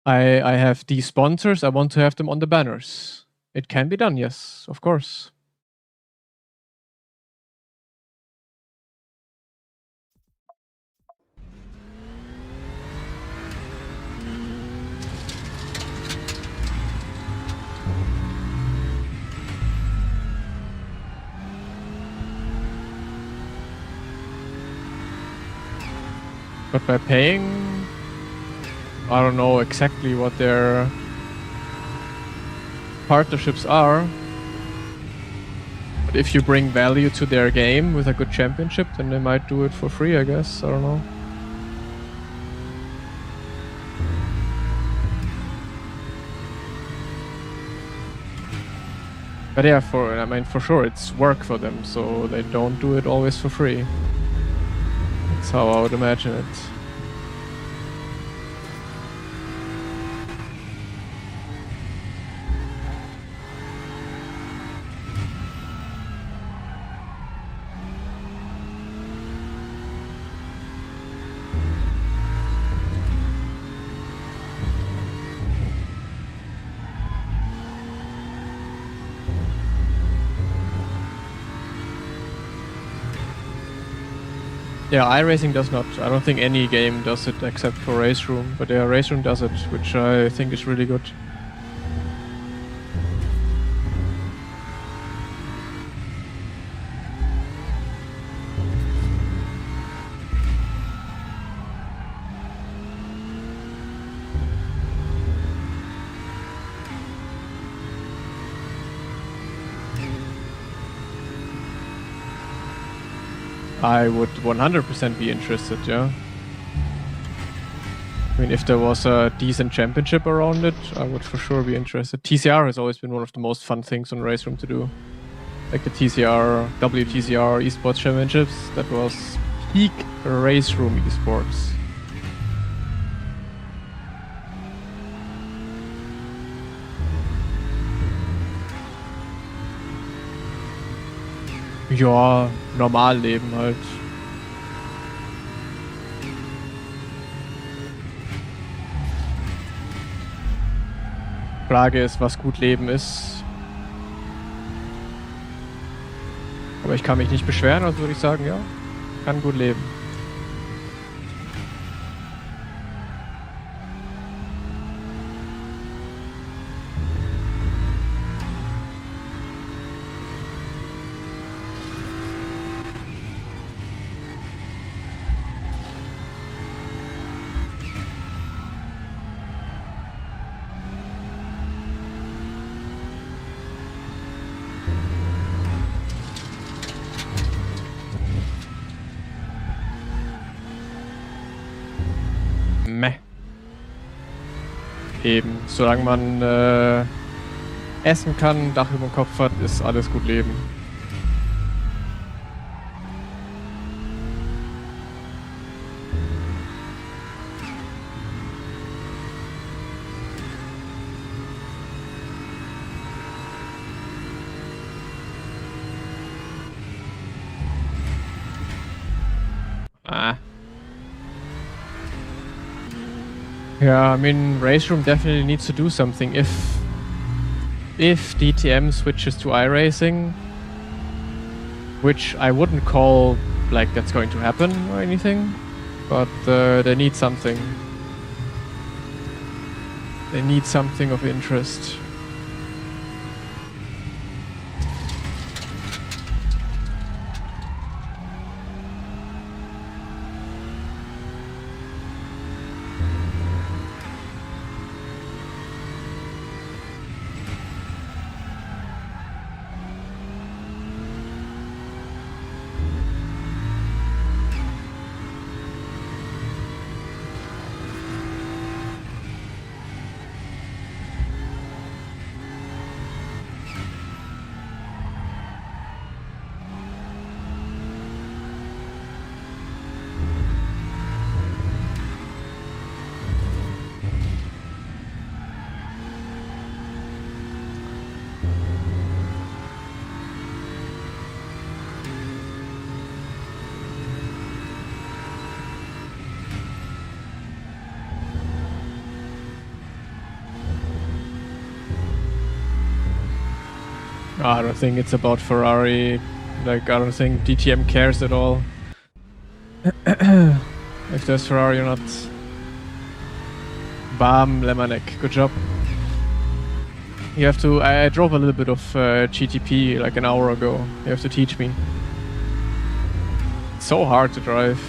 I have these sponsors. I want to have them on the banners. It can be done, yes, of course. But by paying, I don't know exactly what their partnerships are. But if you bring value to their game with a good championship, then they might do it for free, I guess. I don't know. But yeah, for sure, it's work for them, so they don't do it always for free. That's how I would imagine it. Yeah, iRacing does not. I don't think any game does it except for RaceRoom, but yeah, RaceRoom does it, which I think is really good. I would 100% be interested, yeah. I mean, if there was a decent championship around it, I would for sure be interested. TCR has always been one of the most fun things on RaceRoom to do. Like the TCR, WTCR esports championships, that was peak RaceRoom esports. Ja, Normalleben halt. Frage ist, was gut Leben ist. Aber ich kann mich nicht beschweren, also würde ich sagen, ja, kann gut leben. Meh. Eben, solange man essen kann, Dach über dem Kopf hat, ist alles gut leben. Yeah, I mean, RaceRoom definitely needs to do something. If DTM switches to iRacing, which I wouldn't call like that's going to happen or anything, but they need something. They need something of interest. I don't think it's about Ferrari. Like, I don't think DTM cares at all. If there's Ferrari or not. Bam, Lemanek, good job. You have to... I drove a little bit of GTP like an hour ago. You have to teach me. It's so hard to drive.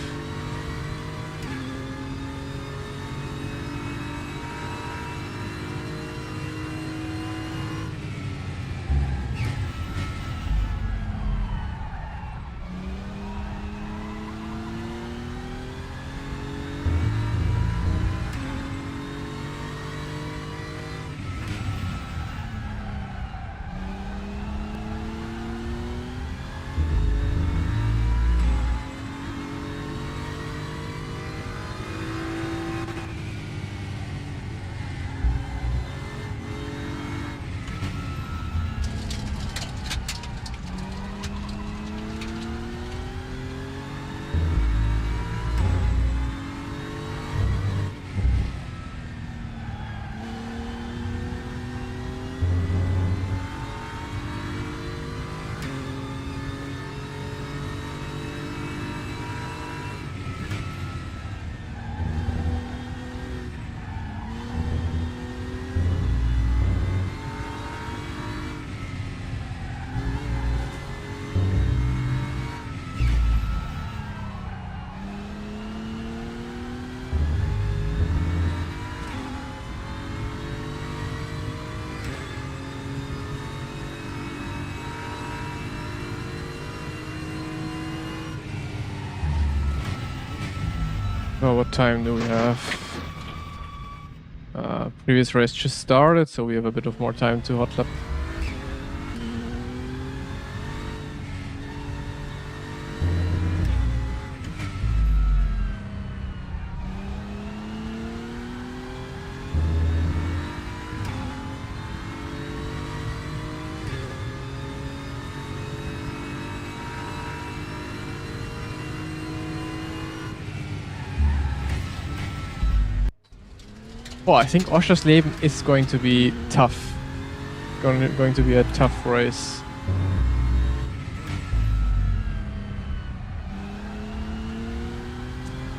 So what time do we have? Previous race just started, so we have a bit of more time to hot lap. Oh, I think Oschersleben is going to be tough. Going to be a tough race.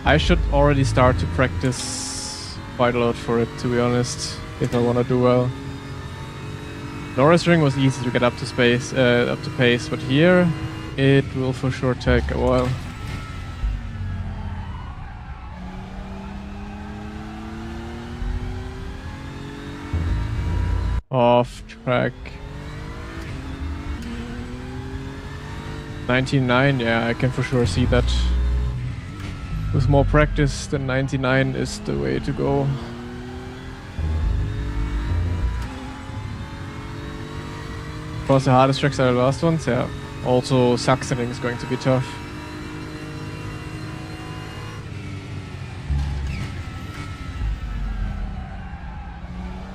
I should already start to practice quite a lot for it, to be honest, if I want to do well. Norris Ring was easy to get up to pace, but here it will for sure take a while. Off track. 99, yeah, I can for sure see that. With more practice, then 99 is the way to go. Of course, the hardest tracks are the last ones, yeah. Also, Sachsening is going to be tough.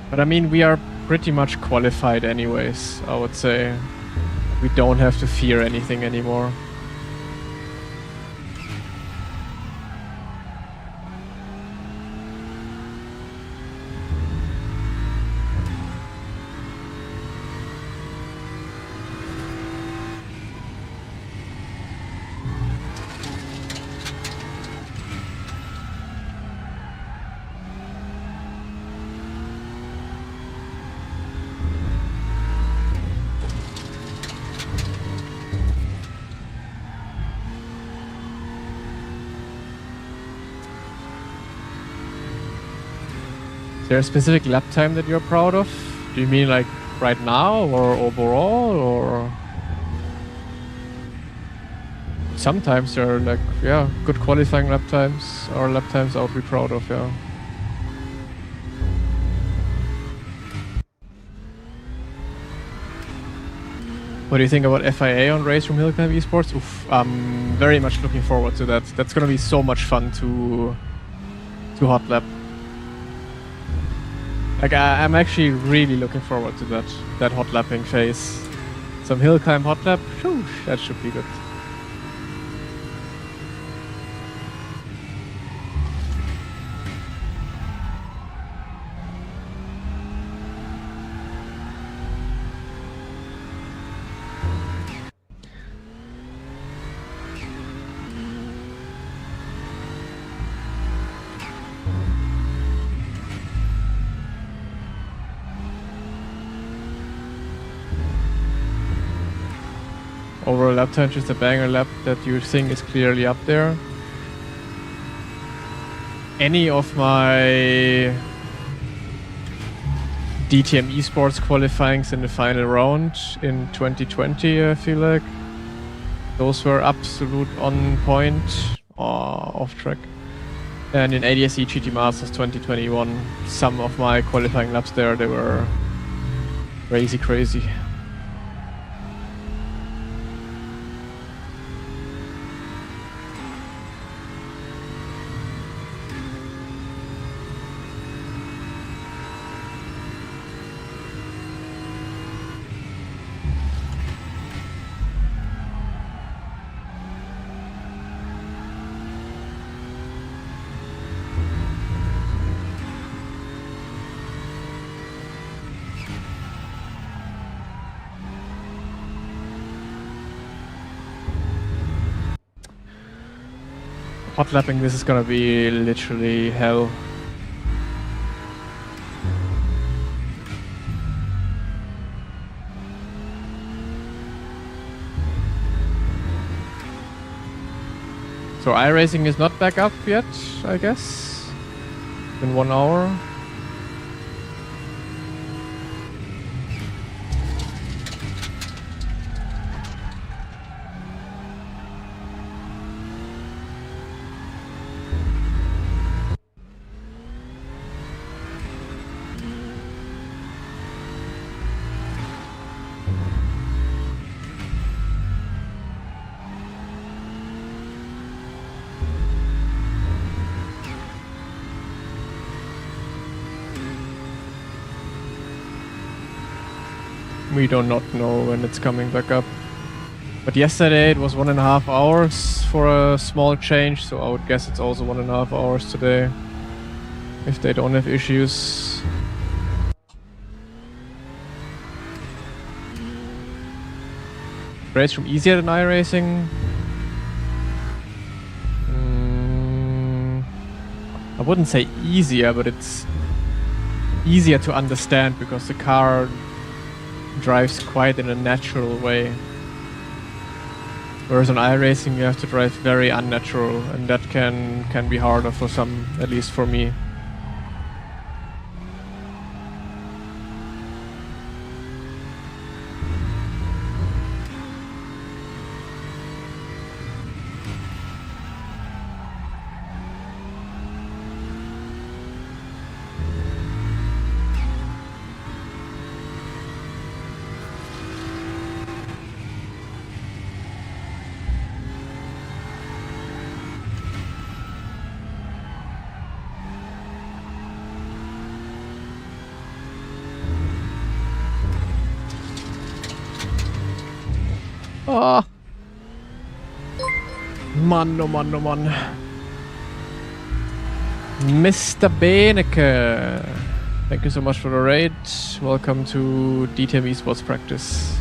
But I mean, we are pretty much qualified anyways, I would say. We don't have to fear anything anymore. Is there a specific lap time that you're proud of? Do you mean like right now or overall, or? Sometimes there are like, yeah, good qualifying lap times or lap times I would be proud of, yeah. What do you think about FIA on RaceRoom Hillclimb Esports? Oof, I'm very much looking forward to that. That's gonna be so much fun to hot lap. Like I'm actually really looking forward to that hot lapping phase. Some hill climb hot lap, whew, that should be good. Overall lap time, just a banger lap that you think is clearly up there. Any of my DTM esports qualifyings in the final round in 2020, I feel like those were absolute on point or off track. And in ADSE GT Masters 2021, some of my qualifying laps there, they were crazy. Hot lapping, this is gonna be literally hell. So iRacing is not back up yet, I guess, in 1 hour. We do not know when it's coming back up. But yesterday it was 1.5 hours for a small change, so I would guess it's also 1.5 hours today. If they don't have issues. RaceRoom easier than iRacing? I wouldn't say easier, but it's easier to understand because the car drives quite in a natural way. Whereas on iRacing you have to drive very unnatural, and that can be harder for some, at least for me. Oh. Mann, oh Mann, oh Mann. Mr. Beneke. Thank you so much for the raid. Welcome to DTM Esports Practice.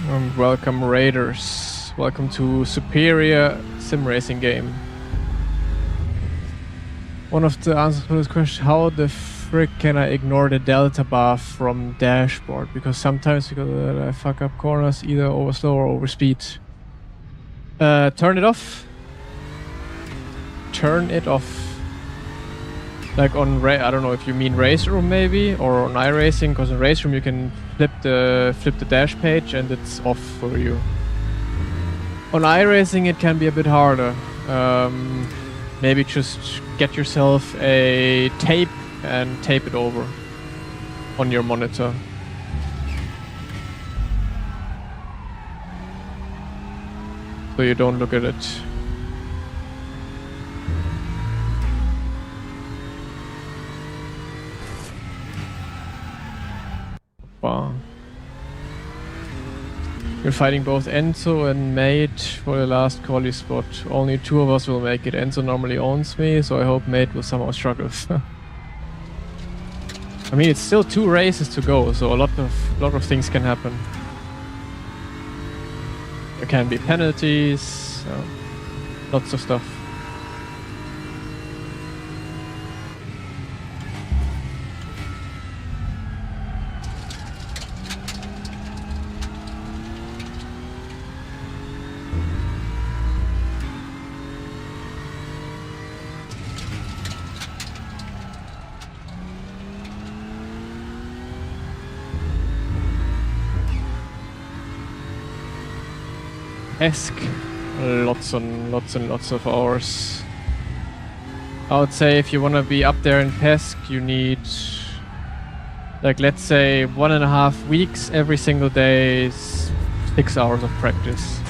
And welcome Raiders. Welcome to Superior Sim Racing Game. One of the answers for this question: how the frick can I ignore the delta bar from dashboard? Because sometimes I fuck up corners, either over slow or over speed. Turn it off. Turn it off. Like on I don't know if you mean RaceRoom maybe, or on iRacing, because on RaceRoom you can flip the dash page and it's off for you. On iRacing it can be a bit harder. Maybe just get yourself a tape and tape it over on your monitor. So you don't look at it. Wow. You're fighting both Enzo and Mate for the last quali spot. Only 2 of us will make it. Enzo normally owns me, so I hope Mate will somehow struggle. I mean, it's still 2 races to go, so a lot of things can happen. There can be penalties, lots of stuff. Esk, lots and lots of hours. I would say if you want to be up there in Pesk, you need, like, let's say 1.5 weeks every single day, 6 hours of practice.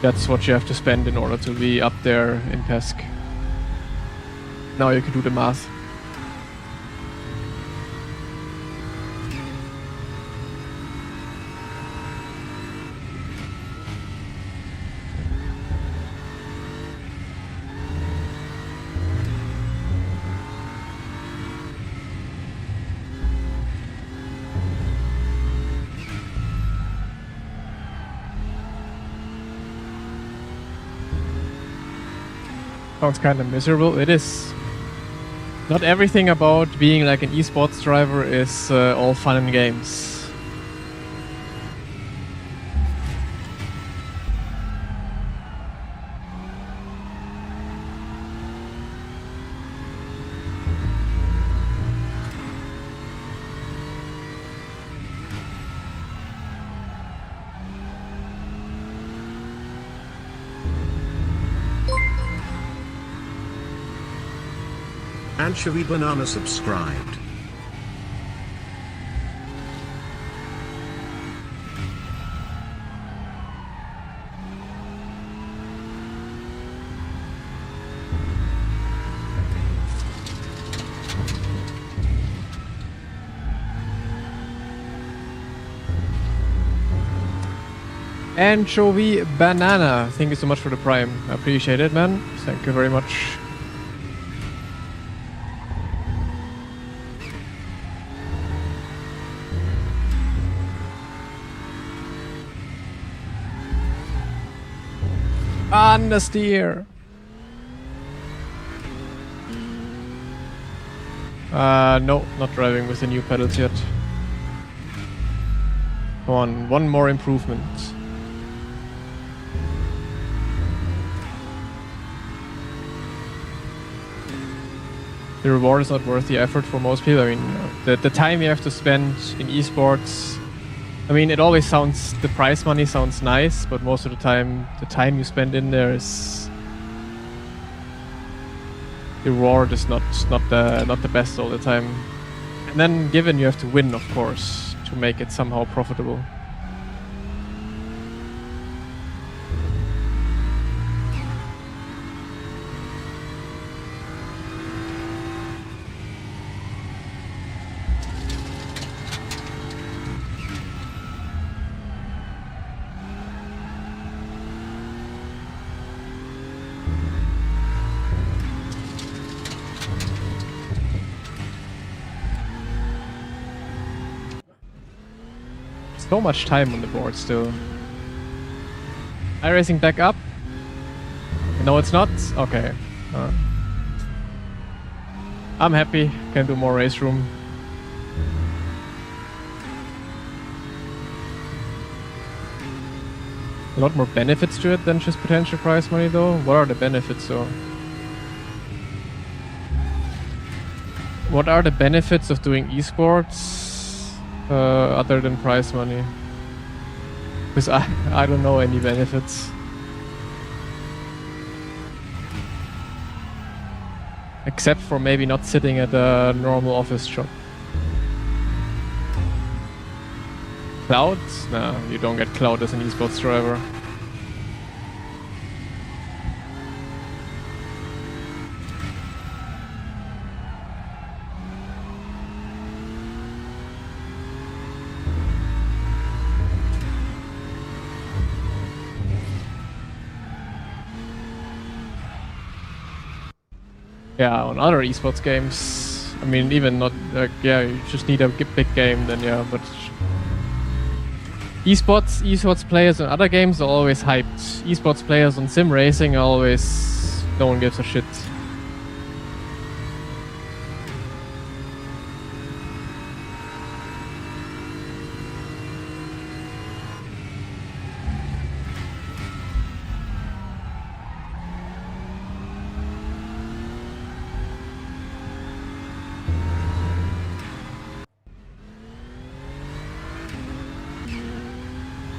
That's what you have to spend in order to be up there in Pesk. Now you can do the math. Sounds kind of miserable. It is. Not everything about being like an esports driver is all fun and games.
Anchovy Banana subscribed.
Anchovy Banana, thank you so much for the prime. I appreciate it, man. Thank you very much. Understeer. No, not driving with the new pedals yet. Come on, one more improvement. The reward is not worth the effort for most people. I mean, the time you have to spend in esports, I mean, it always sounds, the prize money sounds nice, but most of the time you spend in there is, the reward is not the best all the time. And then given you have to win, of course, to make it somehow profitable. So much time on the board still. iRacing back up? No, it's not? Okay. I'm happy. Can do more RaceRoom. A lot more benefits to it than just potential prize money though. What are the benefits though? What are the benefits of doing esports? Other than prize money, because I don't know any benefits. Except for maybe not sitting at a normal office job. Clouds? Nah, you don't get cloud as an esports driver. Yeah, on other esports games, I mean, even not, yeah, you just need a big game then, yeah, but esports players on other games are always hyped. Esports players on sim racing are always, no one gives a shit.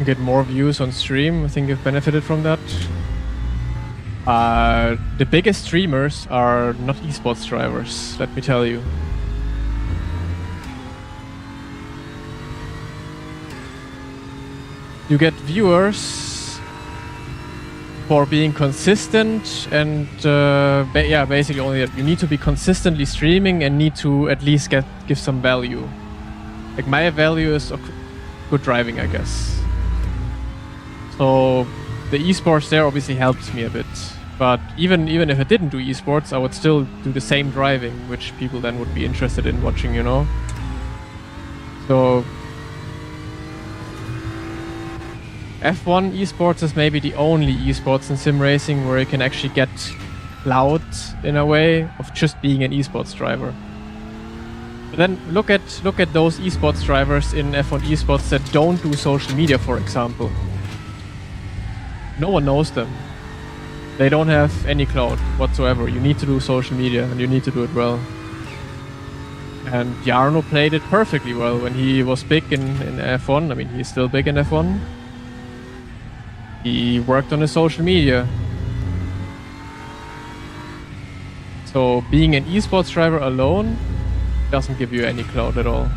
Get more views on stream. I think you've benefited from that. The biggest streamers are not esports drivers, let me tell you. You get viewers for being consistent and yeah, basically only that. You need to be consistently streaming and need to at least give some value. Like my value is good driving, I guess. So the esports there obviously helps me a bit, but even if I didn't do esports, I would still do the same driving, which people then would be interested in watching, you know? So F1 esports is maybe the only esports in sim racing where you can actually get clout in a way of just being an esports driver. But then look at those esports drivers in F1 esports that don't do social media, for example. No one knows them. They don't have any clout whatsoever. You need to do social media and you need to do it well. And Jarno played it perfectly well when he was big in F1. I mean, he's still big in F1. He worked on his social media. So being an esports driver alone doesn't give you any clout at all.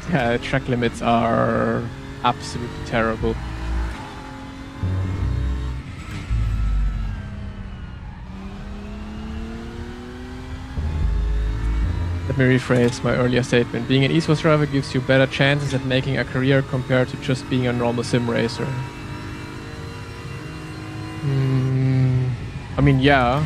Yeah, track limits are absolutely terrible. Let me rephrase my earlier statement. Being an esports driver gives you better chances at making a career compared to just being a normal sim racer. I mean, yeah.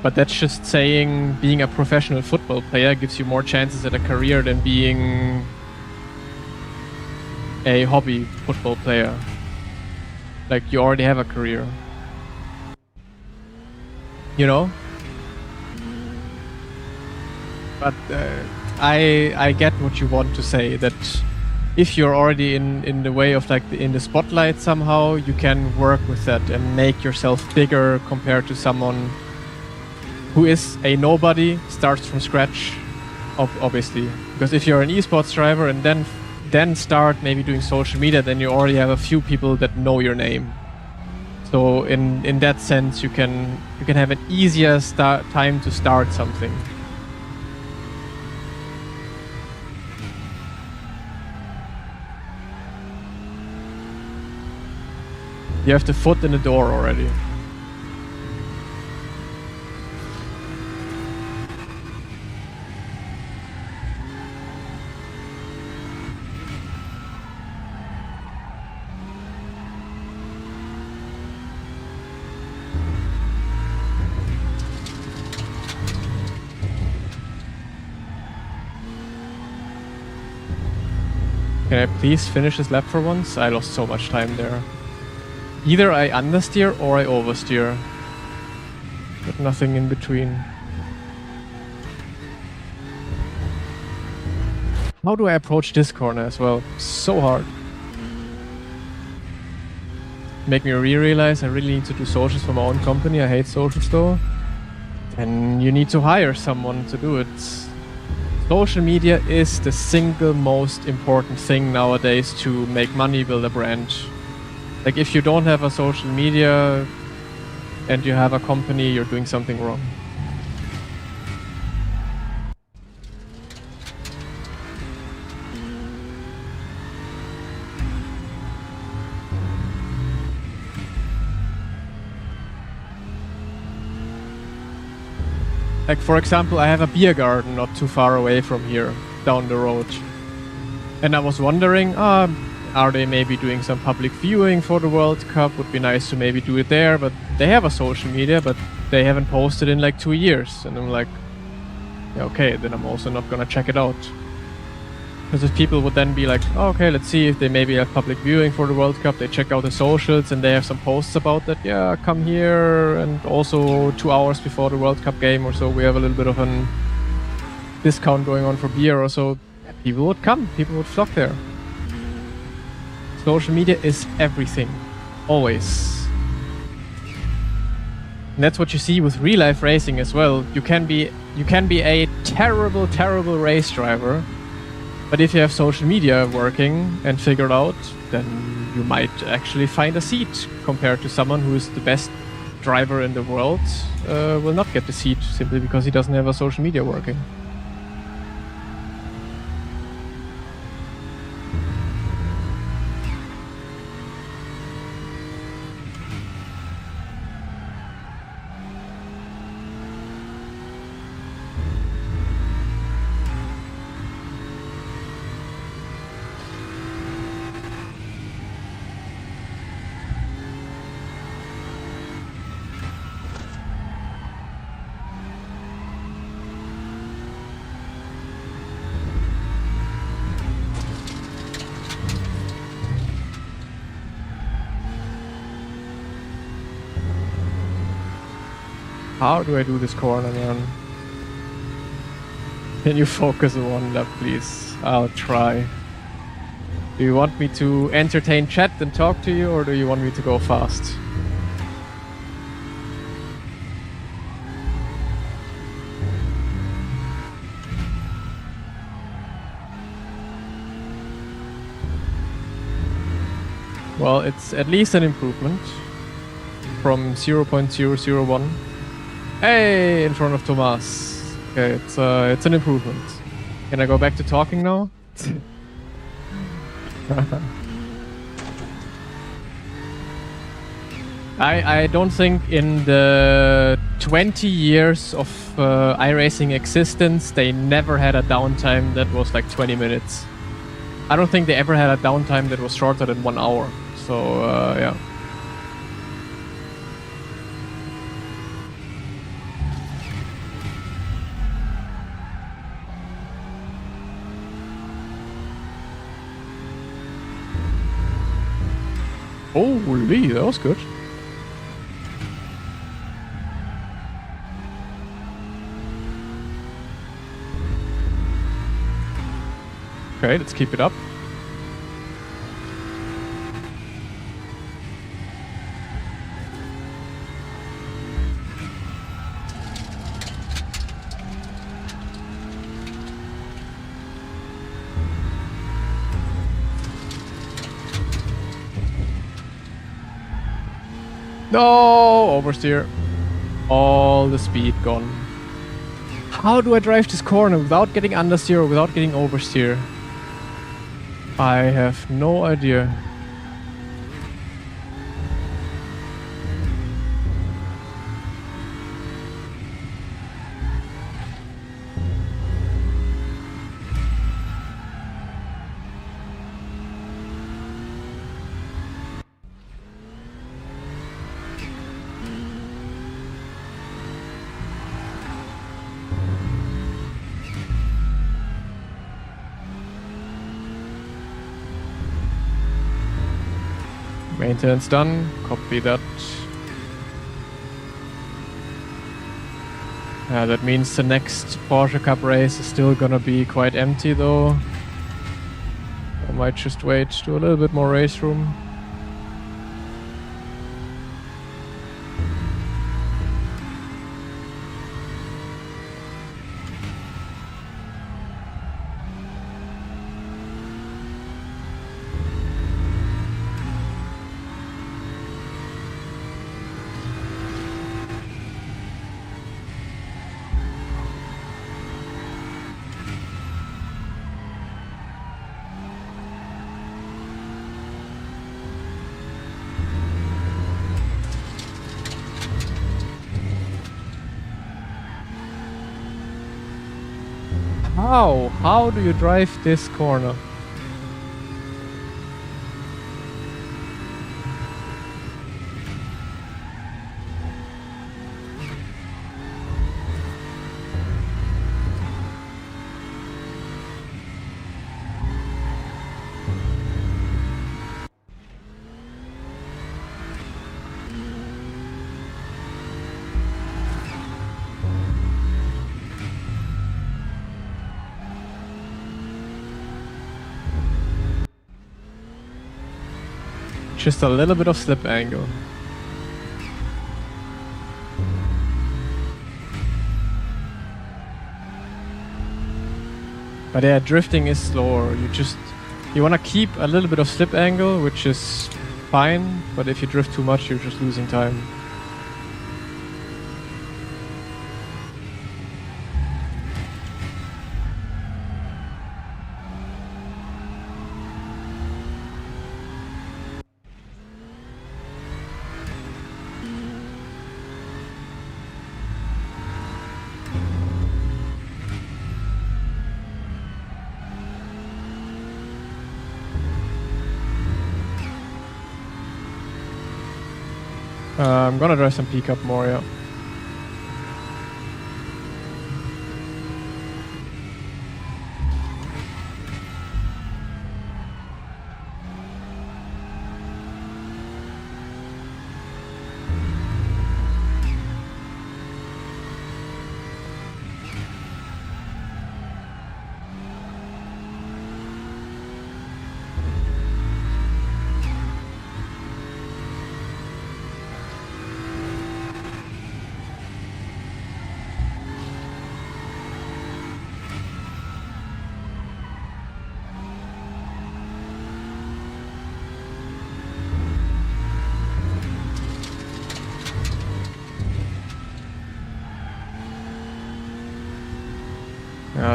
But that's just saying being a professional football player gives you more chances at a career than being a hobby football player. Like, you already have a career. You know? But I get what you want to say, that if you're already in the way of, like, in the spotlight somehow, you can work with that and make yourself bigger compared to someone who is a nobody, starts from scratch, obviously. Because if you're an esports driver and then start maybe doing social media, then you already have a few people that know your name. So in that sense, you can have an easier time to start something. You have the foot in the door already. Can I please finish this lap for once? I lost so much time there. Either I understeer or I oversteer. But nothing in between. How do I approach this corner as well? So hard. Make me realize I really need to do socials for my own company. I hate socials though. And you need to hire someone to do it. Social media is the single most important thing nowadays to make money, build a brand. Like, if you don't have a social media and you have a company, you're doing something wrong. Like, for example, I have a beer garden not too far away from here, down the road. And I was wondering, are they maybe doing some public viewing for the World Cup? Would be nice to maybe do it there, but they have a social media, but they haven't posted in like 2 years. And I'm like, yeah, okay, then I'm also not gonna check it out. Because if people would then be like, oh, okay, let's see if they maybe have public viewing for the World Cup, they check out the socials and they have some posts about that, yeah, come here, and also 2 hours before the World Cup game or so, we have a little bit of a discount going on for beer or so, people would come, people would flock there. Social media is everything, always. And that's what you see with real life racing as well. You can be a terrible race driver, but if you have social media working and figured out, then you might actually find a seat compared to someone who is the best driver in the world, will not get the seat simply because he doesn't have a social media working. How do I do this corner, man? Can you focus on one lap, please? I'll try. Do you want me to entertain chat and talk to you, or do you want me to go fast? Well, it's at least an improvement from 0.001. Hey, in front of Thomas. Okay, it's an improvement. Can I go back to talking now? I don't think in the 20 years of iRacing existence, they never had a downtime that was like 20 minutes. I don't think they ever had a downtime that was shorter than 1 hour. So, yeah. Holy, that was good. Okay, let's keep it up. No, oversteer. All the speed gone. How do I drive this corner without getting understeer or without getting oversteer? I have no idea. Maintenance done. Copy that. That means the next Porsche Cup race is still gonna be quite empty though. I might just wait, do a little bit more race room. How? How do you drive this corner? Just a little bit of slip angle. But yeah, drifting is slower. You want to keep a little bit of slip angle, which is fine, but if you drift too much, you're just losing time. I'm gonna drive some peak up more, yeah.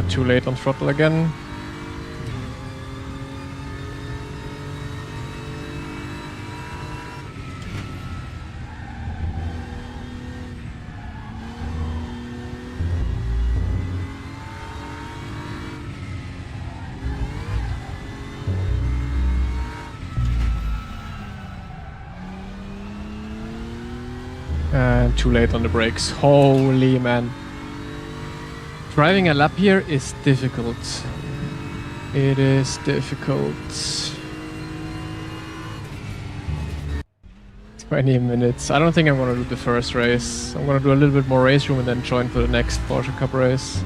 Too late on throttle again. And too late on the brakes. Holy man. Driving a lap here is difficult. It is difficult. 20 minutes. I don't think I'm gonna do the first race. I'm gonna do a little bit more RaceRoom and then join for the next Porsche Cup race.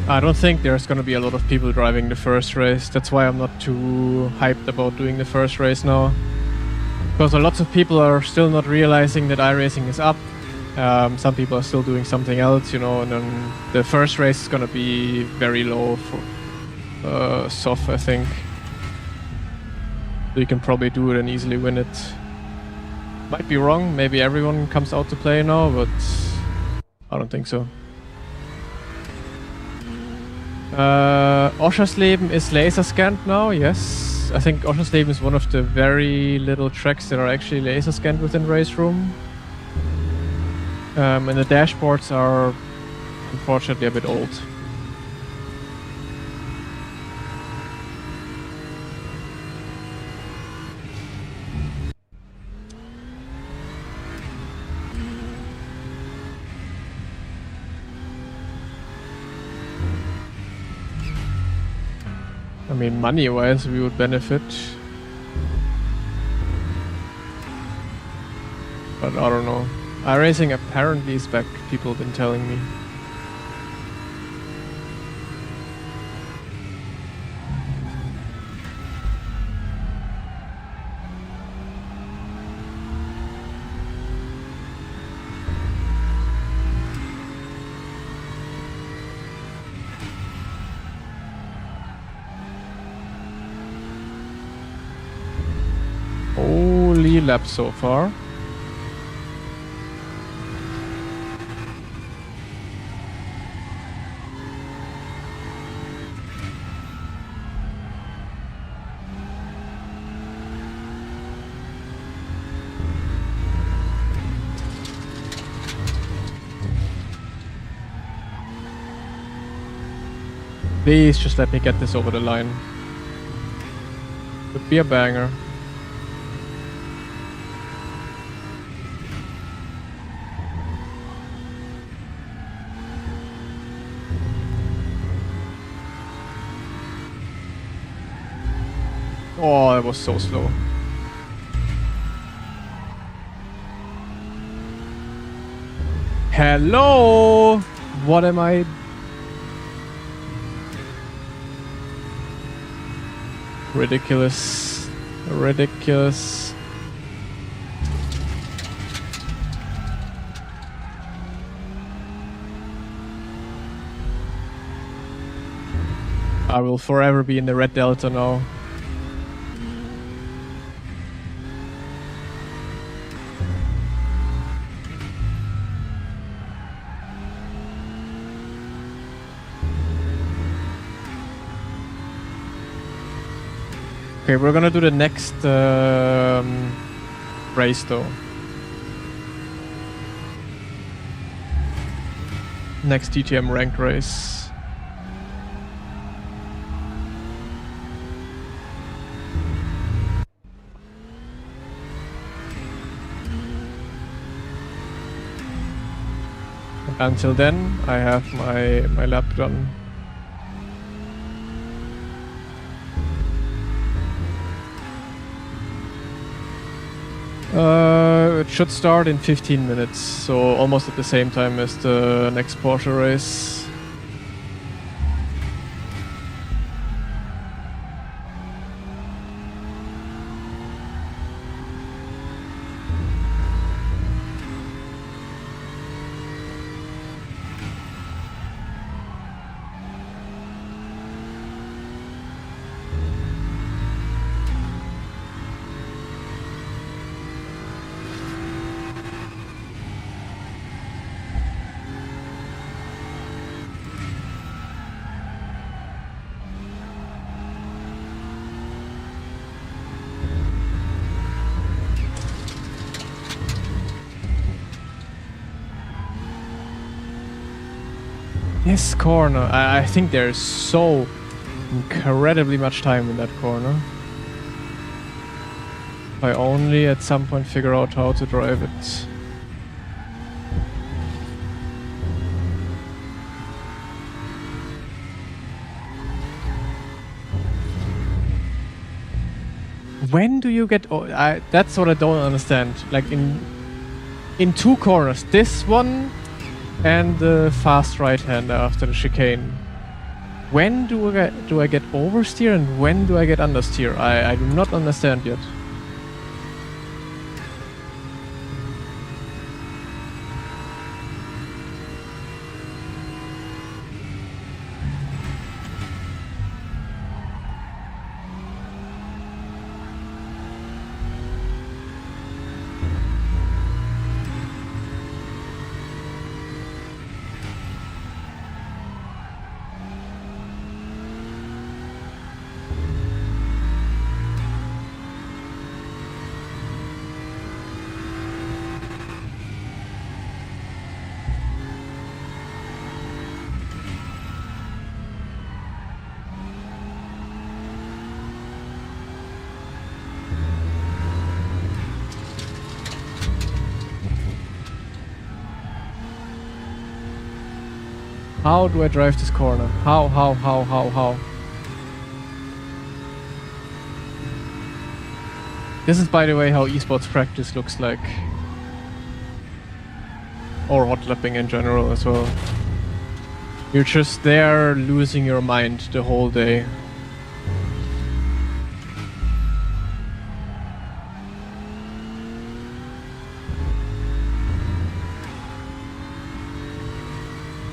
I don't think there's gonna be a lot of people driving the first race. That's why I'm not too hyped about doing the first race now. Because lots of people are still not realizing that iRacing is up. Some people are still doing something else, you know, and then the first race is gonna be very low for soft, I think. So you can probably do it and easily win it. Might be wrong, maybe everyone comes out to play now, but I don't think so. Oschersleben is laser scanned now, yes. I think Oschersleben is one of the very little tracks that are actually laser scanned within RaceRoom. And the dashboards are unfortunately a bit old. I mean, money-wise, we would benefit. But I don't know. iRacing apparently is back, people have been telling me. Holy lap so far. Please just let me get this over the line. Could be a banger. Oh, it was so slow. Hello! What am I? Ridiculous. Ridiculous. I will forever be in the red delta now. Okay, we're gonna do the next race though. Next DTM ranked race. Until then, I have my lap done. it should start in 15 minutes, so almost at the same time as the next Porsche race. This corner, I think there's so incredibly much time in that corner. If I only at some point figure out how to drive it. When do you get... that's what I don't understand. Like in two corners, this one and the fast right-hander after the chicane. When do I get oversteer and when do I get understeer? I do not understand yet. How do I drive this corner? How? This is, by the way, how esports practice looks like. Or hot lapping in general as well. You're just there losing your mind the whole day.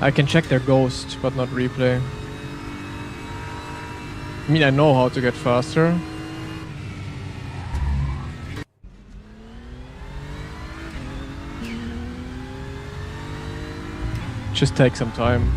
I can check their ghost, but not replay. I mean, I know how to get faster. Just take some time.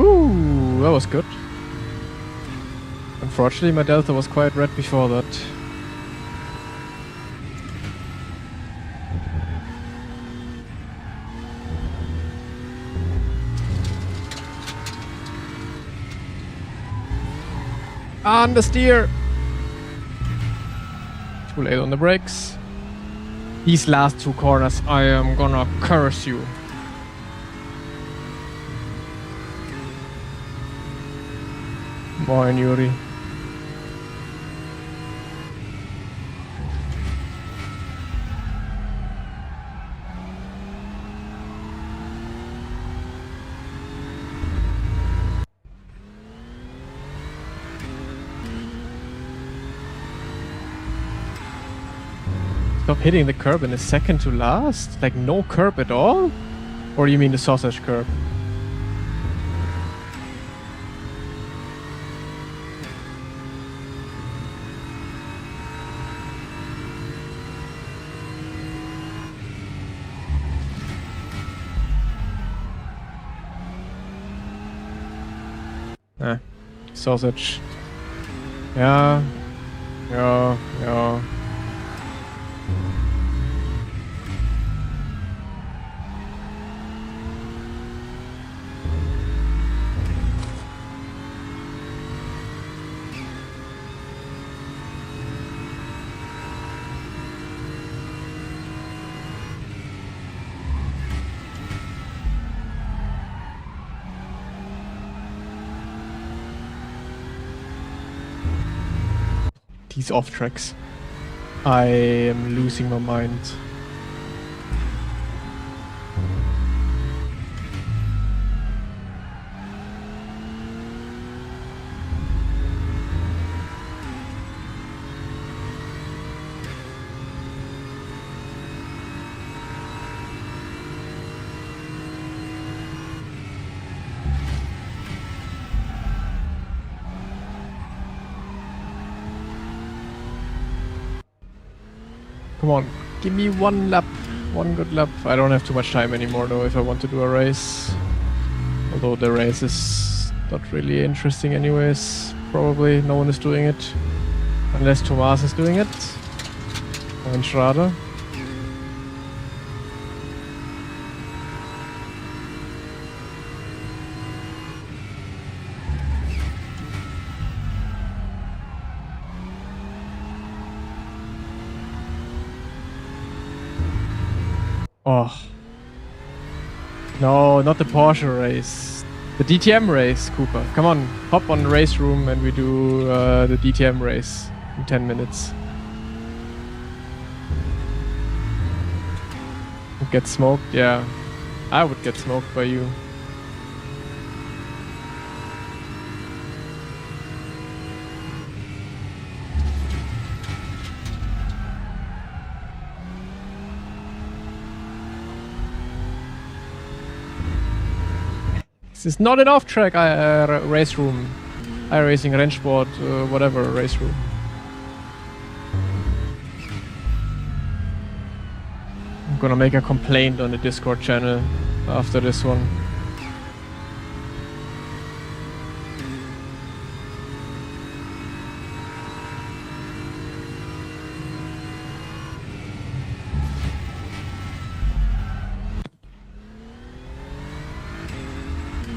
Ooh, that was good. Unfortunately, my delta was quite red before that. Understeer! Too late on the brakes. These last 2 corners, I am gonna curse you. Moin, Yuri. Stop hitting the curb in a second to last? Like no curb at all? Or you mean the sausage curb? Sausage. Ja. Ja, ja. These off tracks. I am losing my mind. Come on, give me 1 lap, 1 good lap. I don't have too much time anymore though if I want to do a race. Although the race is not really interesting anyways. Probably no one is doing it. Unless Tomas is doing it. Or in Schrader. Oh. No, not the Porsche race. The DTM race, Cooper. Come on, hop on RaceRoom and we do the DTM race in 10 minutes. Get smoked? Yeah. I would get smoked by you. This is not an off-track RaceRoom. iRacing, Rennsport, whatever RaceRoom. I'm gonna make a complaint on the Discord channel after this one.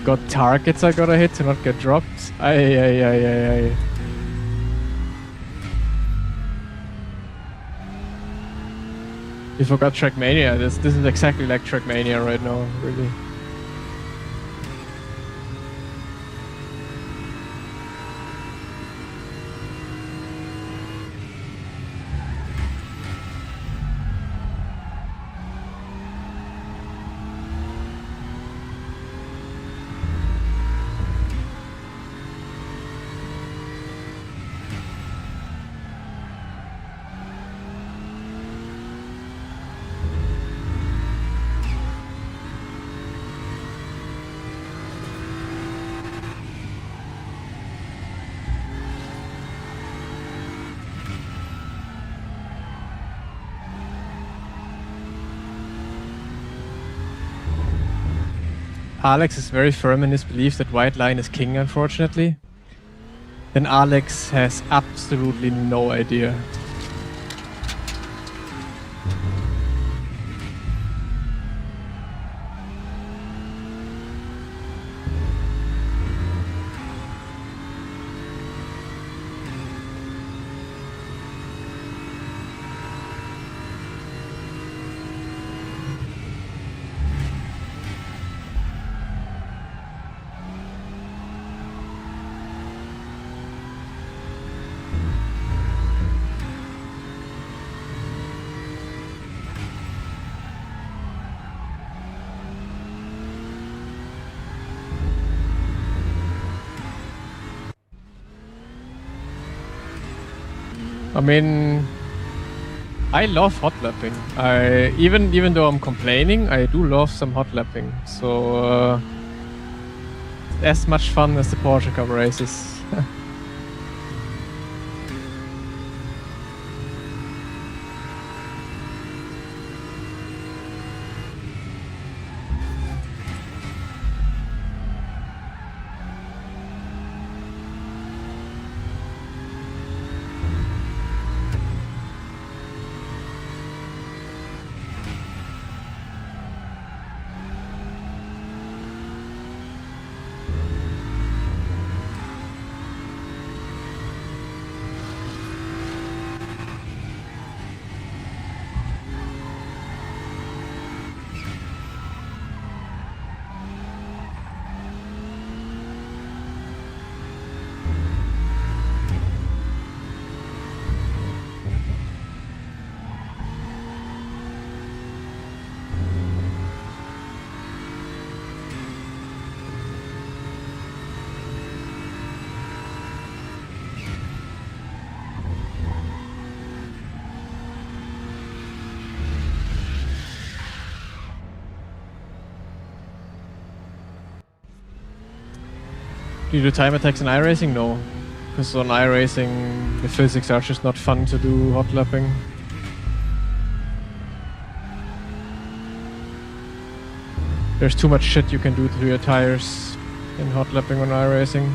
Got targets I gotta hit to not get dropped. Aye. You forgot Trackmania. This is exactly like Trackmania right now, really. Alex is very firm in his belief that white line is king, unfortunately. Then Alex has absolutely no idea. I mean, I love hot lapping. Even though I'm complaining, I do love some hot lapping. So as much fun as the Porsche Cup races. Do you do time attacks in iRacing? No. Because on iRacing, the physics are just not fun to do hot lapping. There's too much shit you can do to your tires in hot lapping on iRacing.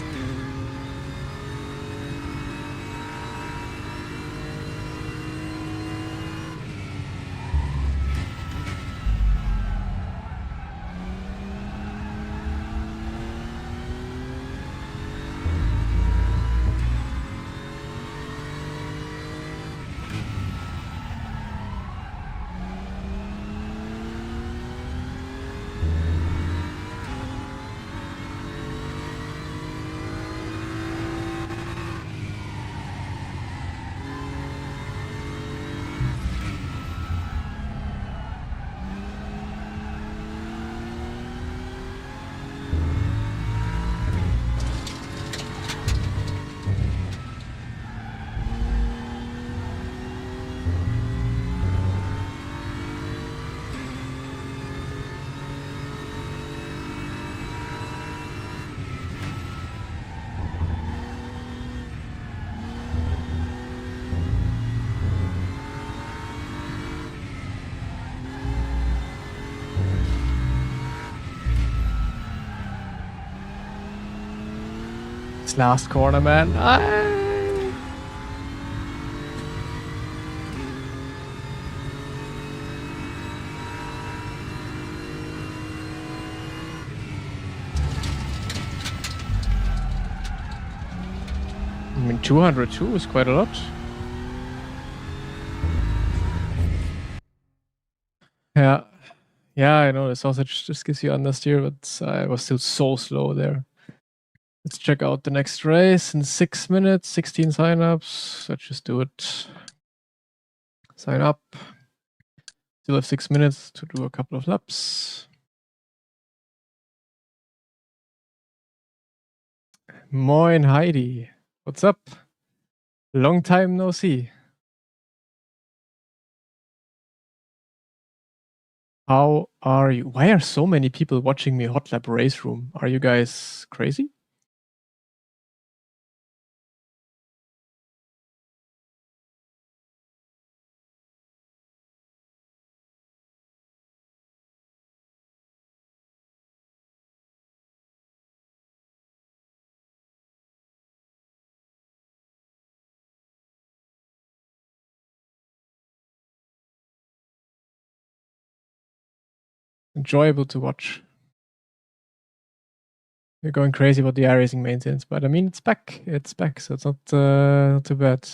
This last corner, man. I mean, 202 is quite a lot. Yeah. Yeah, I know the sausage just gives you understeer, but I was still so slow there. Let's check out the next race in 6 minutes, 16 signups. Let's just do it. Sign up. Still have 6 minutes to do a couple of laps. Moin Heidi. What's up? Long time no see. How are you? Why are so many people watching me hot lap RaceRoom? Are you guys crazy? Enjoyable to watch. We're going crazy about the iRacing maintenance, but I mean, it's back. It's back, so it's not too bad.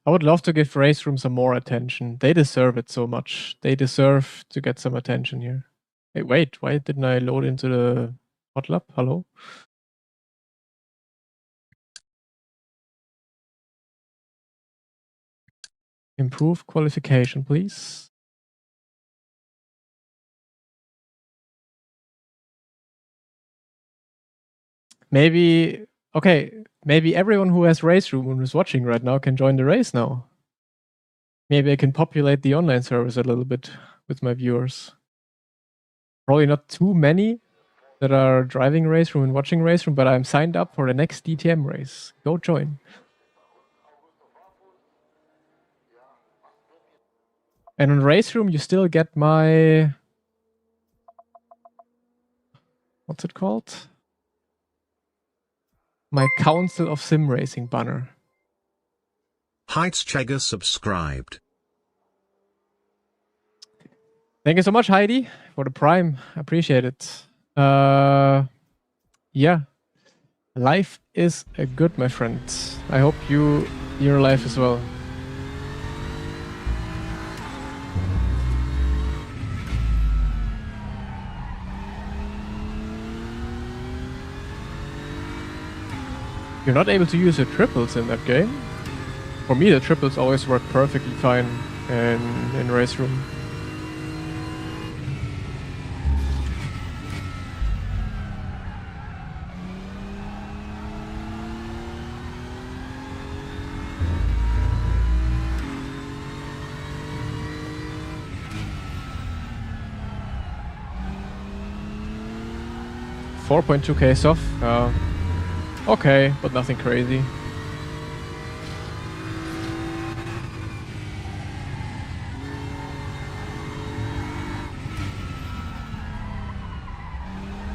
I would love to give RaceRoom some more attention. They deserve it so much. They deserve to get some attention here. Hey, wait, why didn't I load into the hot lap? Hello? Improve qualification, please. Maybe, okay, maybe everyone who has RaceRoom and is watching right now can join the race now. Maybe I can populate the online service a little bit with my viewers. Probably not too many that are driving RaceRoom and watching RaceRoom, but I'm signed up for the next DTM race. Go join. And on RaceRoom, you still get my... What's it called? My Council of Sim Racing banner.
Heightschegger subscribed.
Thank you so much, Heidi, for the Prime. Appreciate it. Yeah. Life is good, my friend. I hope your life as well. You're not able to use the triples in that game. For me, the triples always work perfectly fine in RaceRoom. $4.2K off. Okay, but nothing crazy.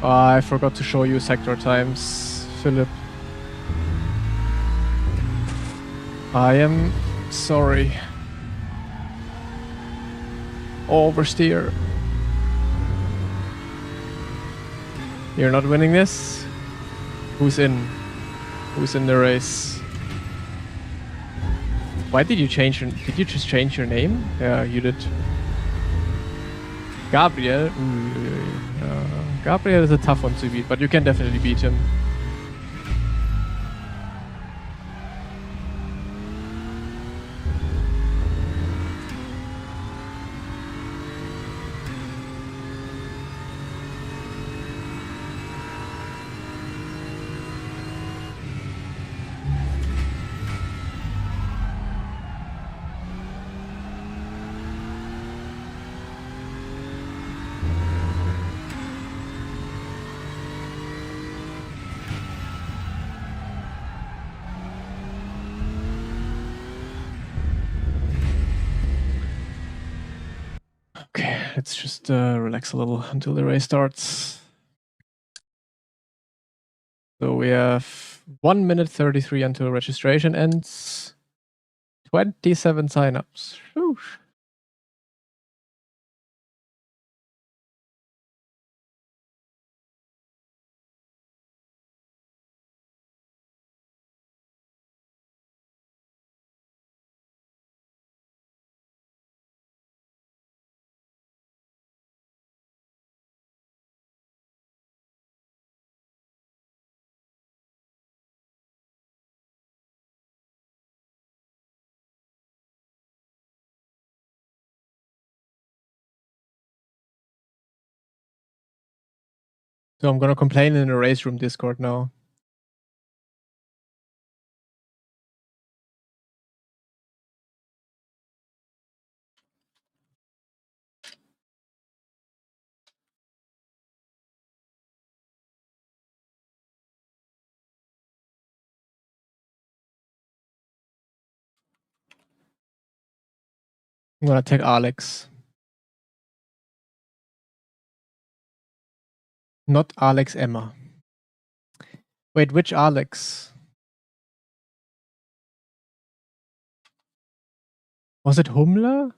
I forgot to show you sector times, Philip. I am sorry. Oversteer. You're not winning this? Who's in? Who's in the race? Why did you change your... Did you just change your name? Yeah, you did. Gabriel? Gabriel is a tough one to beat, but you can definitely beat him. Okay, let's just relax a little until the race starts. So we have 1 minute 33 until registration ends. 27 signups. Whew. So I'm gonna complain in the RaceRoom Discord now. I'm gonna take Alex. Not Alex Emma. Wait, which Alex? Was it Humla?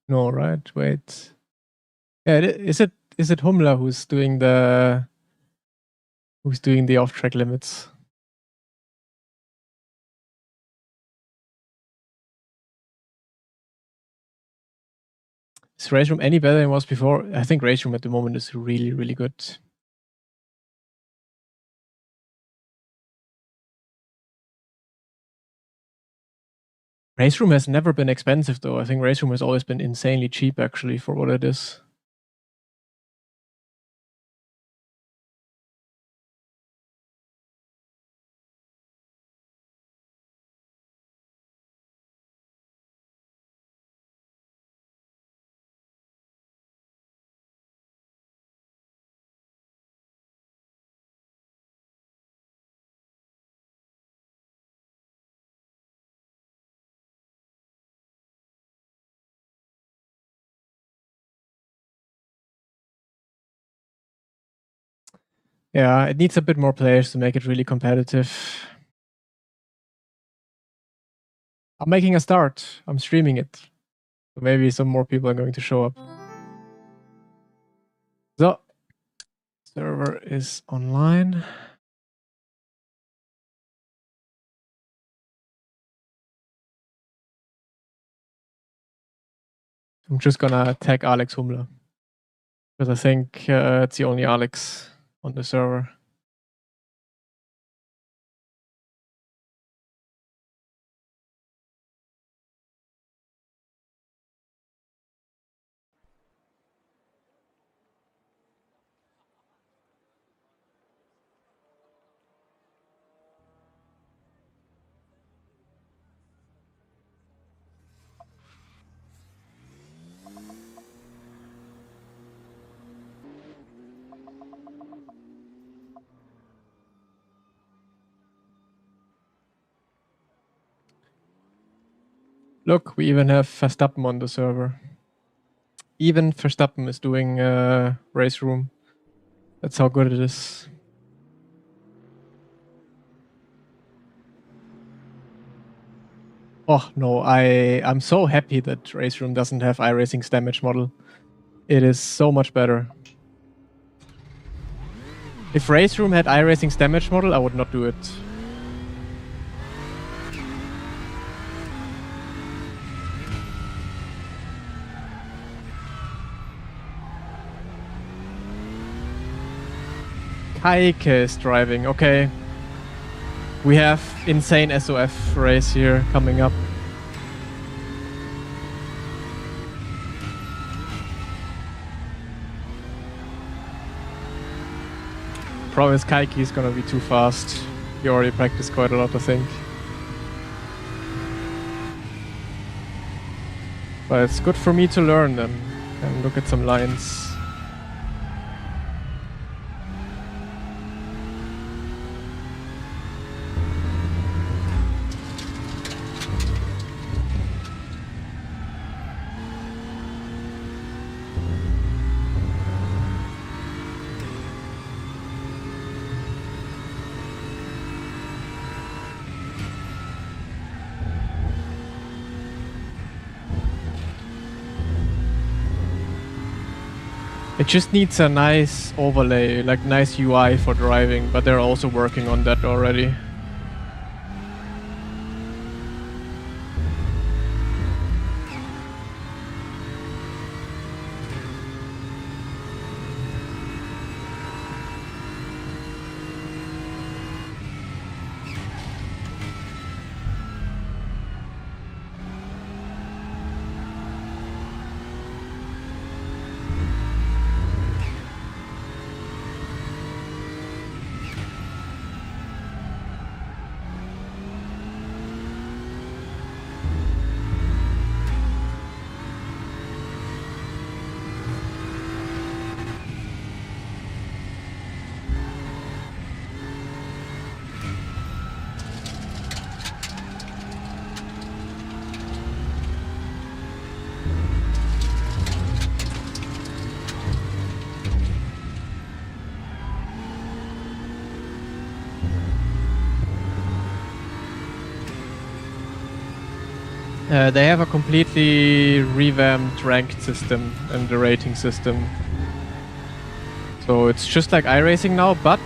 No, right? Wait. Yeah, is it Humla who's doing the off-track limits? Is RaceRoom any better than it was before? I think RaceRoom at the moment is really, really good. RaceRoom has never been expensive though. I think RaceRoom has always been insanely cheap actually for what it is. Yeah, it needs a bit more players to make it really competitive. I'm making a start. I'm streaming it. So maybe some more people are going to show up. So, server is online. I'm just gonna tag Alex Humler. Because I think it's the only Alex on the server. Look, we even have Verstappen on the server. Even Verstappen is doing RaceRoom. That's how good it is. Oh no, I'm so happy that RaceRoom doesn't have iRacing's damage model. It is so much better. If RaceRoom had iRacing's damage model, I would not do it. Kaike is driving, okay. We have insane SOF race here coming up. Problem is Kaike is gonna be too fast. He already practiced quite a lot, I think. But it's good for me to learn them and look at some lines. It just needs a nice overlay, like nice UI for driving, but they're also working on that already. They have a completely revamped ranked system and the rating system. So it's just like iRacing now, but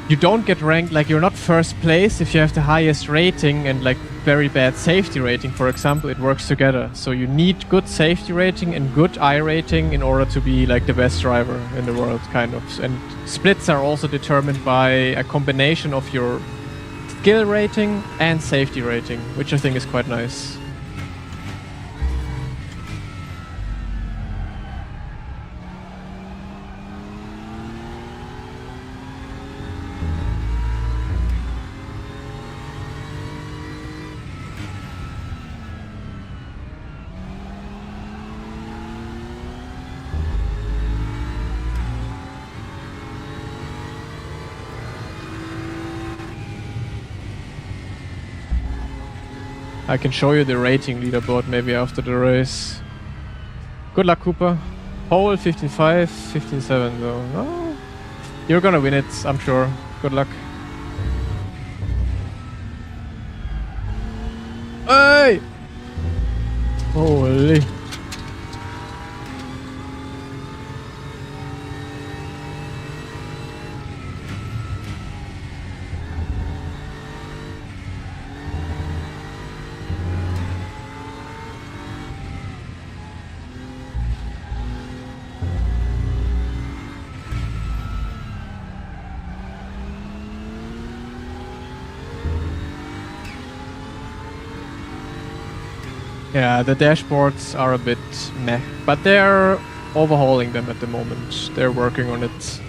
you don't get ranked, like you're not first place if you have the highest rating and like very bad safety rating, for example. It works together. So you need good safety rating and good iRating in order to be like the best driver in the world, kind of. And splits are also determined by a combination of your skill rating and safety rating, which I think is quite nice. I can show you the rating leaderboard maybe after the race. Good luck, Cooper. Pole 15.5, 15.7 though. Oh, you're gonna win it, I'm sure. Good luck. Hey! Holy. Yeah, the dashboards are a bit meh, but they're overhauling them at the moment. They're working on it.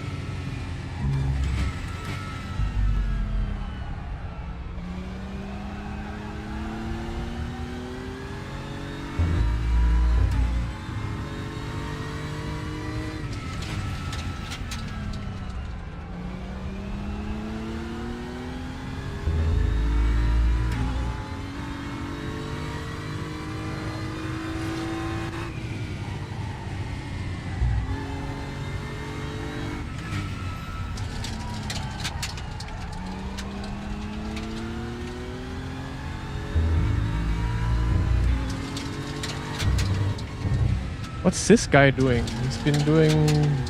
What's this guy doing? He's been doing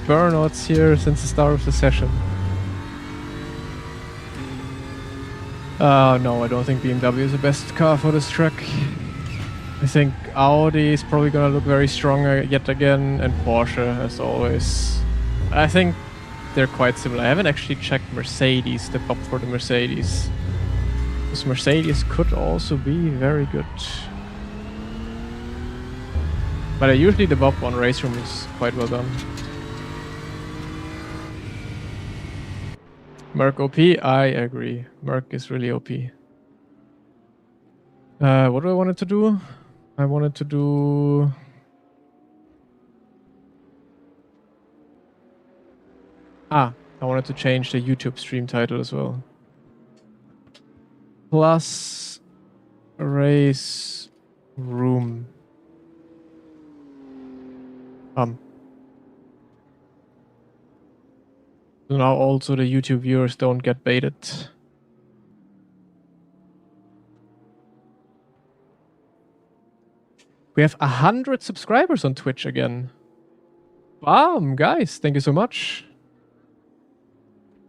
burnouts here since the start of the session. No, I don't think BMW is the best car for this track. I think Audi is probably gonna look very strong yet again, and Porsche as always. I think they're quite similar. I haven't actually checked Mercedes, the pop for the Mercedes. Because Mercedes could also be very good. But usually the Bob on RaceRoom is quite well done. Merc OP, I agree. Merc is really OP. What do I wanted to do? I wanted to do... I wanted to change the YouTube stream title as well. Plus RaceRoom. So now also the YouTube viewers don't get baited. We have 100 subscribers on Twitch again. Wow, guys, thank you so much.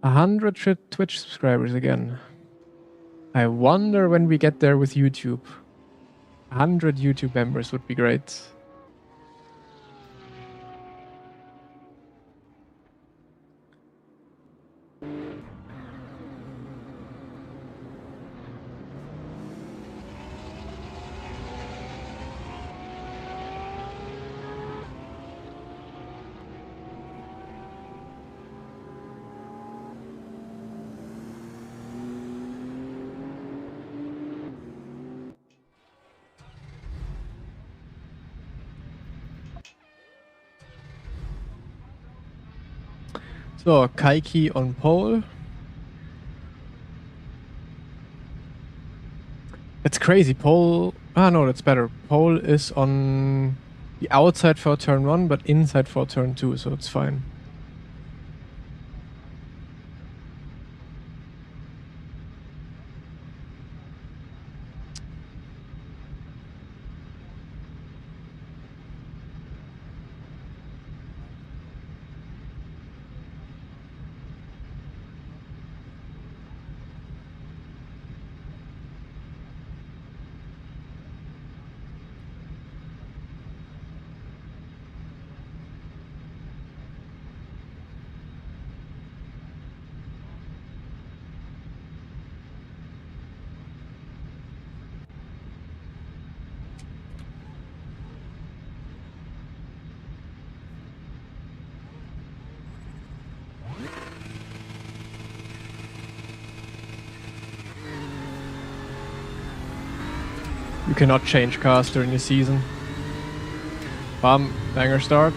100 Twitch subscribers again. I wonder when we get there with YouTube. 100 YouTube members would be great. So, Kaiki on pole. That's crazy. Pole... no, that's better. Pole is on the outside for turn 1, but inside for turn 2, so it's fine. You cannot change cars during the season. Bam, banger start.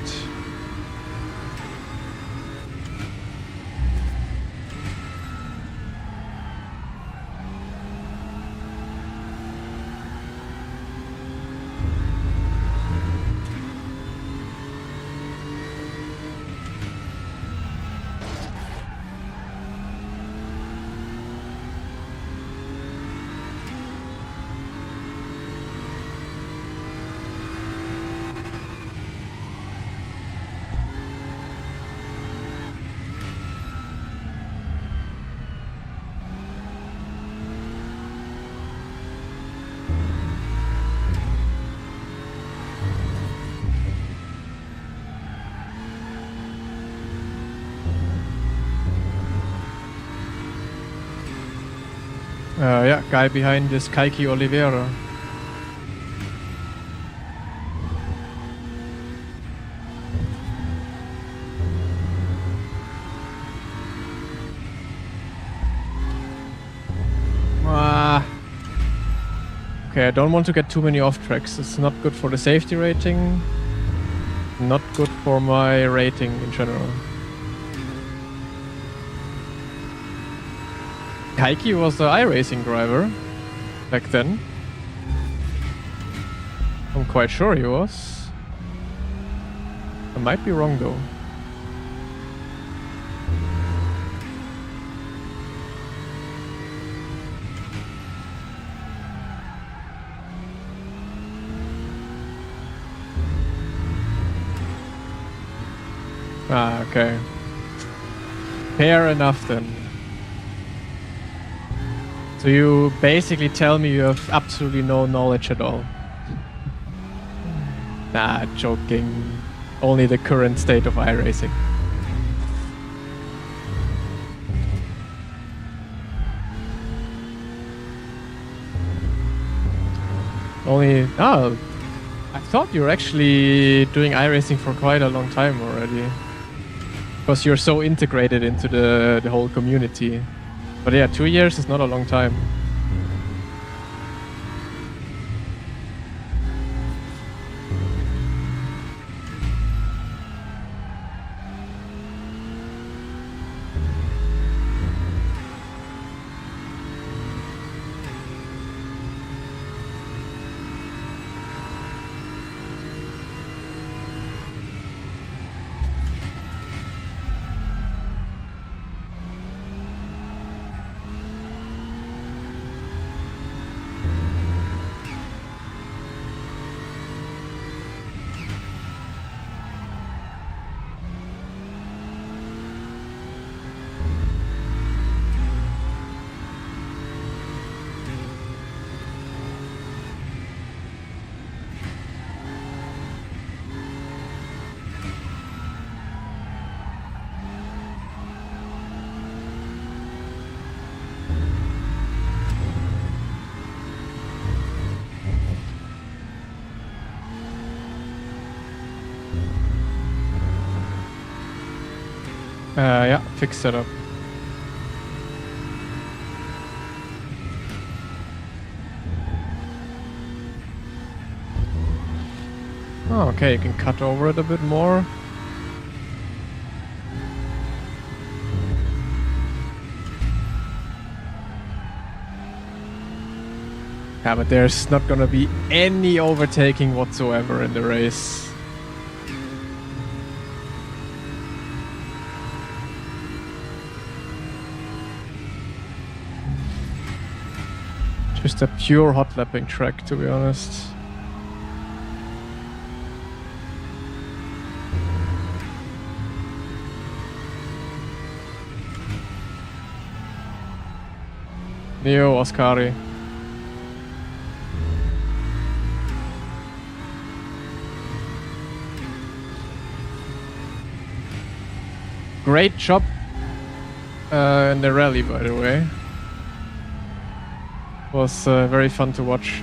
Yeah, guy behind is Kaiki Oliveira. Okay, I don't want to get too many off tracks. It's not good for the safety rating. Not good for my rating in general. Kaiki was the iRacing driver back then. I'm quite sure he was. I might be wrong though. Ah, okay. Fair enough then. So you basically tell me you have absolutely no knowledge at all. Nah, joking. Only the current state of iRacing. Only... Oh, I thought you were actually doing iRacing for quite a long time already. Because you're so integrated into the whole community. But yeah, 2 years is not a long time. Yeah, fixed setup. Oh, okay, you can cut over it a bit more. Yeah, but there's not gonna be any overtaking whatsoever in the race. Just a pure hot lapping track, to be honest. Neo Oscari. Great job in the rally, by the way. Was very fun to watch.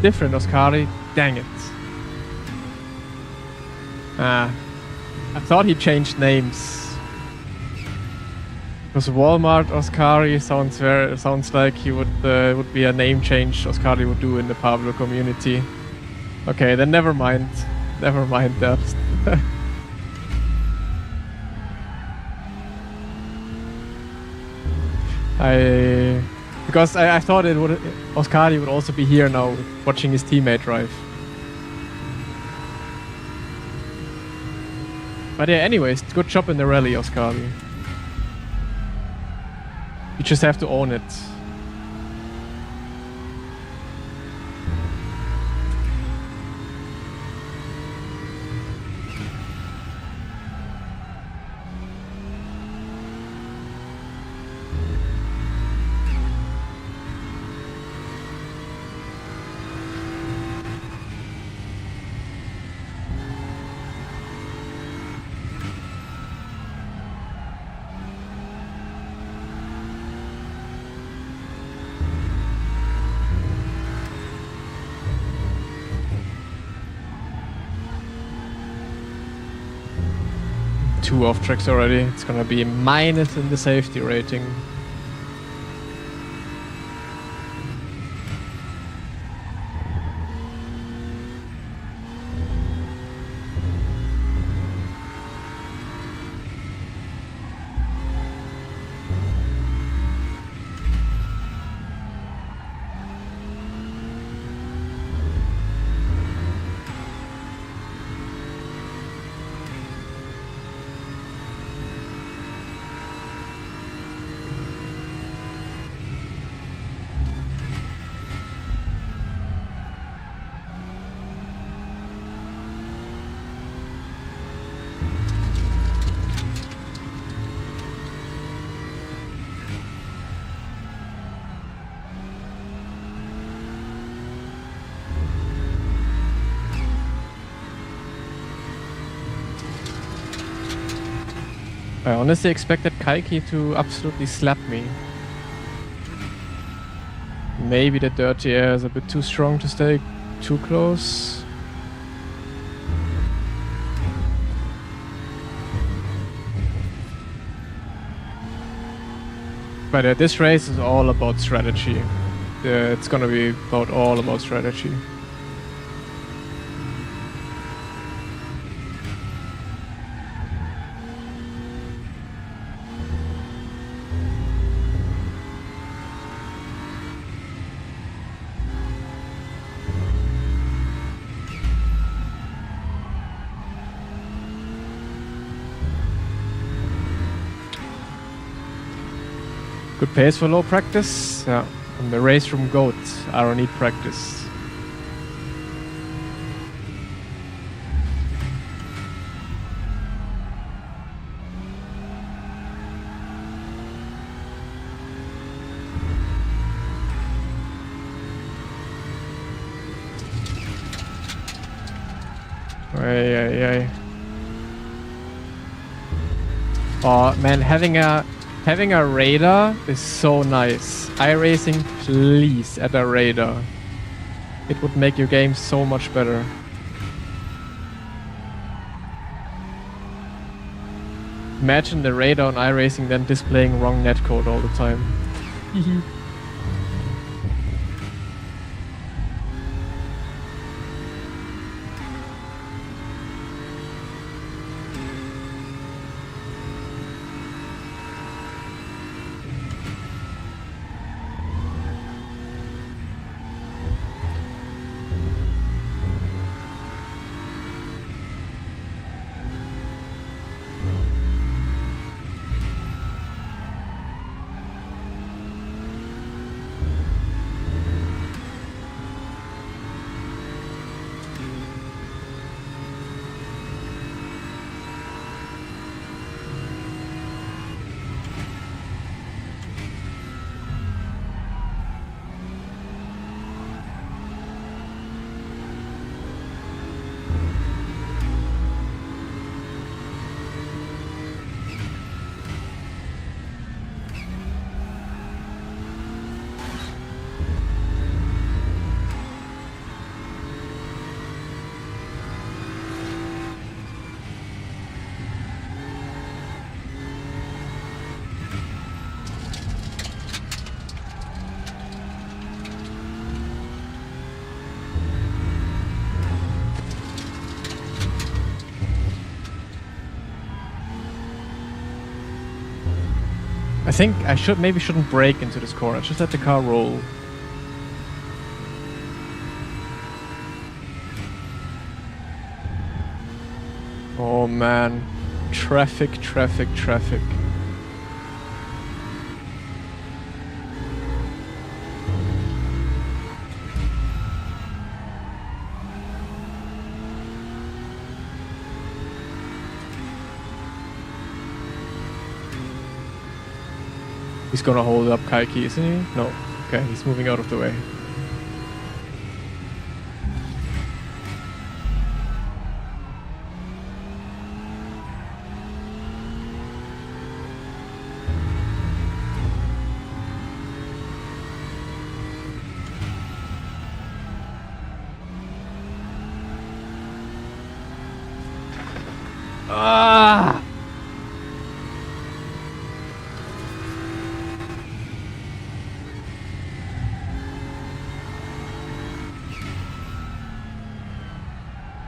Different Oscari, dang it. Ah, I thought he changed names. Because Walmart Oscari sounds like he would be a name change Oscari would do in the Pablo community. Okay, then never mind. Never mind that. Because I thought Oscari would also be here now watching his teammate drive. But yeah, anyways, good job in the rally, Oscari. You just have to own it. Two off tracks already. It's gonna be a minus in the safety rating. I honestly expected Kaiki to absolutely slap me. Maybe the dirty air is a bit too strong to stay too close. But this race is all about strategy. It's gonna be all about strategy. Good pace for low practice. Yeah, I'm the RaceRoom GOAT. I don't need practice. Ay. Oh man, having a radar is so nice. iRacing, please add a radar. It would make your game so much better. Imagine the radar on iRacing then displaying wrong netcode all the time. I think I maybe shouldn't brake into this corner. Just let the car roll. Oh man. Traffic, traffic, traffic. He's gonna hold up Kaiki, isn't he? No. Okay, he's moving out of the way. Ah!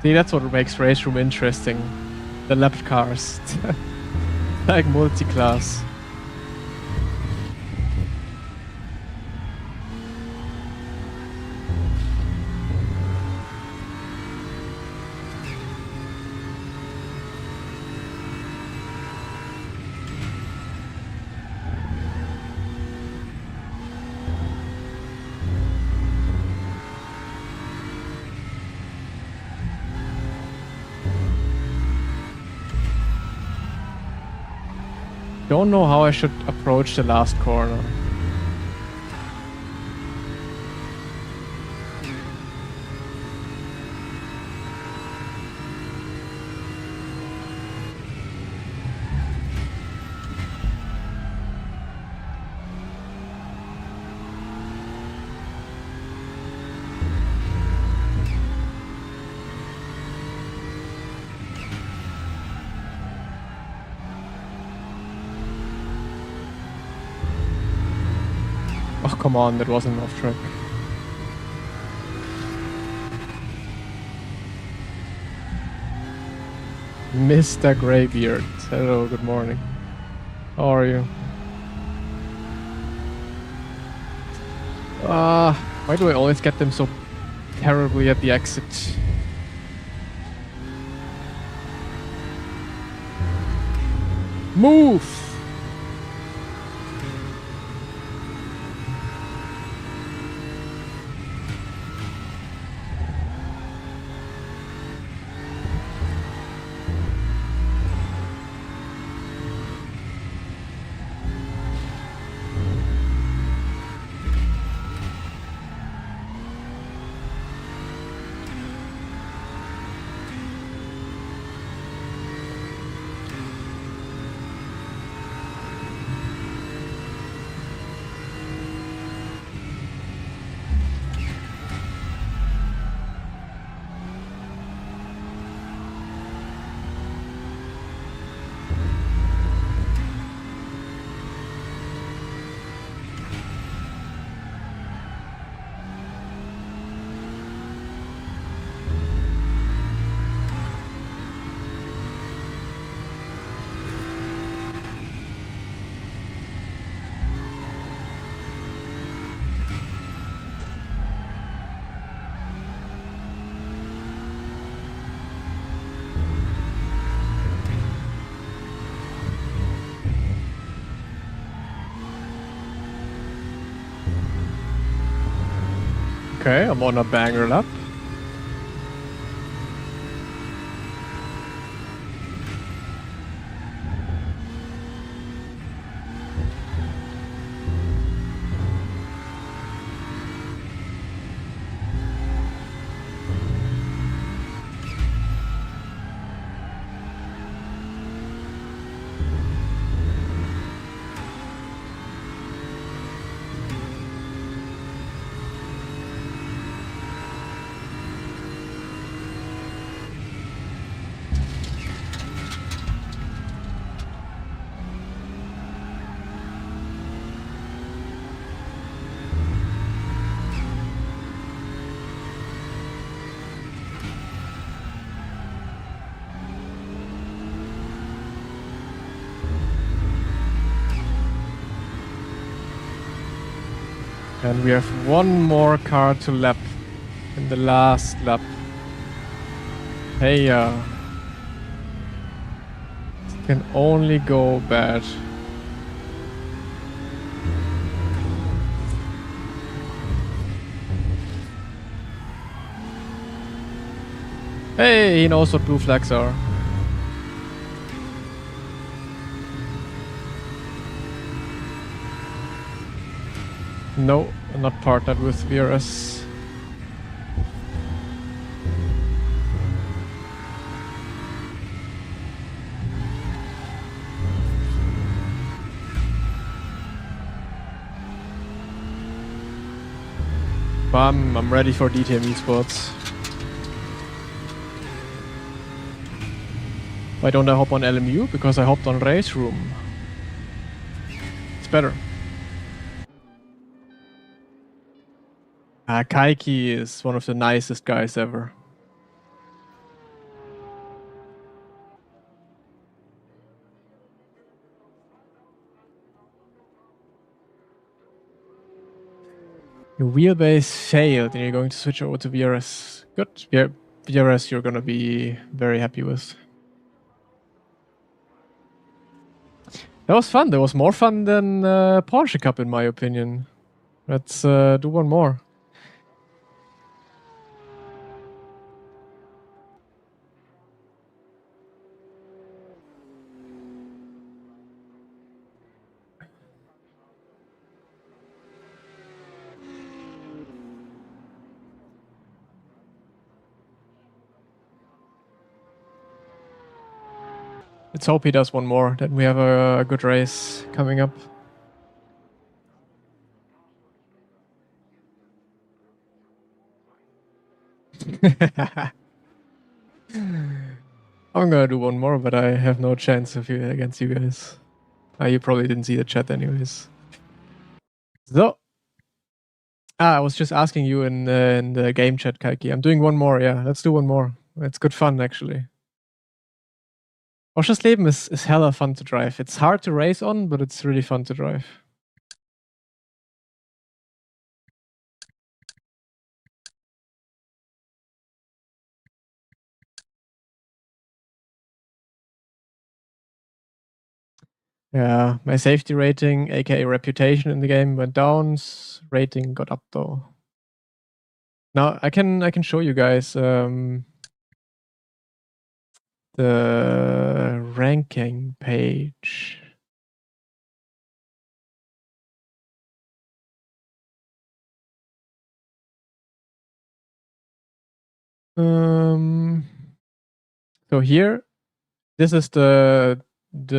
See, that's what makes RaceRoom interesting. The lap cars. Like multi-class. Don't know how I should approach the last corner. Oh, come on, that wasn't off track. Mr. Greybeard. Hello, good morning. How are you? Why do I always get them so terribly at the exit? Move! Okay, I'm on a banger lap. And we have one more car to lap in the last lap. Hey, it can only go bad. Hey, he knows what blue flags are. No, I'm not partnered with VRS. Bam, I'm ready for DTM esports. Why don't I hop on LMU? Because I hopped on RaceRoom. It's better. Kaiki is one of the nicest guys ever. Your wheelbase failed and you're going to switch over to VRS. Good. Yeah, VRS you're gonna be very happy with. That was fun. That was more fun than Porsche Cup in my opinion. Let's do one more. Let's hope he does one more, then we have a good race coming up. I'm gonna do one more, but I have no chance against you guys. You probably didn't see the chat anyways. So, I was just asking you in the game chat, Kaiki. I'm doing one more, yeah. Let's do one more. It's good fun, actually. Porsches Leben is hella fun to drive. It's hard to race on, but it's really fun to drive. Yeah, my safety rating, aka reputation in the game, went down. Rating got up though. Now I can show you guys the ranking page. So here, this is the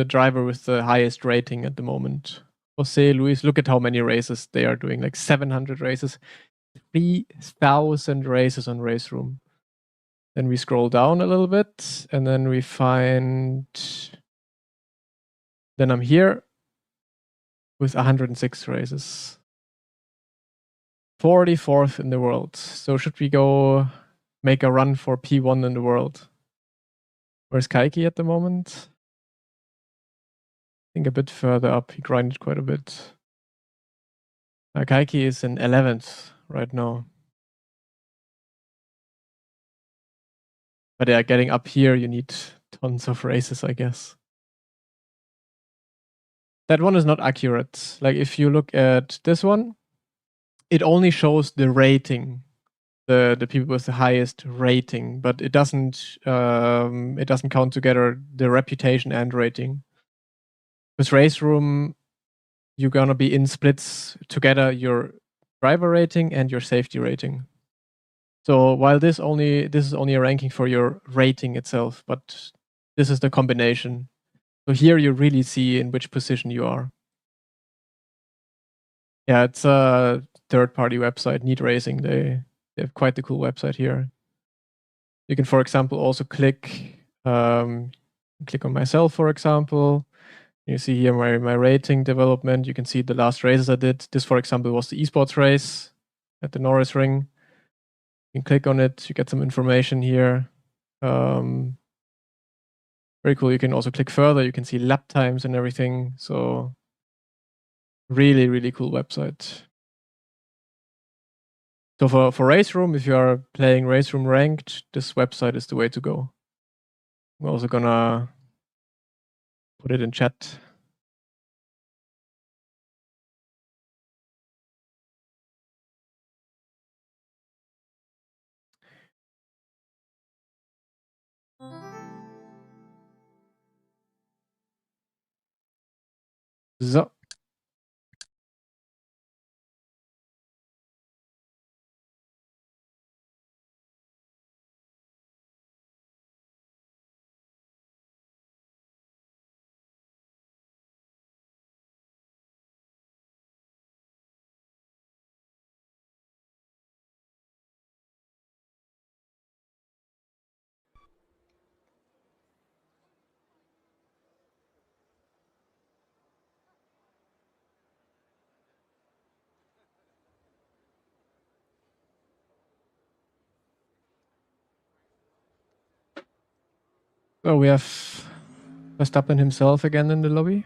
driver with the highest rating at the moment. Jose Luis, look at how many races they are doing, like 700 races, 3,000 races on RaceRoom. Then we scroll down a little bit and then we find, then I'm here with 106 races. 44th in the world. So should we go make a run for P1 in the world? Where's Kaiki at the moment? I think a bit further up. He grinded quite a bit. Kaiki is in 11th right now. But yeah, getting up here, you need tons of races, I guess. That one is not accurate. Like if you look at this one, it only shows the rating, the people with the highest rating, but it doesn't count together the reputation and rating. With RaceRoom, you're gonna be in splits together, your driver rating and your safety rating. So while this is only a ranking for your rating itself, but this is the combination. So here you really see in which position you are. Yeah, it's a third-party website, Neat Racing. They have quite the cool website here. You can, for example, also click on myself, for example. You see here my rating development. You can see the last races I did. This, for example, was the esports race at the Norris Ring. You can click on it. You get some information here. Very cool. You can also click further. You can see lap times and everything. So really, really cool website. So for RaceRoom, if you are playing RaceRoom ranked, this website is the way to go. I'm also gonna put it in chat. So. So we have Verstappen himself again in the lobby.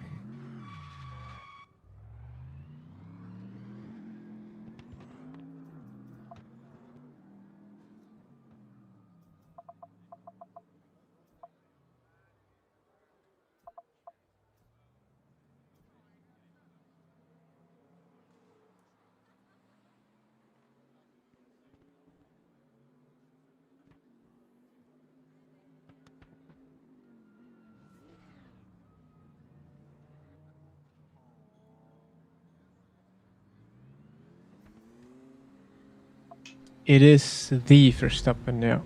It is the Verstappen now.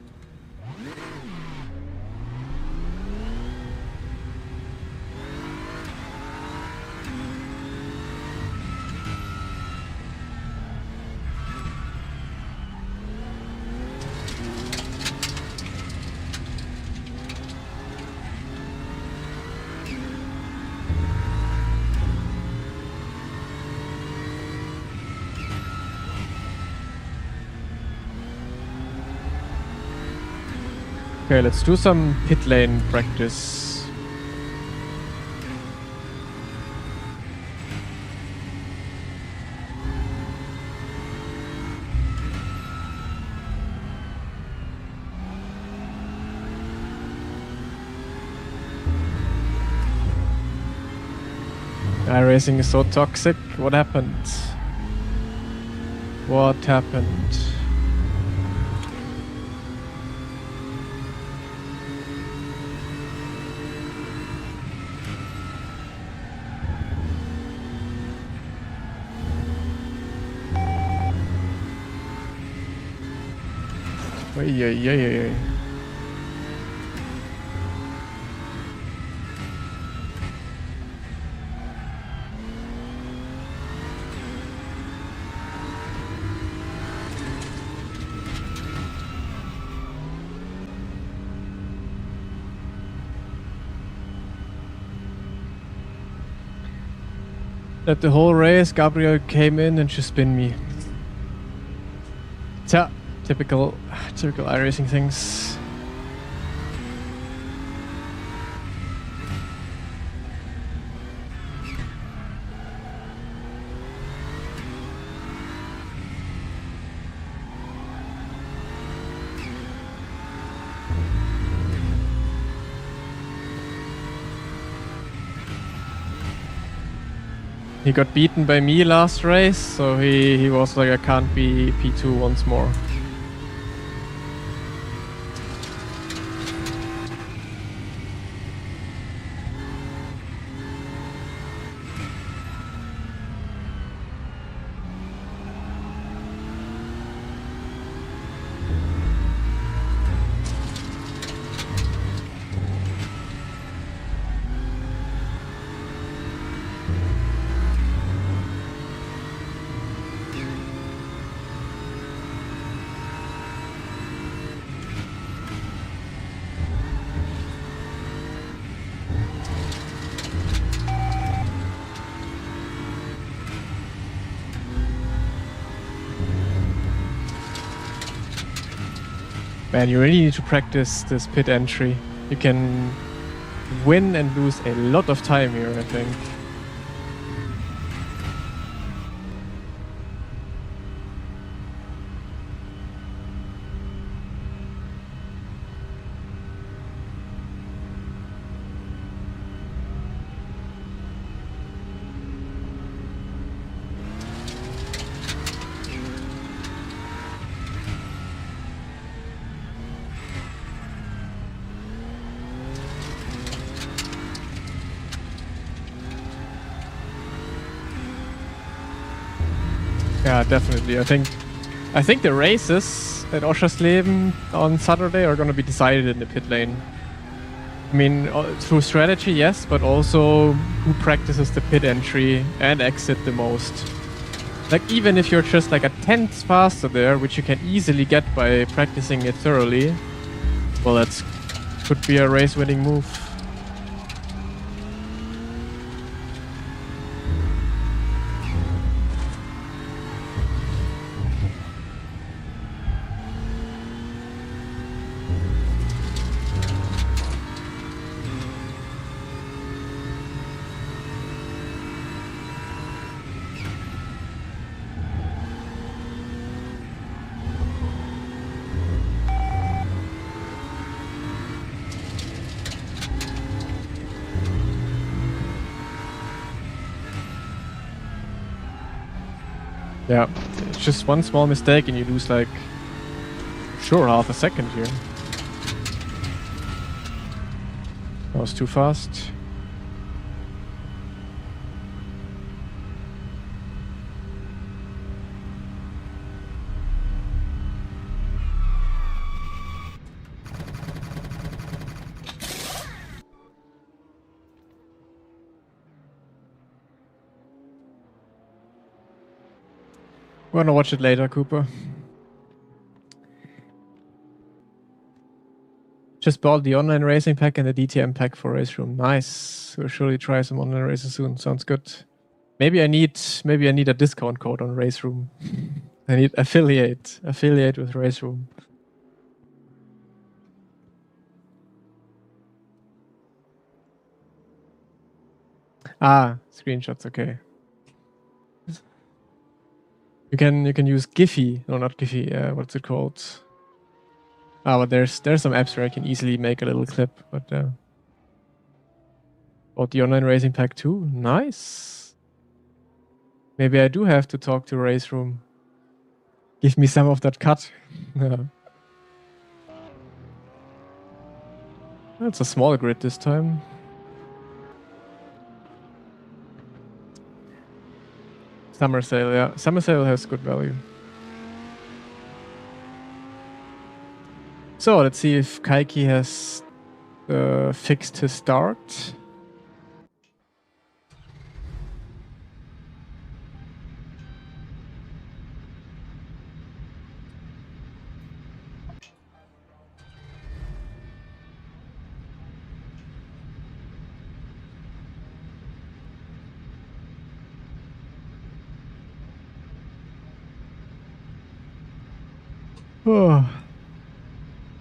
Okay, let's do some pit lane practice. iRacing is so toxic. What happened? What happened? Yeah. That the whole race, Gabriel came in and just spin me. Tja, typical iRacing things. He got beaten by me last race, so he was like, I can't be P2 once more. Man, you really need to practice this pit entry. You can win and lose a lot of time here, I think. Yeah, definitely. I think the races at Oschersleben on Saturday are going to be decided in the pit lane. I mean, through strategy, yes, but also who practices the pit entry and exit the most. Like, even if you're just like a tenth faster there, which you can easily get by practicing it thoroughly, well, that could be a race-winning move. Yeah, it's just one small mistake and you lose like, sure, half a second here. That was too fast. We're gonna watch it later, Cooper. Just bought the online racing pack and the DTM pack for RaceRoom. Nice. We'll surely try some online races soon. Sounds good. Maybe I need a discount code on RaceRoom. I need affiliate with RaceRoom. Ah, screenshots. Okay. You can use Giphy. No, not Giphy. What's it called? Ah, but there's some apps where I can easily make a little clip. But bought the online racing pack too. Nice. Maybe I do have to talk to RaceRoom. Give me some of that cut. It's a small grid this time. Summer sale, yeah. Summer sale has good value. So let's see if Kaiki has fixed his start. Oh.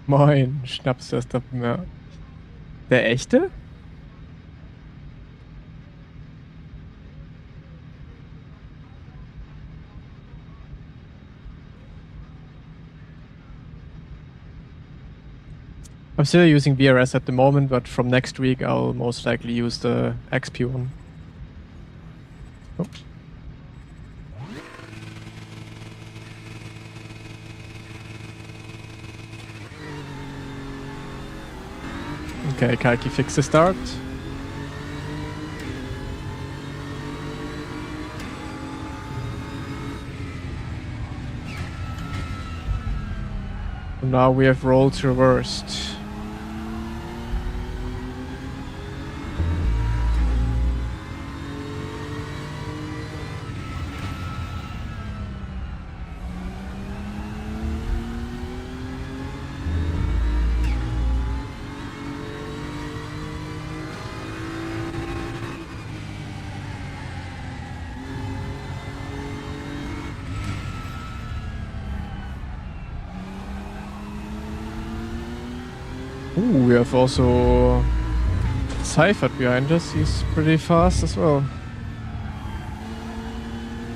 Moin, Schnaps, das da mehr. Der echte? I'm still using VRS at the moment, but from next week I'll most likely use the XP one. Oh. Okay, Kaiki fixed the start. And now we have roles reversed. Ooh, we have also Seifert behind us. He's pretty fast as well.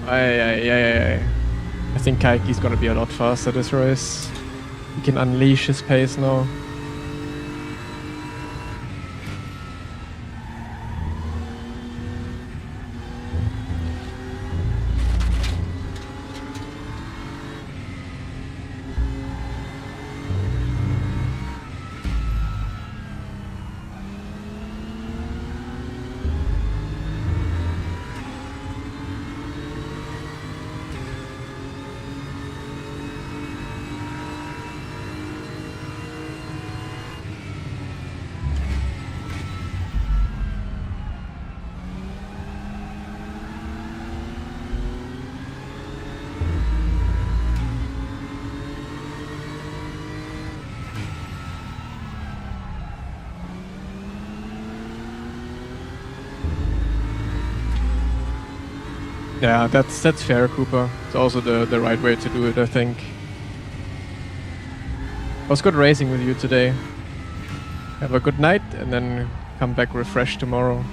I think Kaiki's gonna be a lot faster this race. He can unleash his pace now. Yeah, that's fair, Cooper. It's also the right way to do it, I think. It was good racing with you today. Have a good night and then come back refreshed tomorrow.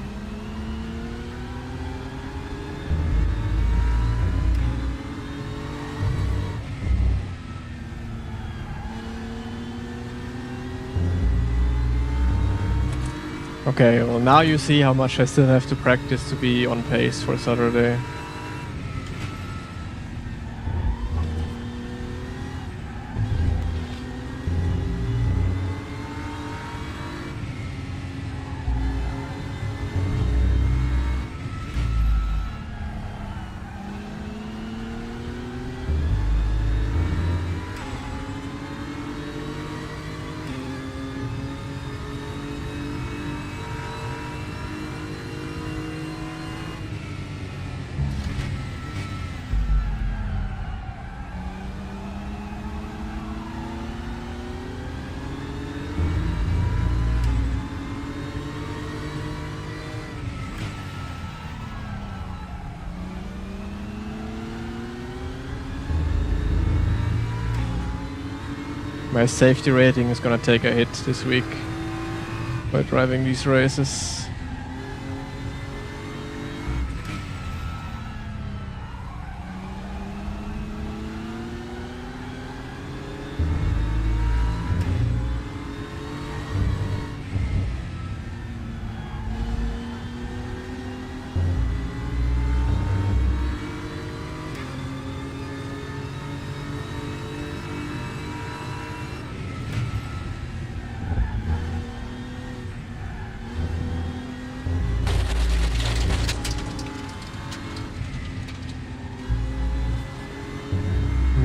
Okay, well now you see how much I still have to practice to be on pace for Saturday. My safety rating is gonna take a hit this week by driving these races.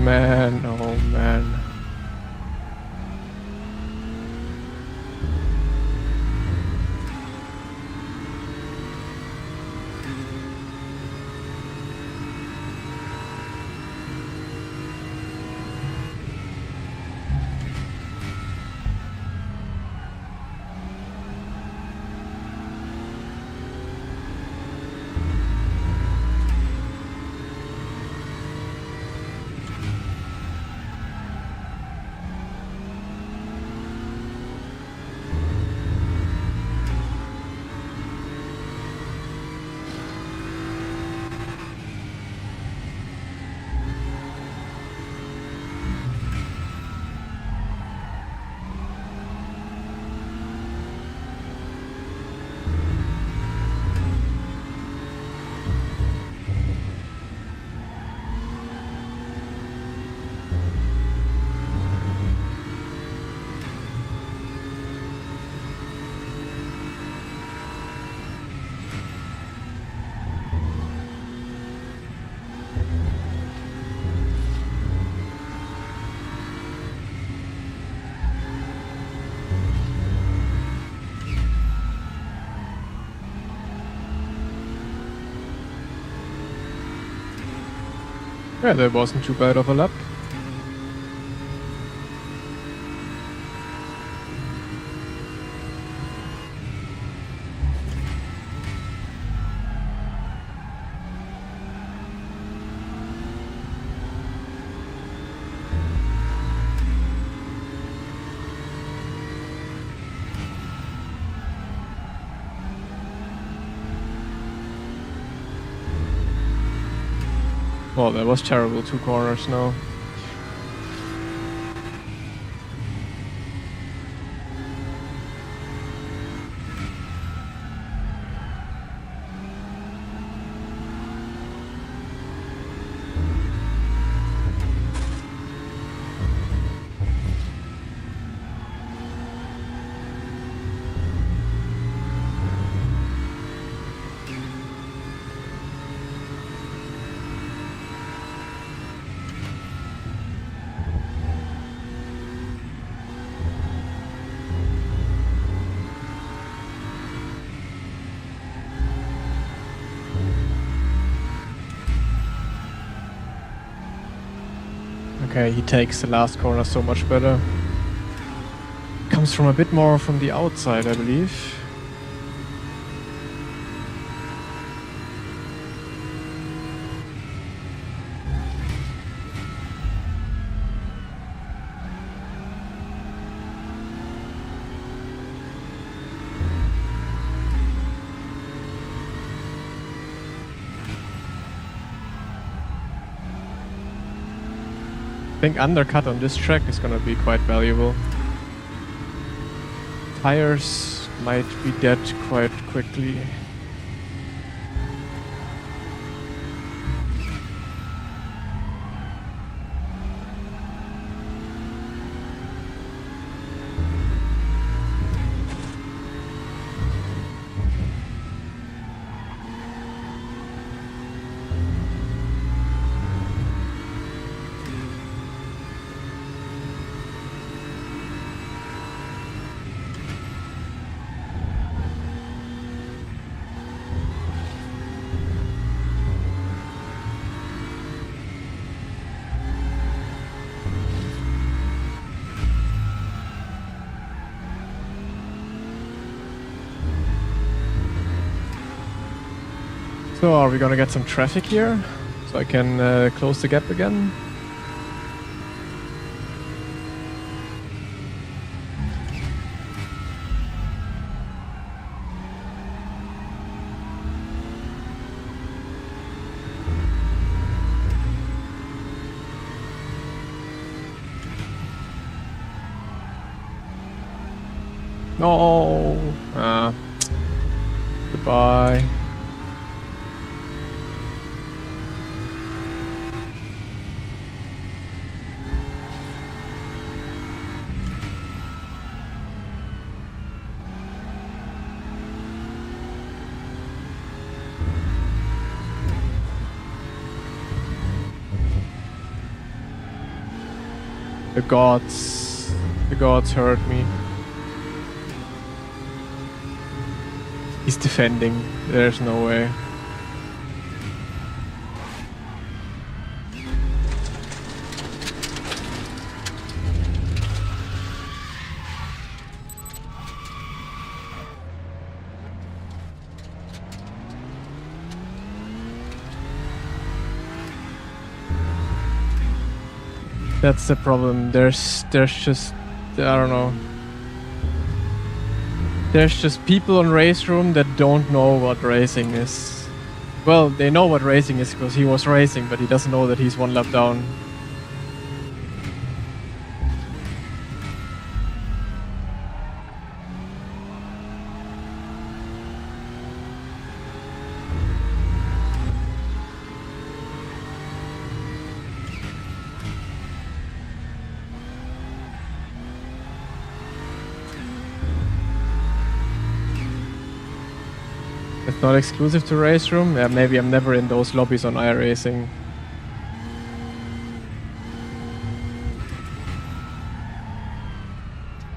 Man, oh man. Yeah, that wasn't too bad of a lap. Well, that was terrible, 2 corners now. Okay, he takes the last corner so much better. Comes from a bit more from the outside, I believe. think undercut on this track is gonna be quite valuable. Tires might be dead quite quickly. So are we gonna get some traffic here? So I can close the gap again? No! Goodbye. The gods hurt me. He's defending, there's no way. That's the problem. There's just, I don't know. There's just people on RaceRoom that don't know what racing is. Well, they know what racing is because he was racing, but he doesn't know that he's one lap down. It's not exclusive to RaceRoom. Yeah, maybe I'm never in those lobbies on iRacing.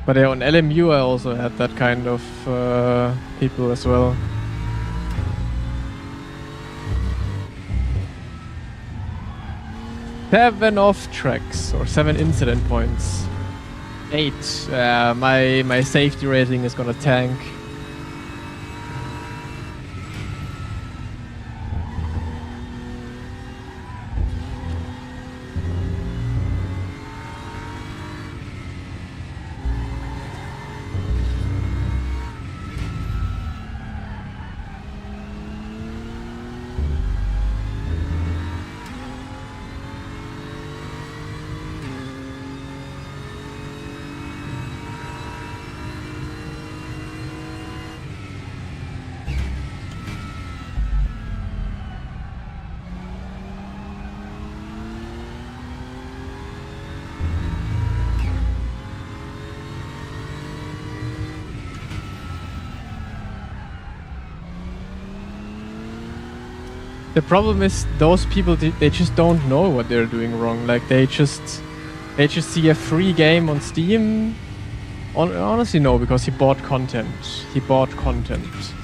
But yeah, on LMU I also had that kind of people as well. Seven off tracks or 7 incident points. 8. My safety rating is gonna tank. The problem is those people, they just don't know what they're doing wrong. Like they just see a free game on Steam. Honestly, no, because he bought content.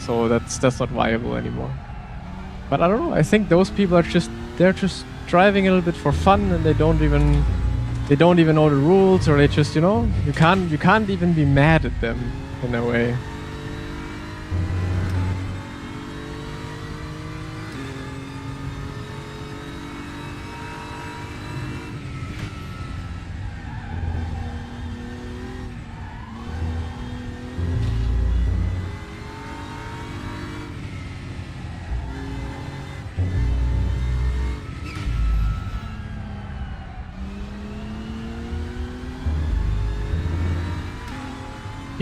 So that's not viable anymore. But I don't know. I think those people are they're just driving a little bit for fun, and they don't even know the rules, or they just, you know, you can't even be mad at them in a way.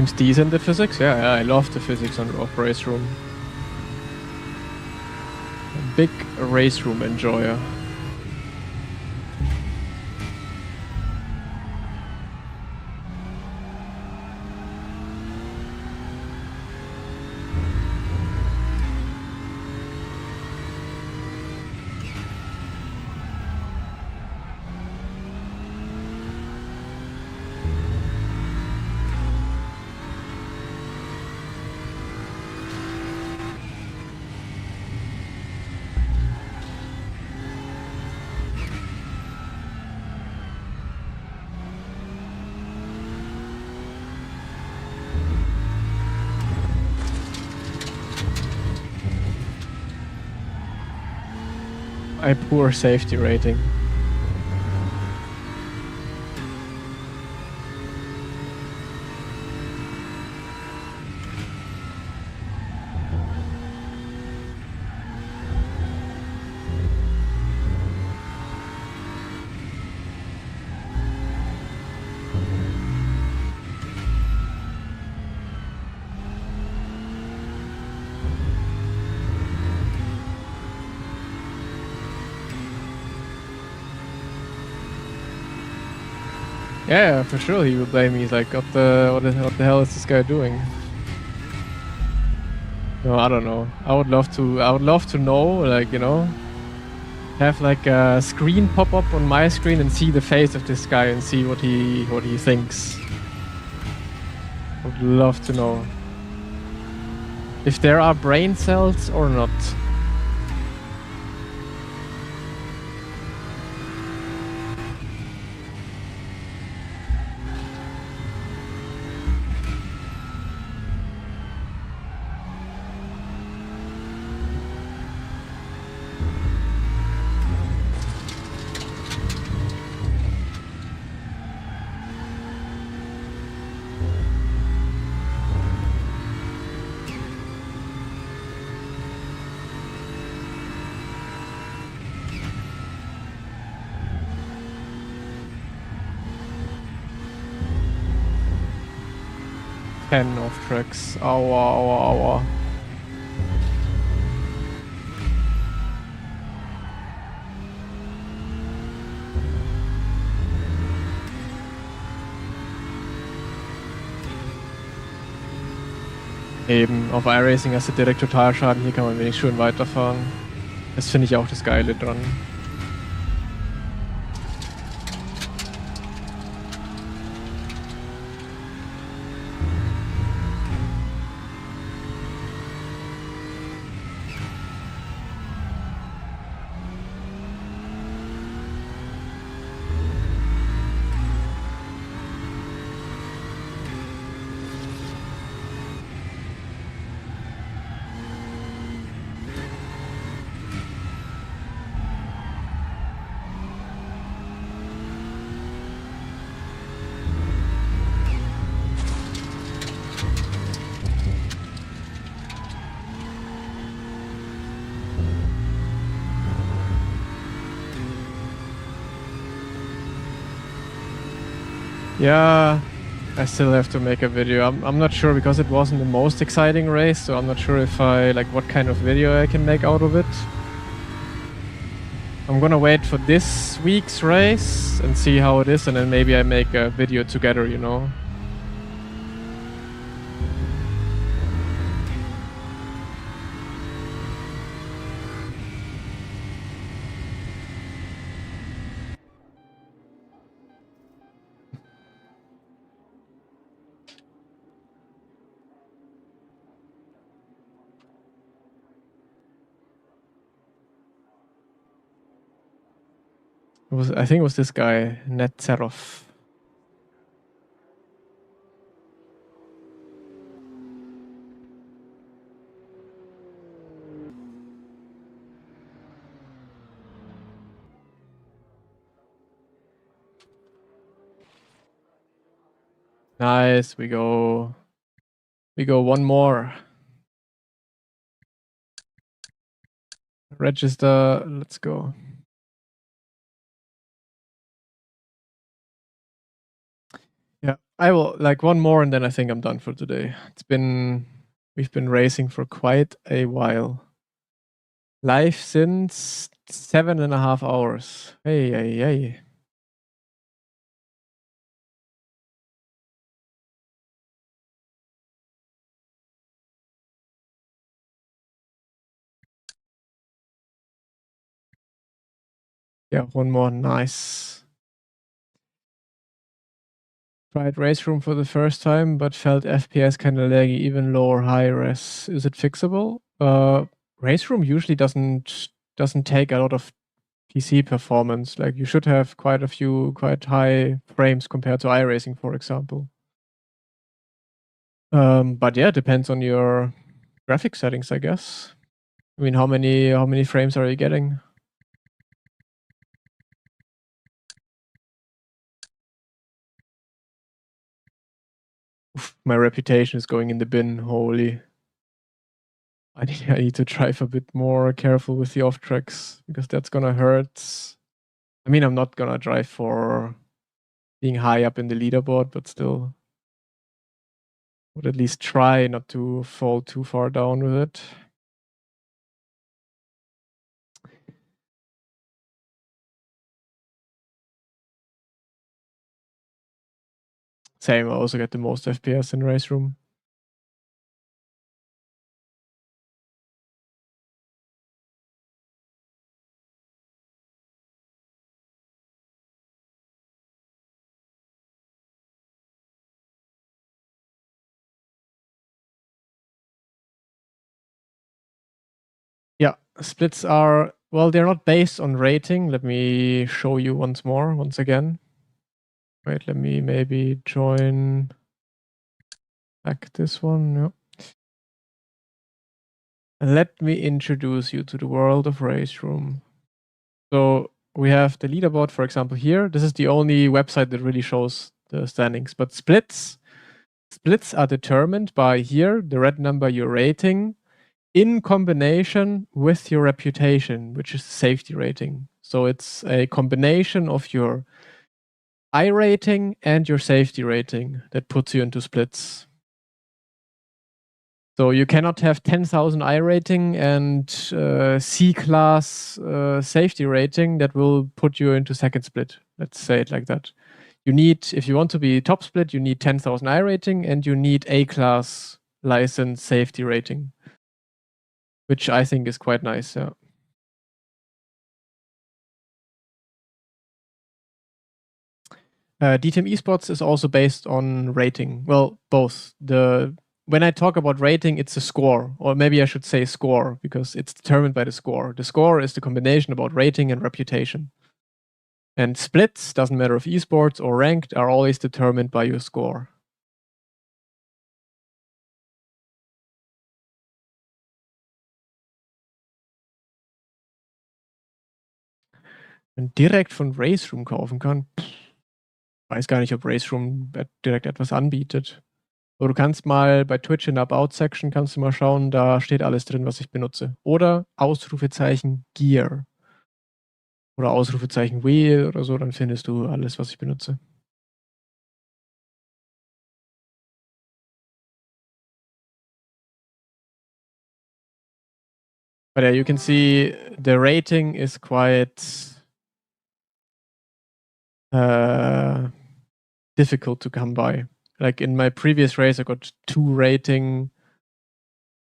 Seems decent, the physics. Yeah, I love the physics of RaceRoom. A big RaceRoom enjoyer. A poor safety rating. Yeah, for sure he will blame me. He's like, what the hell is this guy doing? No, I don't know. I would love to know, like, you know, have like a screen pop up on my screen and see the face of this guy and see what he thinks. I would love to know if there are brain cells or not. Of tracks. Aua, aua, aua. Eben, auf iRacing hast du direkt Totalschaden, hier kann man wenigstens schön weiterfahren. Das finde ich auch das Geile dran. Yeah, I still have to make a video. I'm not sure because it wasn't the most exciting race, so I'm not sure if what kind of video I can make out of it. I'm gonna wait for this week's race and see how it is, and then maybe I make a video together, you know. I think it was this guy, Netzerov. Nice, we go one more. Register, let's go. Yeah, I will like one more and then I think I'm done for today. We've been racing for quite a while. Live since 7.5 hours. Hey, hey, hey. Yeah, one more. Nice. Tried RaceRoom for the first time, but felt FPS kind of laggy, even lower high res. Is it fixable? RaceRoom usually doesn't take a lot of PC performance. Like you should have quite a few quite high frames compared to iRacing, for example. But yeah, it depends on your graphic settings, I guess. I mean, how many frames are you getting? Oof, my reputation is going in the bin. Holy. I need to drive a bit more careful with the off tracks because that's gonna hurt. I mean, I'm not gonna drive for being high up in the leaderboard, but still would at least try not to fall too far down with it. Same, I also get the most FPS in RaceRoom. Yeah, splits are, well, they're not based on rating. Let me show you once again. Wait, let me maybe join back this one. Yeah. And let me introduce you to the world of RaceRoom. So we have the leaderboard, for example, here. This is the only website that really shows the standings. But splits are determined by here, the red number you're rating, in combination with your reputation, which is the safety rating. So it's a combination of your I rating and your safety rating that puts you into splits. So you cannot have 10,000 I rating and C class safety rating that will put you into second split. Let's say it like that. You need, if you want to be top split, you need 10,000 I rating and you need A class license safety rating, which I think is quite nice. Yeah. DTM Esports is also based on rating. Well, both. When I talk about rating, it's a score, or maybe I should say score, because it's determined by the score. The score is the combination about rating and reputation. And splits, doesn't matter if esports or ranked, are always determined by your score. Und direkt von RaceRoom kaufen kann, weiß gar nicht, ob RaceRoom direkt etwas anbietet. Aber du kannst mal bei Twitch in der About-Section kannst du mal schauen, da steht alles drin, was ich benutze. Oder Ausrufezeichen Gear. Oder Ausrufezeichen Wheel oder so, dann findest du alles, was ich benutze. But yeah, you can see the rating is quite difficult to come by. Like in my previous race, I got 2 rating.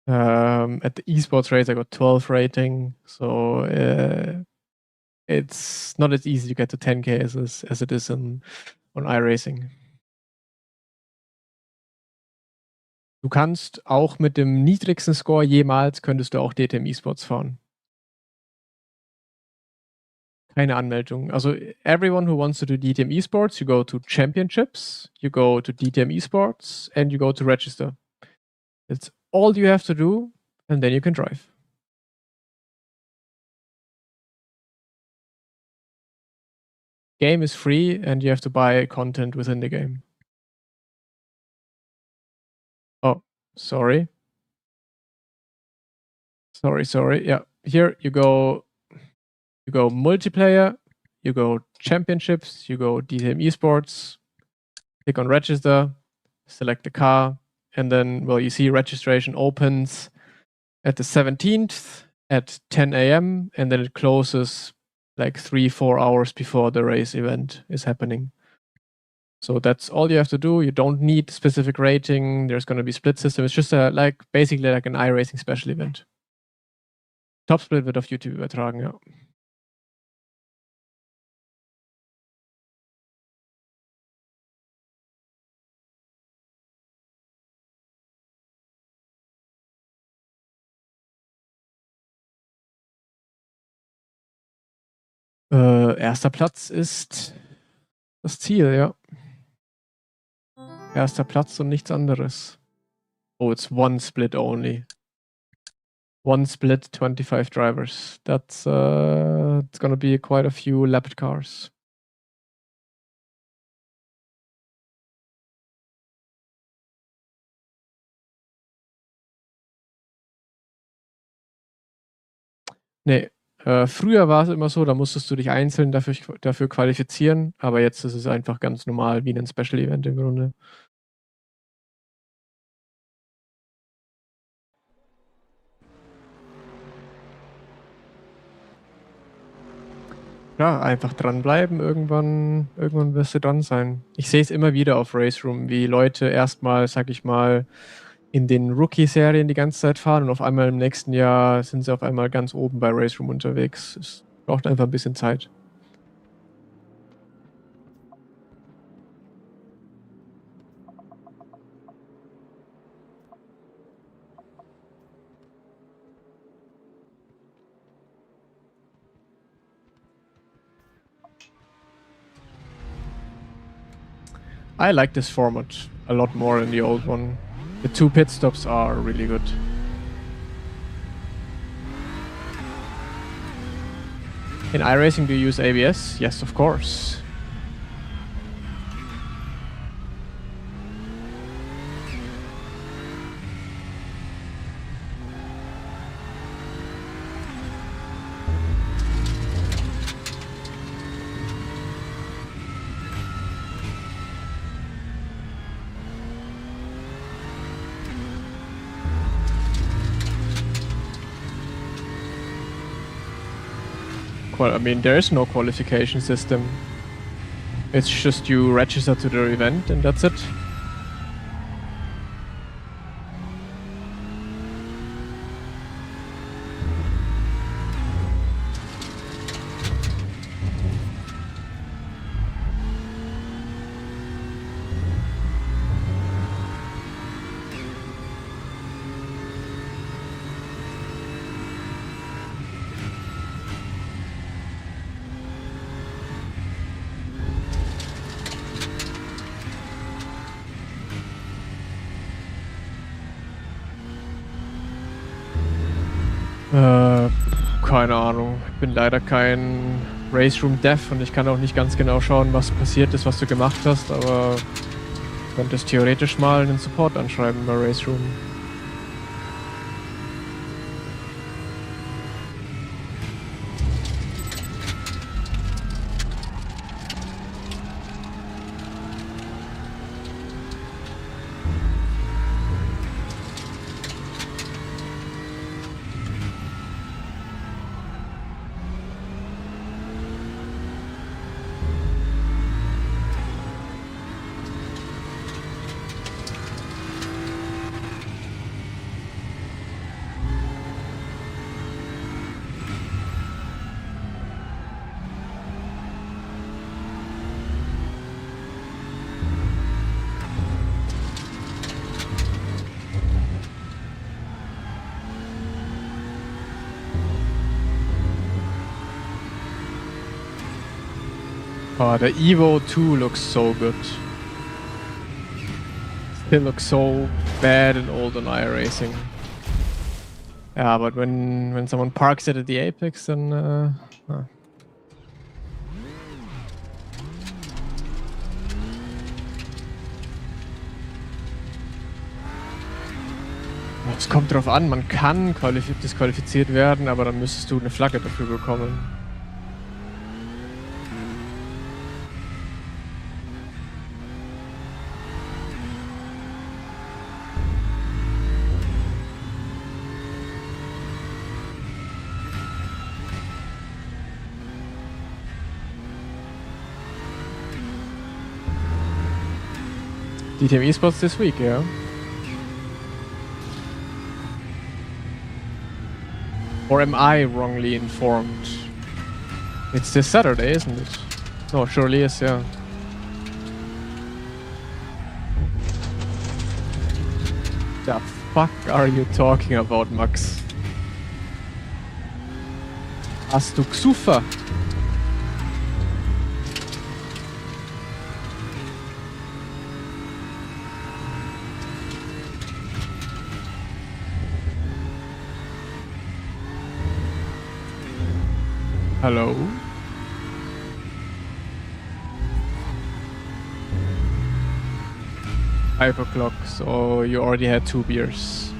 At the esports race, I got 12 rating. So it's not as easy to get to 10k as it is on iRacing. Du kannst auch mit dem niedrigsten Score jemals, könntest du auch DTM Esports fahren. Keine Anmeldung. Also everyone who wants to do DTM Esports, you go to Championships, you go to DTM Esports, and you go to register. It's all you have to do, and then you can drive. Game is free, and you have to buy content within the game. Oh, sorry. Sorry. Yeah, here you go multiplayer, you go championships, you go DTM Esports, click on register, select the car, and then, well, you see registration opens at the 17th at 10 a.m. and then it closes like 3-4 hours before the race event is happening. So that's all you have to do. You don't need specific rating. There's going to be split system. It's just basically like an iRacing special event. Topsplit wird auf YouTube übertragen, ja. Erster Platz ist das Ziel, ja. Erster Platz und nichts anderes. Oh, it's one split only. One split, 25 drivers. That's it's gonna be quite a few lapped cars. Nee, früher war es immer so, da musstest du dich einzeln dafür qualifizieren, aber jetzt ist es einfach ganz normal wie ein Special Event im Grunde. Ja, einfach dranbleiben, irgendwann wirst du dran sein. Ich sehe es immer wieder auf RaceRoom, wie Leute erstmal, sag ich mal, in den Rookie-Serien die ganze Zeit fahren und auf einmal im nächsten Jahr sind sie auf einmal ganz oben bei RaceRoom unterwegs. Es braucht einfach ein bisschen Zeit. I like this format a lot more than the old one. The 2 pit stops are really good. In iRacing, do you use ABS? Yes, of course. Well, I mean, there is no qualification system. It's just you register to the event and that's it. Keine Ahnung. Ich bin leider kein RaceRoom-Dev und ich kann auch nicht ganz genau schauen, was passiert ist, was du gemacht hast, aber du könntest theoretisch mal einen Support anschreiben bei RaceRoom. Oh, the Evo 2 looks so good. Still looks so bad and old on iRacing. Yeah, but when someone parks it at the apex, then Es kommt drauf an, man kann disqualifiziert werden, aber dann müsstest du eine Flagge dafür bekommen. DTM Esports this week, yeah. Or am I wrongly informed? It's this Saturday, isn't it? No, surely is, yeah. The fuck are you talking about, Max? Hast du Xufa? Hello? 5 o'clock, so you already had 2 beers.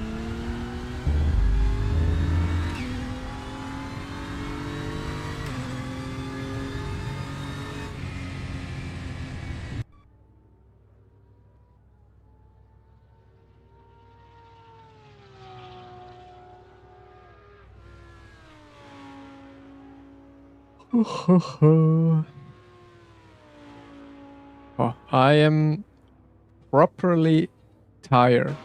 Oh, I am properly tired.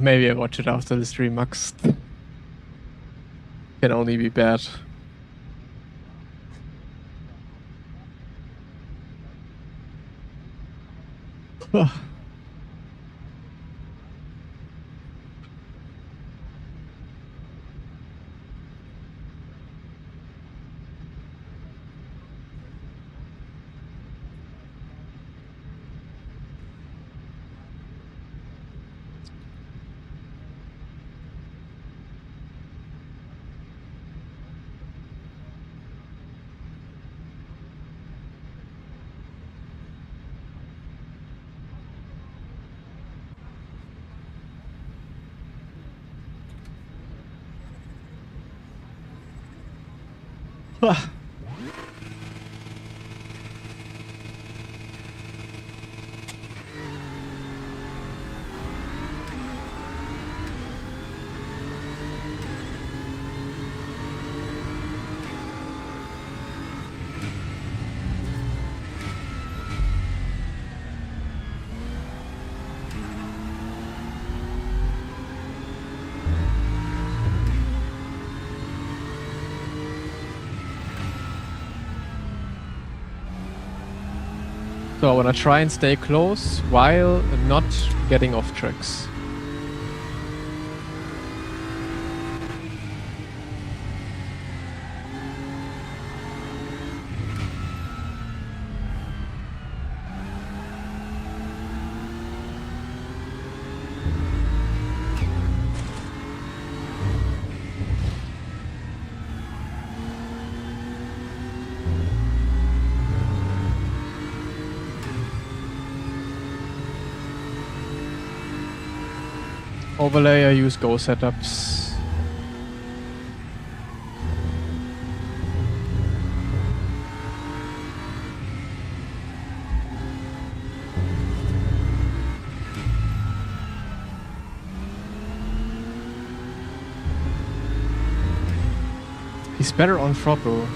Maybe I watch it after the stream, Max. Can only be bad. So I want to try and stay close while not getting off tracks. Overlay, I use Go setups. He's better on throttle. I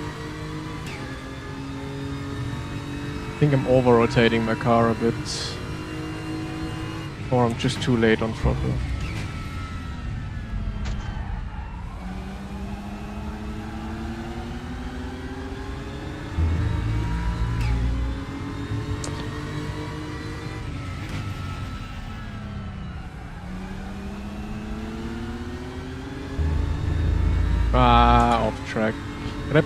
think I'm over-rotating my car a bit. Or I'm just too late on throttle. Off track. Rip.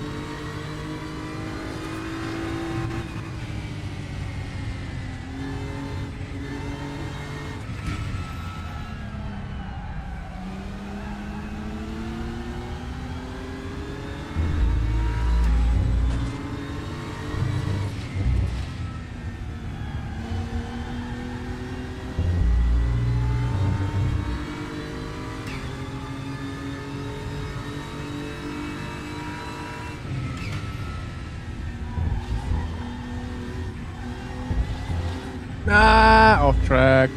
Ah, off track.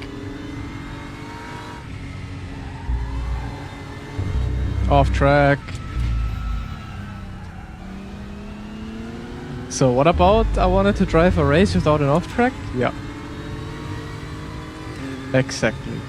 Off track. So what about I wanted to drive a race without an off track? Yeah. Exactly.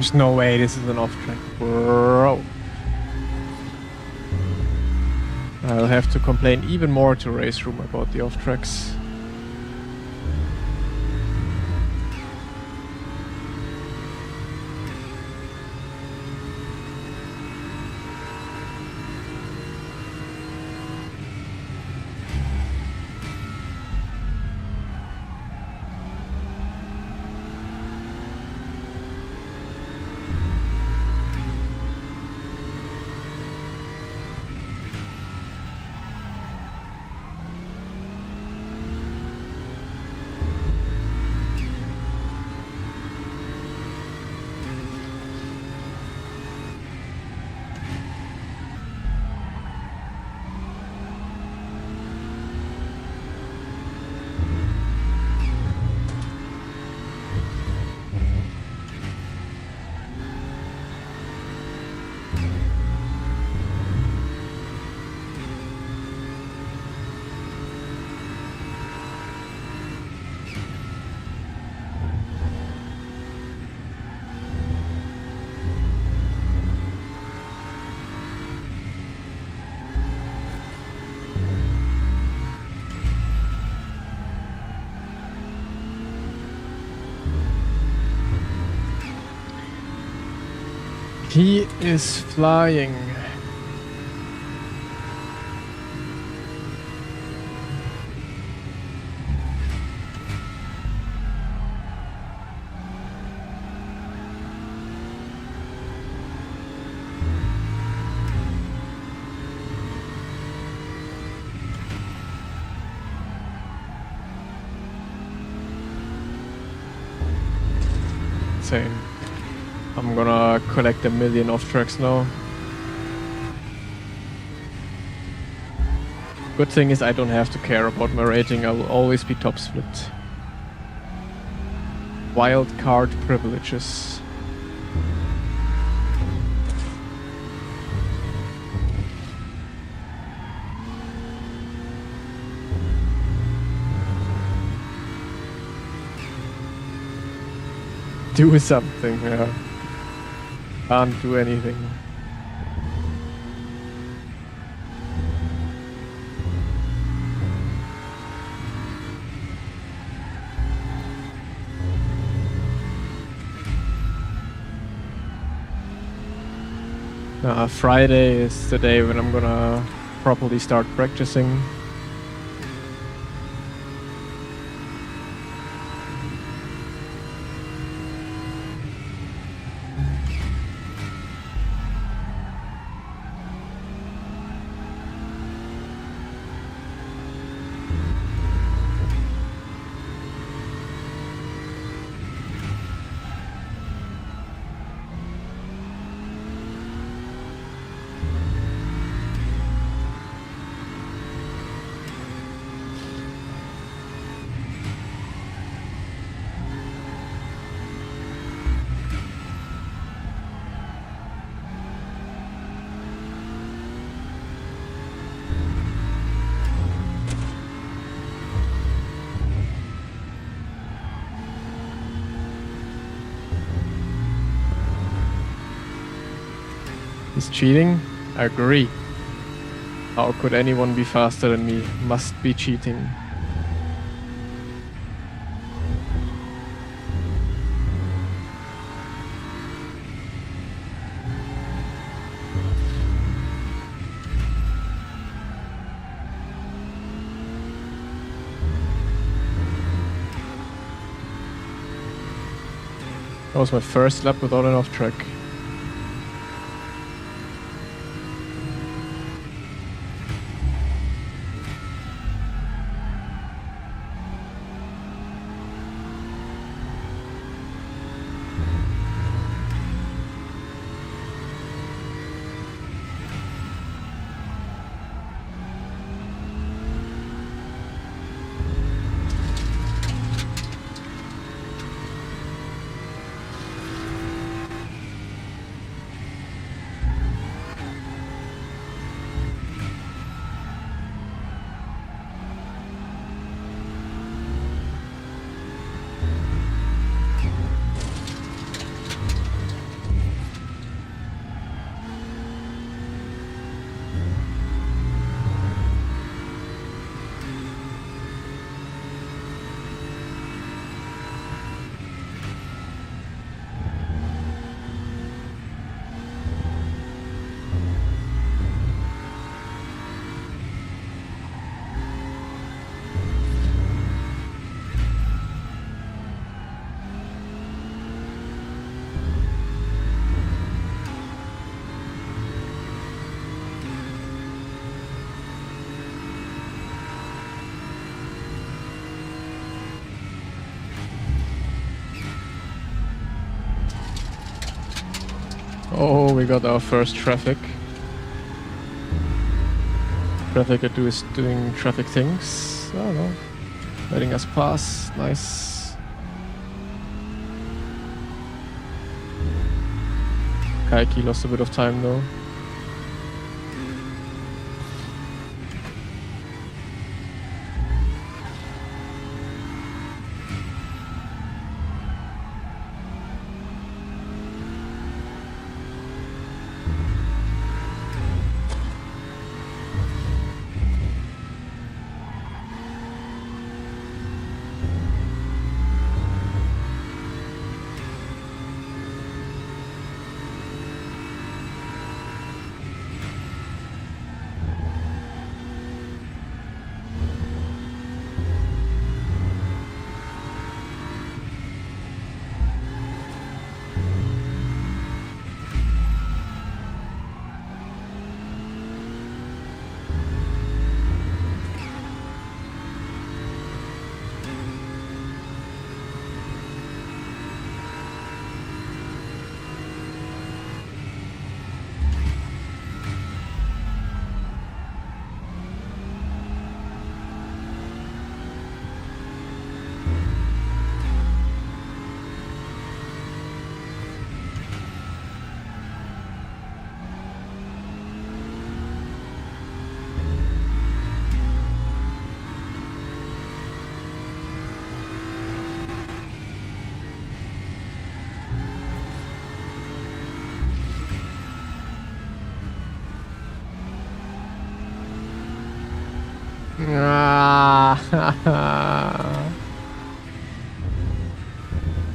There's no way this is an off track, bro. I'll have to complain even more to RaceRoom about the off tracks. He is flying. Insane. I'm gonna collect 1 million off tracks now. Good thing is I don't have to care about my rating. I will always be top split. Wild card privileges. Do something, yeah. Can't do anything. Friday is the day when I'm gonna properly start practicing. He's cheating? I agree. How could anyone be faster than me? Must be cheating. That was my first lap without an off-track. Oh, we got our first traffic. Traffic is doing traffic things. I don't know. Letting us pass. Nice. Kaiki lost a bit of time though.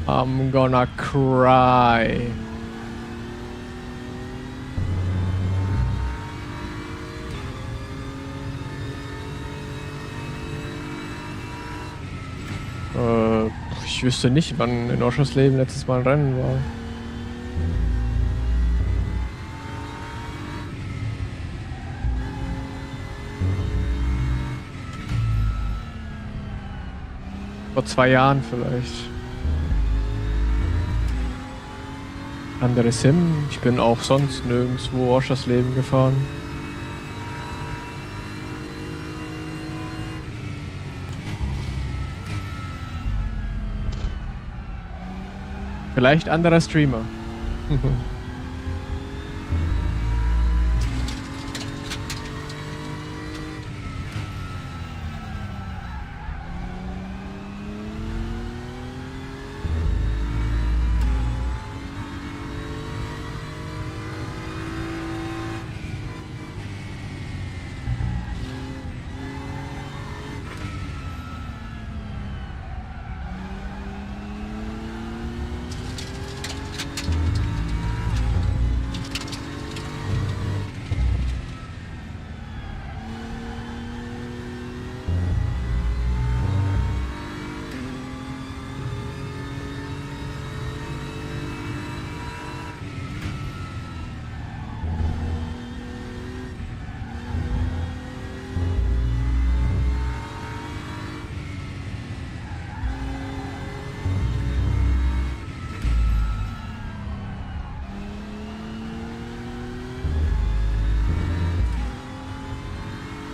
I'm gonna cry. Ich wüsste nicht, wann in Oschers Leben letztes Mal ein Rennen war. Vor 2 Jahren vielleicht. Andere Sim. Ich bin auch sonst nirgendwo Oschers Leben gefahren. Vielleicht anderer Streamer.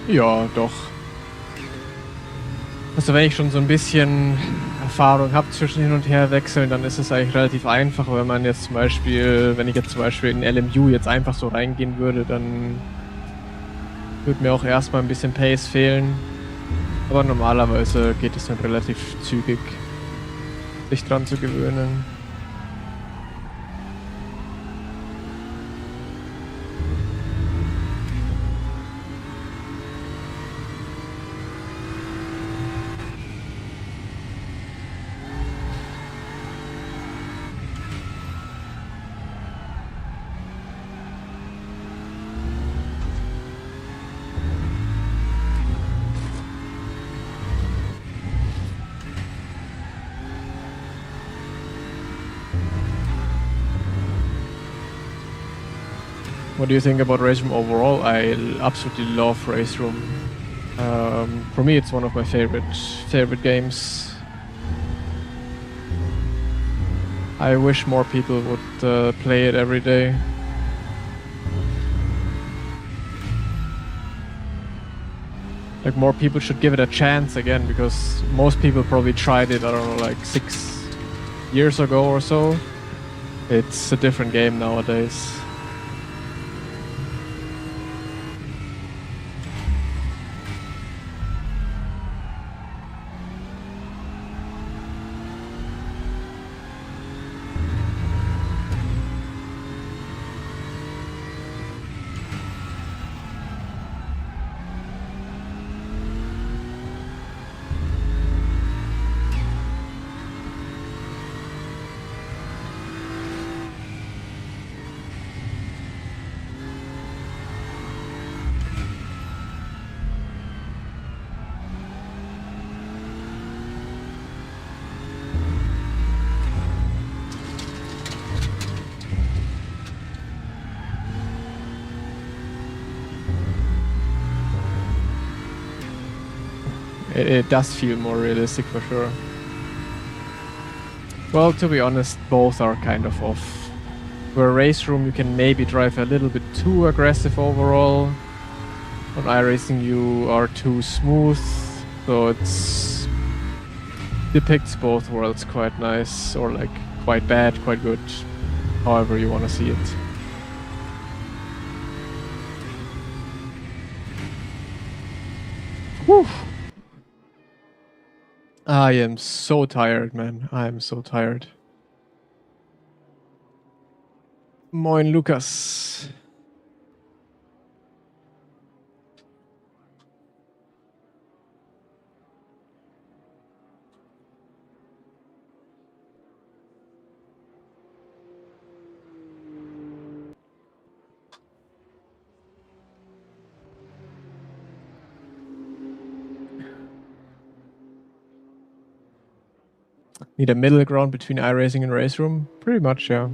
Ja, doch. Also wenn ich schon so ein bisschen Erfahrung habe zwischen hin und her wechseln, dann ist es eigentlich relativ einfach. Aber wenn man jetzt zum Beispiel, wenn ich jetzt zum Beispiel in LMU jetzt einfach so reingehen würde, dann würde mir auch erstmal ein bisschen Pace fehlen. Aber normalerweise geht es dann relativ zügig, sich dran zu gewöhnen. What do you think about RaceRoom overall? I absolutely love RaceRoom. For me, it's one of my favorite games. I wish more people would play it every day. Like more people should give it a chance again, because most people probably tried it, I don't know, like 6 years ago or so. It's a different game nowadays. It does feel more realistic for sure. Well, to be honest, both are kind of off. Where RaceRoom you can maybe drive a little bit too aggressive overall. On iRacing you are too smooth, so it's depicts both worlds quite nice, or like quite bad, quite good, however you want to see it. Whew. I am so tired, man. I am so tired. Moin, Lukas. Need a middle ground between iRacing and RaceRoom? Pretty much, yeah.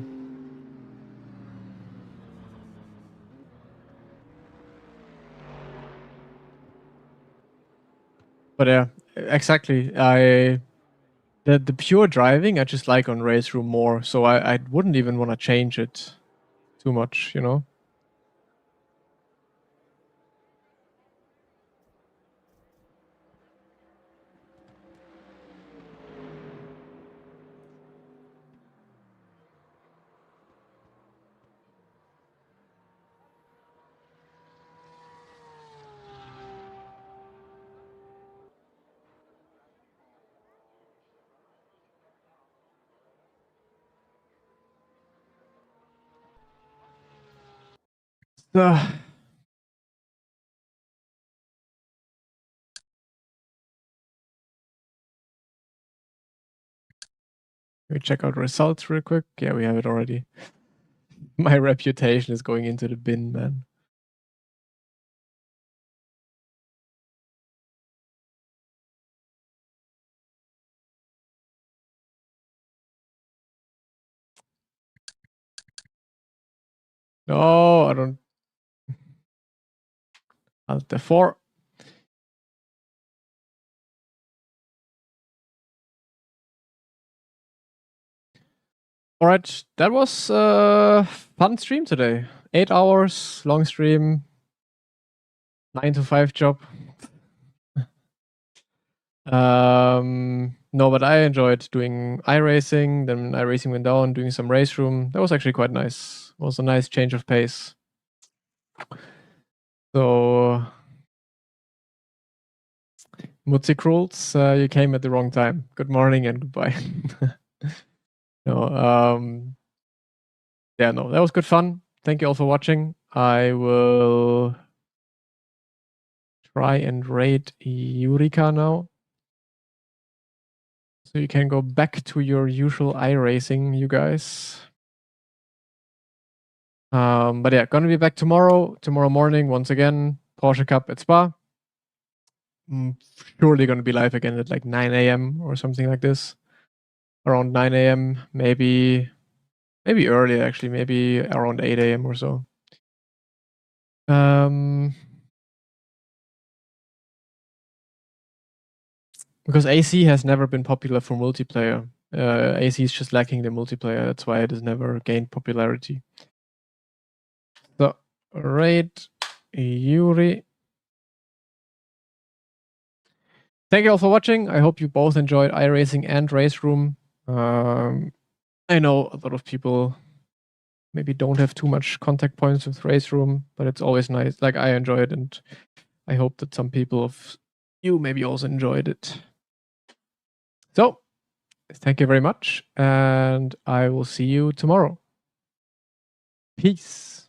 But yeah, exactly. The pure driving I just like on RaceRoom more, so I wouldn't even want to change it too much, you know? Uh, Let me check out results real quick. Yeah, we have it already. My reputation is going into the bin, man. No, I don't. Alt F4. All right, that was a fun stream today. 8 hours, long stream. 9-to-5 job. No, but I enjoyed doing iRacing. Then iRacing went down, doing some RaceRoom. That was actually quite nice. It was a nice change of pace. So, Mutzik Rules, you came at the wrong time. Good morning and goodbye. No, yeah, no, that was good fun. Thank you all for watching. I will try and raid Eureka now. So you can go back to your usual iRacing, you guys. But yeah, gonna be back tomorrow morning once again. Porsche Cup at Spa. Surely gonna be live again at like 9 a.m. or something like this. Around 9 a.m. Maybe earlier actually. Maybe around 8 a.m. or so. Because AC has never been popular for multiplayer. AC is just lacking the multiplayer. That's why it has never gained popularity. So, raid Yuri. Thank you all for watching. I hope you both enjoyed iRacing and RaceRoom. I know a lot of people maybe don't have too much contact points with RaceRoom, but it's always nice. Like, I enjoy it, and I hope that some people of you maybe also enjoyed it. So, thank you very much, and I will see you tomorrow. Peace.